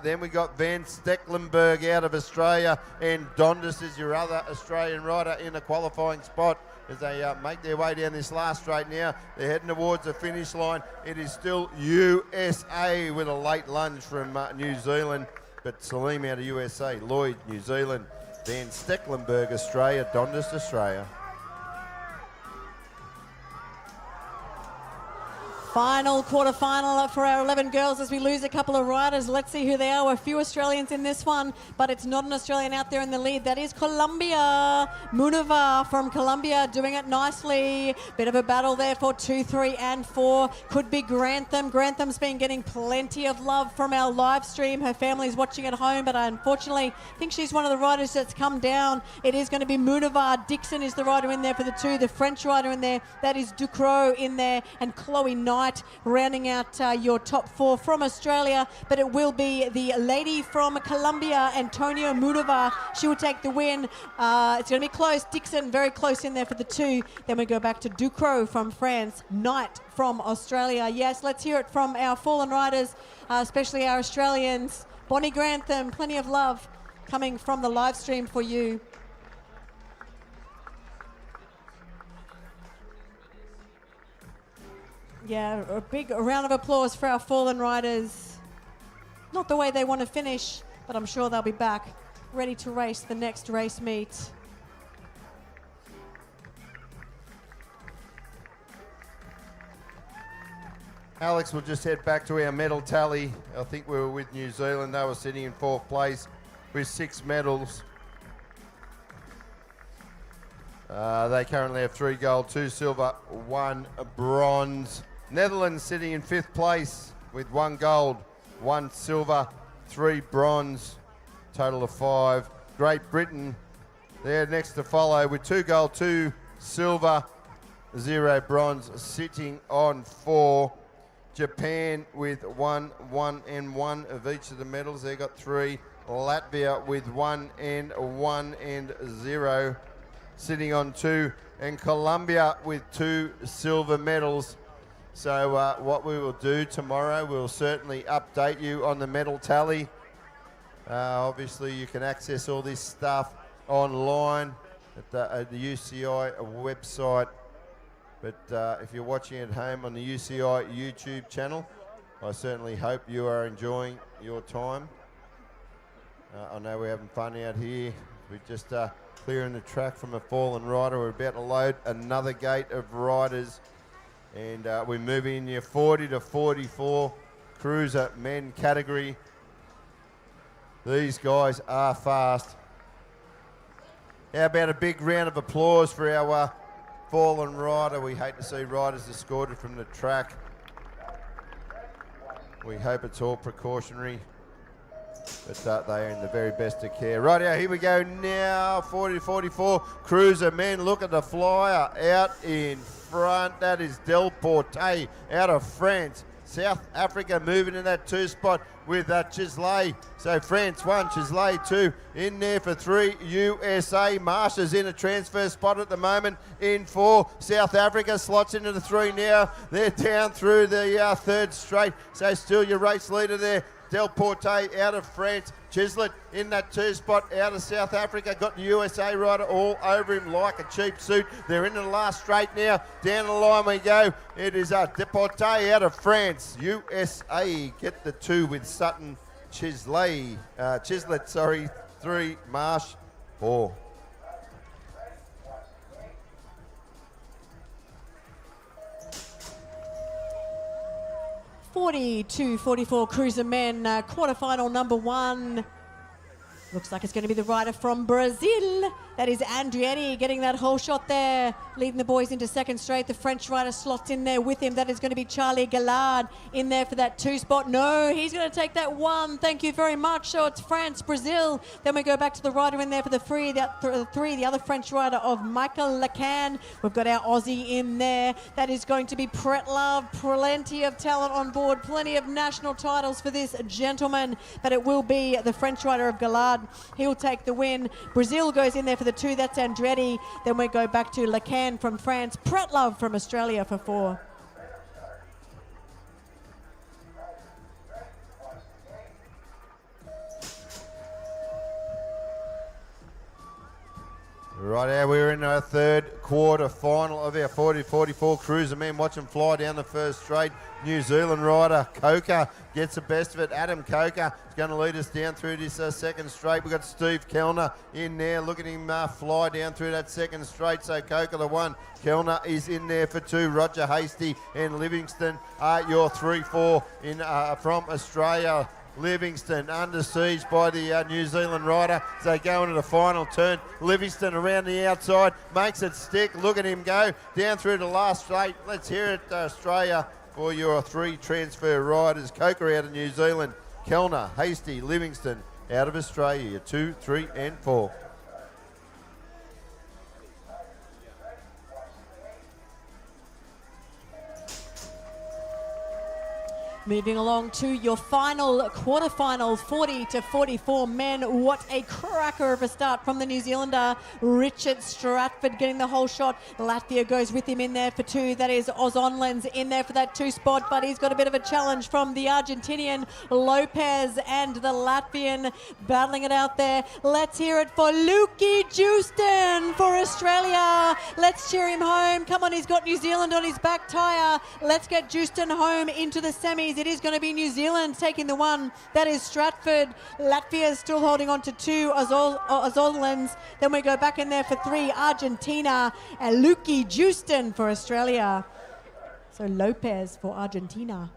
Then we got Van Stecklenburg out of Australia, and Dondas is your other Australian rider in the qualifying spot. As they make their way down this last straight now, they're heading towards the finish line. It is still USA with a late lunge from New Zealand, but Salim out of USA, Lloyd, New Zealand, Van Stecklenburg, Australia, Dondas, Australia. Final quarterfinal for our 11 girls as we lose a couple of riders. Let's see who they are. A few Australians in this one, but it's not an Australian out there in the lead. That is Colombia. Munava from Colombia doing it nicely. Bit of a battle there for 2, 3 and 4. Could be Grantham. Grantham's been getting plenty of love from our live stream. Her family's watching at home, but I unfortunately think she's one of the riders that's come down. It is going to be Munava. Dixon is the rider in there for the 2. The French rider in there, that is Ducrot in there, and Chloe Knight rounding out your top 4 from Australia, but it will be the lady from Colombia, Antonio Munava. She will take the win. It's going to be close. Dixon very close in there for the 2. Then we go back to Ducrot from France, Knight from Australia. Yes, let's hear it from our fallen riders, especially our Australians. Bonnie Grantham, plenty of love coming from the live stream for you. Yeah, a big round of applause for our fallen riders. Not the way they want to finish, but I'm sure they'll be back, ready to race the next race meet. Alex, we'll just head back to our medal tally. I think we were with New Zealand. They were sitting in 4th place with 6 medals. They currently have 3 gold, 2 silver, 1 bronze. Netherlands sitting in 5th place with 1 gold, 1 silver, 3 bronze, total of 5. Great Britain, they're next to follow with 2 gold, 2 silver, 0 bronze, sitting on 4. Japan with 1, 1 and 1 of each of the medals. They got 3. Latvia with 1 and 1 and 0, sitting on 2. And Colombia with 2 silver medals. So what we will do tomorrow, we'll certainly update you on the medal tally. Obviously, you can access all this stuff online at the UCI website. But if you're watching at home on the UCI YouTube channel, I certainly hope you are enjoying your time. I know we're having fun out here. We're just clearing the track from a fallen rider. We're about to load another gate of riders. And we're moving in your 40 to 44 cruiser men category. These guys are fast. How about a big round of applause for our fallen rider? We hate to see riders escorted from the track. We hope it's all precautionary, but they are in the very best of care. Rightio, here we go now. 40 to 44 cruiser men. Look at the flyer out in front. That is Del Porte out of France. South Africa moving in that 2 spot with Chisley. So France 1, Chisley 2. In there for 3, USA. Marsha's in a transfer spot at the moment. In 4, South Africa slots into the 3 now. They're down through the 3rd straight. So still your race leader there. Del Porte out of France. Chislett in that 2 spot out of South Africa. Got the USA rider all over him like a cheap suit. They're into the last straight now. Down the line we go. It is Deporte out of France. USA get the 2 with Sutton. Chislett, 3. Marsh, 4. To 44 cruiser men, quarterfinal number 1. Looks like it's going to be the rider from Brazil. That is Andretti getting that whole shot there, leading the boys into 2nd straight. The French rider slots in there with him. That is going to be Charlie Gallard in there for that 2 spot. No, he's going to take that 1. Thank you very much. So it's France, Brazil. Then we go back to the rider in there for the 3, the other French rider of Michael Lacan. We've got our Aussie in there. That is going to be Pretlove. Plenty of talent on board, plenty of national titles for this gentleman, but it will be the French rider of Gallard. He'll take the win. Brazil goes in there for the 2. That's Andretti. Then we go back to Lacan from France. Pretlove from Australia for 4. Right now we're in our 3rd quarter final of our 40-44 cruiser men. Watch them fly down the 1st straight. New Zealand rider Coker gets the best of it. Adam Coker is going to lead us down through this 2nd straight. We've got Steve Kellner in there. Look at him fly down through that 2nd straight. So Coker the 1. Kellner is in there for 2. Roger Hasty and Livingston are your 3-4 in from Australia. Livingston under siege by the New Zealand rider as they go into the final turn. Livingston around the outside, makes it stick. Look at him go down through the last straight. Let's hear it, Australia, for your 3 transfer riders. Coker out of New Zealand, Kellner, Hasty, Livingston out of Australia. Your 2, 3 and 4. Moving along to your final quarterfinal, 40 to 44 men. What a cracker of a start from the New Zealander, Richard Stratford, getting the whole shot. Latvia goes with him in there for 2. That is Oz Onlands in there for that 2 spot, but he's got a bit of a challenge from the Argentinian Lopez and the Latvian battling it out there. Let's hear it for Lukey Justin for Australia. Let's cheer him home. Come on, he's got New Zealand on his back tyre. Let's get Justin home into the semis. It is going to be New Zealand taking the 1. That is Stratford. Latvia is still holding on to 2. Azolans. Then we go back in there for 3. Argentina and Lukey Justin for Australia. So Lopez for Argentina.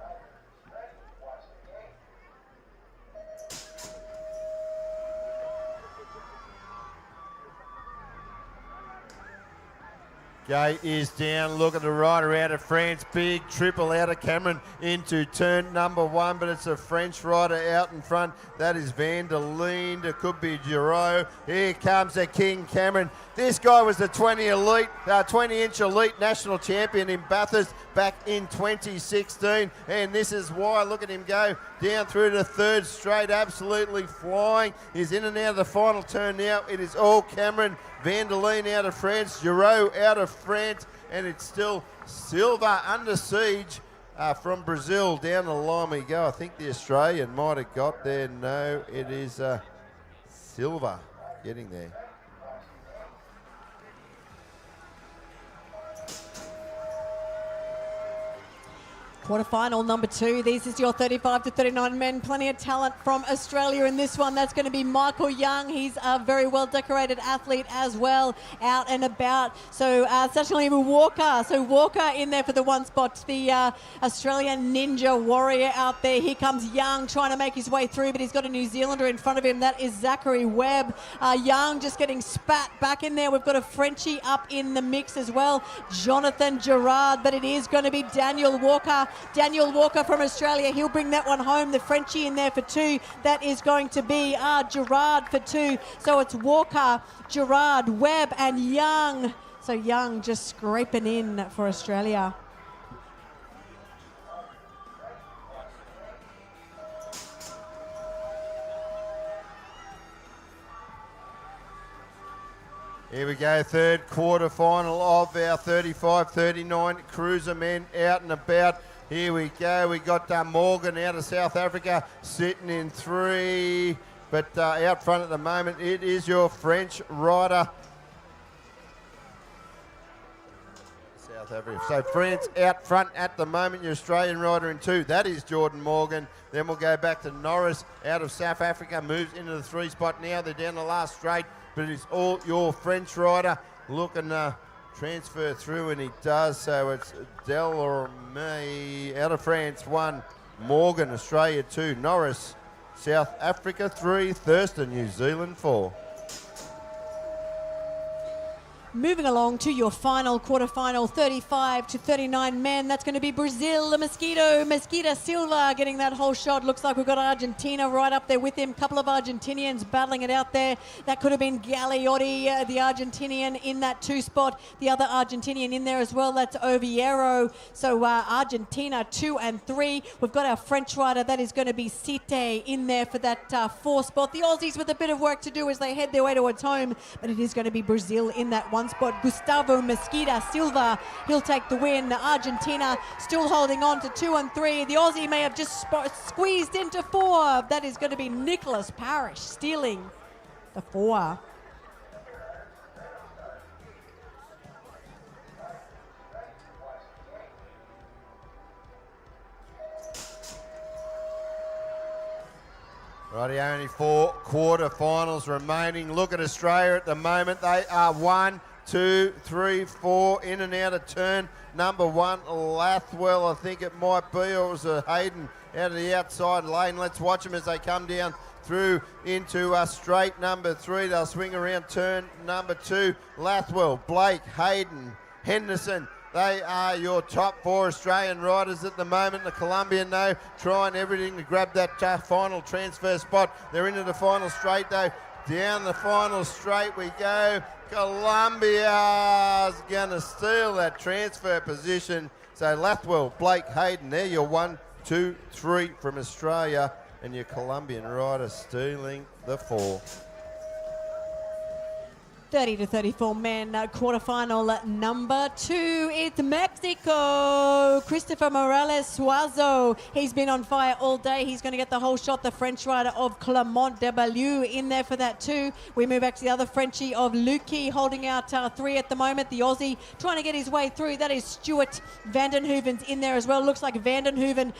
Gate is down. Look at the rider out of France. Big triple out of Cameron into turn number 1, but it's a French rider out in front. That is Van der Linde. It could be Giraud. Here comes the King Cameron. This guy was the 20-inch elite national champion in Bathurst back in 2016. And this is why. Look at him go down through the third straight, absolutely flying. He's in and out of the final turn now. It is all Cameron. Van der Linde out of France, Giraud out of France, and it's still Silva under siege from Brazil. Down the line we go. I think the Australian might have got there. No, it is Silva getting there. Quarterfinal number 2. This is your 35 to 39 men. Plenty of talent from Australia in this one. That's going to be Michael Young. He's a very well decorated athlete as well, out and about. So secondly, Walker. So Walker in there for the 1 spot. The Australian Ninja Warrior out there. Here comes Young trying to make his way through, but he's got a New Zealander in front of him. That is Zachary Webb. Young just getting spat back in there. We've got a Frenchie up in the mix as well, Jonathan Gerard, but it is going to be Daniel Walker. Daniel Walker from Australia, he'll bring that one home. The Frenchie in there for 2. That is going to be Gerard for 2. So it's Walker, Gerard, Webb and Young. So Young just scraping in for Australia. Here we go, third quarter final of our 35-39 cruiser men out and about. Here we go, we got Morgan out of South Africa sitting in 3, but out front at the moment it is your French rider. South Africa. So France out front at the moment, your Australian rider in 2. That is Jordan Morgan. Then we'll go back to Norris out of South Africa, moves into the 3 spot now. They're down the last straight, but it's all your French rider looking transfer through, and he does. So it's Delorme out of France 1, Morgan Australia 2, Norris South Africa 3, Thurston New Zealand 4. Moving along to your final quarterfinal, 35 to 39 men. That's going to be Brazil, the Mesquita Silva getting that whole shot. Looks like we've got Argentina right up there with him. Couple of Argentinians battling it out there. That could have been Gagliotti, the Argentinian in that 2 spot. The other Argentinian in there as well. That's Oviedo. So Argentina 2 and 3. We've got our French rider. That is going to be Cite in there for that 4 spot. The Aussies with a bit of work to do as they head their way towards home, but it is going to be Brazil in that 1 spot. Gustavo Mesquita Silva, he'll take the win. Argentina still holding on to 2 and 3. The Aussie may have just squeezed into 4. That is going to be Nicholas Parrish stealing the 4. Righty, only 4 quarterfinals remaining. Look at Australia at the moment. They are 1, 2, 3, 4 in and out of turn number 1. Lathwell, I think it might be, or it was a Hayden out of the outside lane. Let's watch them as they come down through into straight number 3. They'll swing around turn number 2. Lathwell, Blake, Hayden, Henderson. They are your top 4 Australian riders at the moment. The Colombian, though, trying everything to grab that final transfer spot. They're into the final straight, though. Down the final straight we go. Colombia's going to steal that transfer position. So Lathwell, Blake, Hayden, they're your 1, 2, 3 from Australia. And your Colombian rider stealing the 4. 30 to 34 men, quarterfinal number 2. It's Mexico. Christopher Morales Suazo. He's been on fire all day. He's going to get the whole shot. The French rider of Clermont de Ballieu in there for that 2. We move back to the other Frenchie of Lukey, holding out 3 at the moment. The Aussie trying to get his way through. That is Stuart Vandenhoeven's in there as well. Looks like Vandenhoeven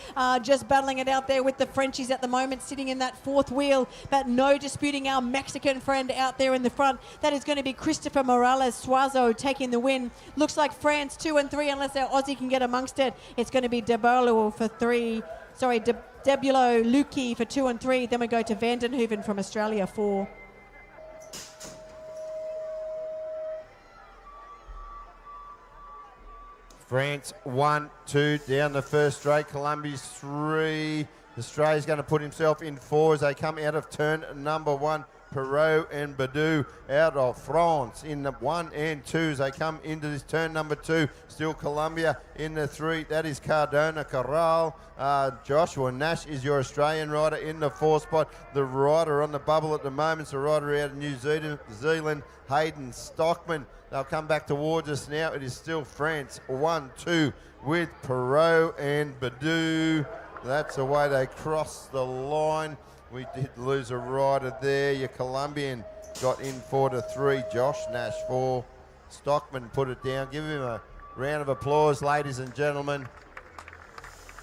just battling it out there with the Frenchies at the moment, sitting in that 4th wheel, but no disputing our Mexican friend out there in the front. That is going to be Christopher Morales Suazo taking the win. Looks like France 2 and 3, unless our Aussie can get amongst it. It's going to be Debulo for 3. Sorry, Debulo Lukey for 2 and 3. Then we go to Vandenhoeven from Australia 4. France 1, 2 down the first straight. Colombia's 3. Australia's going to put himself in 4 as they come out of turn number 1. Perot and Badou out of France in the 1 and 2 as they come into this turn number 2. Still Colombia in the 3. That is Cardona Corral. Joshua Nash is your Australian rider in the 4 spot. The rider on the bubble at the moment is the rider out of New Zealand, Hayden Stockman. They'll come back towards us now. It is still France 1, 2 with Perot and Badou. That's the way they cross the line. We did lose a rider there. Your Colombian got in 4 to 3. Josh Nash 4. Stockman put it down. Give him a round of applause, ladies and gentlemen.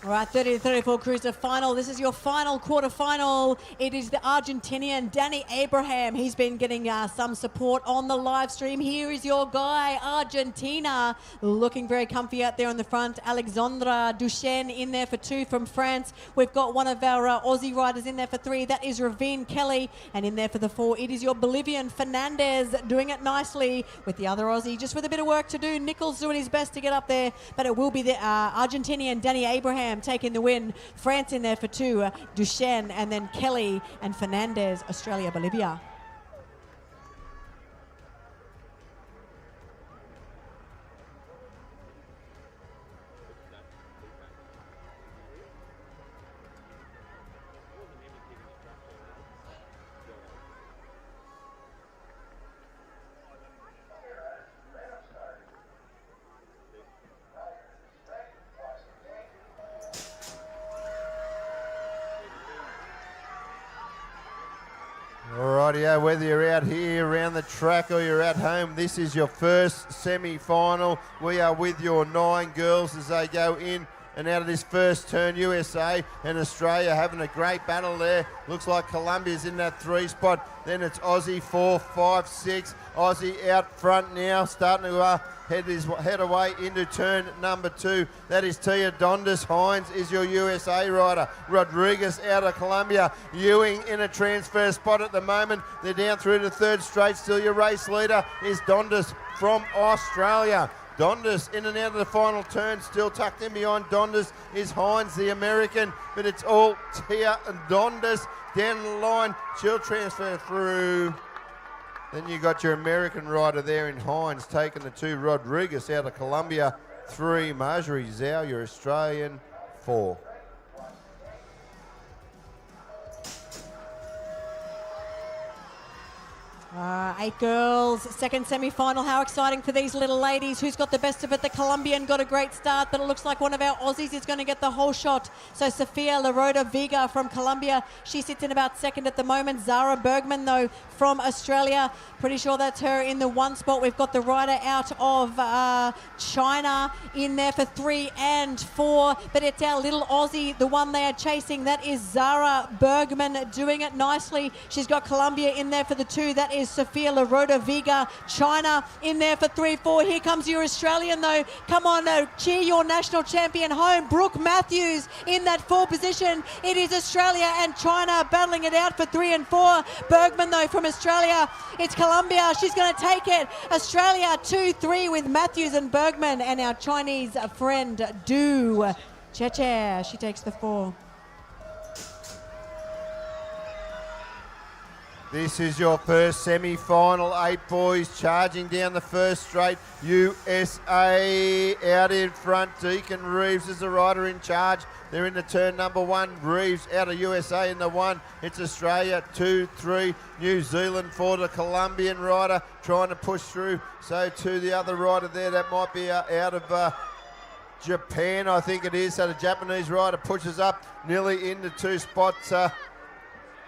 All right, 30 to 34 cruiser final. This is your final quarterfinal. It is the Argentinian Danny Abraham. He's been getting some support on the live stream. Here is your guy, Argentina, looking very comfy out there on the front. Alexandra Duchesne in there for 2 from France. We've got one of our Aussie riders in there for 3. That is Ravine Kelly. And in there for the 4, it is your Bolivian Fernandez doing it nicely with the other Aussie. Just with a bit of work to do. Nichols doing his best to get up there, but it will be the Argentinian Danny Abraham taking the win. France in there for 2, Duchesne, and then Kelly and Fernandez, Australia, Bolivia. Rightio, whether you're out here around the track or you're at home, this is your first semi-final. We are with your 9 girls as they go in and out of this first turn. USA and Australia having a great battle there. Looks like Colombia's in that 3 spot. Then it's Aussie 4, 5, 6. Aussie out front now, starting to head away into turn number 2. That is Tia Dondas. Hines is your USA rider. Rodriguez out of Colombia. Ewing in a transfer spot at the moment. They're down through the 3rd straight. Still your race leader is Dondas from Australia. Dondas in and out of the final turn, still tucked in behind Dondas is Hines, the American, but it's all Tia Dondas down the line. She'll transfer through. Then you got your American rider there in Hines taking the 2. Rodriguez out of Colombia, 3. Marjorie Zhao, your Australian, 4. 8 girls, second semi-final. How exciting for these little ladies. Who's got the best of it? The Colombian got a great start, but it looks like one of our Aussies is going to get the whole shot. So Sofia Laroda Viga from Colombia, she sits in about 2nd at the moment. Zara Bergman, though, from Australia. Pretty sure that's her in the 1 spot. We've got the rider out of China in there for 3 and 4, but it's our little Aussie, the one they are chasing. That is Zara Bergman doing it nicely. She's got Colombia in there for the 2. That is Sofia Laroda Viga. China in there for 3, 4. Here comes your Australian, though. Come on, cheer your national champion home. Brooke Matthews in that 4 position. It is Australia and China battling it out for 3 and 4. Bergman, though, from Australia. It's Colombia. She's going to take it. Australia 2-3 with Matthews and Bergman, and our Chinese friend Du Cheche. She takes the 4. This is your first semi-final. 8 boys charging down the first straight. USA out in front. Deacon Reeves is the rider in charge. They're into turn number 1. Reeves out of USA in the 1. It's Australia 2, 3. New Zealand for the Colombian rider trying to push through. So to the other rider there, that might be out of Japan, I think it is. So the Japanese rider pushes up nearly into 2 spots.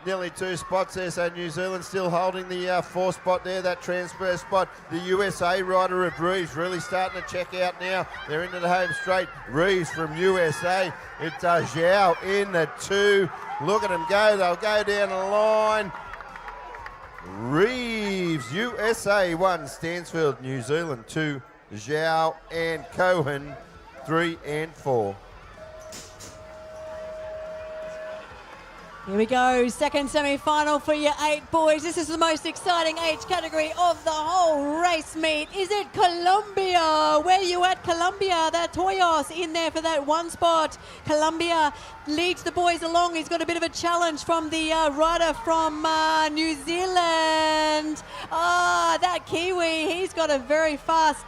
Nearly 2 spots there, so New Zealand still holding the 4 spot there, that transfer spot. The USA rider of Reeves really starting to check out now. They're into the home straight. Reeves from USA. It's Zhao in the 2. Look at them go. They'll go down the line. Reeves, USA 1, Stansfield, New Zealand 2. Zhao and Cohen 3 and 4. Here we go, second semi-final for your 8 boys. This is the most exciting age category of the whole race meet. Is it Colombia? Where you at, Colombia? That's Hoyos in there for that one spot. Colombia leads the boys along. He's got a bit of a challenge from the rider from New Zealand. That Kiwi, he's got a very fast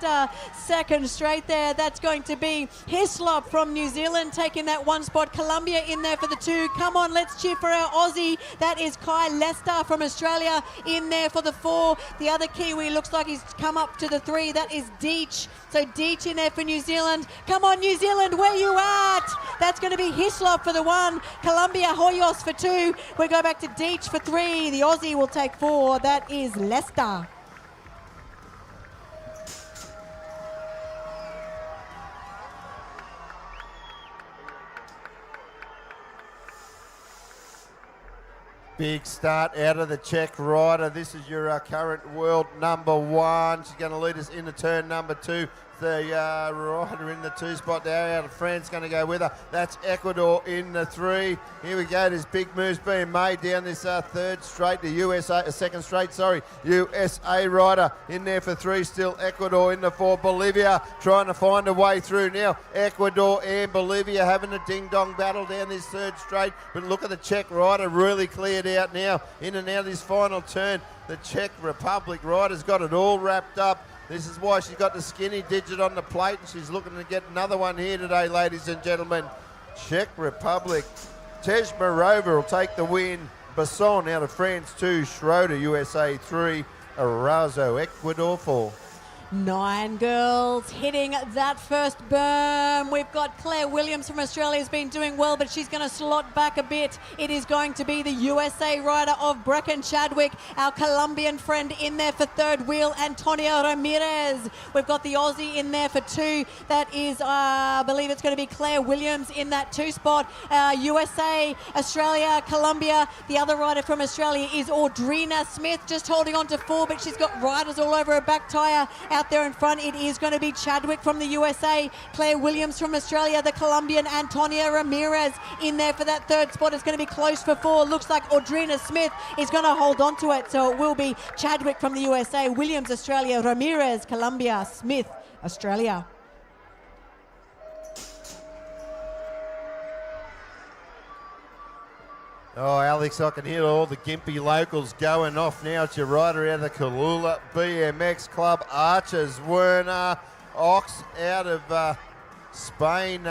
second straight there. That's going to be Hislop from New Zealand taking that one spot. Colombia in there for the 2. Come on, let's cheer for our Aussie. That is Kai Lester from Australia in there for the 4. The other Kiwi looks like he's come up to the 3. That is Deech. So Deech in there for New Zealand. Come on, New Zealand, where you at? That's going to be Hislop for the 1. Colombia, Hoyos for 2. We go back to Deech for 3. The Aussie will take 4. That is Lester. Big start out of the Czech rider. This is your current world number 1. She's going to lead us into turn number 2. The rider in the 2 spot there out of France going to go with her. That's Ecuador in the 3. Here we go. There's big moves being made down this third straight. The second straight, USA rider in there for 3. Still Ecuador in the 4. Bolivia trying to find a way through now. Ecuador and Bolivia having a ding-dong battle down this third straight. But look at the Czech rider really cleared out now. In and out of this final turn. The Czech Republic rider's got it all wrapped up. This is why she's got the skinny digit on the plate, and she's looking to get another one here today, ladies and gentlemen. Czech Republic. Tejmarova will take the win. Basson out of France 2. Schroeder, USA 3. Arazo, Ecuador 4. 9 girls hitting that first berm. We've got Claire Williams from Australia has been doing well, but she's going to slot back a bit. It is going to be the USA rider of Brecken Chadwick, our Colombian friend in there for third wheel, Antonia Ramirez. We've got the Aussie in there for 2. That is, I believe it's going to be Claire Williams in that 2 spot. USA, Australia, Colombia. The other rider from Australia is Audrina Smith, just holding on to 4, but she's got riders all over her back tyre. Out there in front, it is going to be Chadwick from the USA, Claire Williams from Australia, the Colombian Antonia Ramirez in there for that 3rd spot. It's going to be close for 4. Looks like Audrina Smith is going to hold on to it, so it will be Chadwick from the USA, Williams, Australia, Ramirez, Colombia, Smith, Australia. Oh, Alex, I can hear all the Gympie locals going off now. It's your rider out of the Kalula BMX Club, Archers, Werner, Ox out of Spain.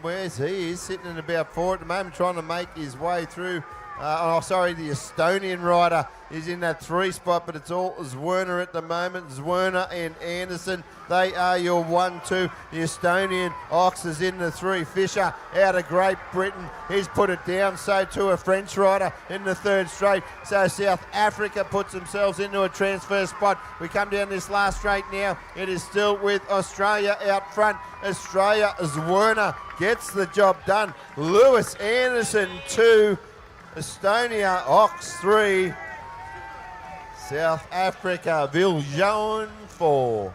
Where's he? He's sitting in about 4 at the moment, trying to make his way through. The Estonian rider is in that 3 spot, but it's all Werner at the moment. Werner and Anderson, they are your 1-2. The Estonian Ox is in the 3. Fisher out of Great Britain, he's put it down. So too a French rider in the 3rd straight. So South Africa puts themselves into a transfer spot. We come down this last straight now. It is still with Australia out front. Australia as Werner gets the job done. Lewis Anderson 2. Estonia, Ox 3, South Africa, Viljoen 4.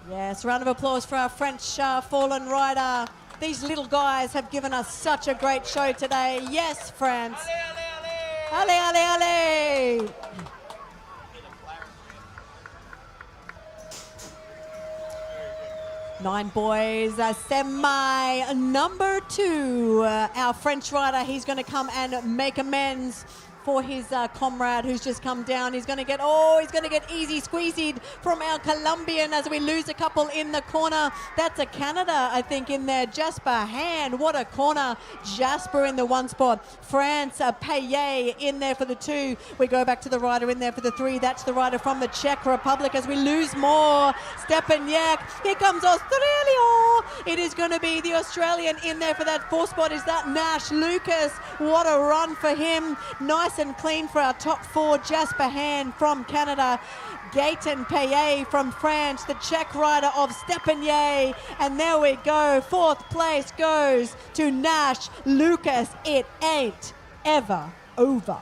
Yes, round of applause for our French fallen rider. These little guys have given us such a great show today. Yes, France. Allez, allez, allez. Nine boys, semi number 2. Our French rider, he's going to come and make amends for his comrade who's just come down. He's going to get easy squeezied from our Colombian as we lose a couple in the corner. That's a Canada, I think, in there. Jasper Hand, what a corner. Jasper in the 1 spot. France, Payet in there for the 2. We go back to the rider in there for the 3. That's the rider from the Czech Republic as we lose more. Stepaniak. Here comes Australia It is going to be the Australian in there for that 4th spot. Is that Nash Lucas? What a run for him. Nice and clean for our top 4. Jasper Han from Canada. Gaëtan Payet from France, the Czech rider of Stepanier. And there we go. 4th place goes to Nash Lucas. It ain't ever over.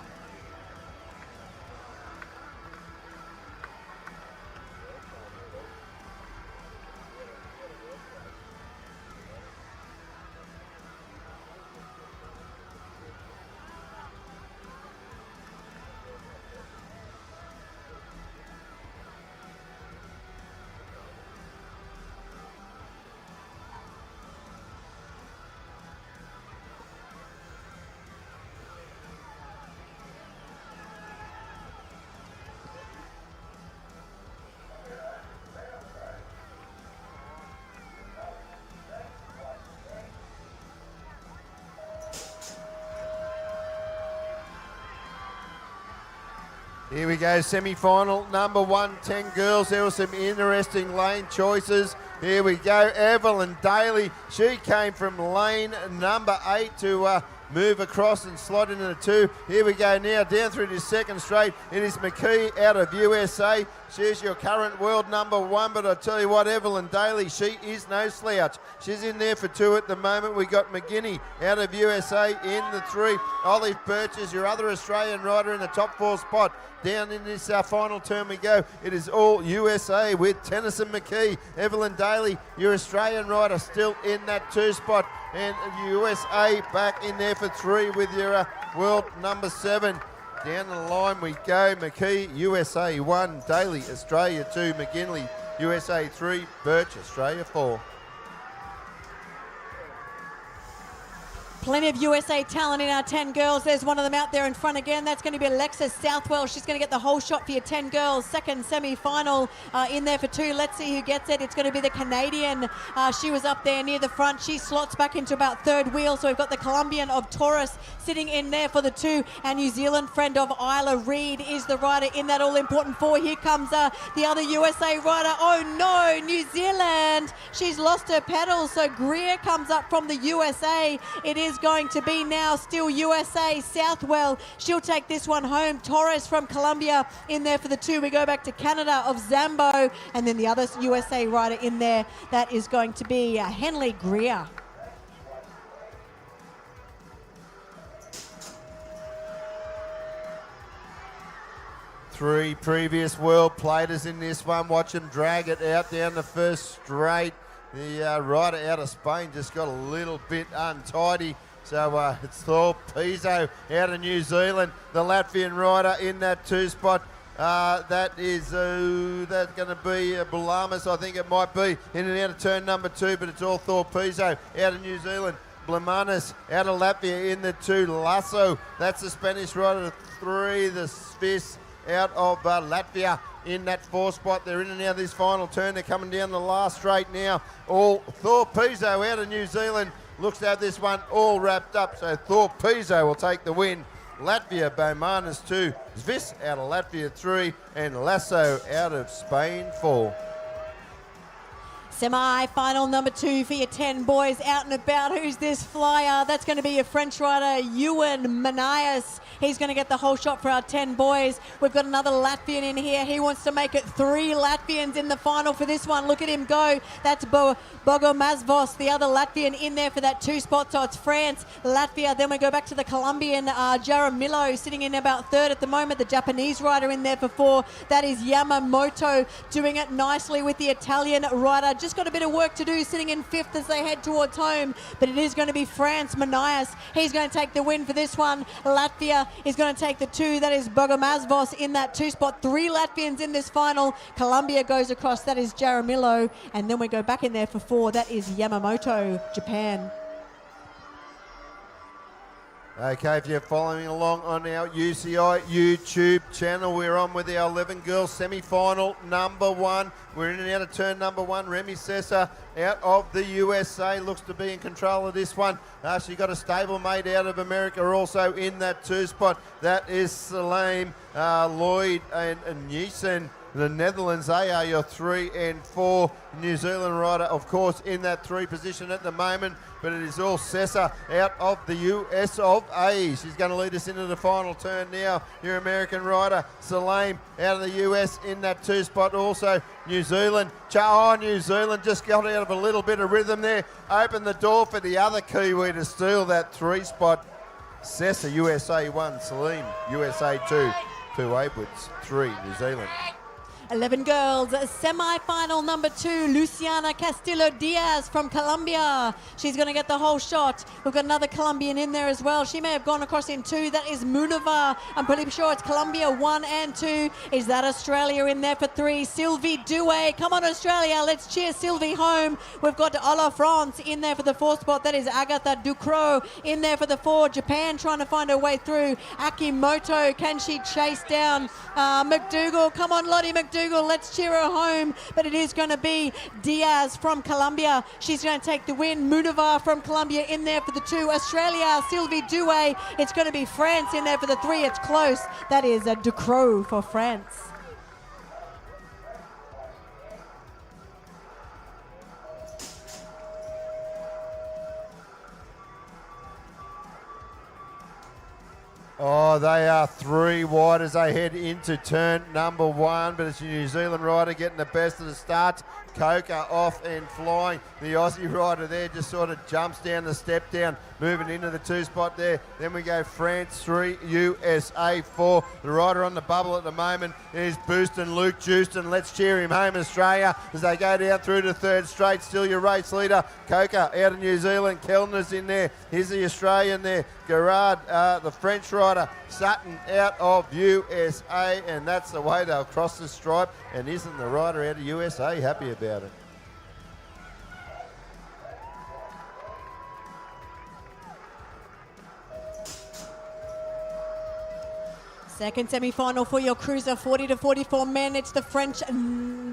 Here we go, semi-final, number 1, 10 girls. There were some interesting lane choices. Here we go, Evelyn Daly. She came from lane number 8 to move across and slot into the 2. Here we go now, down through to 2nd straight. It is McKee out of USA. She's your current world number 1, but I tell you what, Evelyn Daly, she is no slouch. She's in there for 2 at the moment. We got McGinney out of USA in the 3. Olive Birch is your other Australian rider in the top 4 spot. Down in this final turn we go. It is all USA with Tennyson McKee. Evelyn Daly, your Australian rider, still in that 2 spot. And USA back in there for 3 with your world number 7. Down the line we go. McKee, USA 1. Daly, Australia 2. McGinley, USA 3. Birch, Australia 4. Plenty of USA talent in our 10 girls. There's one of them out there in front again. That's going to be Alexis Southwell. She's going to get the whole shot for your 10 girls. Second semi-final in there for 2. Let's see who gets it. It's going to be the Canadian. She was up there near the front. She slots back into about 3rd wheel. So we've got the Colombian of Taurus sitting in there for the 2. And New Zealand friend of Isla Reed is the rider in that all-important 4. Here comes the other USA rider. Oh no, New Zealand. She's lost her pedals. So Greer comes up from the USA. It is going to be now still USA. Southwell, she'll take this one home. Torres from Colombia in there for the 2. We go back to Canada of Zambo, and then the other USA rider in there, that is going to be Henley Greer. Three previous world platers in this one. Watch them drag it out down the first straight. The rider out of Spain just got a little bit untidy. So it's Thor Pizzo out of New Zealand, the Latvian rider in that 2 spot. That is that's going to be Bulamas, I think it might be, in and out of turn number 2, but it's all Thor Pizzo out of New Zealand. Blamanis out of Latvia in the 2. Lasso, that's the Spanish rider. 3, the Swiss out of Latvia in that 4 spot. They're in and out of this final turn. They're coming down the last straight now. All Thor Pizzo out of New Zealand looks to have this one all wrapped up. So Thor Pizzo will take the win. Latvia, Bomanis 2. Zvis out of Latvia 3. And Lasso out of Spain 4. Semi-final number 2 for your 10 boys out and about. Who's this flyer? That's going to be your French rider, Ewan Manias. He's going to get the whole shot for our 10 boys. We've got another Latvian in here. He wants to make it 3 Latvians in the final for this one. Look at him go. That's Bogomazvos, the other Latvian in there for that 2 spot. So it's France, Latvia. Then we go back to the Colombian, Jaramillo, sitting in about 3rd at the moment. The Japanese rider in there for 4. That is Yamamoto, doing it nicely with the Italian rider. Just got a bit of work to do, sitting in 5th as they head towards home. But it is going to be France, Manias. He's going to take the win for this one. Latvia is going to take the 2. That is Bogomazvos in that 2 spot. 3 Latvians in this final. Colombia goes across. That is Jaramillo. And then we go back in there for 4. That is Yamamoto, Japan. Okay, if you're following along on our UCI YouTube channel, we're on with our 11 girls semi-final number 1. We're in and out of turn number 1. Remy Sessa out of the USA looks to be in control of this one. She got a stablemate out of America also in that 2 spot. That is Salim Lloyd and Neeson the Netherlands. They are your 3 and 4. New Zealand rider, of course, in that 3 position at the moment, but it is all Sessa out of the US of A. She's going to lead us into the final turn now. Your American rider, Salim, out of the US in that 2 spot. Also, New Zealand. New Zealand just got out of a little bit of rhythm there. Opened the door for the other Kiwi to steal that 3 spot. Sessa, USA 1, Salim, USA 2, 2 Edwards, 3, New Zealand. 11 girls, semi-final number 2, Luciana Castillo-Diaz from Colombia. She's going to get the whole shot. We've got another Colombian in there as well. She may have gone across in 2. That is Munava. I'm pretty sure it's Colombia 1 and 2. Is that Australia in there for 3? Sylvie Douay. Come on, Australia. Let's cheer Sylvie home. We've got Ola France in there for the 4th spot. That is Agatha Ducrot in there for the 4. Japan trying to find her way through. Akimoto, can she chase down McDougall? Come on, Lottie McDougall. Let's cheer her home. But it is going to be Diaz from Colombia. She's going to take the win. Munava from Colombia in there for the 2. Australia, Sylvie Douay. It's going to be France in there for the 3. It's close. That is a Ducrot for France. Oh, they are 3 wide as they head into turn number 1, but it's a New Zealand rider getting the best of the starts. Coca off and flying. The Aussie rider there just sort of jumps down the step down, moving into the 2 spot there. Then we go France 3, USA 4. The rider on the bubble at the moment is Booston Luke Jewston. Let's cheer him home, Australia, as they go down through to 3rd straight. Still your race leader, Coca out of New Zealand. Kellner's in there. Here's the Australian there. Gerard, the French rider. Sutton out of USA, and that's the way they'll cross the stripe. And isn't the rider out of USA happy about it? Second semi-final for your cruiser, 40 to 44 men. It's the French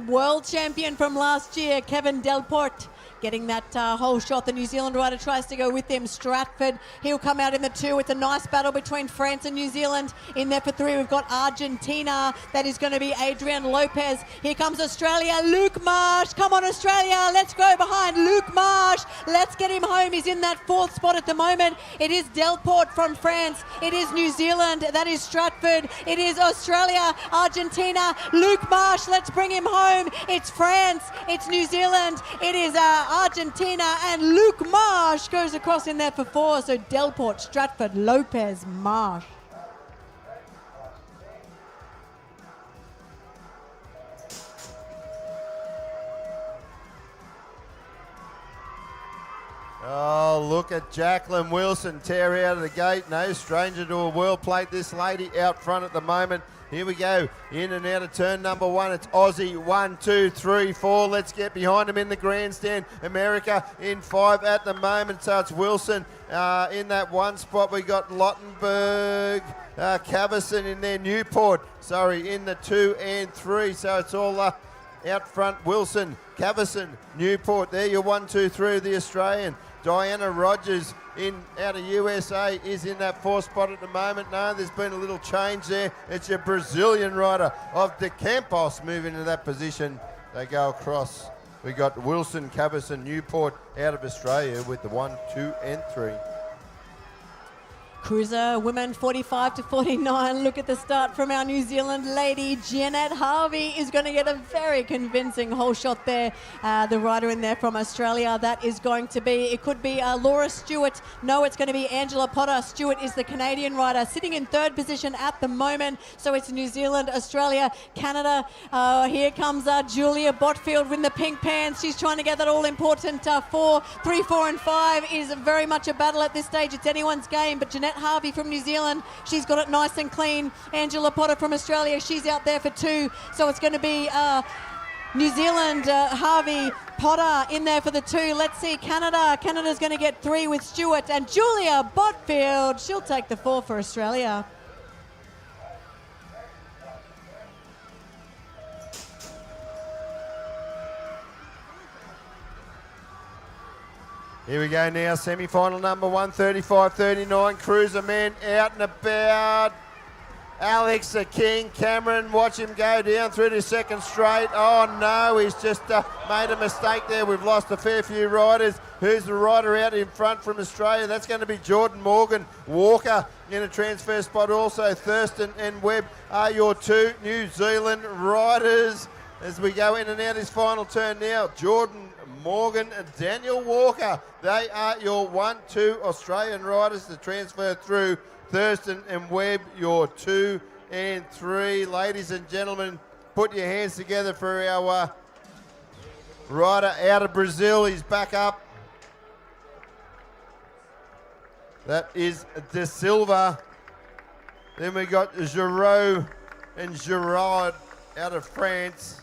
world champion from last year, Kevin Delporte, getting that whole shot. The New Zealand rider tries to go with him. Stratford, he'll come out in the 2. It's a nice battle between France and New Zealand. In there for 3, we've got Argentina. That is going to be Adrian Lopez. Here comes Australia, Luke Marsh. Come on, Australia. Let's go behind Luke Marsh. Let's get him home. He's in that 4th spot at the moment. It is Delporte from France. It is New Zealand. That is Stratford. It is Australia, Argentina, Luke Marsh. Let's bring him home. It's France. It's New Zealand. It is Argentina, and Luke Marsh goes across in there for 4. So Delporte, Stratford, Lopez, Marsh. Oh, look at Jacqueline Wilson tear out of the gate. No stranger to a world plate, this lady out front at the moment. Here we go, in and out of turn number 1. It's Aussie, 1, 2, 3, 4. Let's get behind them in the grandstand. America in 5 at the moment. So it's Wilson in that 1 spot. We got Lottenberg, Cavison in there, Newport, in the 2 and 3. So it's all out front. Wilson, Cavison, Newport. There your 1, 2, 3 of the Australian. Diana Rogers out of USA is in that 4th spot at the moment. No, there's been a little change there. It's your Brazilian rider of De Campos moving into that position. They go across. We got Wilson, Cavison, Newport out of Australia with the 1, 2 and 3. Cruiser women 45 to 49. Look at the start from our New Zealand lady. Jeanette Harvey is going to get a very convincing whole shot there. The rider in there from Australia, that is going to be, it could be Laura Stewart. No, it's going to be Angela Potter. Stewart is the Canadian rider, sitting in 3rd position at the moment. So it's New Zealand, Australia, Canada. Here comes Julia Botfield in the pink pants. She's trying to get that all-important 3, 4 and 5 is very much a battle at this stage. It's anyone's game, but Jeanette Harvey from New Zealand, she's got it nice and clean. Angela Potter from Australia, she's out there for 2. So it's going to be New Zealand, Harvey, Potter in there for the 2. Let's see, Canada. Canada's going to get 3 with Stewart. And Julia Botfield, she'll take the 4 for Australia. Here we go now, semi-final number 1, 35-39. Cruiser men out and about. Alex the King Cameron. Watch him go down through to second straight. Oh no, he's just made a mistake there. We've lost a fair few riders. Who's the rider out in front from Australia? That's going to be Jordan Morgan. Walker in a transfer spot also. Thurston and Webb are your two New Zealand riders as we go in and out this final turn now. Jordan Morgan and Daniel Walker. They are your 1-2 Australian riders to transfer through. Thurston and Webb, your 2 and 3. Ladies and gentlemen, put your hands together for our rider out of Brazil. He's back up. That is De Silva. Then we got Giraud and Girard out of France.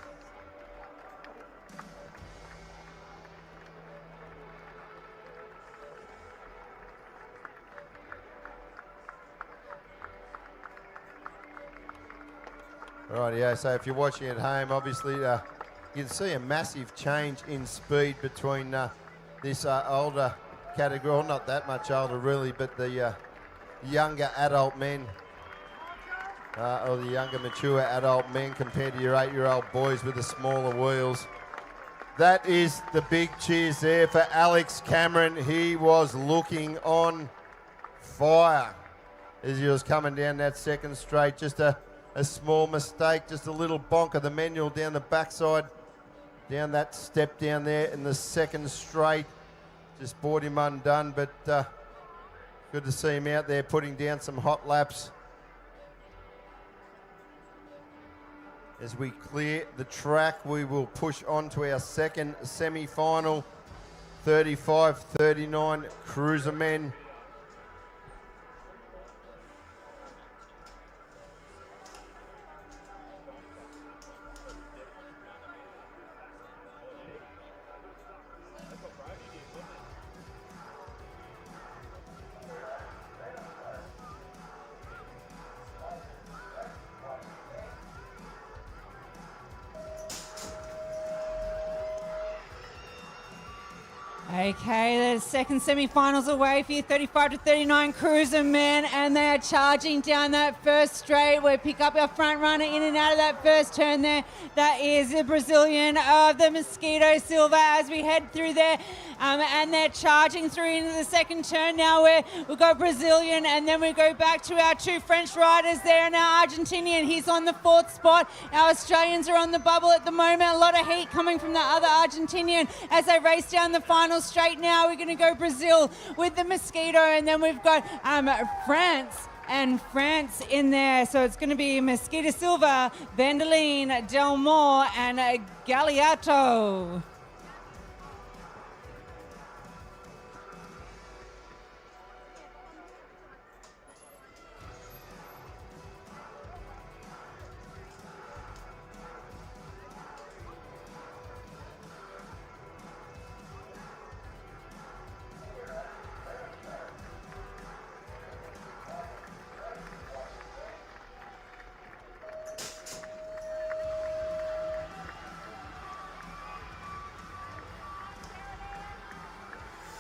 Rightio, so if you're watching at home, obviously you can see a massive change in speed between this older category, well, not that much older really, but the younger adult men, or the younger mature adult men compared to your 8-year-old boys with the smaller wheels. That is the big cheers there for Alex Cameron. He was looking on fire as he was coming down that second straight. Just a small mistake, just a little bonk of the manual down the backside, down that step down there in the second straight. Just brought him undone, but good to see him out there putting down some hot laps. As we clear the track, we will push on to our second semi-final, 35-39 cruiser men. Okay, the second semi-finals away for you, 35-39 cruiser men, and they are charging down that first straight. We pick up our front runner in and out of that first turn there. That is the Brazilian of the Mosquito Silva as we head through there. And they're charging through into the second turn now where we've got Brazilian, and then we go back to our two French riders there and our Argentinian. He's on the fourth spot. Our Australians are on the bubble at the moment. A lot of heat coming from the other Argentinian as they race down the final straight now. We're going to go Brazil with the Mosquito, and then we've got France in there. So it's going to be Mosquito Silva, Vandeline, Delmore, and Galliato.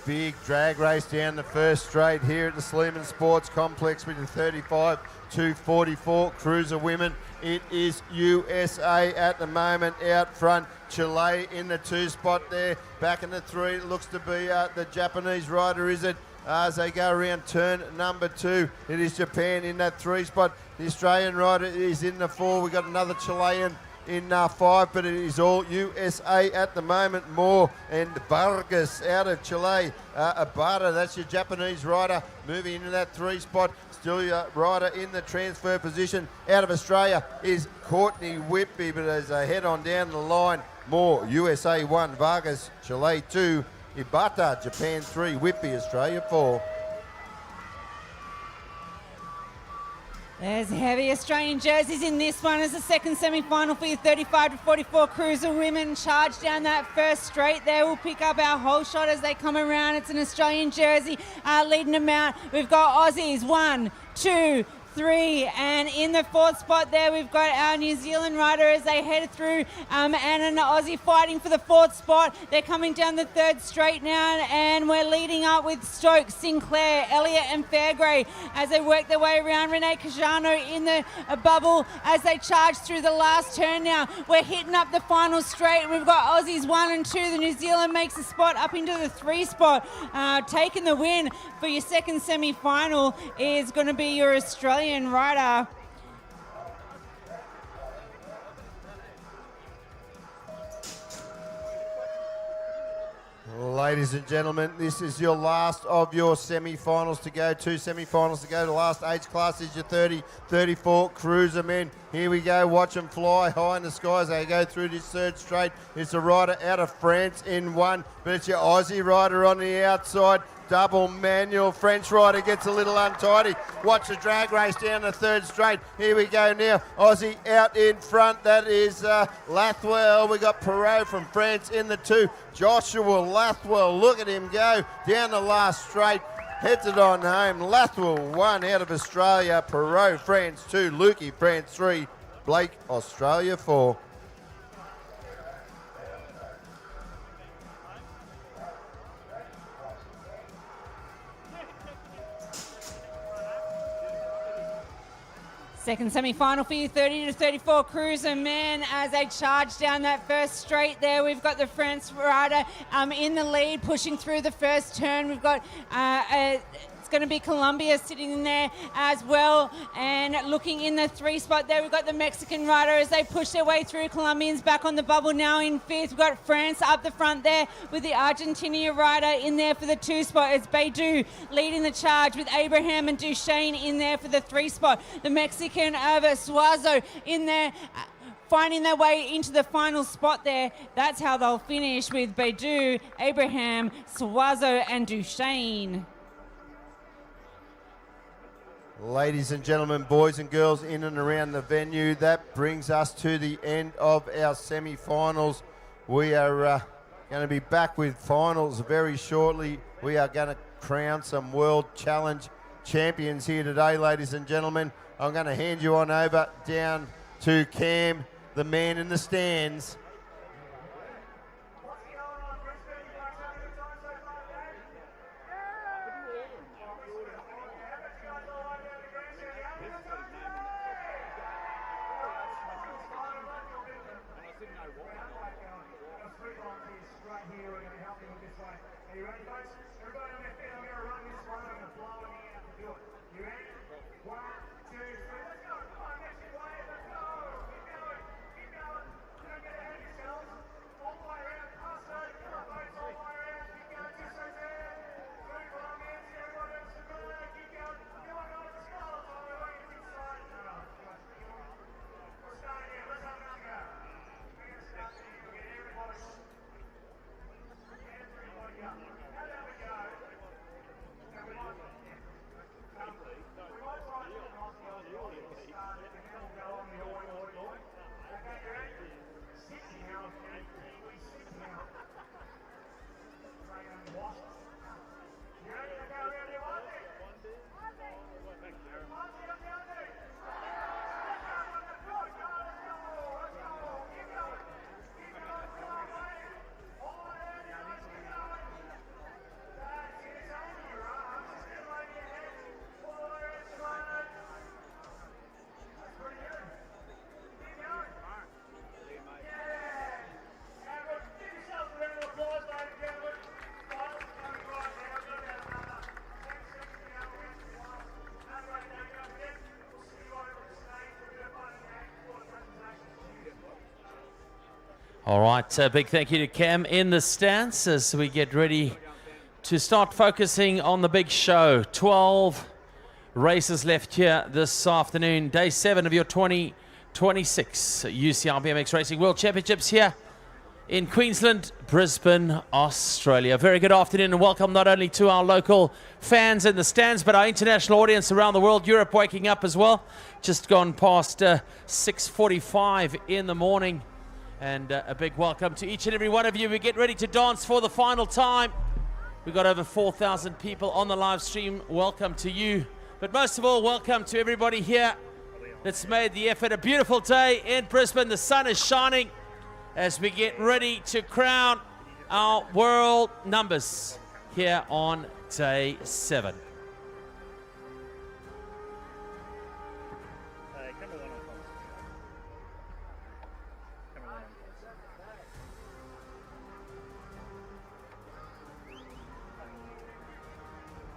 Big drag race down the first straight here at the Sleeman Sports Complex with the 35-44 cruiser women. It is USA at the moment out front. Chile in the 2 spot there. Back in the 3, it looks to be the Japanese rider, is it? As they go around turn number 2, it is Japan in that 3 spot. The Australian rider is in the 4. We've got another Chilean in 5, but it is all USA at the moment. Moore and Vargas out of Chile. Abada, that's your Japanese rider, moving into that 3 spot. Still your rider in the transfer position. Out of Australia is Courtney Whitby, but as they head on down the line, Moore, USA 1, Vargas, Chile 2, Ibata, Japan 3, Whitby, Australia 4. There's heavy Australian jerseys in this one as the second semi-final for your 35-44 cruiser women. Charge down that first straight there. We'll pick up our whole shot as they come around. It's an Australian jersey leading them out. We've got Aussies, 1, 2, 3. And in the 4th spot there, we've got our New Zealand rider as they head through, and an Aussie fighting for the 4th spot. They're coming down the 3rd straight now, and we're leading up with Stokes, Sinclair, Elliott and Fairgrave as they work their way around. Renee Cajano in the bubble as they charge through the last turn now. We're hitting up the final straight. We've got Aussies 1 and 2. The New Zealand makes a spot up into the 3 spot. Taking the win for your second semi-final is going to be your Australian rider. Ladies and gentlemen, this is your last of your semi-finals to go. 2 semi-finals to go. The last age class is your 30-34 cruiser men. Here we go. Watch them fly high in the skies. They go through this 3rd straight. It's a rider out of France in 1, but it's your Aussie rider on the outside. Double manual. French rider gets a little untidy. Watch the drag race down the 3rd straight. Here we go now. Aussie out in front. That is Lathwell. We got Perot from France in the 2. Joshua Lathwell. Look at him go down the last straight. Heads it on home. Lathwell 1 out of Australia. Perot, France 2. Lukey, France 3. Blake, Australia 4. Second semi-final for you, 30-34 cruiser men as they charge down that 1st straight there. We've got the France rider in the lead, pushing through the 1st turn. We've got it's going to be Colombia sitting in there as well, and looking in the 3 spot there, we've got the Mexican rider as they push their way through. Colombians back on the bubble now in 5th. We've got France up the front there with the Argentina rider in there for the 2 spot. It's Beidou leading the charge with Abraham and Duchesne in there for the 3 spot. The Mexican Suazo in there finding their way into the final spot there. That's how they'll finish, with Beidou, Abraham, Suazo and Duchesne. Ladies and gentlemen, boys and girls in and around the venue, that brings us to the end of our semi-finals. We are going to be back with finals very shortly. We are going to crown some World Challenge champions here today, ladies and gentlemen. I'm going to hand you on over down to Cam, the man in the stands. All right, big thank you to Cam in the stands as we get ready to start focusing on the big show. 12 races left here this afternoon. Day 7 of your 2026 UCI BMX Racing World Championships here in Queensland, Brisbane, Australia. Very good afternoon and welcome not only to our local fans in the stands, but our international audience around the world. Europe waking up as well. Just gone past 6:45 in the morning. And a big welcome to each and every one of you. We get ready to dance for the final time. We've got over 4,000 people on the live stream. Welcome to you But most of all, welcome to everybody here that's made the effort. A beautiful day in Brisbane. The sun is shining as we get ready to crown our world numbers here on day 7.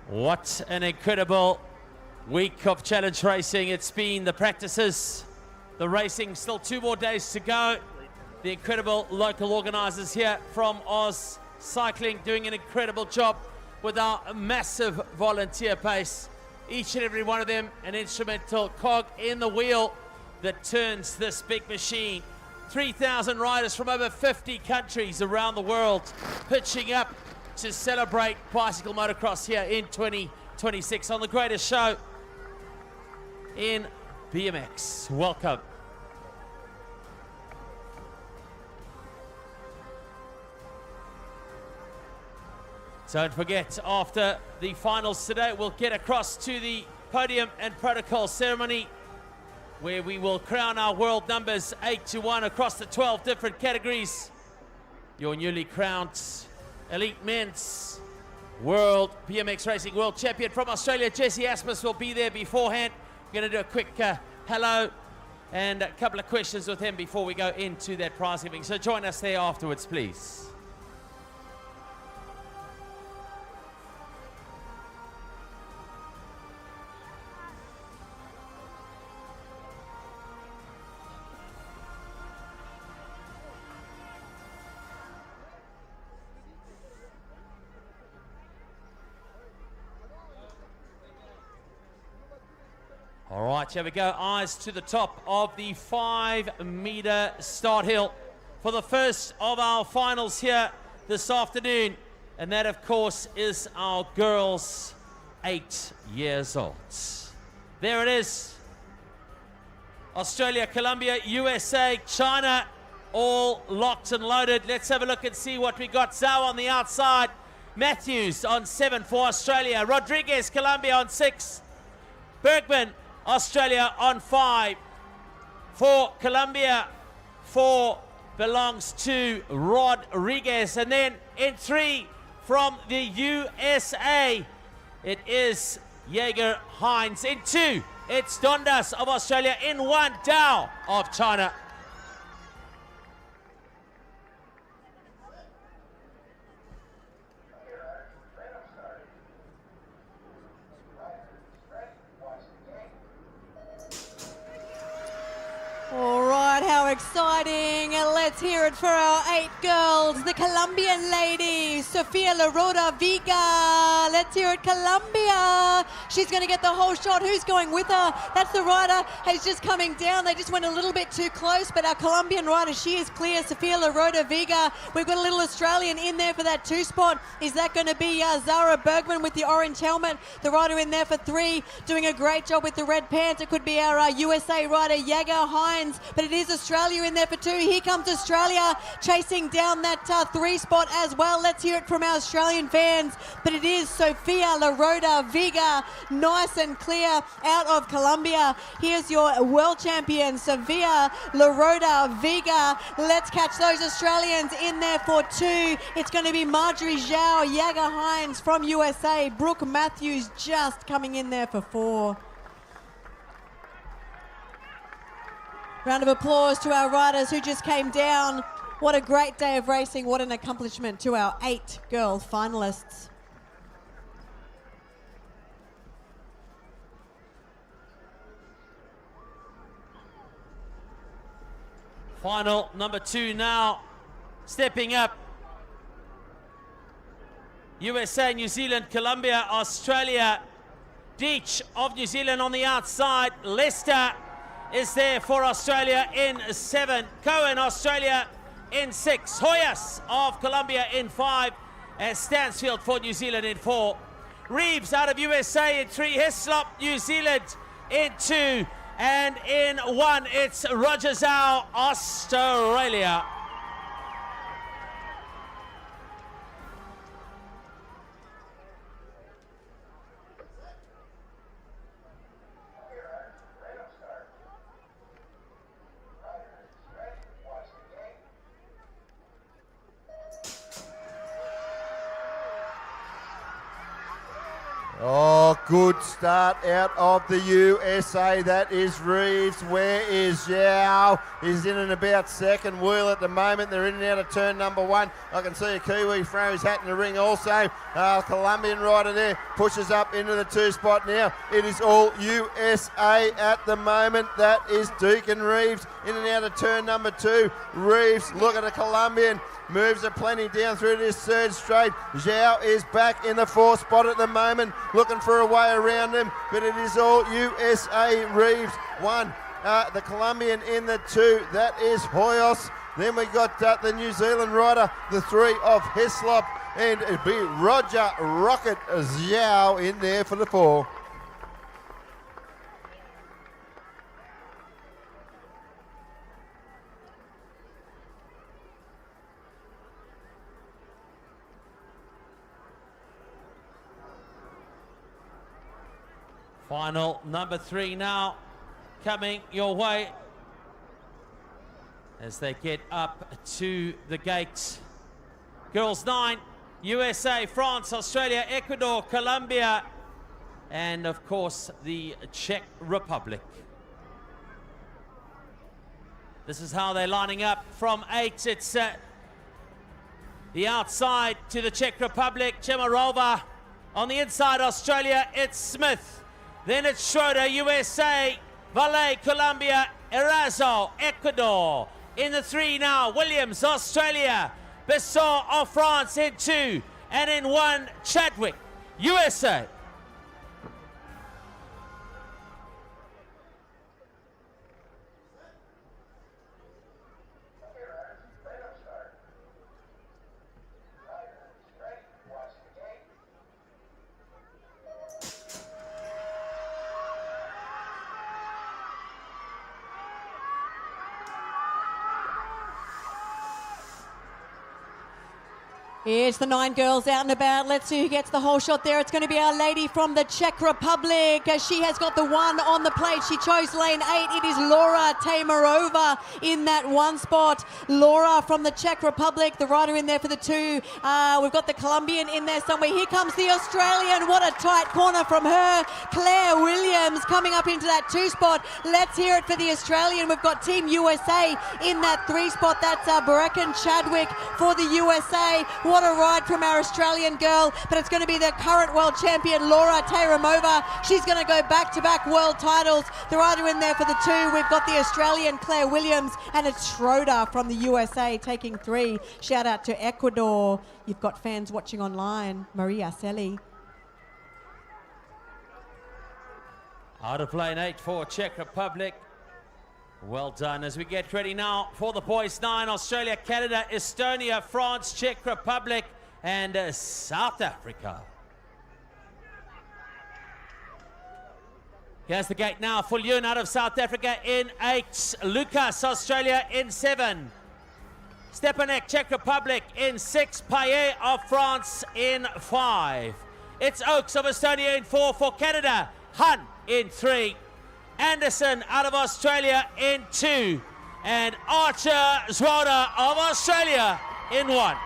What an incredible week of challenge racing it's been. The practices, the racing, still 2 more days to go. The incredible local organisers here from Oz Cycling doing an incredible job with our massive volunteer pace. Each and every one of them an instrumental cog in the wheel that turns this big machine. 3,000 riders from over 50 countries around the world pitching up to celebrate bicycle motocross here in 2026 on the greatest show in BMX. Welcome. Don't forget, after the finals today, we'll get across to the podium and protocol ceremony where we will crown our world numbers 8 to 1 across the 12 different categories. Your newly crowned Elite Men's World BMX Racing World Champion from Australia, Jesse Asmus, will be there beforehand. We're going to do a quick hello and a couple of questions with him before we go into that prize giving. So join us there afterwards, please. All right, here we go. Eyes to the top of the 5-meter start hill for the first of our finals here this afternoon. And that, of course, is our girls 8 years old. There it is. Australia, Colombia, USA, China, all locked and loaded. Let's have a look and see what we got. Zhao on the outside. Matthews on 7 for Australia. Rodriguez, Colombia on 6. Bergman, Australia on 5. For Colombia, 4 belongs to Rodriguez. And then in 3 from the USA, it is Jaeger Hines. In 2, it's Dundas of Australia. In 1, Dao of China. All right, how exciting. Let's hear it for our 8 girls, the Colombian lady, Sofia Laroda Viga. Let's hear it, Colombia. She's going to get the whole shot. Who's going with her? That's the rider who's just coming down. They just went a little bit too close, but our Colombian rider, she is clear, Sofia Laroda Viga. We've got a little Australian in there for that 2 spot. Is that going to be Zara Bergman with the orange helmet? The rider in there for 3, doing a great job with the red pants. It could be our USA rider, Jaeger Hines, but it is Australia in there for 2. Here comes Australia chasing down that 3 spot as well. Let's hear it from our Australian fans, but it is Sofia Laroda Viga, nice and clear out of Colombia. Here's your world champion, Sofia Laroda Viga. Let's catch those Australians in there for 2. It's going to be Marjorie Zhao, Jaeger Hines from USA, Brooke Matthews just coming in there for 4. Round of applause to our riders who just came down. What a great day of racing. What an accomplishment to our 8 girl finalists. Final number 2 now. Stepping up. USA, New Zealand, Colombia, Australia. Deitch of New Zealand on the outside. Lester is there for Australia in 7. Cohen, Australia in 6. Hoyas of Colombia in 5. And Stansfield for New Zealand in 4. Reeves out of USA in 3. Hislop, New Zealand in 2. And in 1, it's Roger Zhao, Australia. Oh, good start out of the USA. That is Reeves. Where is Zhao? He's in and about second wheel at the moment. They're in and out of turn number 1. I can see a Kiwi throw his hat in the ring also. Colombian rider there pushes up into the 2 spot now. It is all USA at the moment. That is Deacon Reeves in and out of turn number 2. Reeves, look at a Colombian. Moves it plenty down through this 3rd straight. Zhao is back in the 4th spot at the moment, looking for a way around him, but it is all USA. Reeves 1. The Colombian in the 2. That is Hoyos. Then we got the New Zealand rider, the 3 of Hislop, and it'd be Roger Rocket Zhao in there for the 4. Final number 3 now coming your way as they get up to the gates. Girls 9, USA, France, Australia, Ecuador, Colombia, and of course the Czech Republic. This is how they're lining up from 8. It's the outside to the Czech Republic, Chemarova. On the inside, Australia, it's Smith. Then it's Schroeder, USA, Valle, Colombia, Erazo, Ecuador. In the 3 now, Williams, Australia, Besson of France in 2, and in 1, Chadwick, USA. Here's the 9 girls out and about. Let's see who gets the whole shot there. It's going to be our lady from the Czech Republic. She has got the 1 on the plate. She chose lane 8. It is Laura Tamarova in that 1 spot. Laura from the Czech Republic, the rider in there for the 2. We've got the Colombian in there somewhere. Here comes the Australian. What a tight corner from her. Claire Williams coming up into that 2 spot. Let's hear it for the Australian. We've got Team USA in that 3 spot. That's Barakan Chadwick for the USA. What a ride from our Australian girl, but it's going to be the current world champion, Laura Taramova. She's going to go back-to-back world titles. The rider in there for the 2. We've got the Australian, Claire Williams, and it's Schroeder from the USA taking 3. Shout out to Ecuador. You've got fans watching online. Maria Selly. Out of lane 8 for Czech Republic. Well done as we get ready now for the boys 9, Australia, Canada, Estonia, France, Czech Republic, and South Africa. Here's the gate now for Leon out of South Africa in 8, Lucas, Australia in 7, Stepanek, Czech Republic in 6, Payet of France in 5. It's Oaks of Estonia in 4 for Canada, Hun in 3, Anderson out of Australia in 2, and Archer Zwoda of Australia in 1.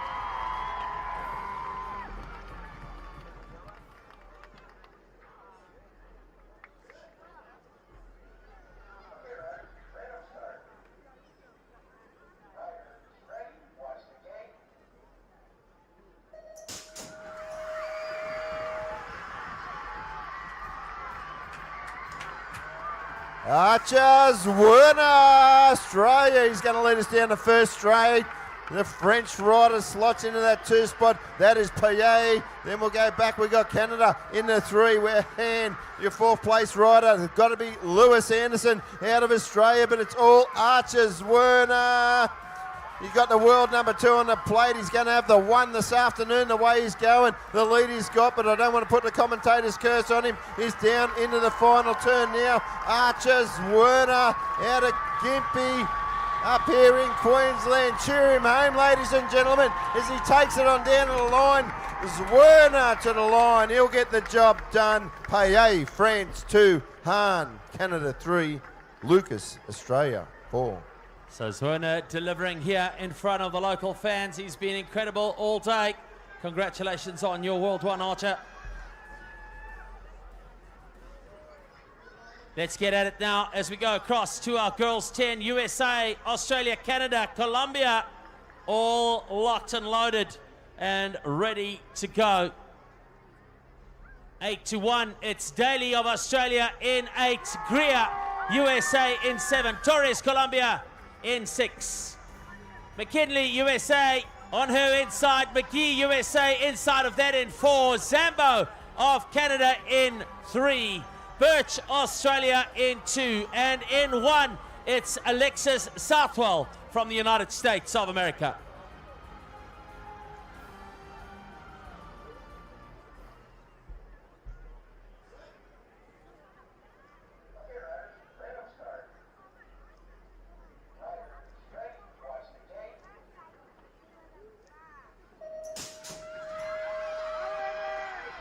Archer's winner, Australia. He's going to lead us down the first straight. The French rider slots into that 2 spot. That is Payet. Then we'll go back. We got Canada in the 3. We're Han, your 4th place rider. It's got to be Lewis Anderson out of Australia, but it's all Archer's winner. He's got the world number 2 on the plate. He's going to have the 1 this afternoon, the way he's going. The lead he's got, but I don't want to put the commentator's curse on him. He's down into the final turn now. Archer's winner out of Gympie up here in Queensland. Cheer him home, ladies and gentlemen, as he takes it on down to the line. Werner to the line. He'll get the job done. Payet, France 2. Han, Canada 3. Lucas, Australia 4. So Werner delivering here in front of the local fans. He's been incredible all day. Congratulations on your World 1, Archer. Let's get at it now as we go across to our girls 10, USA, Australia, Canada, Colombia, all locked and loaded and ready to go. 8-1, it's Daly of Australia in 8, Greer, USA in 7, Torres, Colombia in 6. McKinley, USA on her inside, McGee, USA inside of that in 4, Zambo of Canada in 3, Birch, Australia in 2, and in 1, it's Alexis Southwell from the United States of America.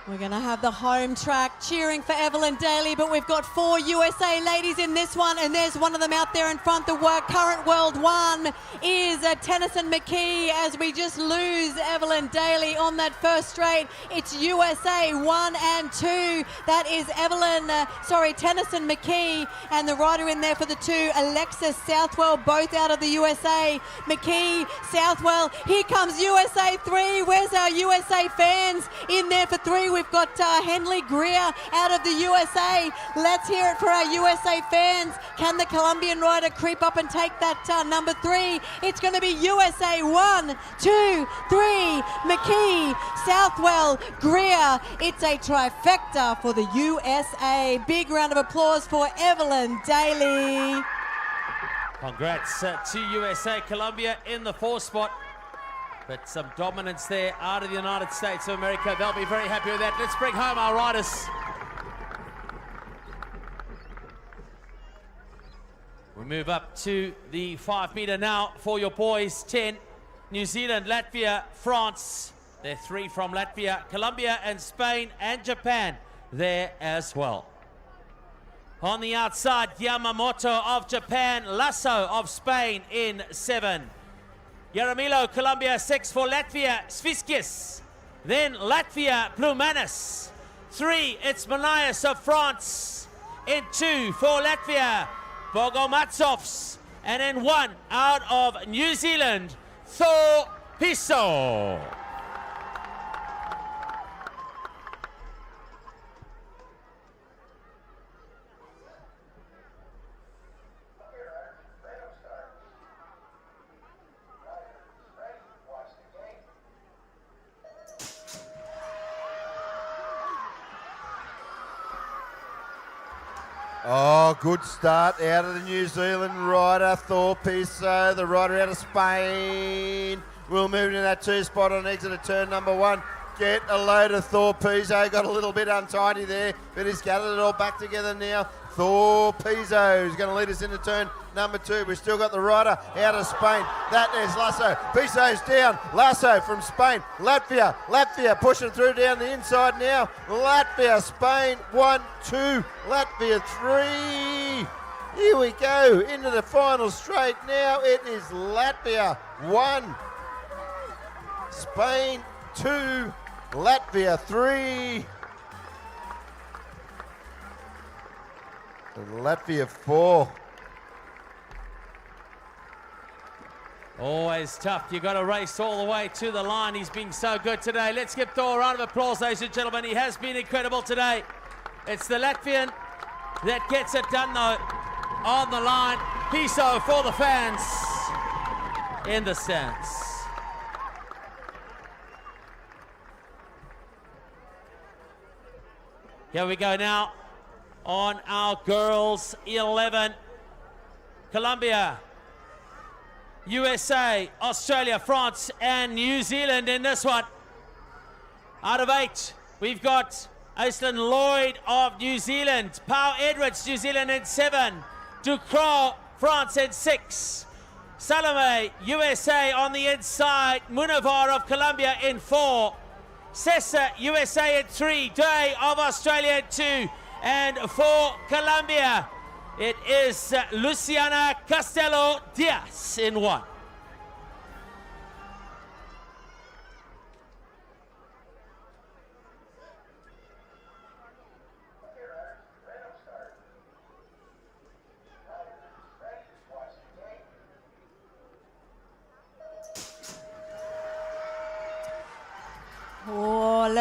We're going to have the home track cheering for Evelyn Daly, but we've got 4 USA ladies in this one, and there's one of them out there in front. The current world one is Tennyson McKee as we just lose Evelyn Daly on that first straight. It's USA 1 and 2. That is Tennyson McKee, and the rider in there for the 2, Alexis Southwell, both out of the USA. McKee, Southwell, here comes USA 3. Where's our USA fans in there for 3? We've got Henley Greer out of the USA. Let's hear it for our USA fans. Can the Colombian rider creep up and take that number 3? It's going to be USA 1, 2, 3, McKee, Southwell, Greer. It's a trifecta for the USA. Big round of applause for Evelyn Daly. Congrats to USA. Colombia in the 4 spot. But some dominance there out of the United States of America. They'll be very happy with that. Let's bring home our riders. We move up to the 5 meter now for your boys. 10, New Zealand, Latvia, France. They're 3 from Latvia, Colombia and Spain and Japan there as well. On the outside, Yamamoto of Japan, Lasso of Spain in 7. Yaramilo, Colombia, 6 for Latvia, Sviskis. Then Latvia, Plumanis. 3, it's Manias of France. In 2 for Latvia, Bogomatsovs. And in 1, out of New Zealand, Thor Piso. Oh, good start out of the New Zealand rider, Thor Piso, the rider out of Spain. We'll move into that 2 spot on exit of turn number 1. Get a load of Thor Piso. Got a little bit untidy there, but he's gathered it all back together now. Thor Piso is going to lead us into turn number 2. We've still got the rider out of Spain. That is Lasso. Piso's down. Lasso from Spain. Latvia pushing through down the inside now. Latvia, Spain, 1, 2. Latvia, 3. Here we go into the final straight now. It is Latvia, 1. Spain, 2. Latvia, 3. And Latvia 4. Always tough. You got to race all the way to the line. He's been so good today. Let's give Thor a round of applause, ladies and gentlemen. He has been incredible today. It's the Latvian that gets it done, though, on the line. Piso for the fans in the stands. Here we go now on our girls 11. Colombia, USA, Australia, France, and New Zealand in this one. Out of 8, we've got Aislinn Lloyd of New Zealand, Pau Edwards, New Zealand in 7, Ducros, France in 6, Salome, USA on the inside, Munavar of Colombia in 4, Sessa, USA in 3, Day of Australia in 2, and for Colombia, it is Luciana Castelo Diaz in 1.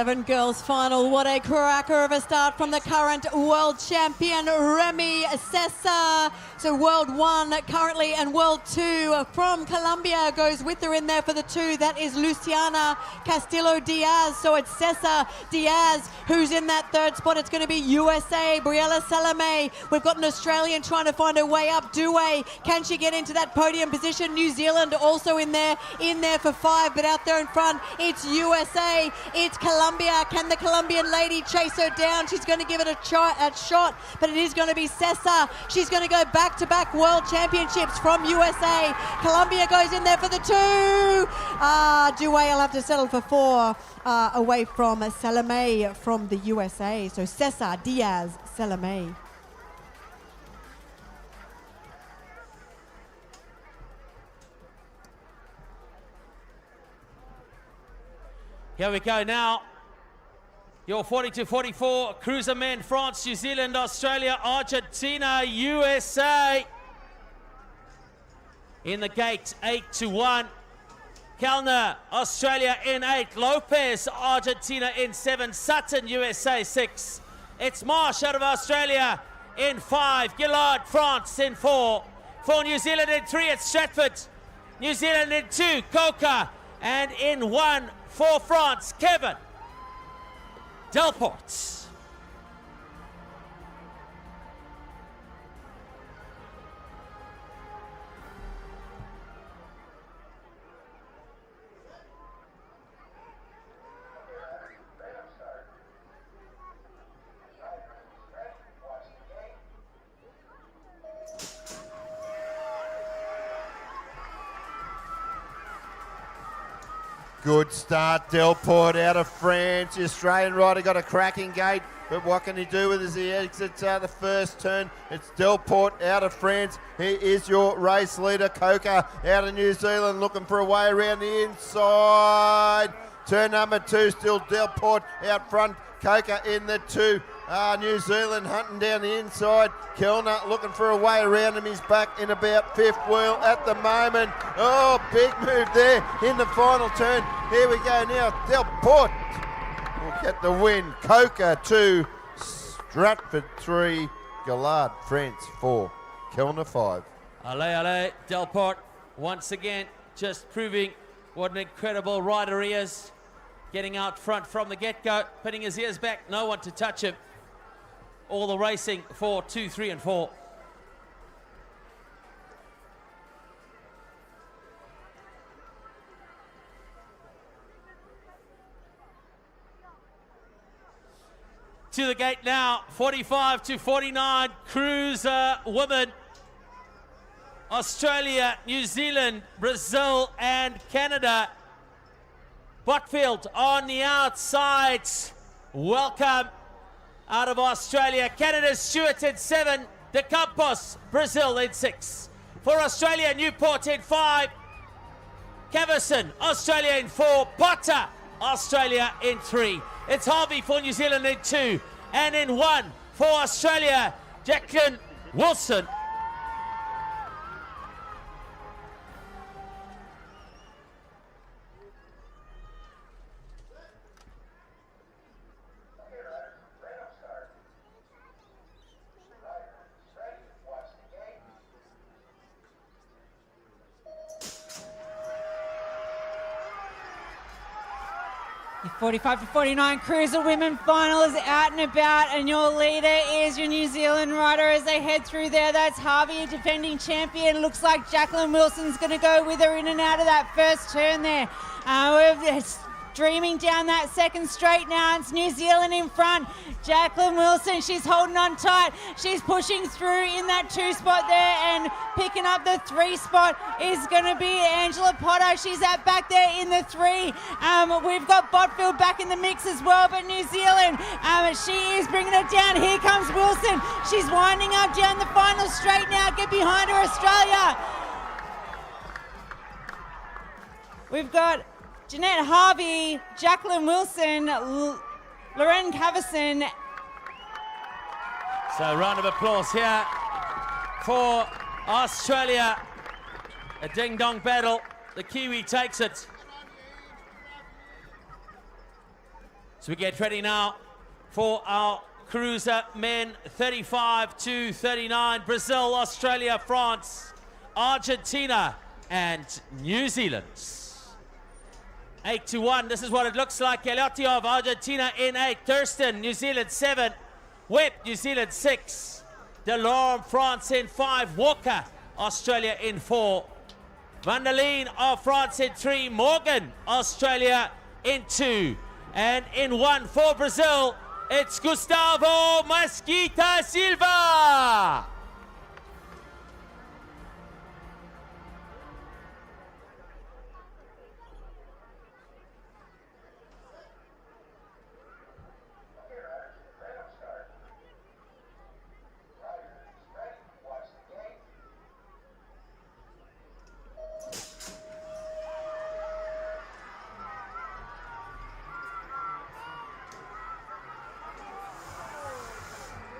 11 girls final. What a cracker of a start from the current world champion, Remy Sessa. So world 1 currently and world 2 from Colombia goes with her in there for the 2. That is Luciana Castillo Diaz. So it's Sessa Diaz who's in that 3rd spot. It's going to be USA, Briella Salame. We've got an Australian trying to find her way up. Due, can she get into that podium position? New Zealand also in there for 5, but out there in front, it's USA, it's Colombia. Can the Colombian lady chase her down? She's going to give it a shot, but it is going to be Sessa. She's going to go back-to-back world championships from USA. Colombia goes in there for the 2. Due will have to settle for 4 away from Salame from the USA. So Sessa, Diaz, Salame. Here we go now. Your 40-44 cruiser men, France, New Zealand, Australia, Argentina, USA. In the gate, 8-1. Kellner, Australia in 8. Lopez, Argentina in 7. Sutton, USA 6. It's Marsh out of Australia in 5. Gillard, France in 4. For New Zealand in 3, it's Stratford. New Zealand in 2, Coca. And in 1, for France, Kevin Delport. Good start, Delport out of France. The Australian rider got a cracking gate, but what can he do with as he exits the first turn? It's Delport out of France. He is your race leader. Coca out of New Zealand looking for a way around the inside. Turn number 2, still Delport out front. Coca in the 2. New Zealand hunting down the inside. Kellner looking for a way around him. He's back in about 5th wheel at the moment. Oh, big move there in the final turn. Here we go now. Delport will get the win. Coca 2, Stratford 3, Gillard, France 4, Kellner 5. Allez, Delport once again just proving what an incredible rider he is. Getting out front from the get-go, putting his ears back, no one to touch him. All the racing for 2, 3 and 4. To the gate now, 45-49, cruiser women. Australia, New Zealand, Brazil and Canada. Botfield on the outside. Welcome out of Australia. Canada, Stewart in 7. De Campos, Brazil in 6. For Australia, Newport in 5. Cavison, Australia in 4. Potter, Australia in 3. It's Harvey for New Zealand in 2. And in 1 for Australia, Jacqueline Wilson. Your 45-49 cruiser women final is out and about, and your leader is your New Zealand rider as they head through there. That's Harvey, a defending champion. Looks like Jacqueline Wilson's going to go with her in and out of that first turn there. We're streaming down that second straight now. It's New Zealand in front. Jacqueline Wilson, she's holding on tight. She's pushing through in that 2 spot there, and picking up the 3 spot is going to be Angela Potter. She's back there in the 3. We've got Botfield back in the mix as well, but New Zealand, she is bringing it down. Here comes Wilson. She's winding up down the final straight now. Get behind her, Australia. We've got Jeanette Harvey, Jacqueline Wilson, Lorraine Cavison. So round of applause here for Australia. A ding-dong battle. The Kiwi takes it. So we get ready now for our cruiser men, 35 to 39, Brazil, Australia, France, Argentina, and New Zealand. 8 to 1, this is what it looks like. Eliotti of Argentina in 8, Thurston, New Zealand 7, Webb, New Zealand 6, Delorme, France in 5, Walker, Australia in 4, Van der Leen of France in 3, Morgan, Australia in 2, and in 1 for Brazil, it's Gustavo Mesquita Silva.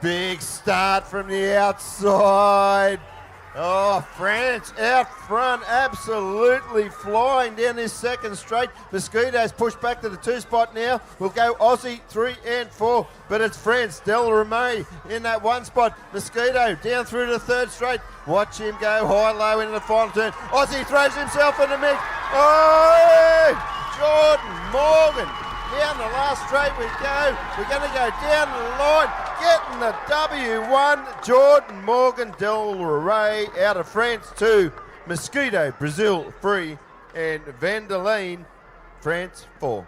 Big start from the outside. Oh, France out front, absolutely flying down this second straight. Mosquito's pushed back to the 2 spot now. We'll go Aussie 3 and 4, but it's France. Del Remy in that 1 spot. Mosquito down through to the 3rd straight. Watch him go high-low into the final turn. Aussie throws himself in the mix. Oh, Jordan Morgan. Down the last straight we go. We're going to go down the line. Getting the W1, Jordan Morgan, Del Rey out of France 2, Mosquito, Brazil 3, and Van der Leen, France 4.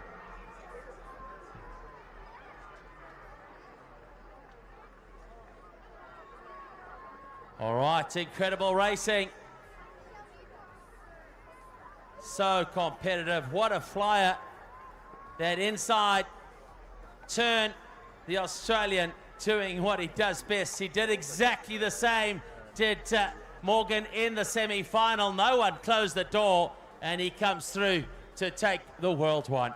All right, incredible racing. So competitive. What a flyer. That inside turn, the Australian doing what he does best. He did exactly the same, did Morgan in the semi-final. No one closed the door, and he comes through to take the World One.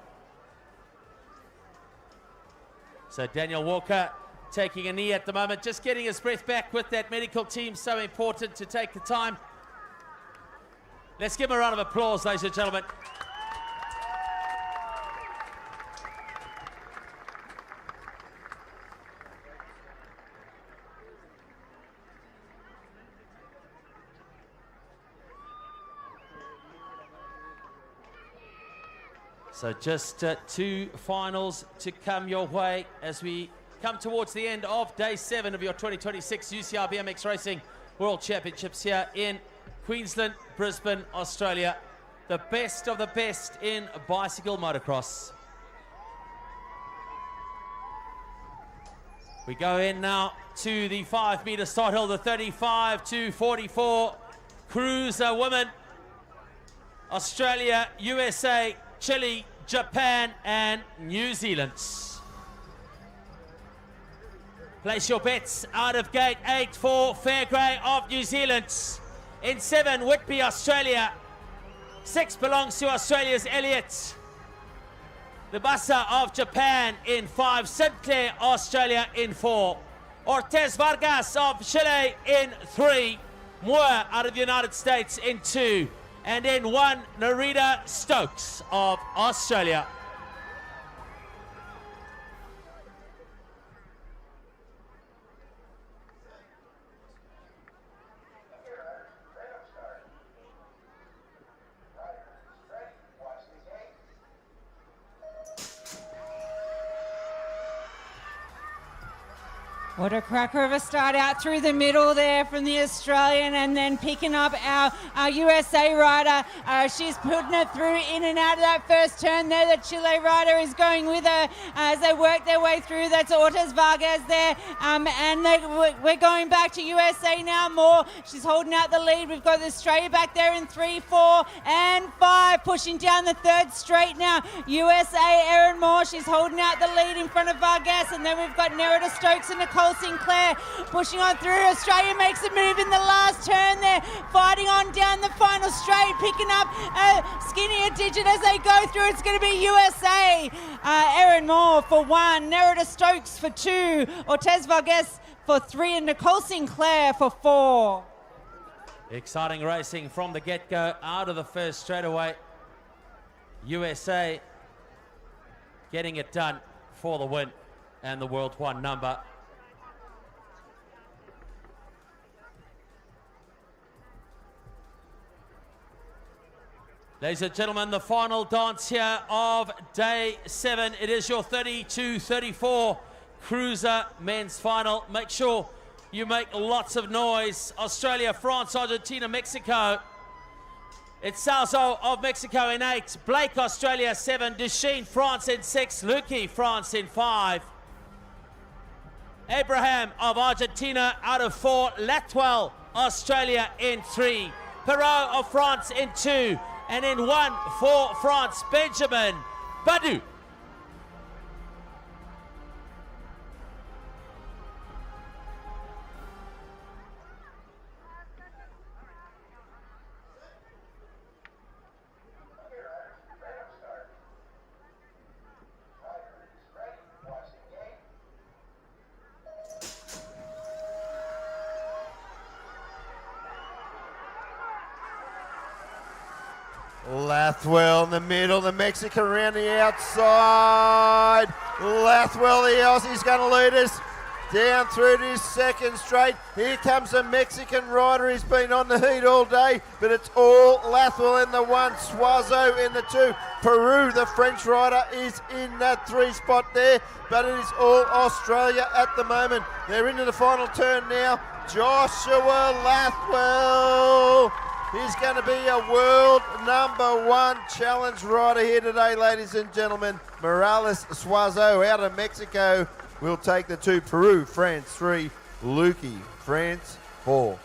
So Daniel Walker taking a knee at the moment, just getting his breath back with that medical team. So important to take the time. Let's give him a round of applause, ladies and gentlemen. So just 2 finals to come your way as we come towards the end of day 7 of your 2026 UCI BMX Racing World Championships here in Queensland, Brisbane, Australia. The best of the best in bicycle motocross. We go in now to the 5-meter start hill, the 35 to 44 cruiser women. Australia, USA, Chile, Japan, and New Zealand. Place your bets out of gate 8 for Fairgrey of New Zealand. In 7, Whitby, Australia. 6 belongs to Australia's Elliott. The Bassa of Japan in 5. Sinclair, Australia in 4. Ortez Vargas of Chile in 3. Moore out of the United States in 2. And in 1, Narita Stokes of Australia. What a cracker of a start out through the middle there from the Australian, and then picking up our USA rider. She's putting it through in and out of that first turn there. The Chile rider is going with her as they work their way through. That's Ortiz Vargas there. We're going back to USA now. More. She's holding out the lead. We've got the Australia back there in 3, 4, and 5. Pushing down the 3rd straight now. USA, Erin Moore. She's holding out the lead in front of Vargas. And then we've got Nerida Stokes and Nicole Sinclair pushing on through. Australia makes a move in the last turn there, fighting on down the final straight, picking up a skinnier digit as they go through. It's going to be USA. Erin Moore for 1, Nerida Stokes for 2, Ortez Vargas for 3, and Nicole Sinclair for 4. Exciting racing from the get-go out of the first straightaway. USA getting it done for the win and the World 1 number. Ladies and gentlemen, the final dance here of day 7. It is your 32-34 cruiser men's final. Make sure you make lots of noise. Australia, France, Argentina, Mexico. It's Salzo of Mexico in 8. Blake, Australia, 7. Duchesne, France in 6. Luki, France in 5. Abraham of Argentina out of 4. Latwell, Australia in 3. Perrault of France in 2. And in 1 for France, Benjamin Badu. Lathwell in the middle, the Mexican around the outside. Lathwell, the Aussie's going to lead us down through to his second straight. Here comes a Mexican rider. He's been on the heat all day, but it's all Lathwell in the 1, Suazo in the 2. Peru, the French rider, is in that 3 spot there, but it is all Australia at the moment. They're into the final turn now. Joshua Lathwell. He's going to be a world number 1 challenge rider here today, ladies and gentlemen. Morales Suazo out of Mexico will take the 2. Peru, France 3. Luki, France 4.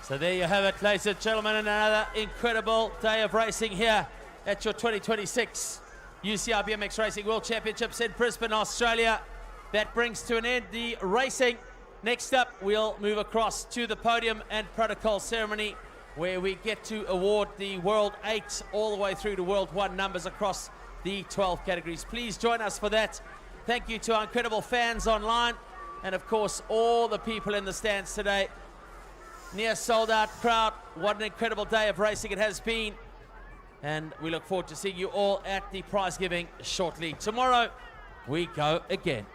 So there you have it, ladies and gentlemen, another incredible day of racing here at your 2026 UCI BMX Racing World Championships in Brisbane, Australia. That brings to an end the racing. Next up, we'll move across to the podium and protocol ceremony, where we get to award the World 8 all the way through to World 1 numbers across the 12 categories. Please join us for that. Thank you to our incredible fans online and, of course, all the people in the stands today. Near sold-out crowd. What an incredible day of racing it has been. And we look forward to seeing you all at the prize giving shortly. Tomorrow, we go again.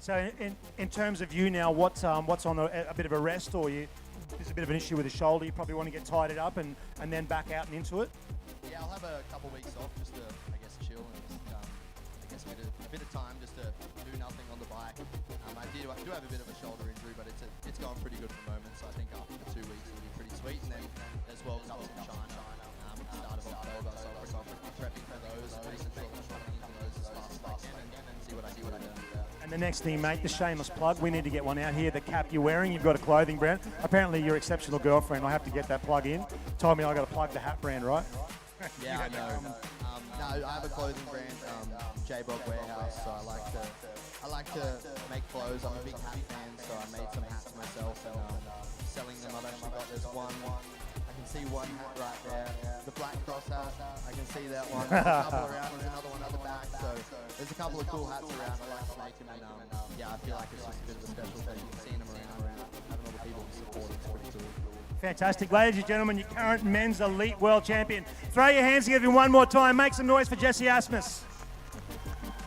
So in terms of you now, what's on a bit of a rest, or there's a bit of an issue with the shoulder, you probably want to get tied up and then back out and into it? Yeah, I'll have a couple of weeks off just to, I guess, chill and just, a bit of time just to do nothing on the bike. I do have a bit of a shoulder injury, but it's going pretty good for the moment, so I think after the 2 weeks it'll be pretty sweet. And then as well, Cups in China, start of October, so I'm prepping for those, making sure I'm trying to into those as fast as I can and see what I do. And the next thing, mate, the shameless plug, we need to get one out here. The cap you're wearing, you've got a clothing brand. Apparently your exceptional girlfriend, I have to get that plug in, told me I got to plug the hat brand, right? Yeah, I know. No, I have a clothing brand, J-Bog Warehouse, so I like to make clothes. I'm a big hat fan, so I made some hats myself and selling them. I've actually got this one. I can see one hat right there, the black cross hat. I can see that one. There's a couple around. There's another one at the back. So there's a couple of cool hats around. I like to make them, and yeah, I feel like it's just a bit of a special thing. Seeing them around, having all the people supporting, it's pretty cool. Fantastic. Ladies and gentlemen, your current men's elite world champion. Throw your hands together one more time. Make some noise for Jesse Asmus.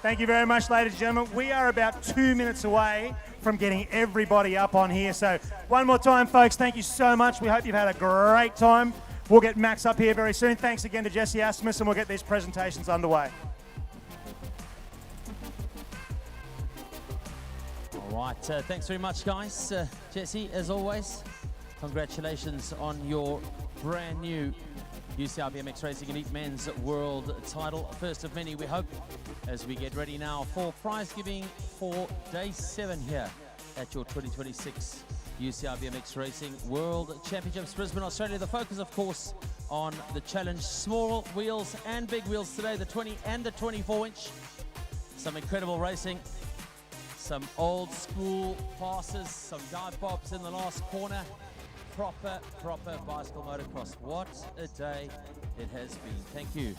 Thank you very much, ladies and gentlemen. We are about 2 minutes away from getting everybody up on here. So one more time, folks, thank you so much. We hope you've had a great time. We'll get Max up here very soon. Thanks again to Jesse Asmus, and we'll get these presentations underway. All right, thanks very much, guys. Jesse, as always, congratulations on your brand new UCI BMX Racing Elite Men's World title. First of many, we hope, as we get ready now for prize giving for day 7 here at your 2026 UCI BMX Racing World Championships, Brisbane, Australia. The focus, of course, on the challenge, small wheels and big wheels today, the 20 and the 24-inch. Some incredible racing, some old school passes, some dive bobs in the last corner. Proper bicycle motocross. What a day it has been. Thank you.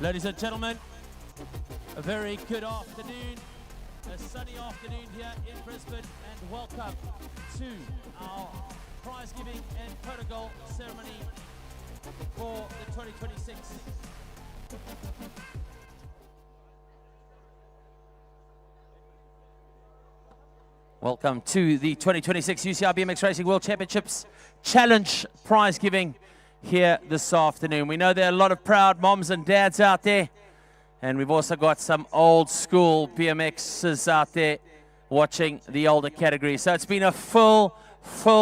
Ladies and gentlemen, a very good afternoon. A sunny afternoon here in Brisbane, and welcome to our prize giving and protocol ceremony for the 2026. Welcome to the 2026 UCI BMX Racing World Championships Challenge prize giving here this afternoon. We know there are a lot of proud moms and dads out there, and we've also got some old school BMXers out there watching the older category. So it's been a full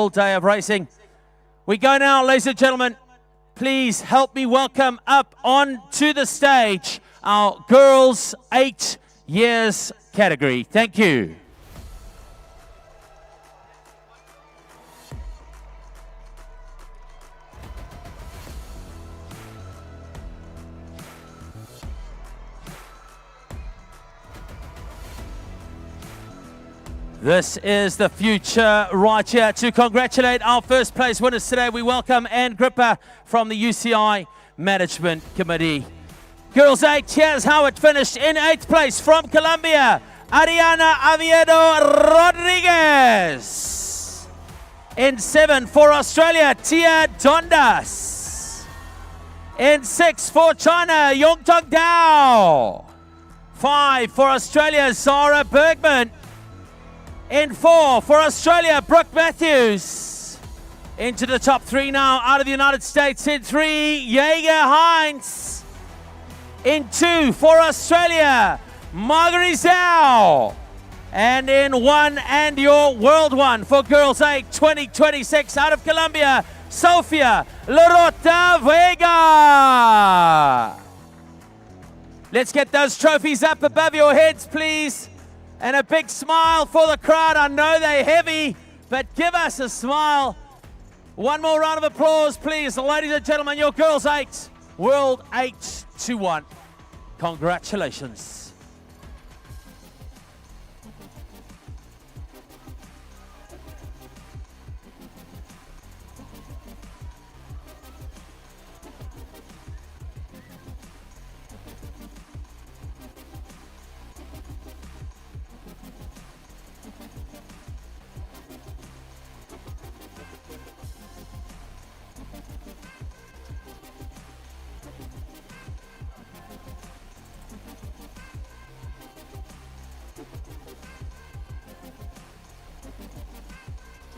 day of racing. We go now, ladies and gentlemen. Please help me welcome up onto the stage our girls 8 years category. Thank you. This is the future right here. To congratulate our first place winners today, we welcome Ann Gripper from the UCI Management Committee. Girls 8, here's how it finished. In 8th place from Colombia, Ariana Oviedo Rodriguez. In 7 for Australia, Tia Dondas. In 6 for China, Yongtong Dao. 5 for Australia, Zara Bergman. In 4 for Australia, Brooke Matthews. Into the top 3 now out of the United States. In 3, Jaeger Heinz. In 2 for Australia, Marguerite Zhao. And in 1 and your world 1 for Girls 8 2026 out of Colombia, Sofia Lorota Vega. Let's get those trophies up above your heads, please. And a big smile for the crowd. I know they're heavy, but give us a smile. One more round of applause, please. Ladies and gentlemen, your Girls 8, World 8-1. Congratulations.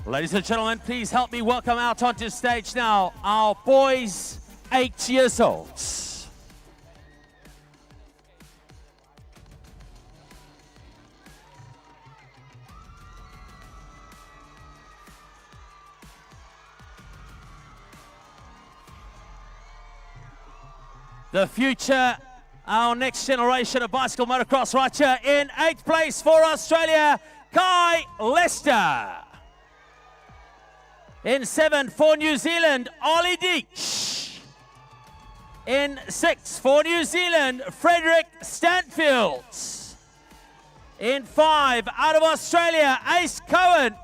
Ladies and gentlemen, please help me welcome out onto stage now our boys 8 years old. The future, our next generation of bicycle motocross right here in 8th place for Australia, Kai Lester. In 7th for New Zealand, Ollie Deach. In 6th for New Zealand, Frederick Stanfield. In 5, out of Australia, Ace Cohen.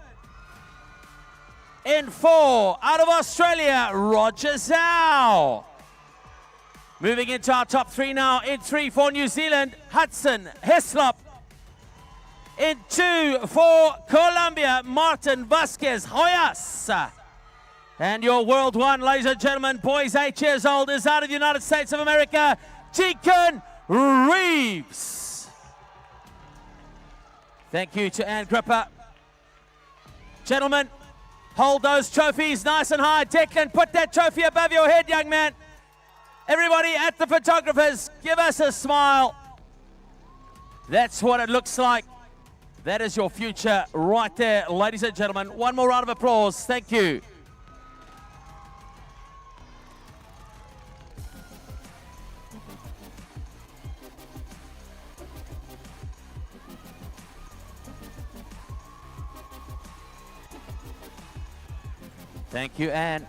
In 4, out of Australia, Roger Zhao. Moving into our top 3 now. In 3 for New Zealand, Hudson Heslop. In 2 for Colombia, Martin Vasquez Hoyas. And your World 1, ladies and gentlemen, boys 8 years old, is out of the United States of America, Deacon Reeves. Thank you to Ann Gripper. Gentlemen, hold those trophies nice and high. Declan, put that trophy above your head, young man. Everybody at the photographers, give us a smile. That's what it looks like. That is your future right there, ladies and gentlemen. One more round of applause. Thank you. Thank you, Anne.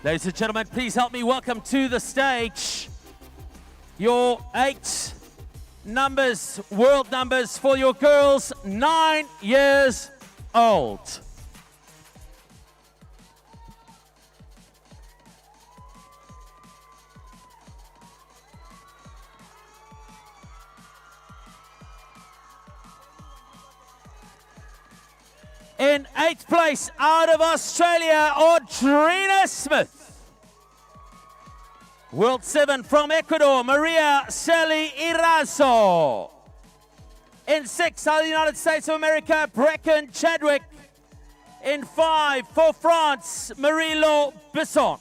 Ladies and gentlemen, please help me welcome to the stage your 8 numbers, world numbers for your girls 9 years old. In 8th place, out of Australia, Audrina Smith. World 7 from Ecuador, Maria Sally Irazo. In 6, out of the United States of America, Brecken Chadwick. In 5, for France, Marie-Laure Bisson.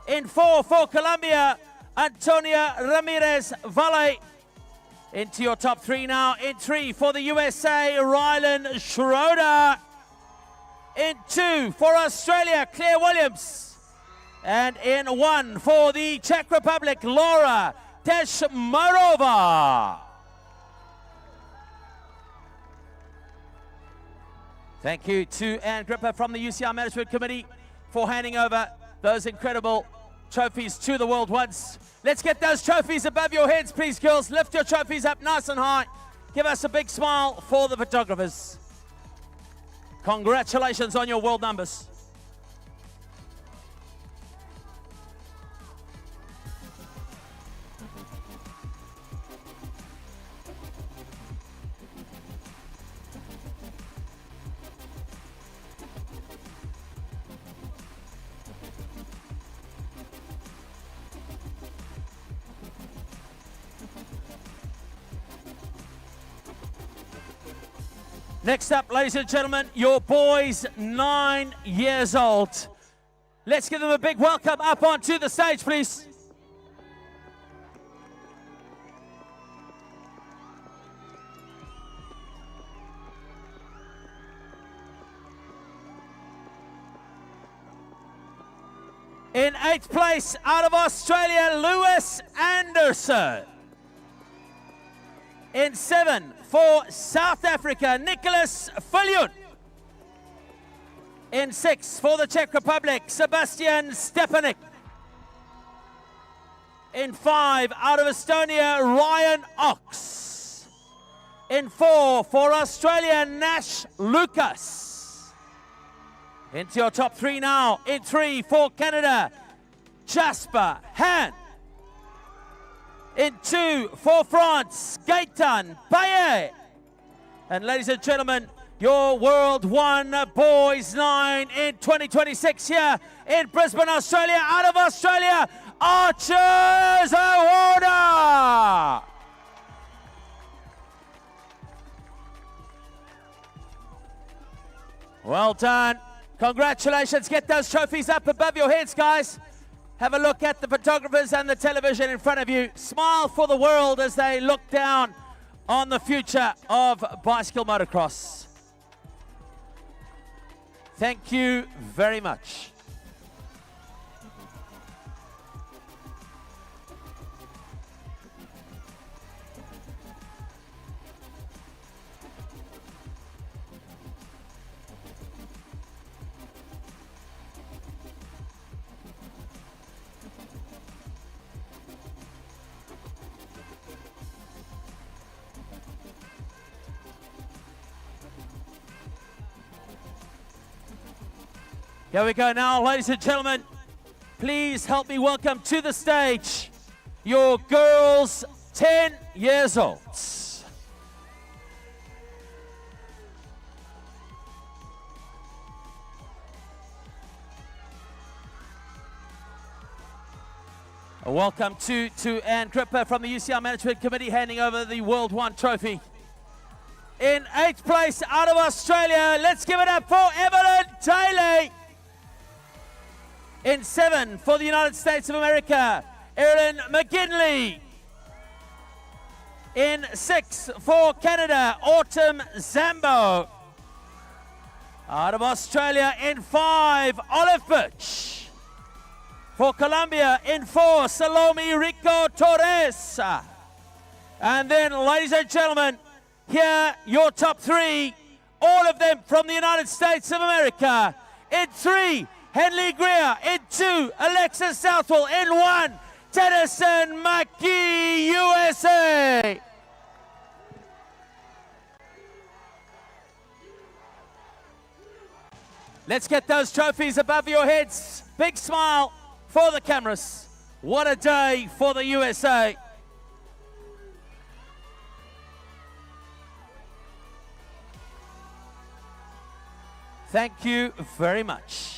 In 4, for Colombia, Antonia Ramirez Valle. Into your top 3 now. In 3, for the USA, Rylan Schroeder. In 2, for Australia, Claire Williams. And in 1, for the Czech Republic, Laura Teshmarova. Thank you to Ann Gripper from the UCI Management Committee for handing over those incredible trophies to the World Ones. Let's get those trophies above your heads, please, girls. Lift your trophies up nice and high. Give us a big smile for the photographers. Congratulations on your world numbers. Next up, ladies and gentlemen, your boys 9 years old. Let's give them a big welcome up onto the stage, please. In 8th place, out of Australia, Lewis Anderson. In 7, for South Africa, Nicholas Fillion. In 6, for the Czech Republic, Sebastian Stepanek. In 5, out of Estonia, Ryan Ox. In 4, for Australia, Nash Lucas. Into your top 3 now. In 3, for Canada, Jasper Han. In 2 for France, Gaetan Baye. And ladies and gentlemen, your World 1 Boys 9 in 2026 here in Brisbane, Australia. Out of Australia, Archers Award. Well done. Congratulations. Get those trophies up above your heads, guys. Have a look at the photographers and the television in front of you. Smile for the world as they look down on the future of bicycle motocross. Thank you very much. Here we go now, ladies and gentlemen. Please help me welcome to the stage your girls 10 years old. A welcome to Anne Cripper from the UCI Management Committee, handing over the World 1 trophy. In 8th place out of Australia, let's give it up for Evelyn Taylor. In 7 for the United States of America, Erin McGinley. In 6 for Canada, Autumn Zambo. Out of Australia in 5, Olive Birch. For Colombia in 4, Salome Rico Torres. And then, ladies and gentlemen, here your top 3, all of them from the United States of America. In 3, Henley Greer. In 2, Alexis Southwell. In 1, Tennyson McGee, USA. Let's get those trophies above your heads. Big smile for the cameras. What a day for the USA. Thank you very much.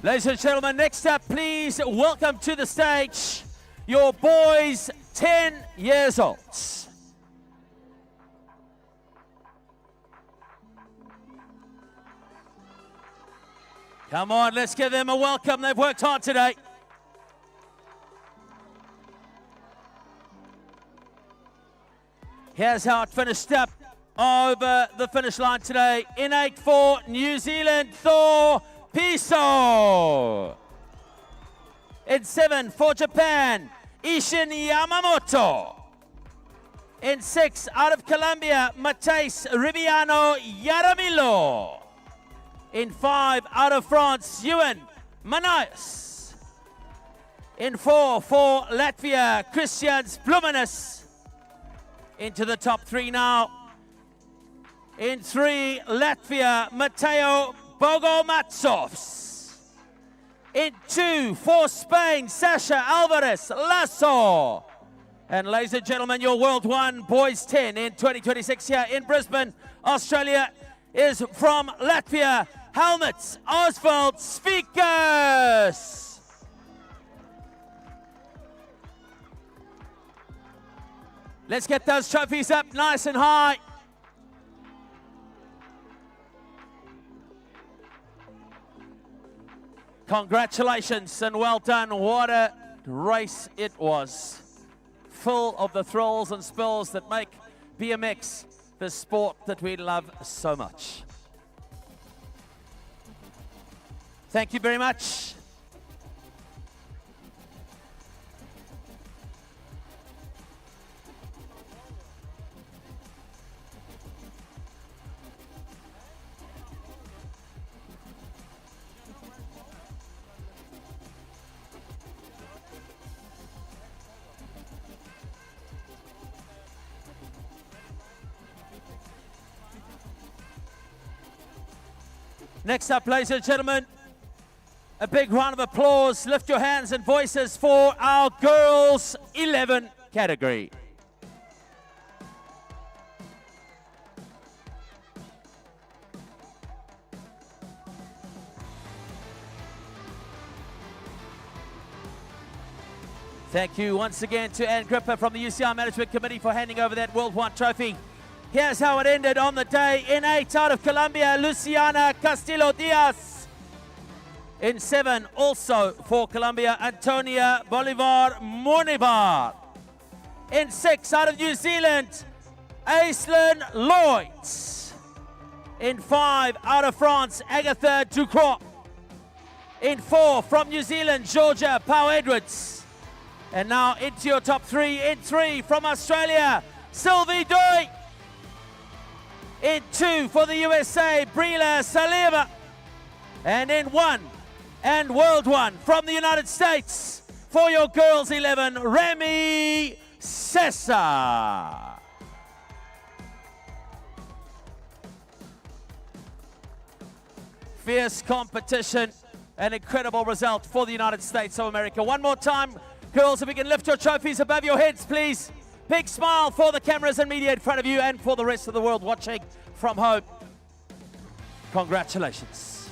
Ladies and gentlemen, next up, please welcome to the stage your boys 10 years old. Come on, let's give them a welcome. They've worked hard today. Here's how it finished up over the finish line today. In 8 for New Zealand, Thor Piso. In 7 for Japan, Ishin Yamamoto. In 6 out of Colombia, Matheus Ribiano Yaramilo. In 5 out of France, Ewan Manaius. In 4 for Latvia, Christians Blumenis. Into the top 3 now. In 3, Latvia, Mateo Bogomatsovs. In 2 for Spain, Sasha Alvarez Lasso. And ladies and gentlemen, your World 1 Boys 10 in 2026 here in Brisbane, Australia, is from Latvia, Helmets Oswald Speakers. Let's get those trophies up nice and high. Congratulations and well done. What a race it was. Full of the thrills and spills that make BMX the sport that we love so much. Thank you very much. Next up, ladies and gentlemen, a big round of applause. Lift your hands and voices for our girls 11 category. Thank you once again to Ann Gripper from the UCI Management Committee for handing over that World 1 trophy. Here's how it ended on the day. In 8, out of Colombia, Luciana Castillo-Diaz. In 7, also for Colombia, Antonia Bolivar Munibar. In 6, out of New Zealand, Aislinn Lloyd. In 5, out of France, Agatha Ducroix. In 4, from New Zealand, Georgia Pau Edwards. And now into your top 3. In 3, from Australia, Sylvie Doy. In 2, for the USA, Brila Saliba. And in 1, and World 1, from the United States, for your girls 11, Remy Cesar. Fierce competition, an incredible result for the United States of America. One more time, girls, if we can lift your trophies above your heads, please. Big smile for the cameras and media in front of you and for the rest of the world watching from home. Congratulations.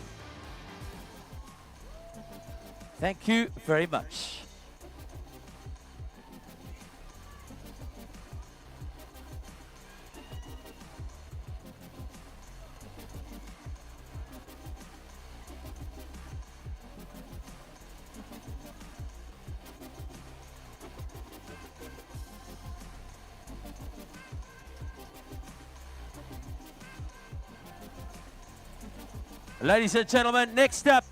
Thank you very much. Ladies and gentlemen, next up,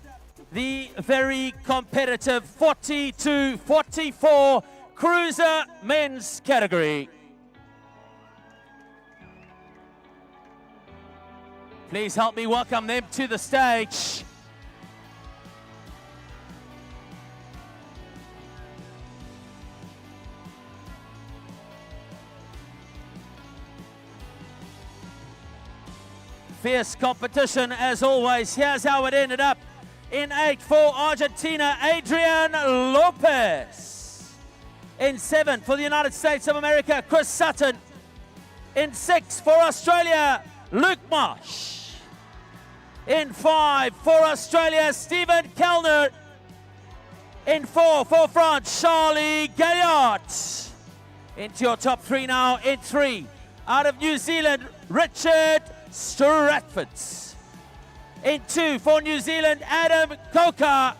the very competitive 40 to 44 cruiser men's category. Please help me welcome them to the stage. Fierce competition as always. Here's how it ended up. In 8 for Argentina, Adrian Lopez. In 7 for the United States of America, Chris Sutton. In 6 for Australia, Luke Marsh. In 5 for Australia, Stephen Kellner. In 4 for France, Charlie Galliot. Into your top 3 now. In 3, out of New Zealand, Richard Stratford. In 2 for New Zealand, Adam Coker.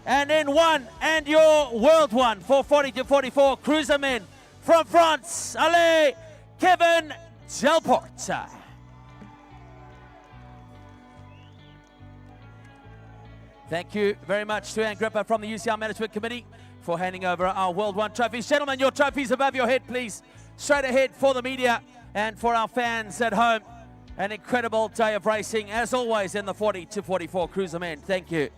And in 1, and your World 1 for 40 to 44 cruiser men from France, allez, Kevin Delporte. Thank you very much to Ann Gripper from the UCI Management Committee for handing over our World 1 trophies. Gentlemen, your trophies above your head, please. Straight ahead for the media and for our fans at home. An incredible day of racing, as always, in the 40 to 44 cruiser men. Thank you.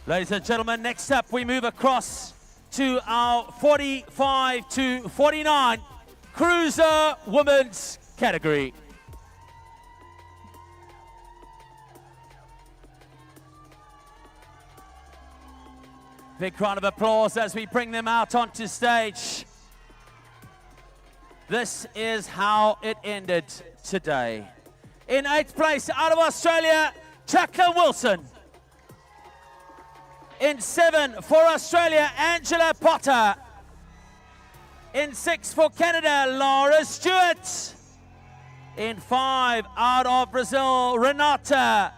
Ladies and gentlemen, next up we move across to our 45 to 49 cruiser women's category. Big round of applause as we bring them out onto stage. This is how it ended today. In 8th place, out of Australia, Jacqueline Wilson. In 7 for Australia, Angela Potter. In 6 for Canada, Laura Stewart. In 5 out of Brazil, Renata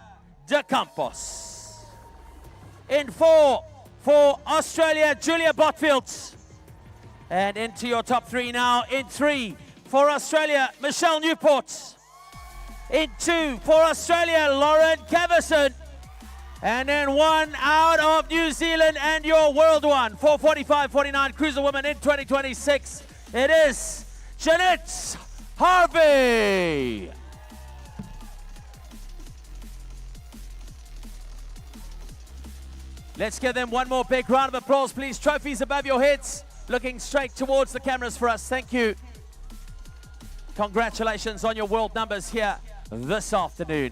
de Campos. In 4 for Australia, Julia Botfield. And into your top 3 now. In 3 for Australia, Michelle Newport. In 2 for Australia, Lauren Cavison. And then one out of New Zealand and your world one, 4:45.49 cruiser woman in 2026. It is Jeanette Harvey. Let's give them one more big round of applause, please. Trophies above your heads, looking straight towards the cameras for us. Thank you. Congratulations on your world numbers here this afternoon.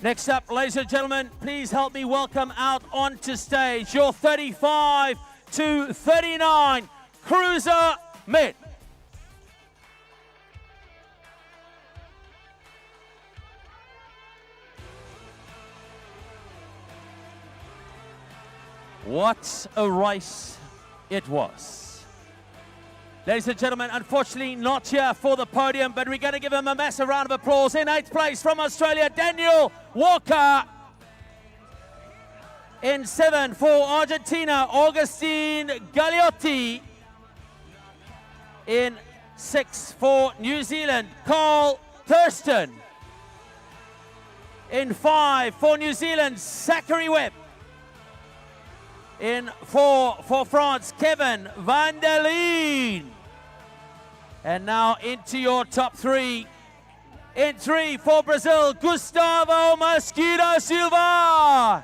Next up, ladies and gentlemen, please help me welcome out onto stage your 35 to 39 cruiser men. What a race it was. Ladies and gentlemen, unfortunately not here for the podium, but we're going to give him a massive round of applause. In 8th place from Australia, Daniel Walker. In 7th for Argentina, Augustine Gagliotti. In 6th for New Zealand, Carl Thurston. In 5 for New Zealand, Zachary Webb. In 4 for France, Kevin van der Leen. And now into your top 3. In 3 for Brazil, Gustavo Mosquito Silva.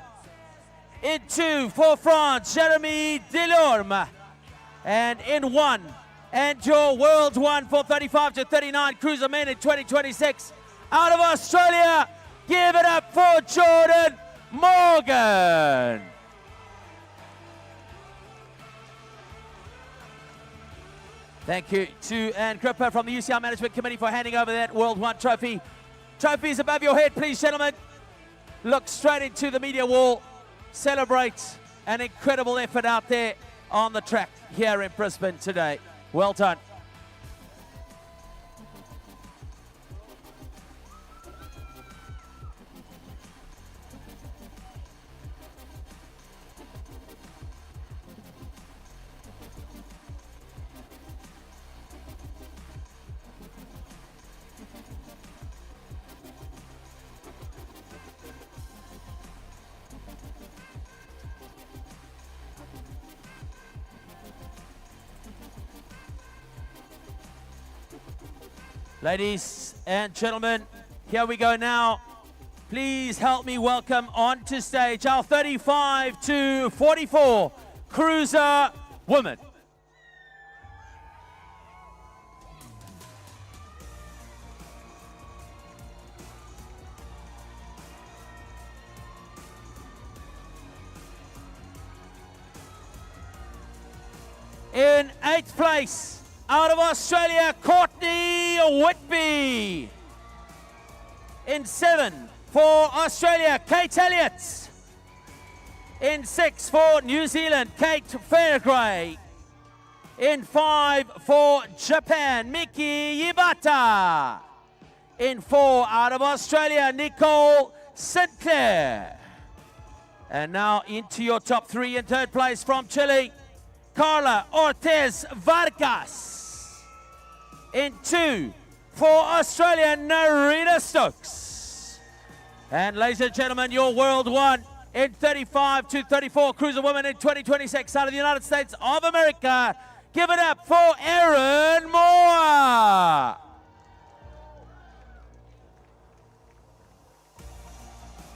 In 2 for France, Jeremy Delorme. And in 1, and your world one for 35 to 39 cruiser men in 2026. Out of Australia, give it up for Jordan Morgan. Thank you to Anne Cripper from the UCI Management Committee for handing over that World One trophy. Trophies above your head, please, gentlemen. Look straight into the media wall. Celebrate an incredible effort out there on the track here in Brisbane today. Well done. Ladies and gentlemen, here we go now. Please help me welcome onto stage our 35 to 44 cruiser woman. In 8th place, out of Australia, Courtney Whitby. In 7 for Australia, Kate Elliott. In 6 for New Zealand, Kate Fairgray. In 5 for Japan, Miki Yibata. In 4 out of Australia, Nicole Sinclair. And now into your top 3 in 3rd place from Chile, Carla Ortiz Vargas. In 2 for Australia, Narita Stokes. And ladies and gentlemen, your world one in 35 to 34 cruiser women in 2026 out of the United States of America. Give it up for Erin Moore.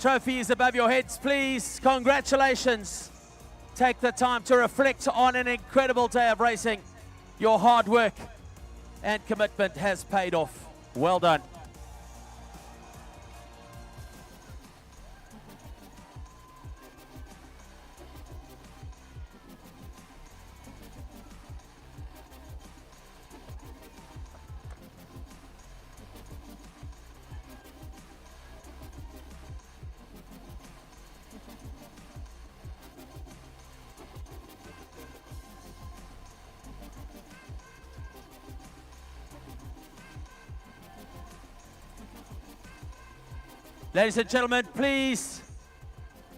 Trophies above your heads, please. Congratulations. Take the time to reflect on an incredible day of racing. Your hard work and commitment has paid off. Well done. Ladies and gentlemen, please,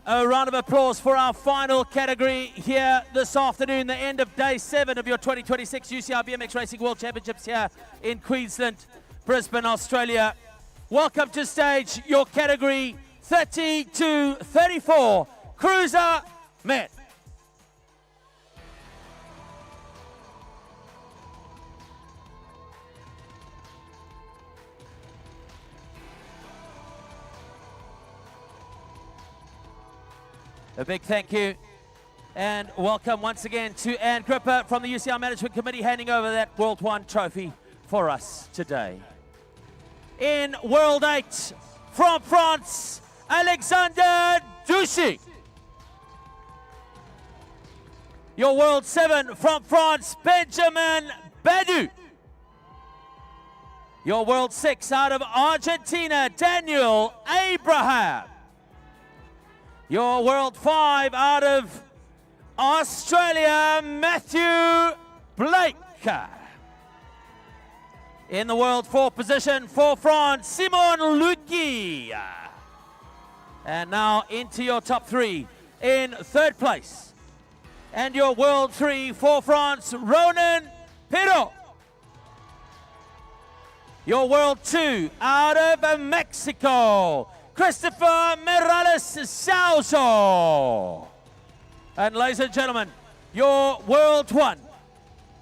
a round of applause for our final category here this afternoon, the end of day 7 of your 2026 UCI BMX Racing World Championships here in Queensland, Brisbane, Australia. Welcome to stage your category 30 to 34 Cruiser Men. A big thank you and welcome once again to Anne Gripper from the UCI Management Committee, handing over that World 1 trophy for us today. In World 8 from France, Alexander Douchy. Your World 7 from France, Benjamin Badu. Your World 6 out of Argentina, Daniel Abraham. Your World 5 out of Australia, Matthew Blake. In the World 4 position for France, Simon Luki. And now into your top 3 in 3rd place. And your World 3 for France, Ronan Pero. Your World 2 out of Mexico, Christopher Morales Sauso. And ladies and gentlemen, your World 1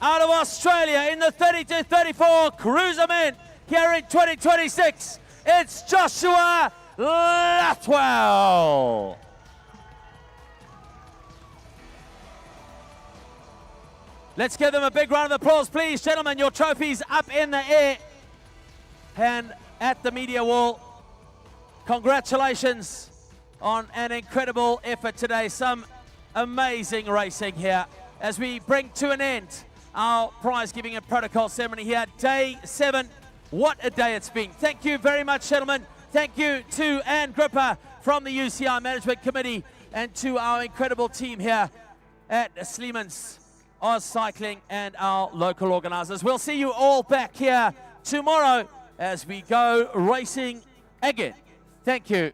out of Australia in the 30 to 34 Cruiser Men here in 2026, it's Joshua Lathwell. Let's give them a big round of applause, please, gentlemen. Your trophies up in the air and at the media wall. Congratulations on an incredible effort today. Some amazing racing here as we bring to an end our prize giving and protocol ceremony here. Day 7. What a day it's been. Thank you very much, gentlemen. Thank you to Anne Gripper from the UCI Management Committee and to our incredible team here at Sleeman's Oz Cycling and our local organisers. We'll see you all back here tomorrow as we go racing again. Thank you.